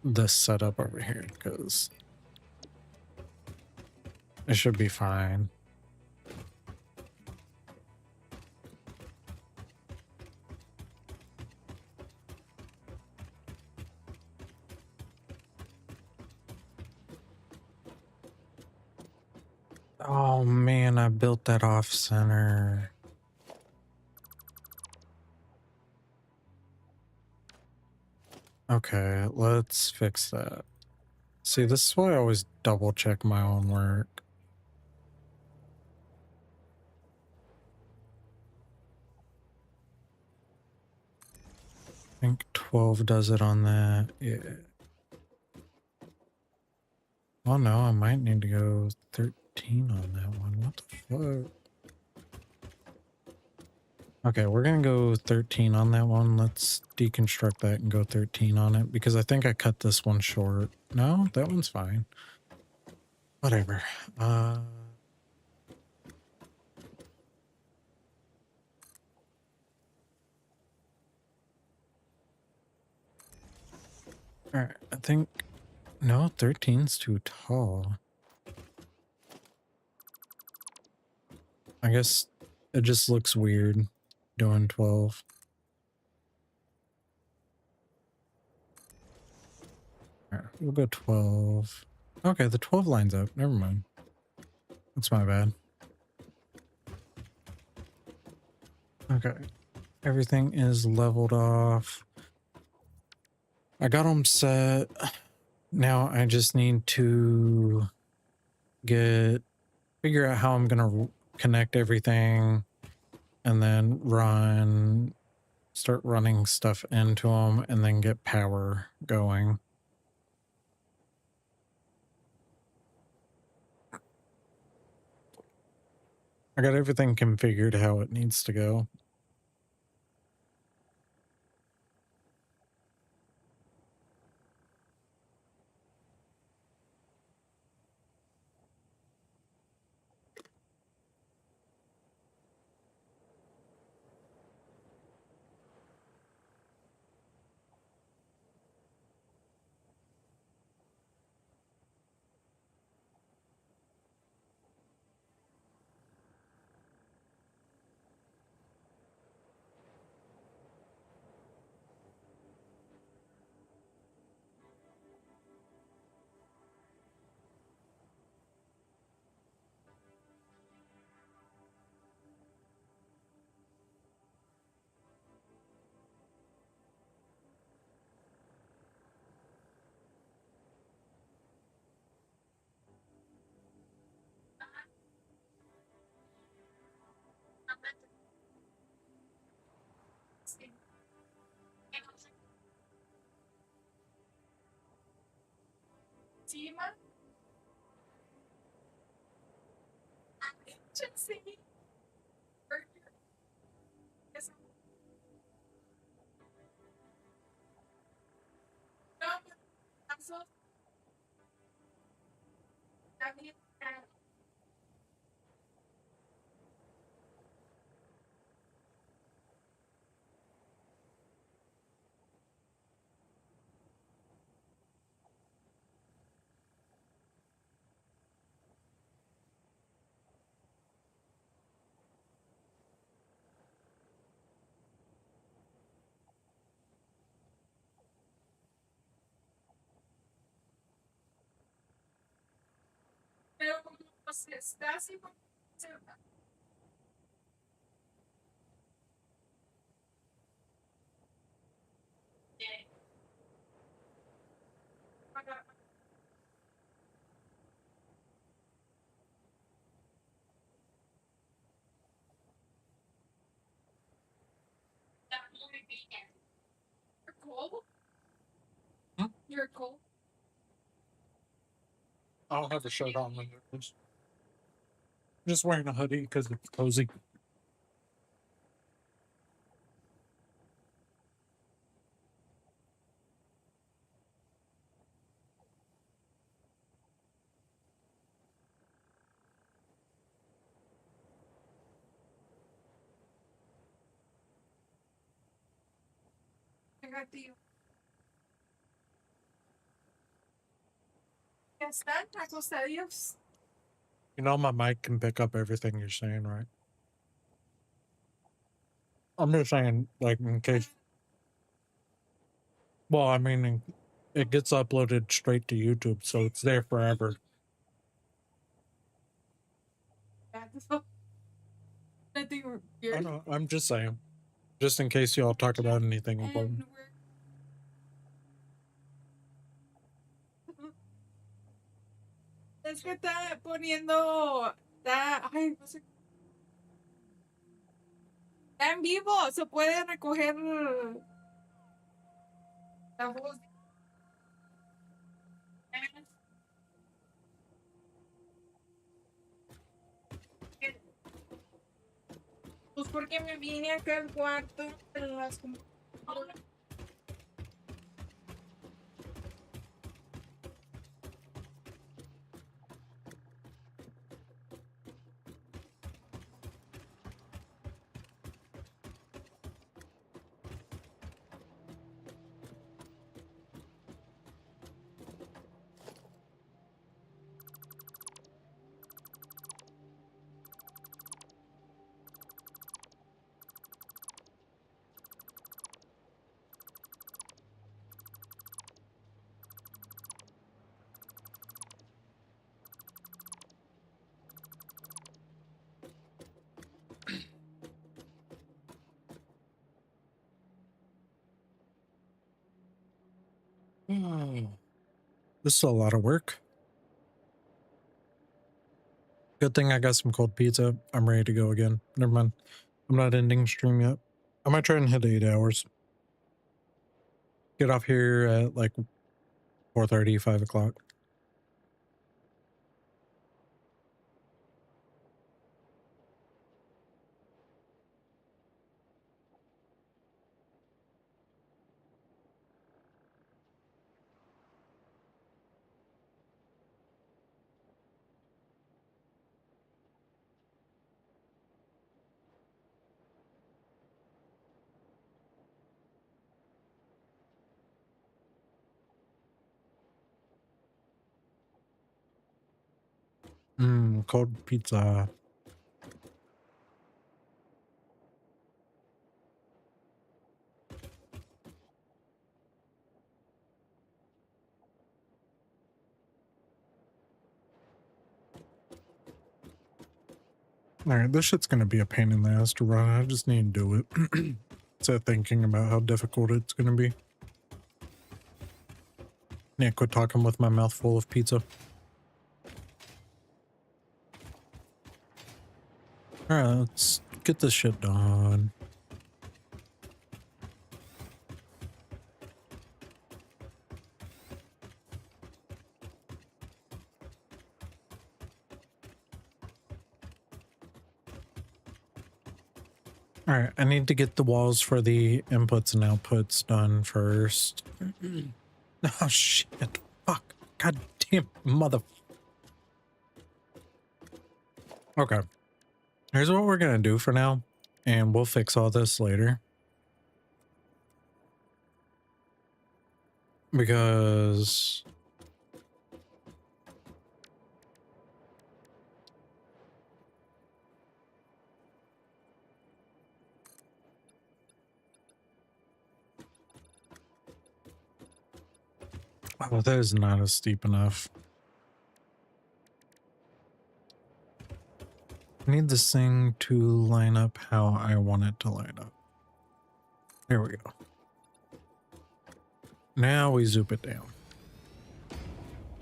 this setup over here, because it should be fine. Oh man, I built that off center. Okay, let's fix that. See, this is why I always double check my own work. I think 12 does it on that. Yeah. Oh no, I might need to go 13 on that one. What the fuck? Okay, we're gonna go 13 on that one. Let's deconstruct that and go 13 on it, because I think I cut this one short. No, that one's fine. Whatever. Alright, I think... No, 13's too tall. I guess it just looks weird doing 12. Alright, we'll go 12. Okay, the 12 lines up. Never mind. That's my bad. Okay. Everything is leveled off. I got them set. Now I just need to figure out how I'm gonna connect everything and then start running stuff into them and then get power going. I got everything configured how it needs to go. Sí. Encima, sí. Eso. No, eso también. Pero como se está así, se va. You're cold? Hmm? You're cold? I'll have a shirt on when it is. Just wearing a hoodie because it's cozy. Negativo. Ya están acostaditos. You know my mic can pick up everything you're saying, right? I'm just saying, like, in case. Well, I mean, it gets uploaded straight to YouTube, so it's there forever. Nothing I weird. know. I'm just saying, just in case y'all talk about anything important. And es que está poniendo. Ay, no sé. Está en vivo, se puede recoger la voz. Pues porque me vine acá al cuarto en las computadoras. This is a lot of work. Good thing I got some cold pizza. I'm ready to go again. Never mind. I'm not ending stream yet. I might try and hit 8 hours. Get off here at like 4:30, 5 o'clock. Cold pizza. Alright, this shit's gonna be a pain in the ass to run. I just need to do it. Instead of thinking about how difficult it's gonna be. Yeah, quit talking with my mouth full of pizza. Alright, let's get this shit done. Alright, I need to get the walls for the inputs and outputs done first. Oh shit. Fuck. God damn mother. Okay. Here's what we're gonna do for now. And we'll fix all this later. Because oh, that is not as steep enough. I need this thing to line up how I want it to line up. There we go. Now we zoom it down.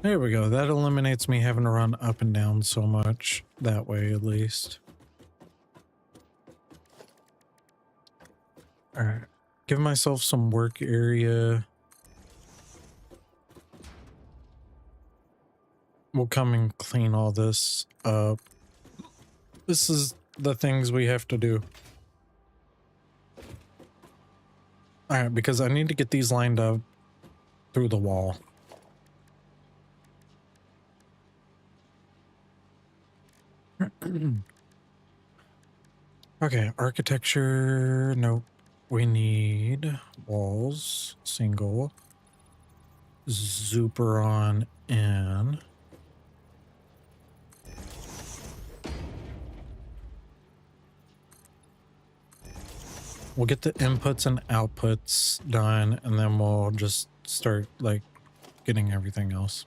There we go. That eliminates me having to run up and down so much. That way, at least. Alright. Give myself some work area. We'll come and clean all this up. This is the things we have to do. Alright, because I need to get these lined up through the wall. Okay, architecture. Nope. We need walls. Single. Zooper on in. We'll get the inputs and outputs done, and then we'll just start like getting everything else.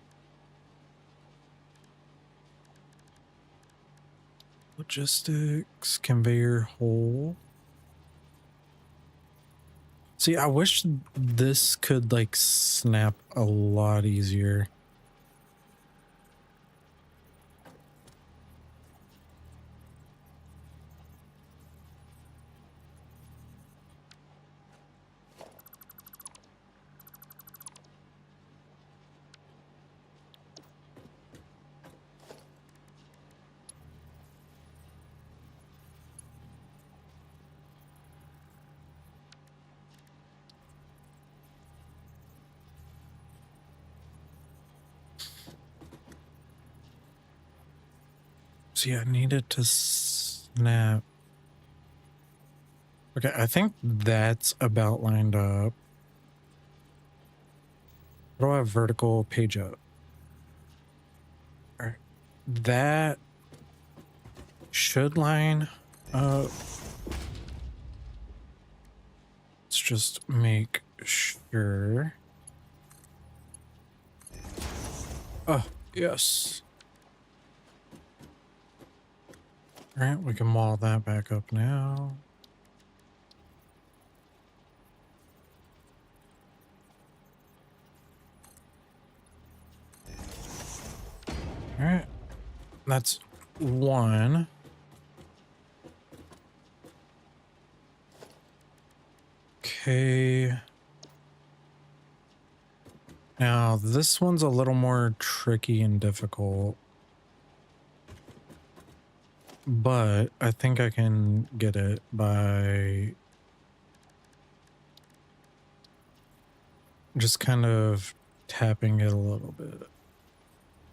Logistics, conveyor hole. See, I wish this could like snap a lot easier. See, I needed to snap. Okay, I think that's about lined up. How do I have vertical page up? All right, that should line up. Let's just make sure. Oh, yes. All right, we can wall that back up now. All right, that's one. Okay. Now this one's a little more tricky and difficult, but I think I can get it by just kind of tapping it a little bit.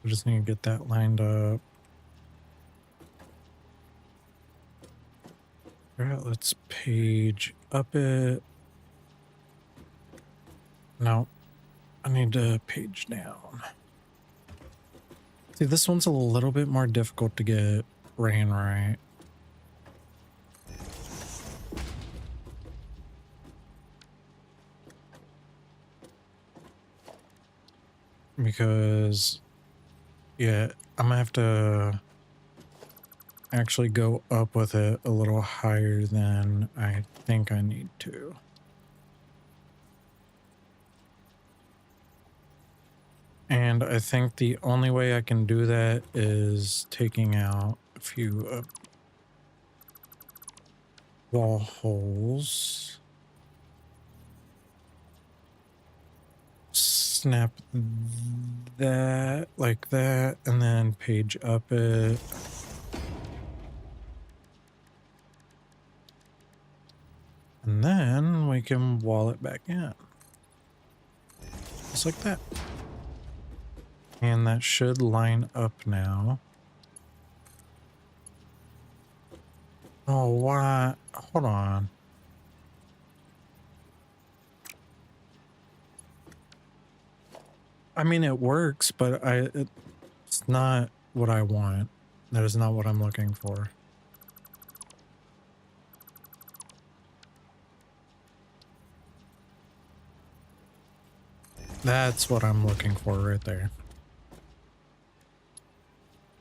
I just need to get that lined up. All right, let's page up it. No, I need to page down. See, this one's a little bit more difficult to get ran right. Because, yeah, I'm gonna have to actually go up with it a little higher than I think I need to. And I think the only way I can do that is taking out a few wall holes. Snap that like that, and then page up it. And then we can wall it back in. Just like that. And that should line up now. Oh, what? Hold on. I mean, it works, but it's not what I want. That is not what I'm looking for. That's what I'm looking for right there.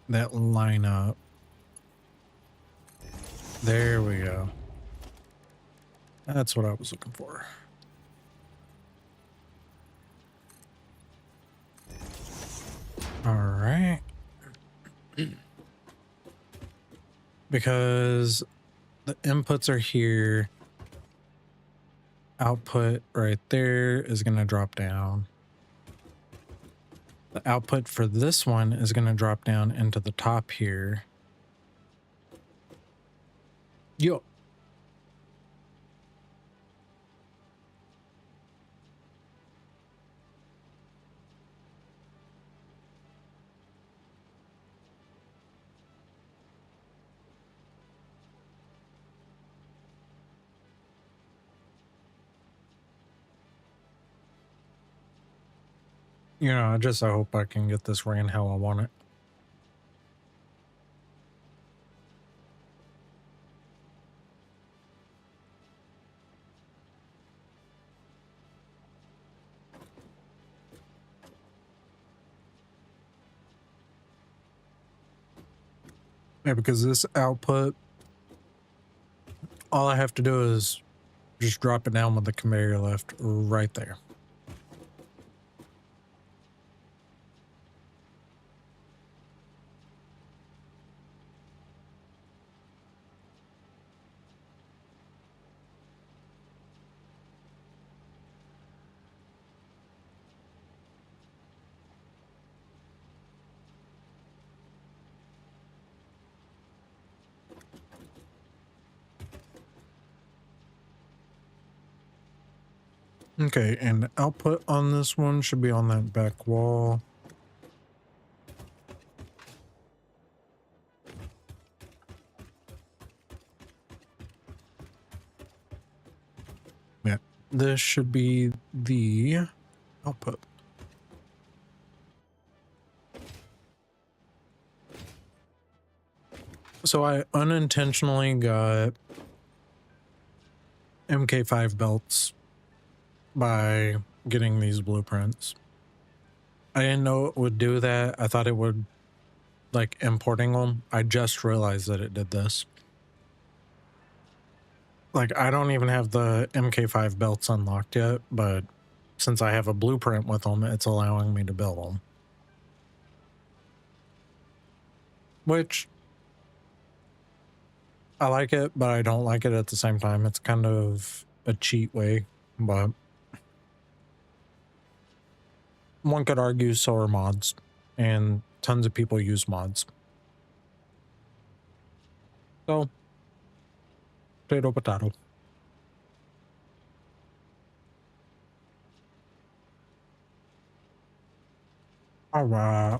That line up. There we go. That's what I was looking for. All right. Because the inputs are here. Output right there is going to drop down. The output for this one is going to drop down into the top here. Yo. You know, I hope I can get this ran how I want it. Yeah, because this output, all I have to do is just drop it down with the conveyor lift right there. Okay, and the output on this one should be on that back wall. Yeah, this should be the output. So I unintentionally got MK5 belts by getting these blueprints. I didn't know it would do that. I thought it would, like, importing them. I just realized that it did this. Like, I don't even have the MK5 belts unlocked yet, but since I have a blueprint with them, it's allowing me to build them. which I like it, but I don't like it at the same time. It's kind of a cheat way, but one could argue so are mods, and tons of people use mods. So, potato, potato. All right.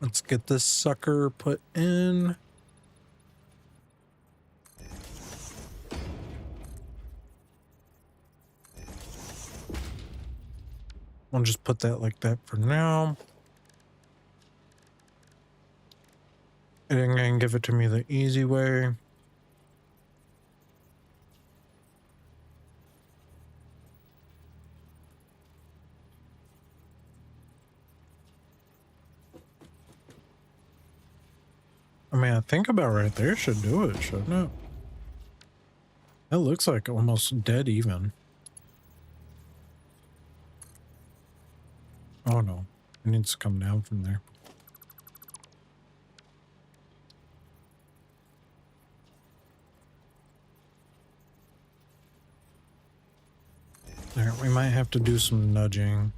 Let's get this sucker put in. I'll just put that like that for now. And give it to me the easy way. I mean, I think about right there should do it, shouldn't it? That looks like almost dead even. Oh no, it needs to come down from there. There, we might have to do some nudging.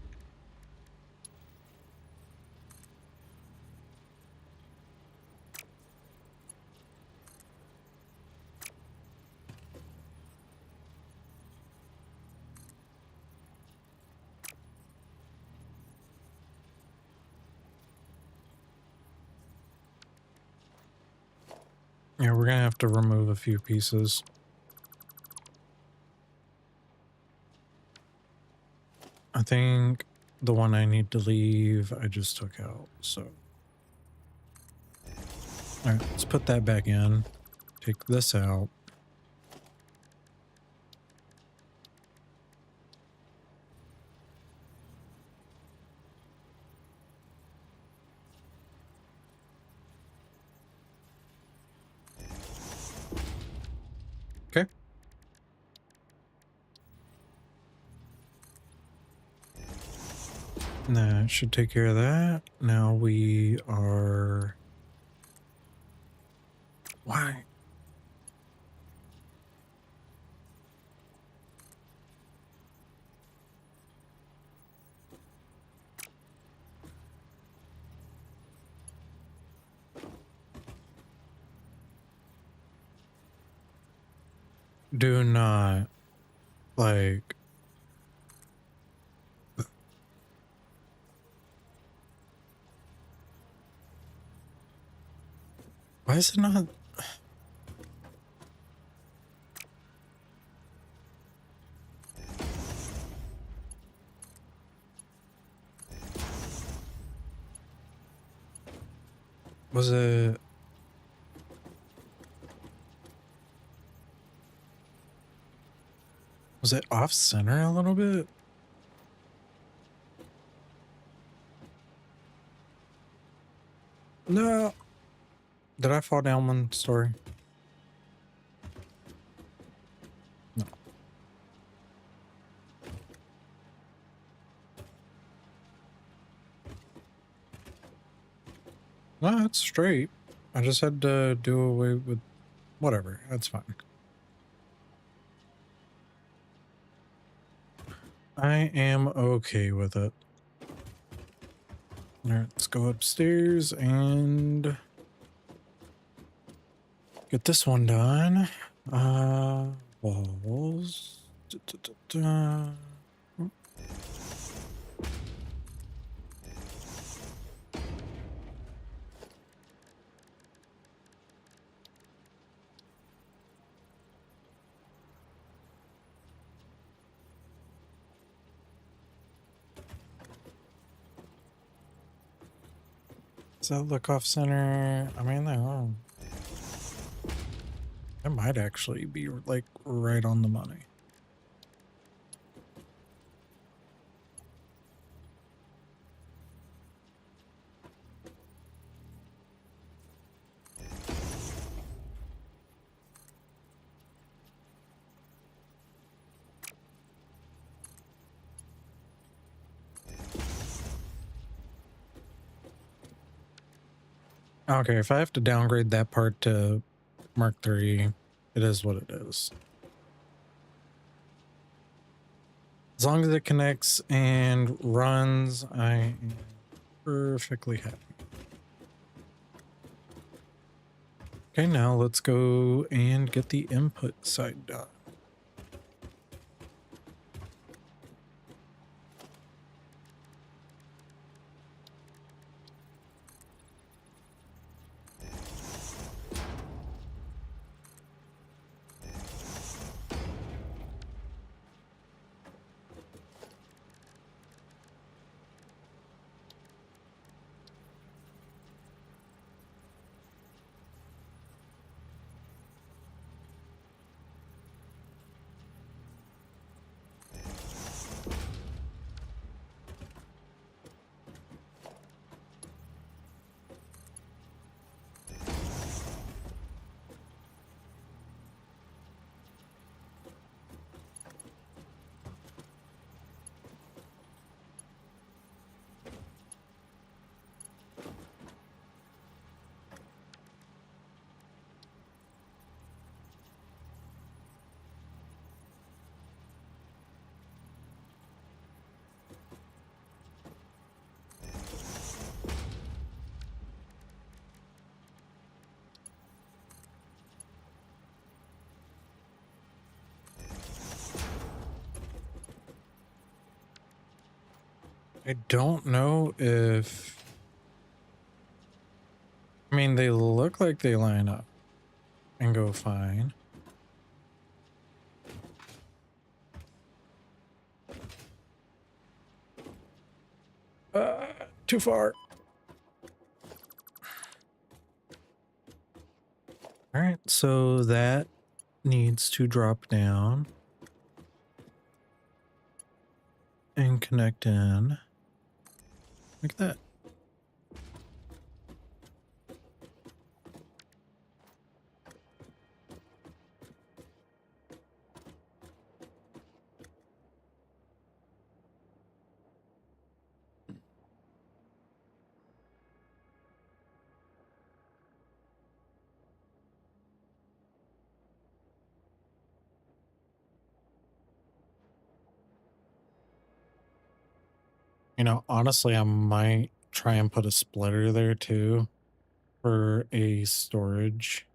Yeah, we're gonna have to remove a few pieces. I think the one I need to leave, I just took out, so. All right, let's put that back in. Take this out. Okay. That should take care of that. Now we are... Why? Do not, like... Why is it not... Was it... Was it off center a little bit? No. Did I fall down one story? No. No, it's straight. I just had to do away with whatever. That's fine. I am okay with it. All right, let's go upstairs and get this one done. Walls. Does that look off center? I mean, that might actually be like right on the money. Okay, if I have to downgrade that part to Mark III, it is what it is. As long as it connects and runs, I am perfectly happy. Okay, now let's go and get the input side done. I don't know if... I mean, they look like they line up and go fine. Too far. All right, so that needs to drop down and connect in like that. You know, honestly, I might try and put a splitter there too for a storage.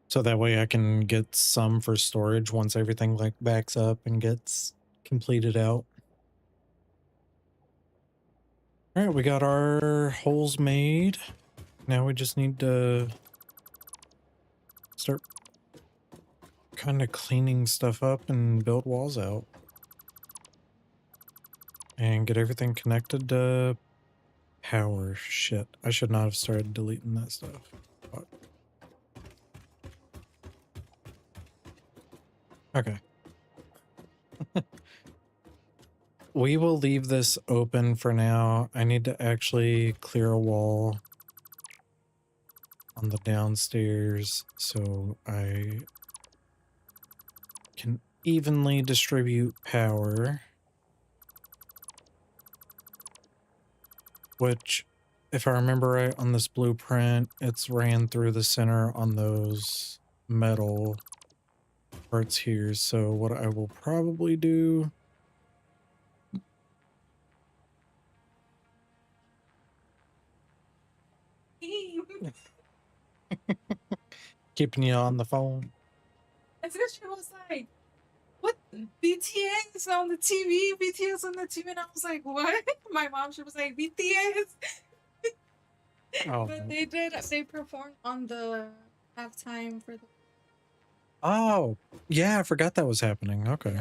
So that way I can get some for storage once everything like backs up and gets completed out. All right, we got our holes made. Now we just need to start kind of cleaning stuff up and build walls out. And get everything connected to power. Shit, I should not have started deleting that stuff. Fuck. Okay. We will leave this open for now. I need to actually clear a wall on the downstairs so I can evenly distribute power. Which, if I remember right on this blueprint, it's ran through the center on those metal parts here. So what I will probably do... Keeping you on the phone. And then she was like, what? BTS on the TV? BTS on the TV? And I was like, what? My mom, she was like, BTS. Oh. But they performed on the halftime for the... Oh, yeah, I forgot that was happening. Okay.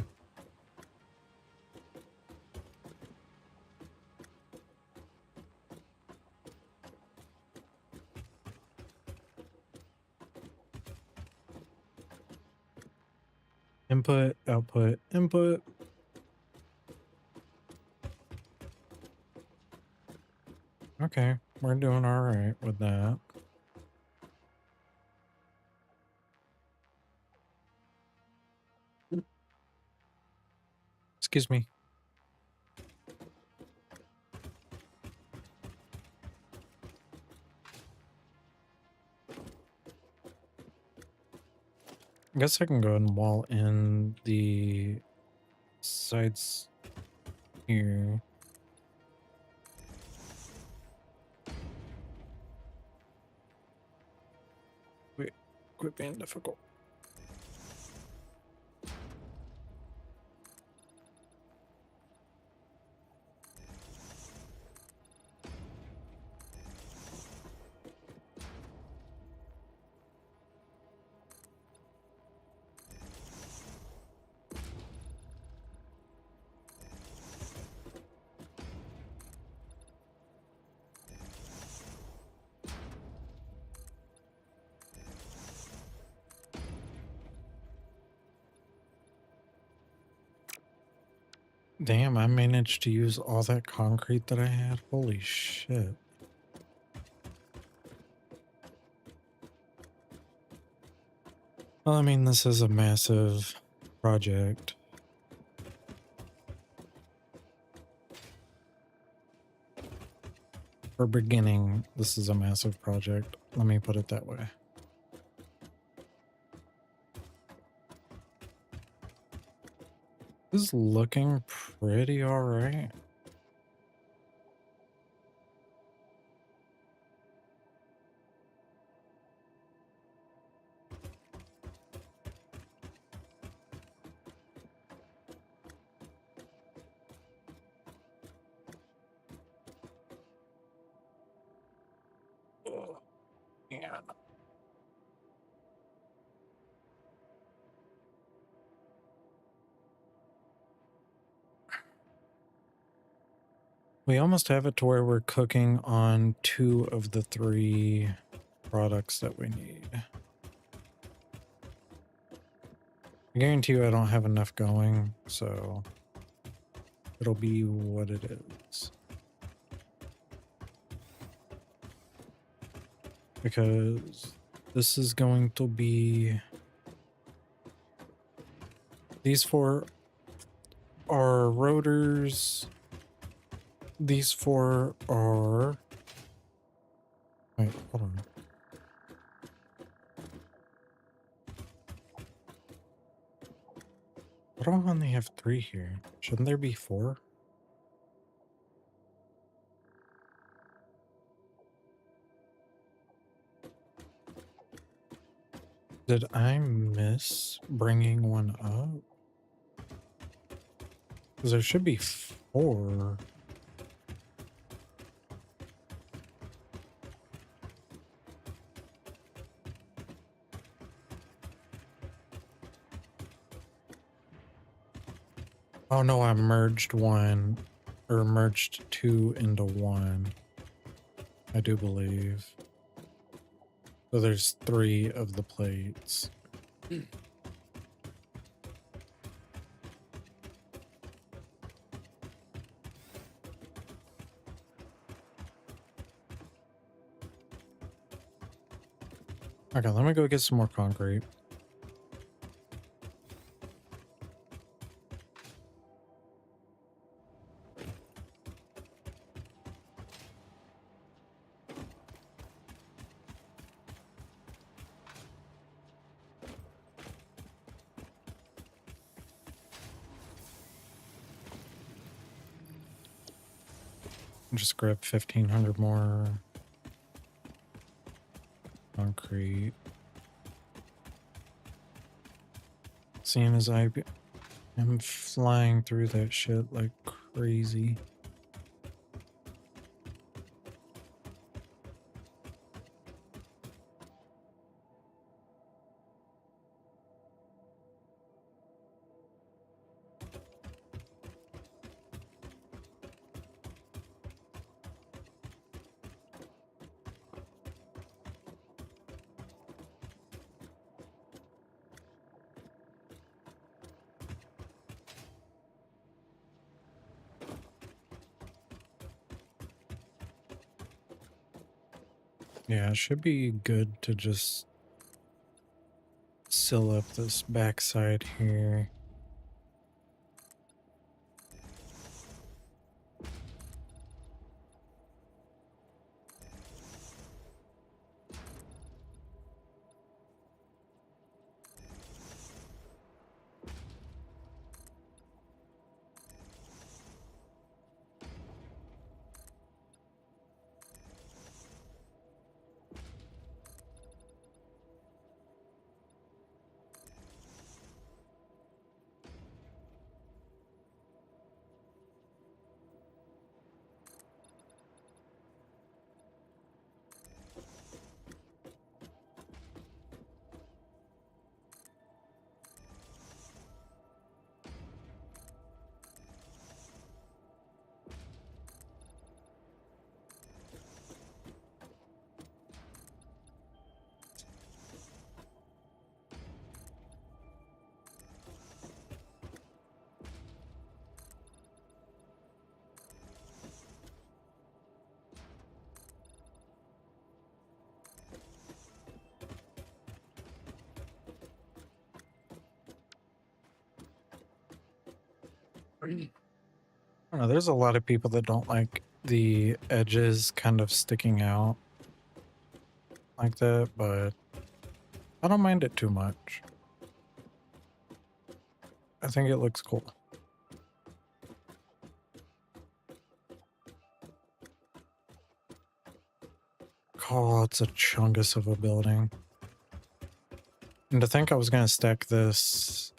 Input, output, input. Okay, we're doing all right with that. Excuse me. I guess I can go ahead and wall in the sides here. Wait, quit being difficult. Damn, I managed to use all that concrete that I had. Holy shit. Well, I mean, this is a massive project. For beginning, this is a massive project. Let me put it that way. This is looking pretty alright. Yeah. We almost have it to where we're cooking on 2 of the 3 products that we need. I guarantee you I don't have enough going, so it'll be what it is. Because this is going to be... These 4 are rotors. These 4 are... Wait, hold on. Why do I only have 3 here? Shouldn't there be 4? Did I miss bringing one up? Because there should be 4. Oh no, I merged 1, or merged 2 into 1. I do believe. So there's 3 of the plates. Okay, let me go get some more concrete. Just grab 1,500 more concrete. Seeing as I am flying through that shit like crazy. Yeah, it should be good to just seal up this backside here. I don't know, there's a lot of people that don't like the edges kind of sticking out like that, but I don't mind it too much. I think it looks cool. Oh, it's a chungus of a building. And to think I was going to stack this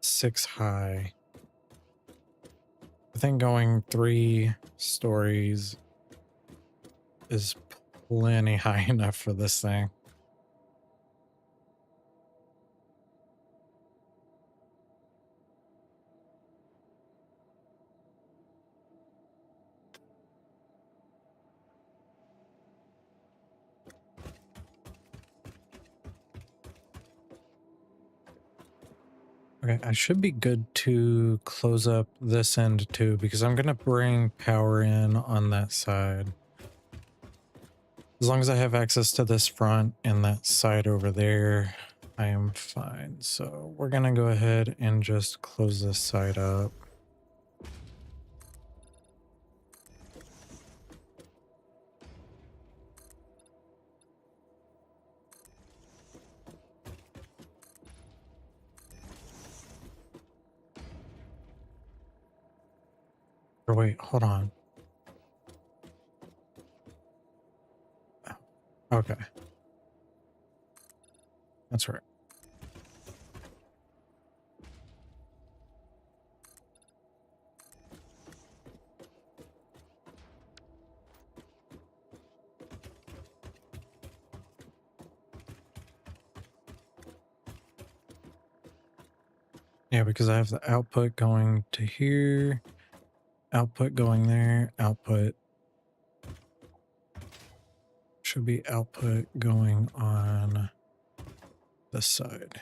6 high. I think going 3 stories is plenty high enough for this thing. Okay, I should be good to close up this end too, because I'm going to bring power in on that side. As long as I have access to this front and that side over there, I am fine. So we're going to go ahead and just close this side up. Or wait, hold on. Okay. That's right. Yeah, because I have the output going to here, output going there, output should be output going on this side.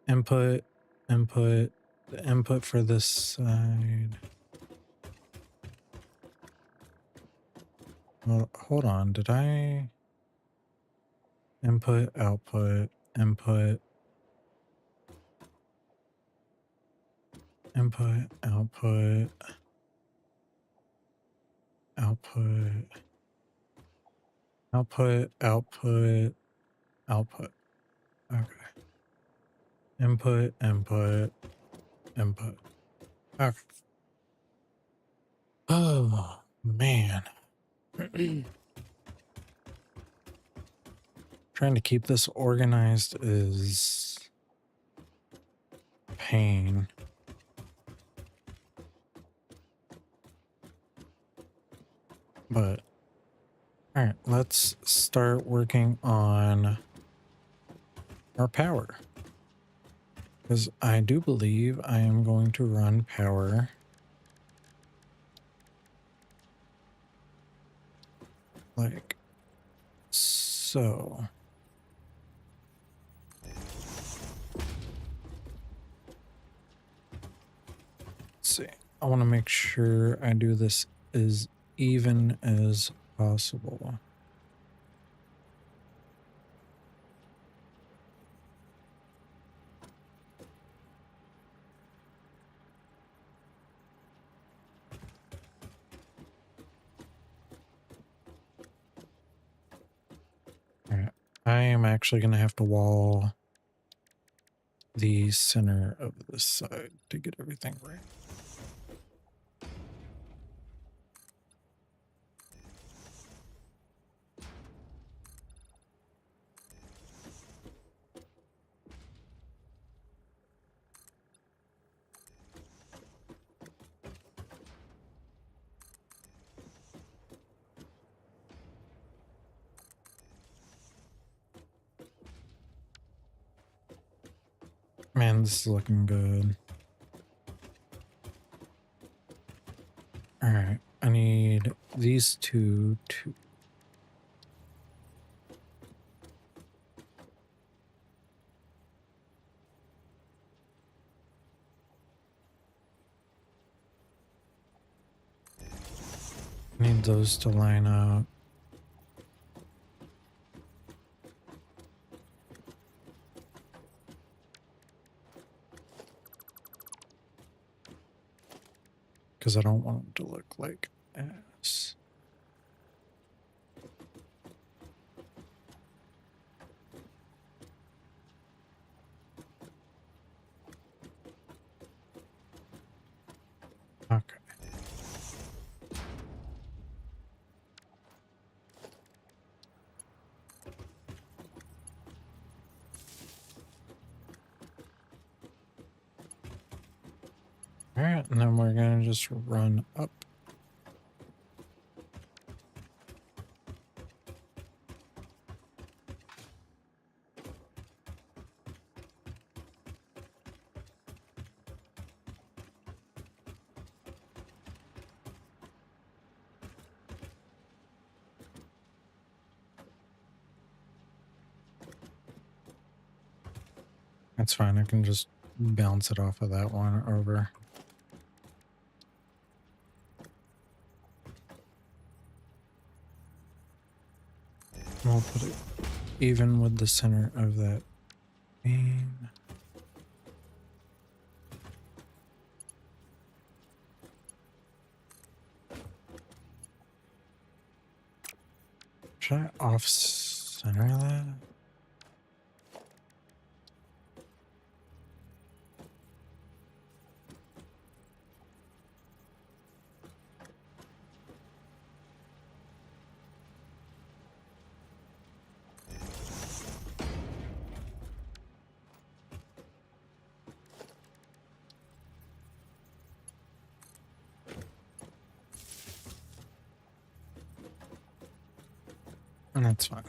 Input, input, the input for this side. Well, hold on, did I input, output, input, input, output, output, output, output, output. Okay. Input, input, input. Okay. Oh, man. Trying to keep this organized is pain. But, all right, let's start working on our power. Because I do believe I am going to run power like so. Let's see. I want to make sure I do this as even as possible. All right. I am actually going to have to wall the center of this side to get everything right. Man, this is looking good. All right, I need these two to... Need those to line up. because I don't want them to look like ass. Okay. All right, and then we're gonna just run up. That's fine. I can just bounce it off of that one over. We'll put it even with the center of that beam. Should I off center that? And that's fine.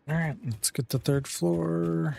All right, let's get the third floor.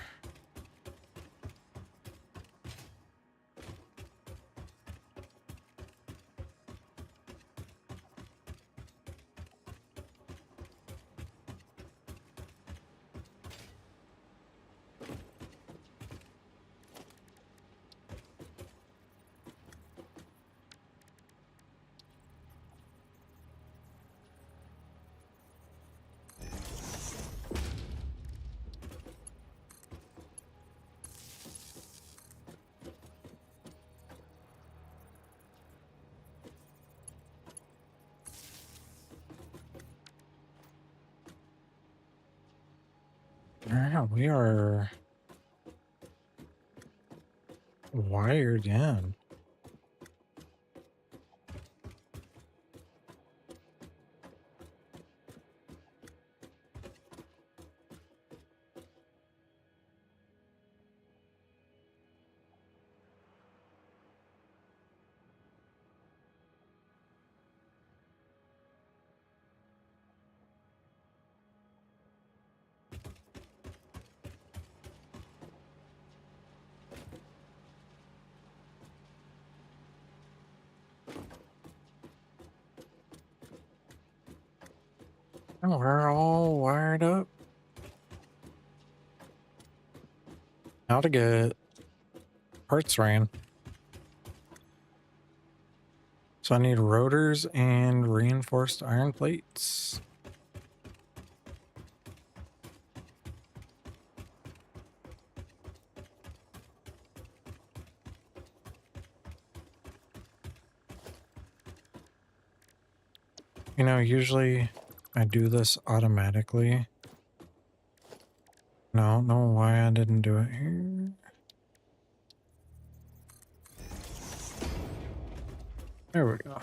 All right, we are wired in. And we're all wired up. How to get parts ran. So I need rotors and reinforced iron plates. You know, usually I do this automatically. No, I don't know why I didn't do it here. There we go.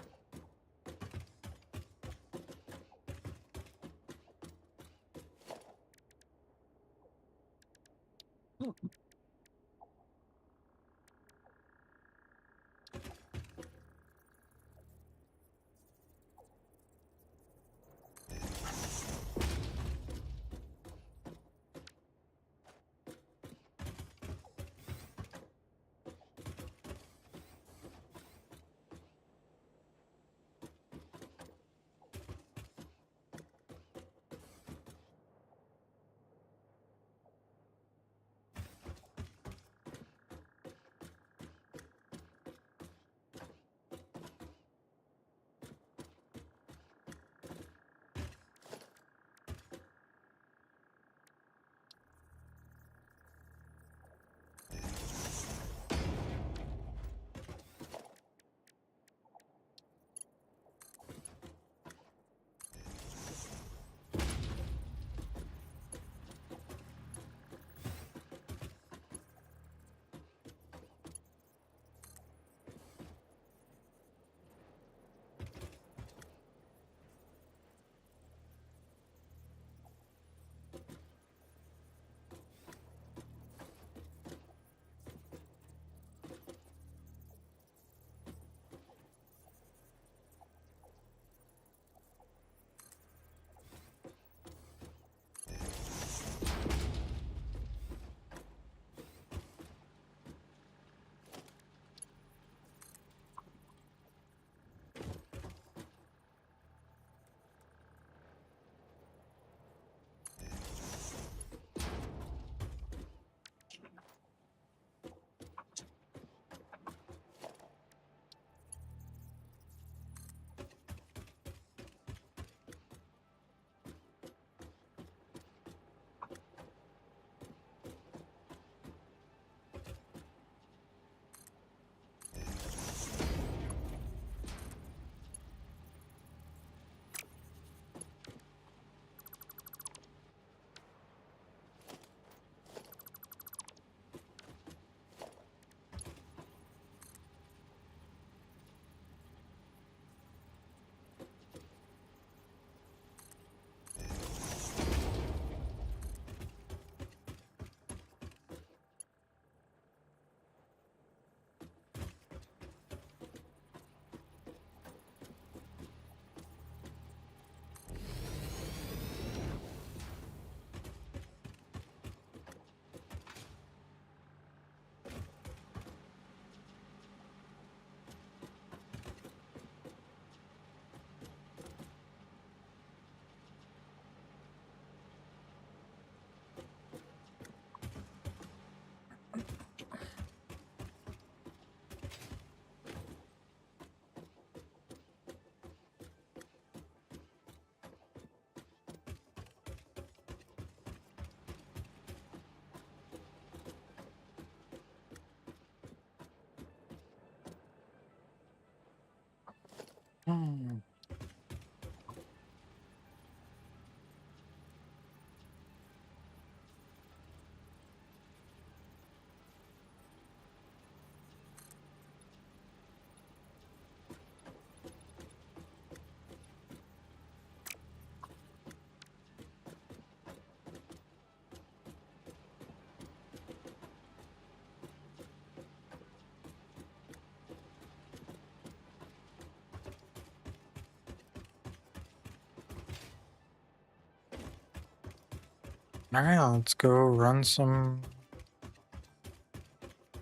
Alright, let's go run some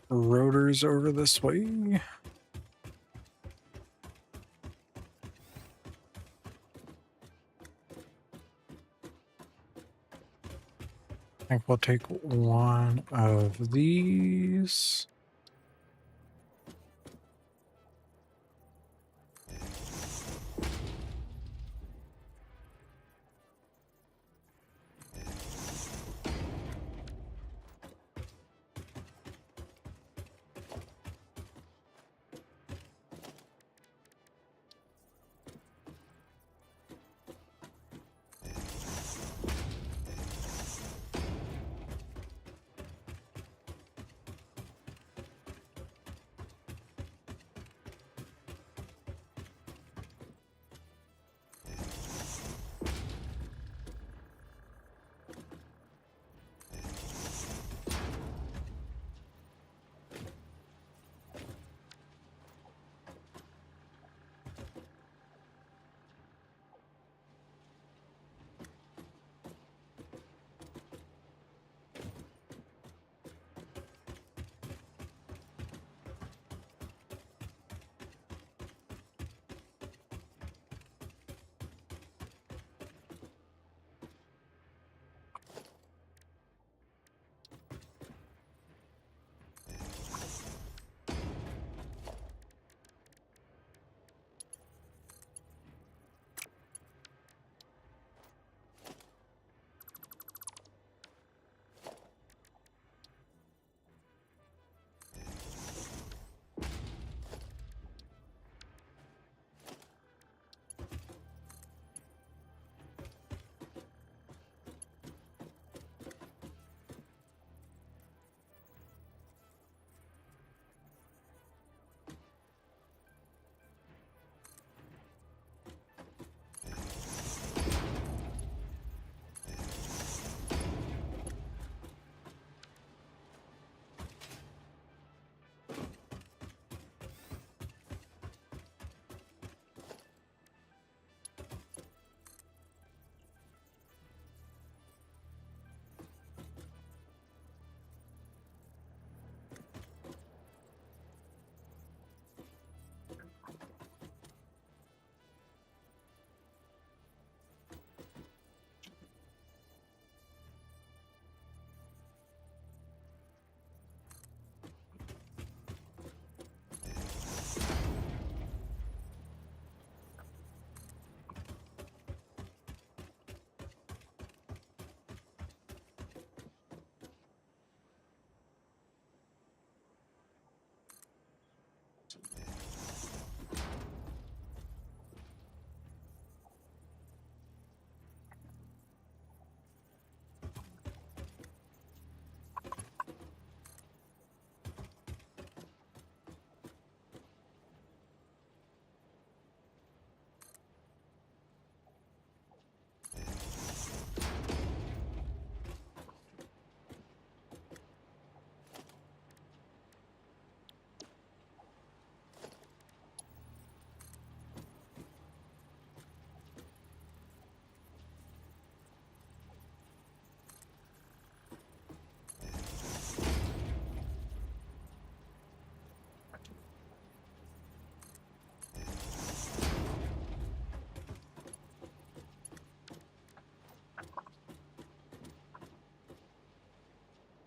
rotors over this way. I think we'll take one of these.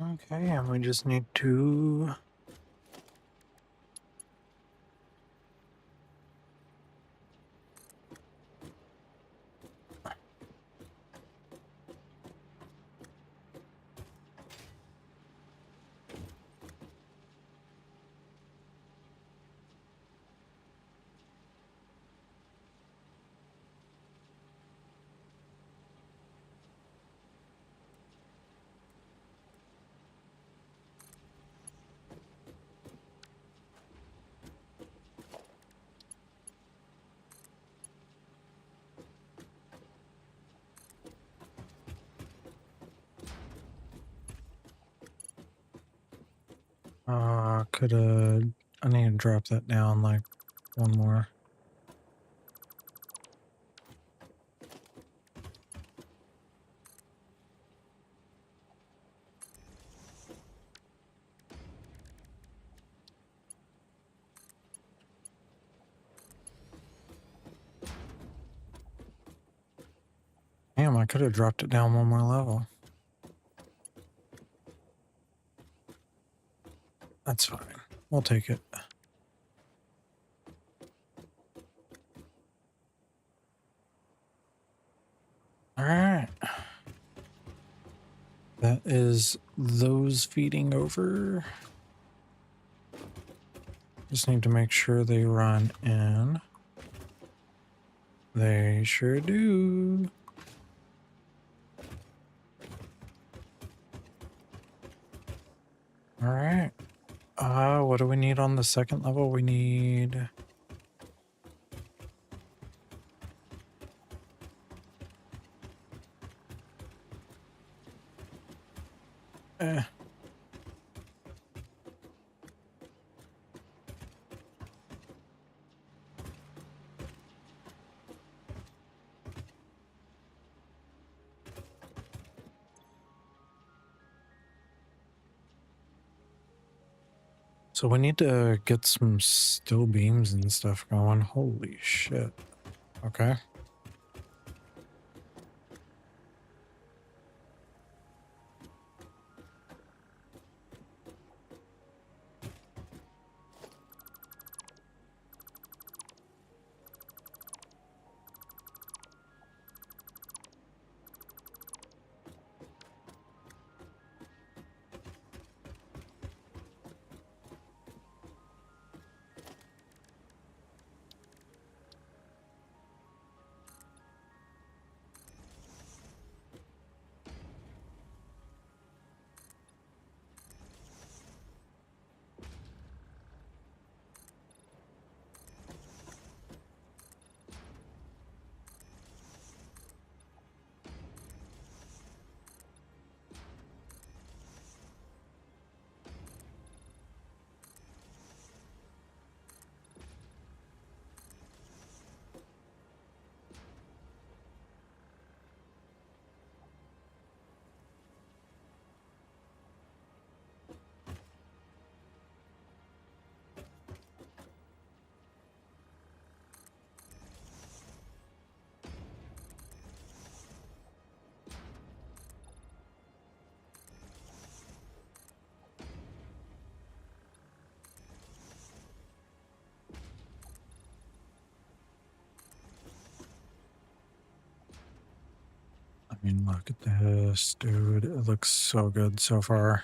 Okay, and we just need to I need to drop that down like one more. Damn, I could have dropped it down one more level. That's fine. We'll take it. All right. That is those feeding over. Just need to make sure they run in. They sure do. All right. What do we need on the second level? We need... Eh. So we need to get some steel beams and stuff going. Holy shit. Okay. I mean, look at this, dude. It looks so good so far.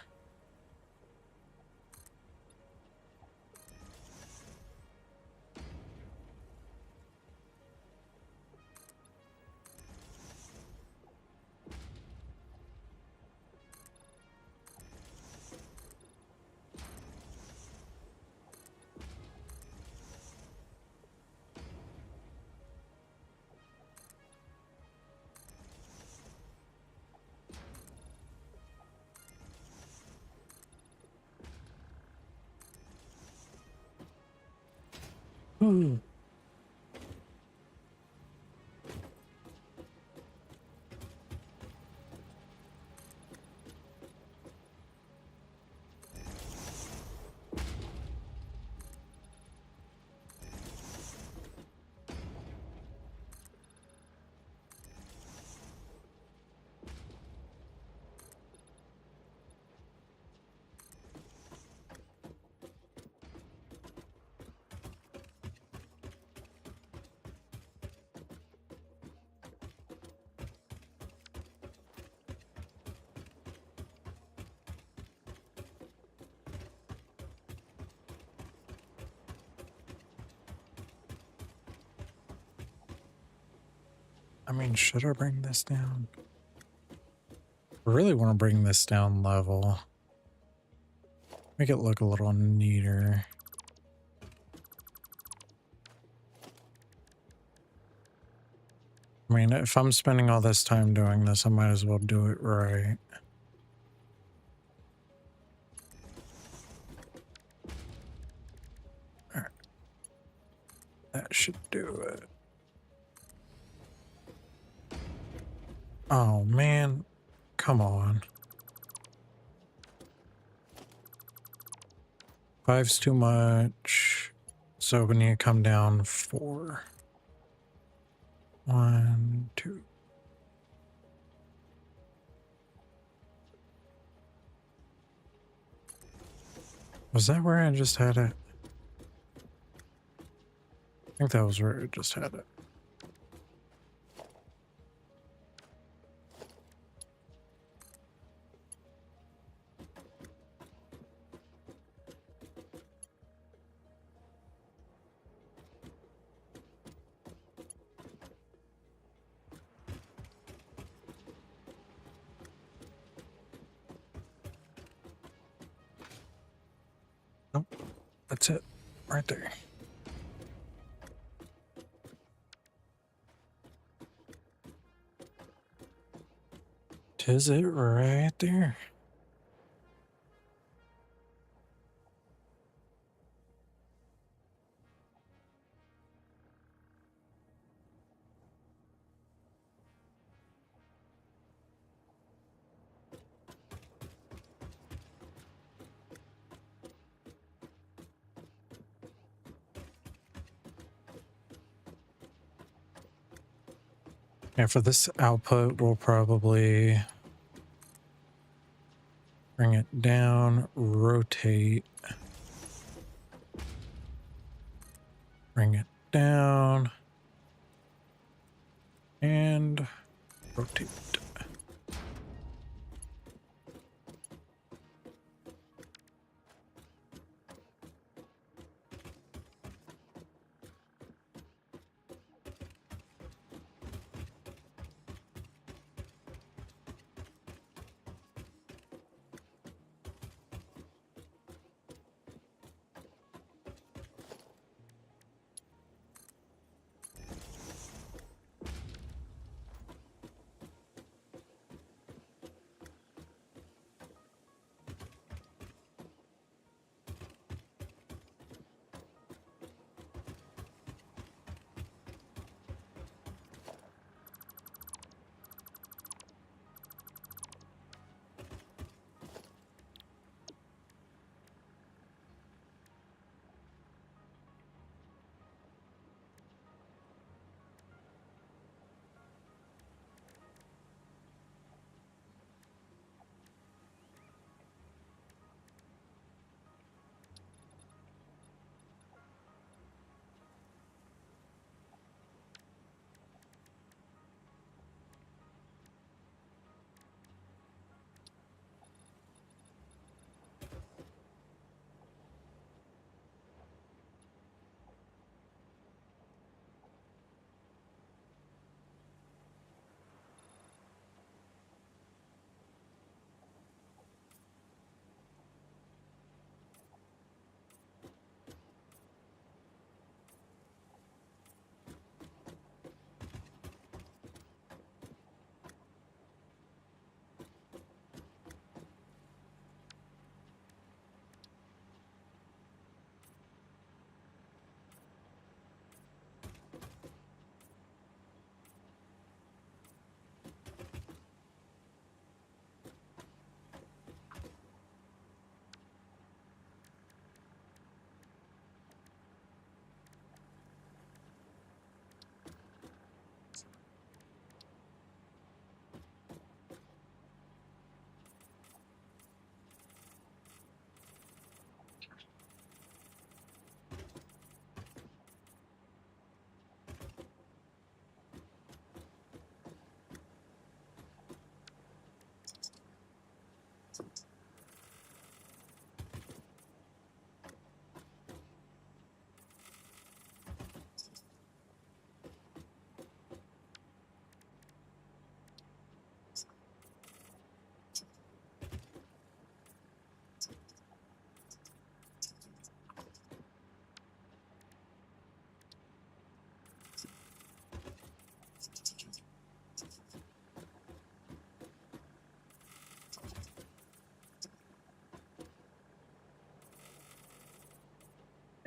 Ooh. I mean, should I bring this down? I really want to bring this down level. Make it look a little neater. I mean, if I'm spending all this time doing this, I might as well do it right. That should do it. Oh man, come on. 5's too much. So we need to come down 4. 1, 2. Was that where I just had it? I think that was where I just had it. Nope, that's it. Right there. Is it right there? Yeah, for this output, we'll probably bring it down, rotate, bring it down, and rotate.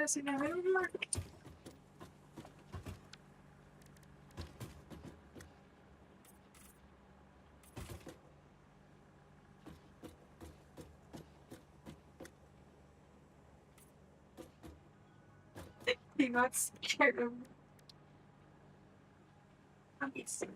Pero si me veo mal. He got scared of me. Let me see.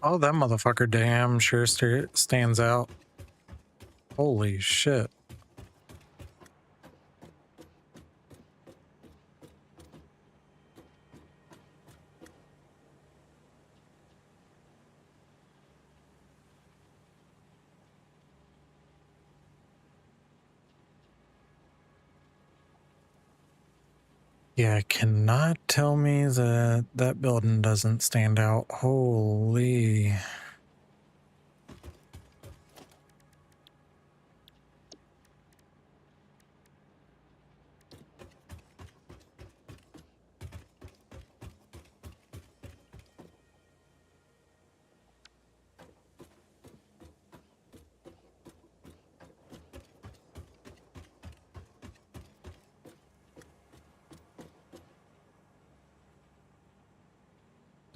Oh, that motherfucker damn sure stands out. Holy shit. Yeah, cannot tell me that that building doesn't stand out. Holy.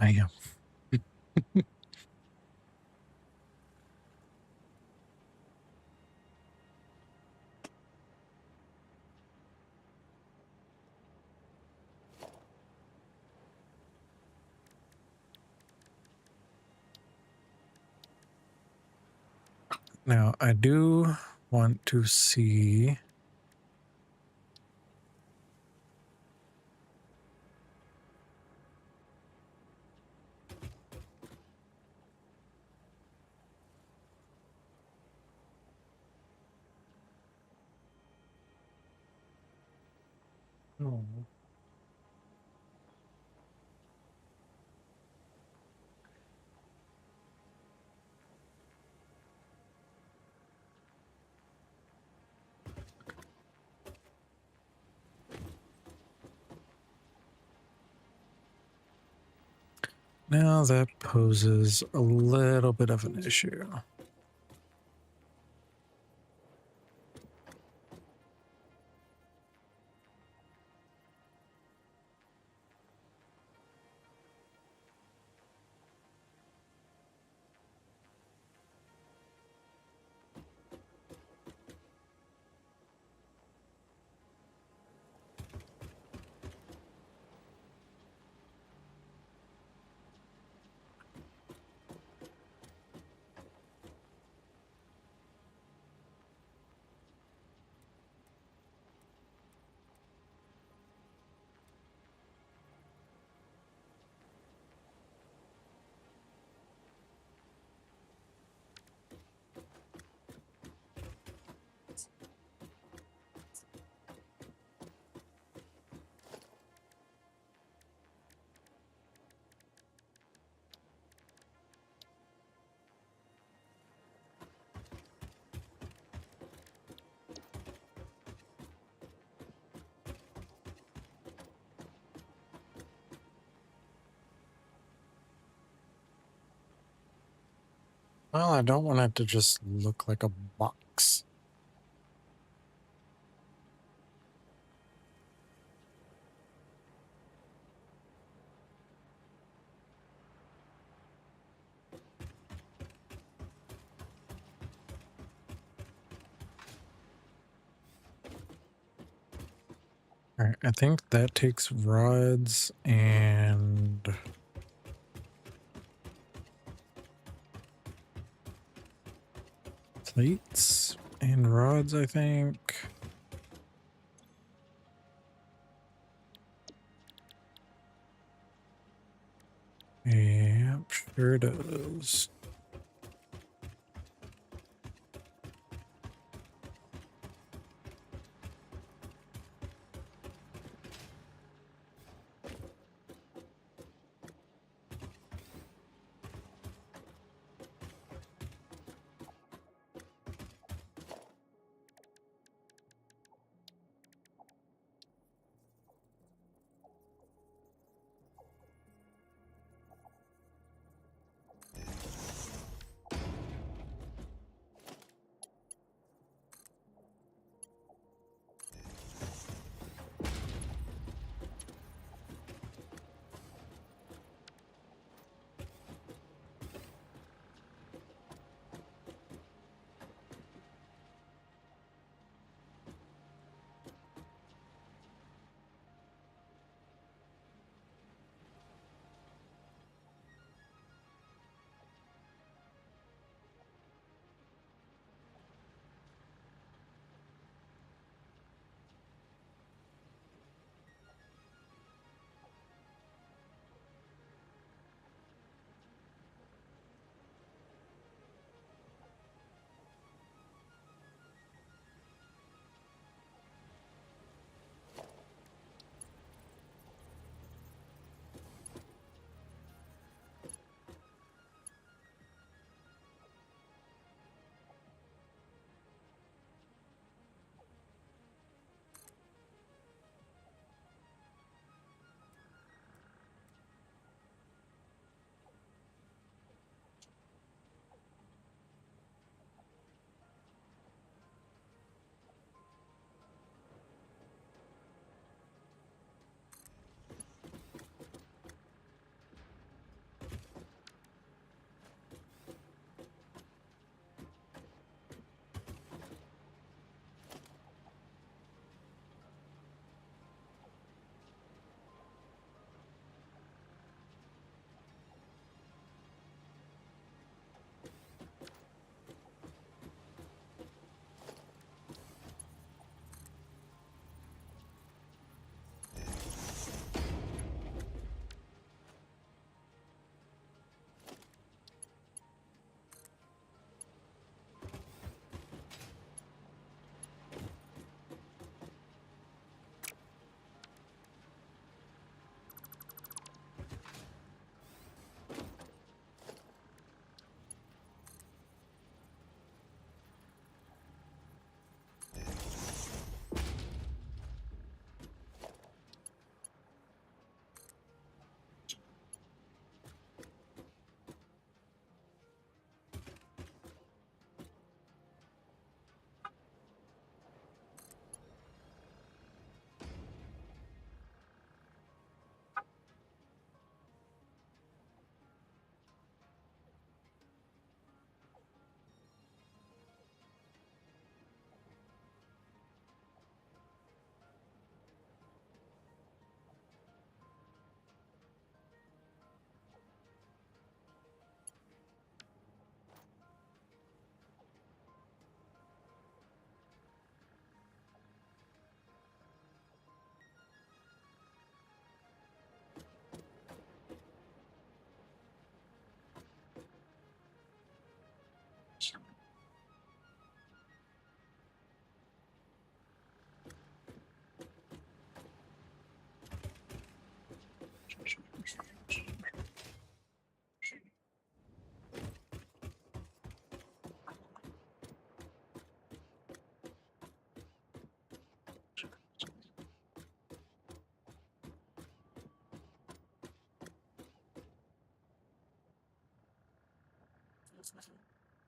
Damn. Now, I do want to see. Oh. Now that poses a little bit of an issue. Well, I don't want it to just look like a box. All right, I think that takes rods and plates and rods, I think. Yep, sure does.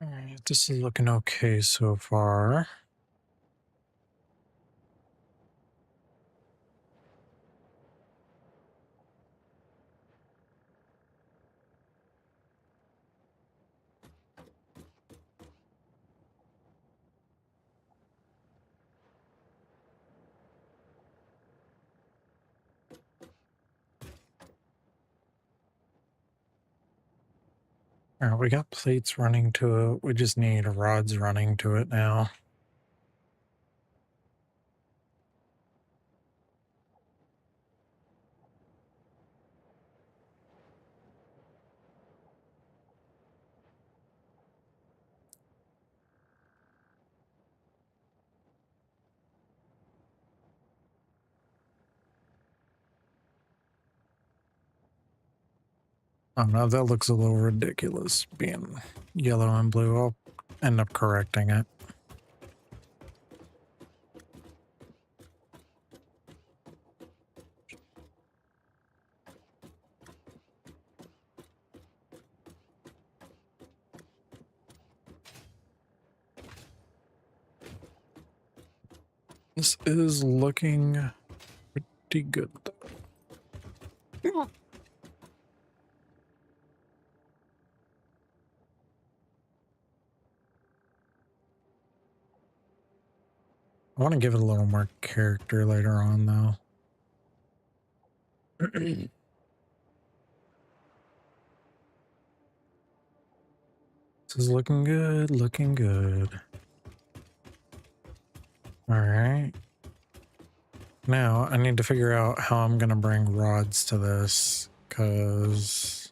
All right, this is looking okay so far. All right, we got plates running to it. We just need rods running to it now. I don't know, that looks a little ridiculous being yellow and blue. I'll end up correcting it. This is looking pretty good. I want to give it a little more character later on, though. This is looking good, looking good. All right. Now I need to figure out how I'm going to bring rods to this, because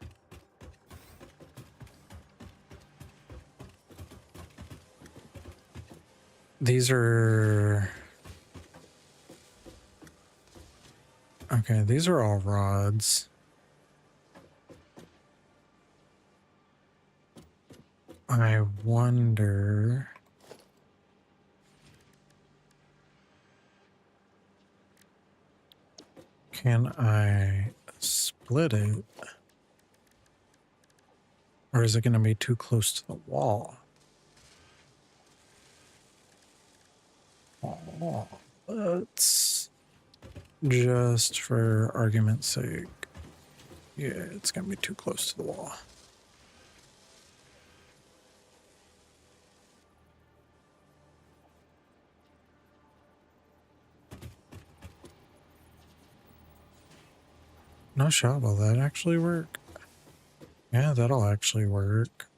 these are... Okay, these are all rods. I wonder... Can I split it? Or is it going to be too close to the wall? Oh, let's just for argument's sake. Yeah, it's going to be too close to the wall. No shot, will that actually work? Yeah, that'll actually work.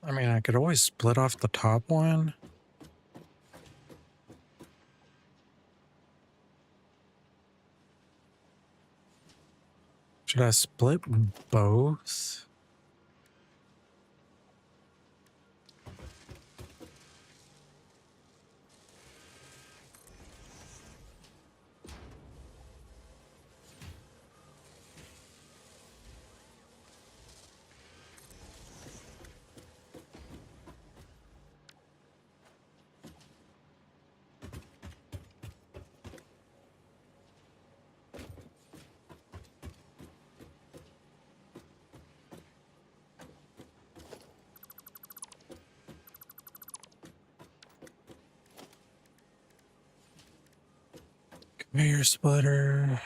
I mean, I could always split off the top one. Should I split both? Air splitter.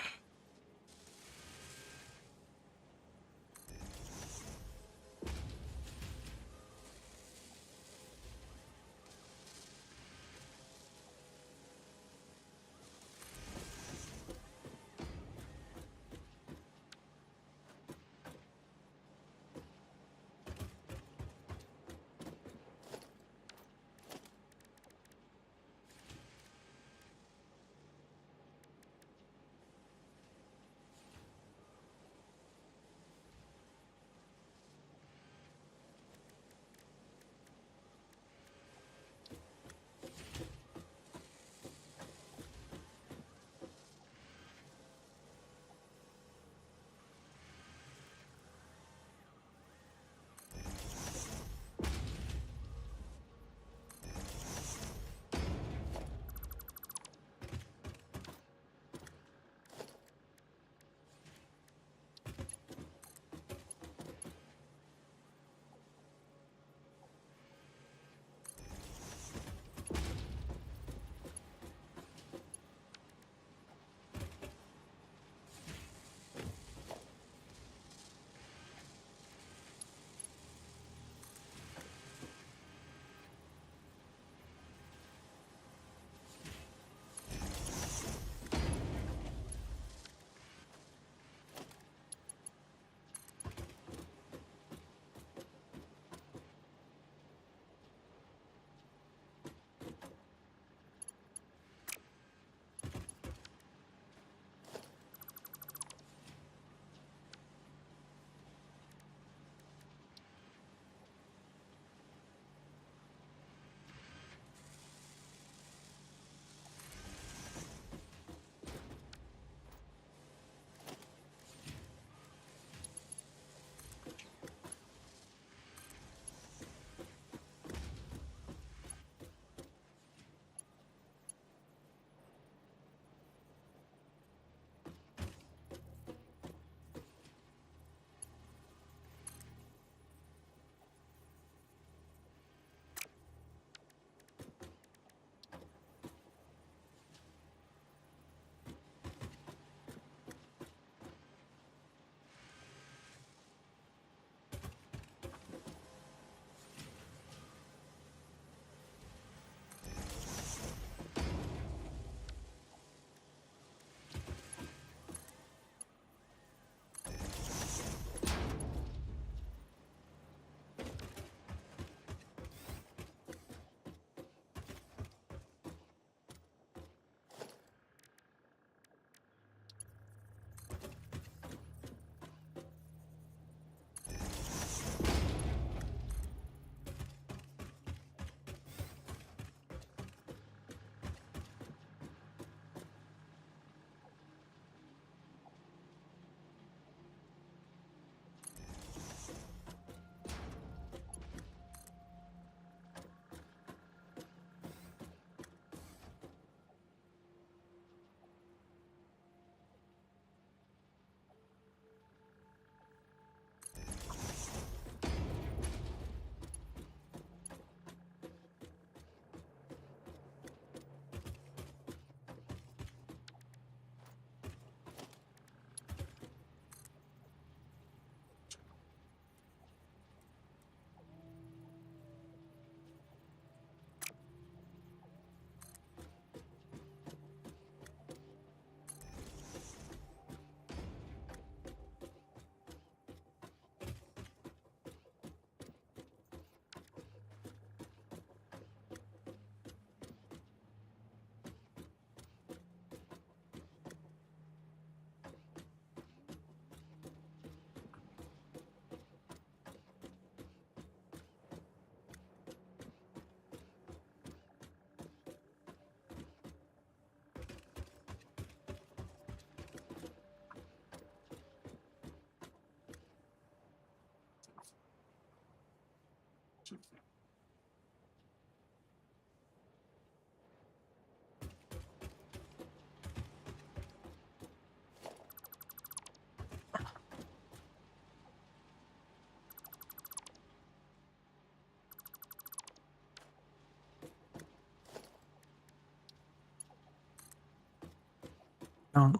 Don't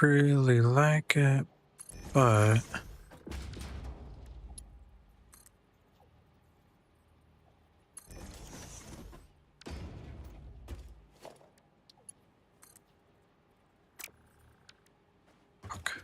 really like it, but okay.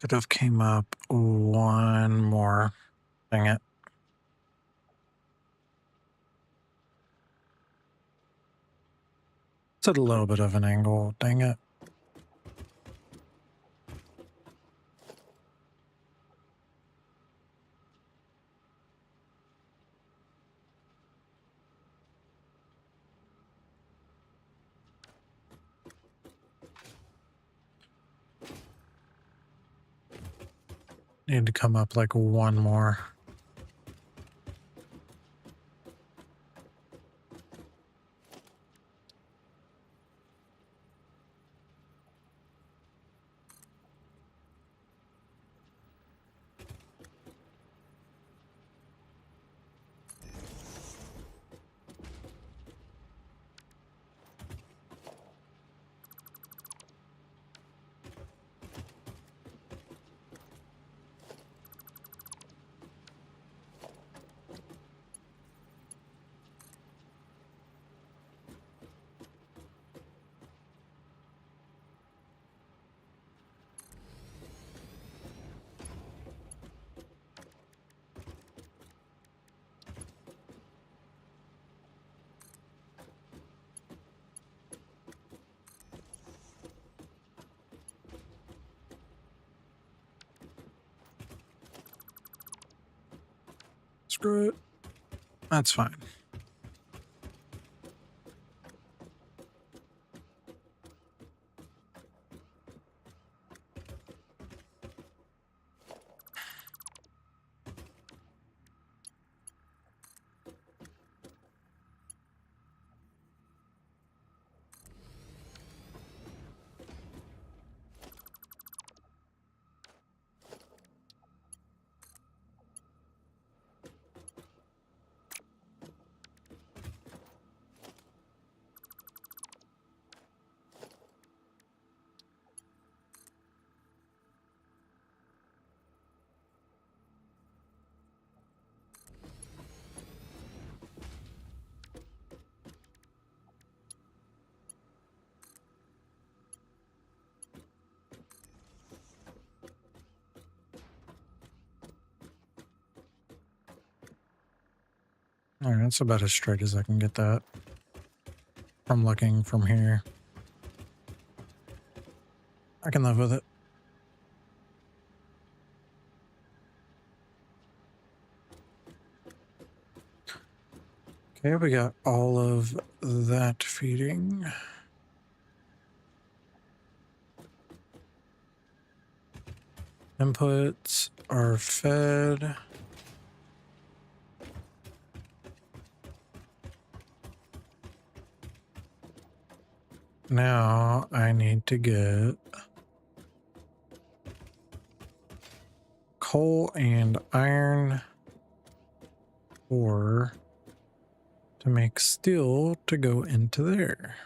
Could have came up one more. Dang it. It's at a little bit of an angle. Dang it. Need to come up like one more. Screw it. That's fine. All right, that's about as straight as I can get that from looking from here. I can live with it. Okay, we got all of that feeding. Inputs are fed. Now I need to get coal and iron ore to make steel to go into there.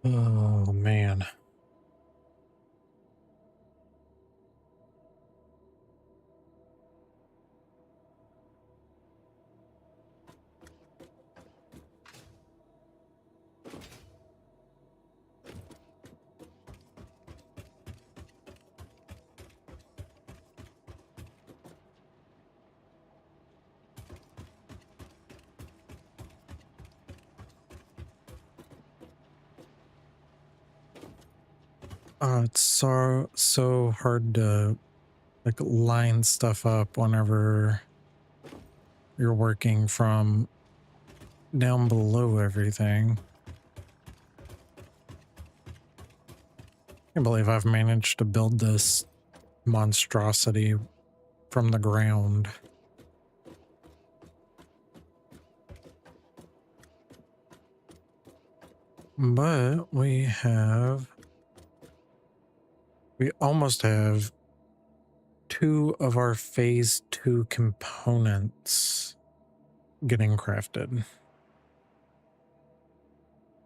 Oh man. It's so hard to like line stuff up whenever you're working from down below everything. I can't believe I've managed to build this monstrosity from the ground. But we almost have 2 of our phase 2 components getting crafted.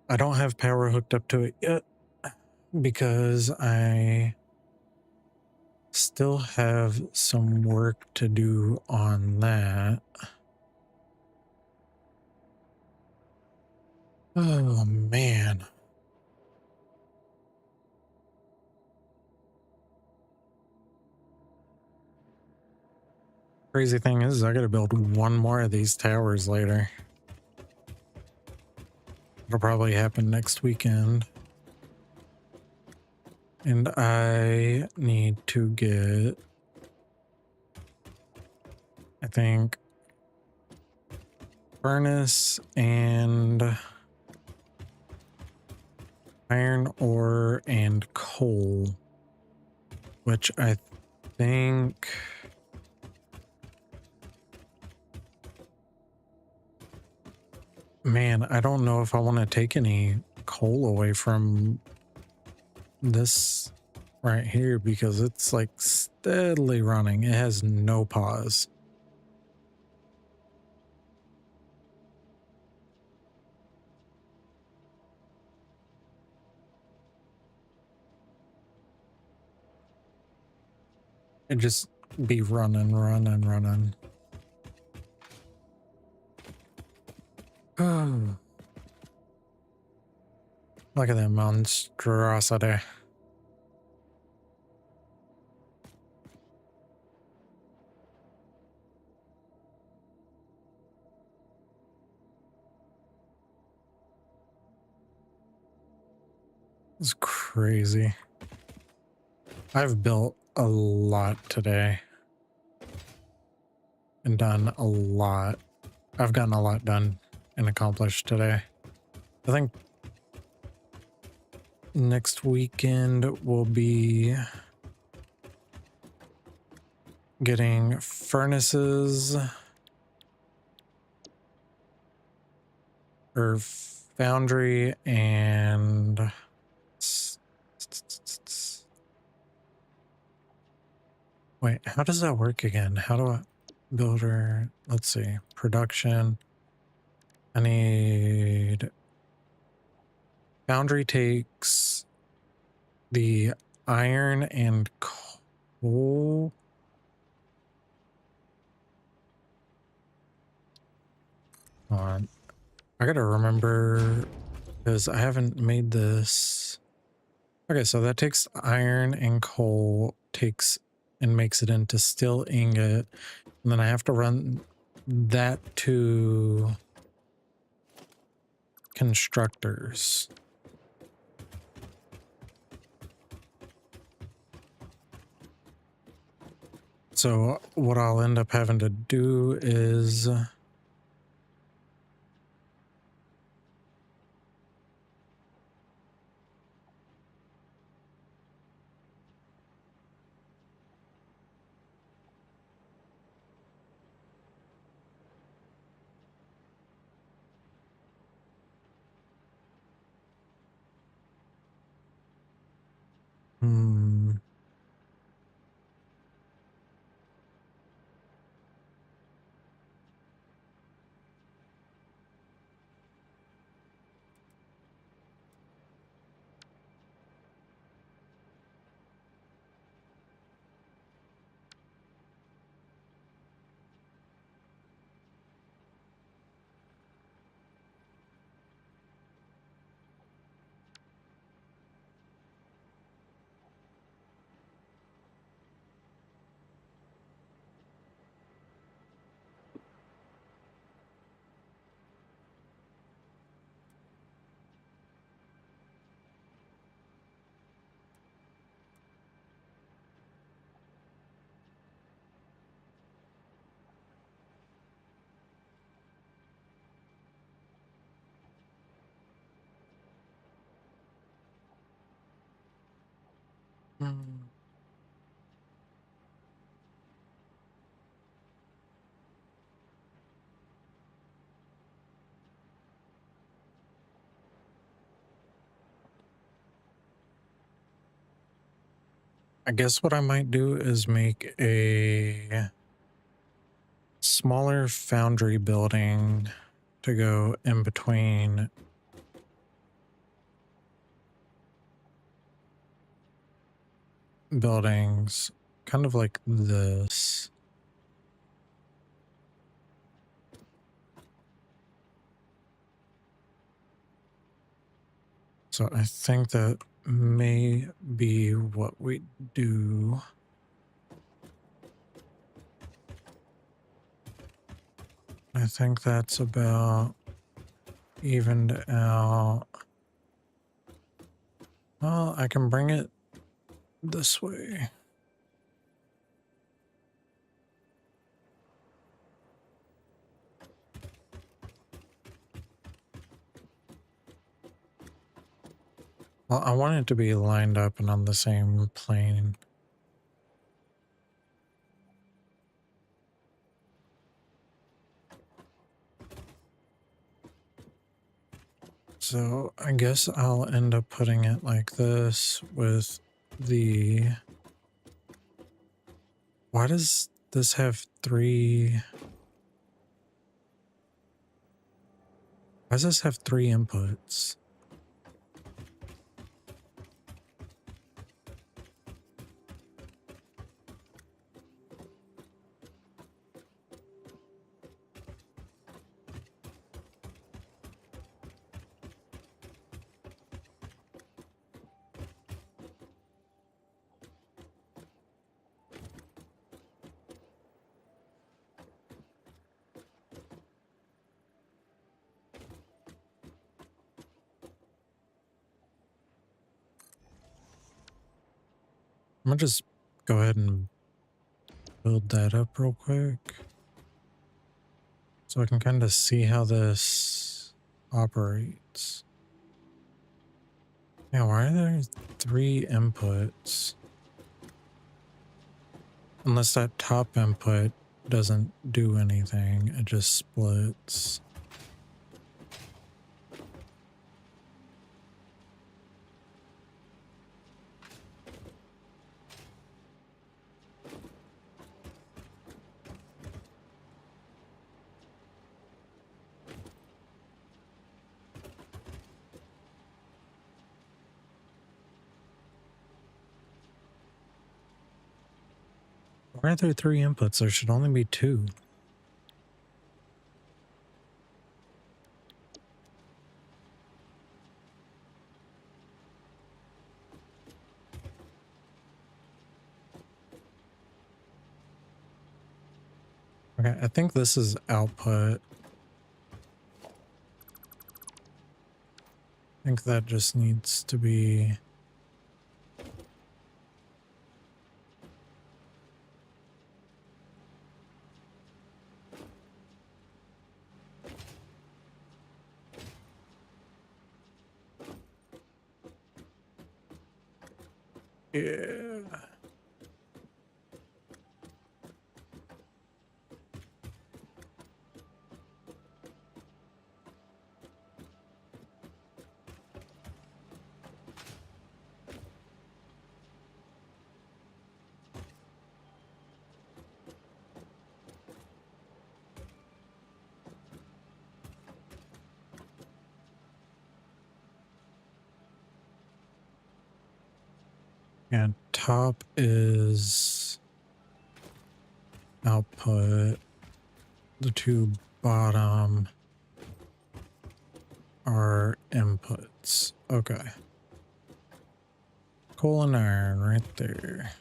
I don't have power hooked up to it yet because I still have some work to do on that. Oh man. Crazy thing is, I gotta build one more of these towers later. It'll probably happen next weekend. And I need to get, I think, furnace and iron ore and coal, which I think man, I don't know if I want to take any coal away from this right here because it's like steadily running. It has no pause. It just be running. Oh, look at that monstrosity. It's crazy. I've built a lot today and done a lot. I've gotten a lot done and accomplished today. I think next weekend will be getting furnaces or foundry and wait, how does that work again? How do I builder? Let's see, production. I need foundry takes the iron and coal. Hold on. I gotta remember because I haven't made this. Okay, so that takes iron and coal, takes and makes it into steel ingot. And then I have to run that to constructors. So what I'll end up having to do is hmm, I guess what I might do is make a smaller foundry building to go in between buildings, kind of like this. So I think that may be what we do. I think that's about evened out. Well, I can bring it this way. Well, I want it to be lined up and on the same plane. So I guess I'll end up putting it like this with the... Why does this have three... Why does this have three inputs? I'm gonna just go ahead and build that up real quick so I can kind of see how this operates. Yeah, why are there 3 inputs? Unless that top input doesn't do anything, it just splits. Why are there 3 inputs? There should only be 2. Okay, I think this is output. I think that just needs to be... Yeah. And top is output. The 2 bottom are inputs. Okay. Coal and iron right there.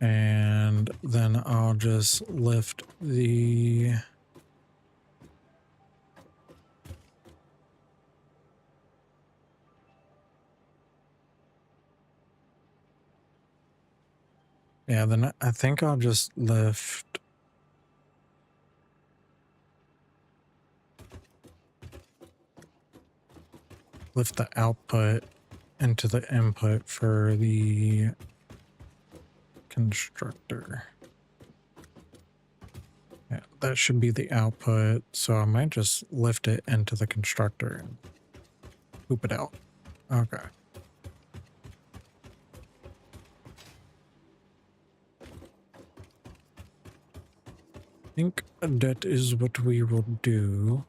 And then I'll just lift the... Yeah, then I think I'll just lift the output into the input for the constructor. Yeah, that should be the output. So I might just lift it into the constructor and poop it out. Okay. I think that is what we will do.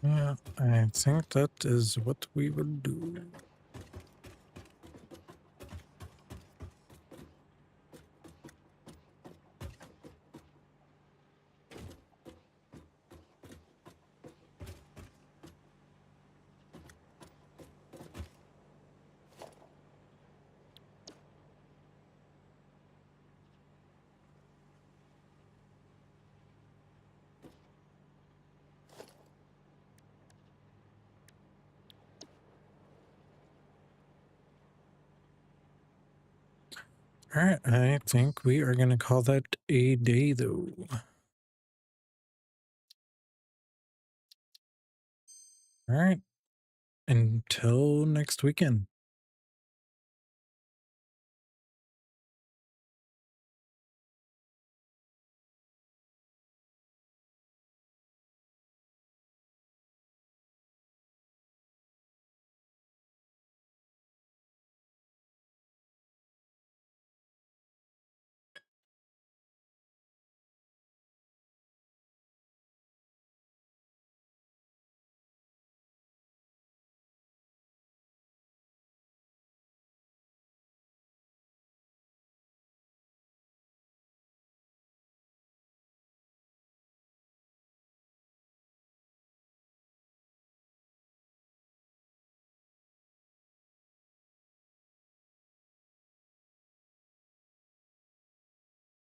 Yeah, I think that is what we will do. All right, I think we are going to call that a day though. All right, until next weekend.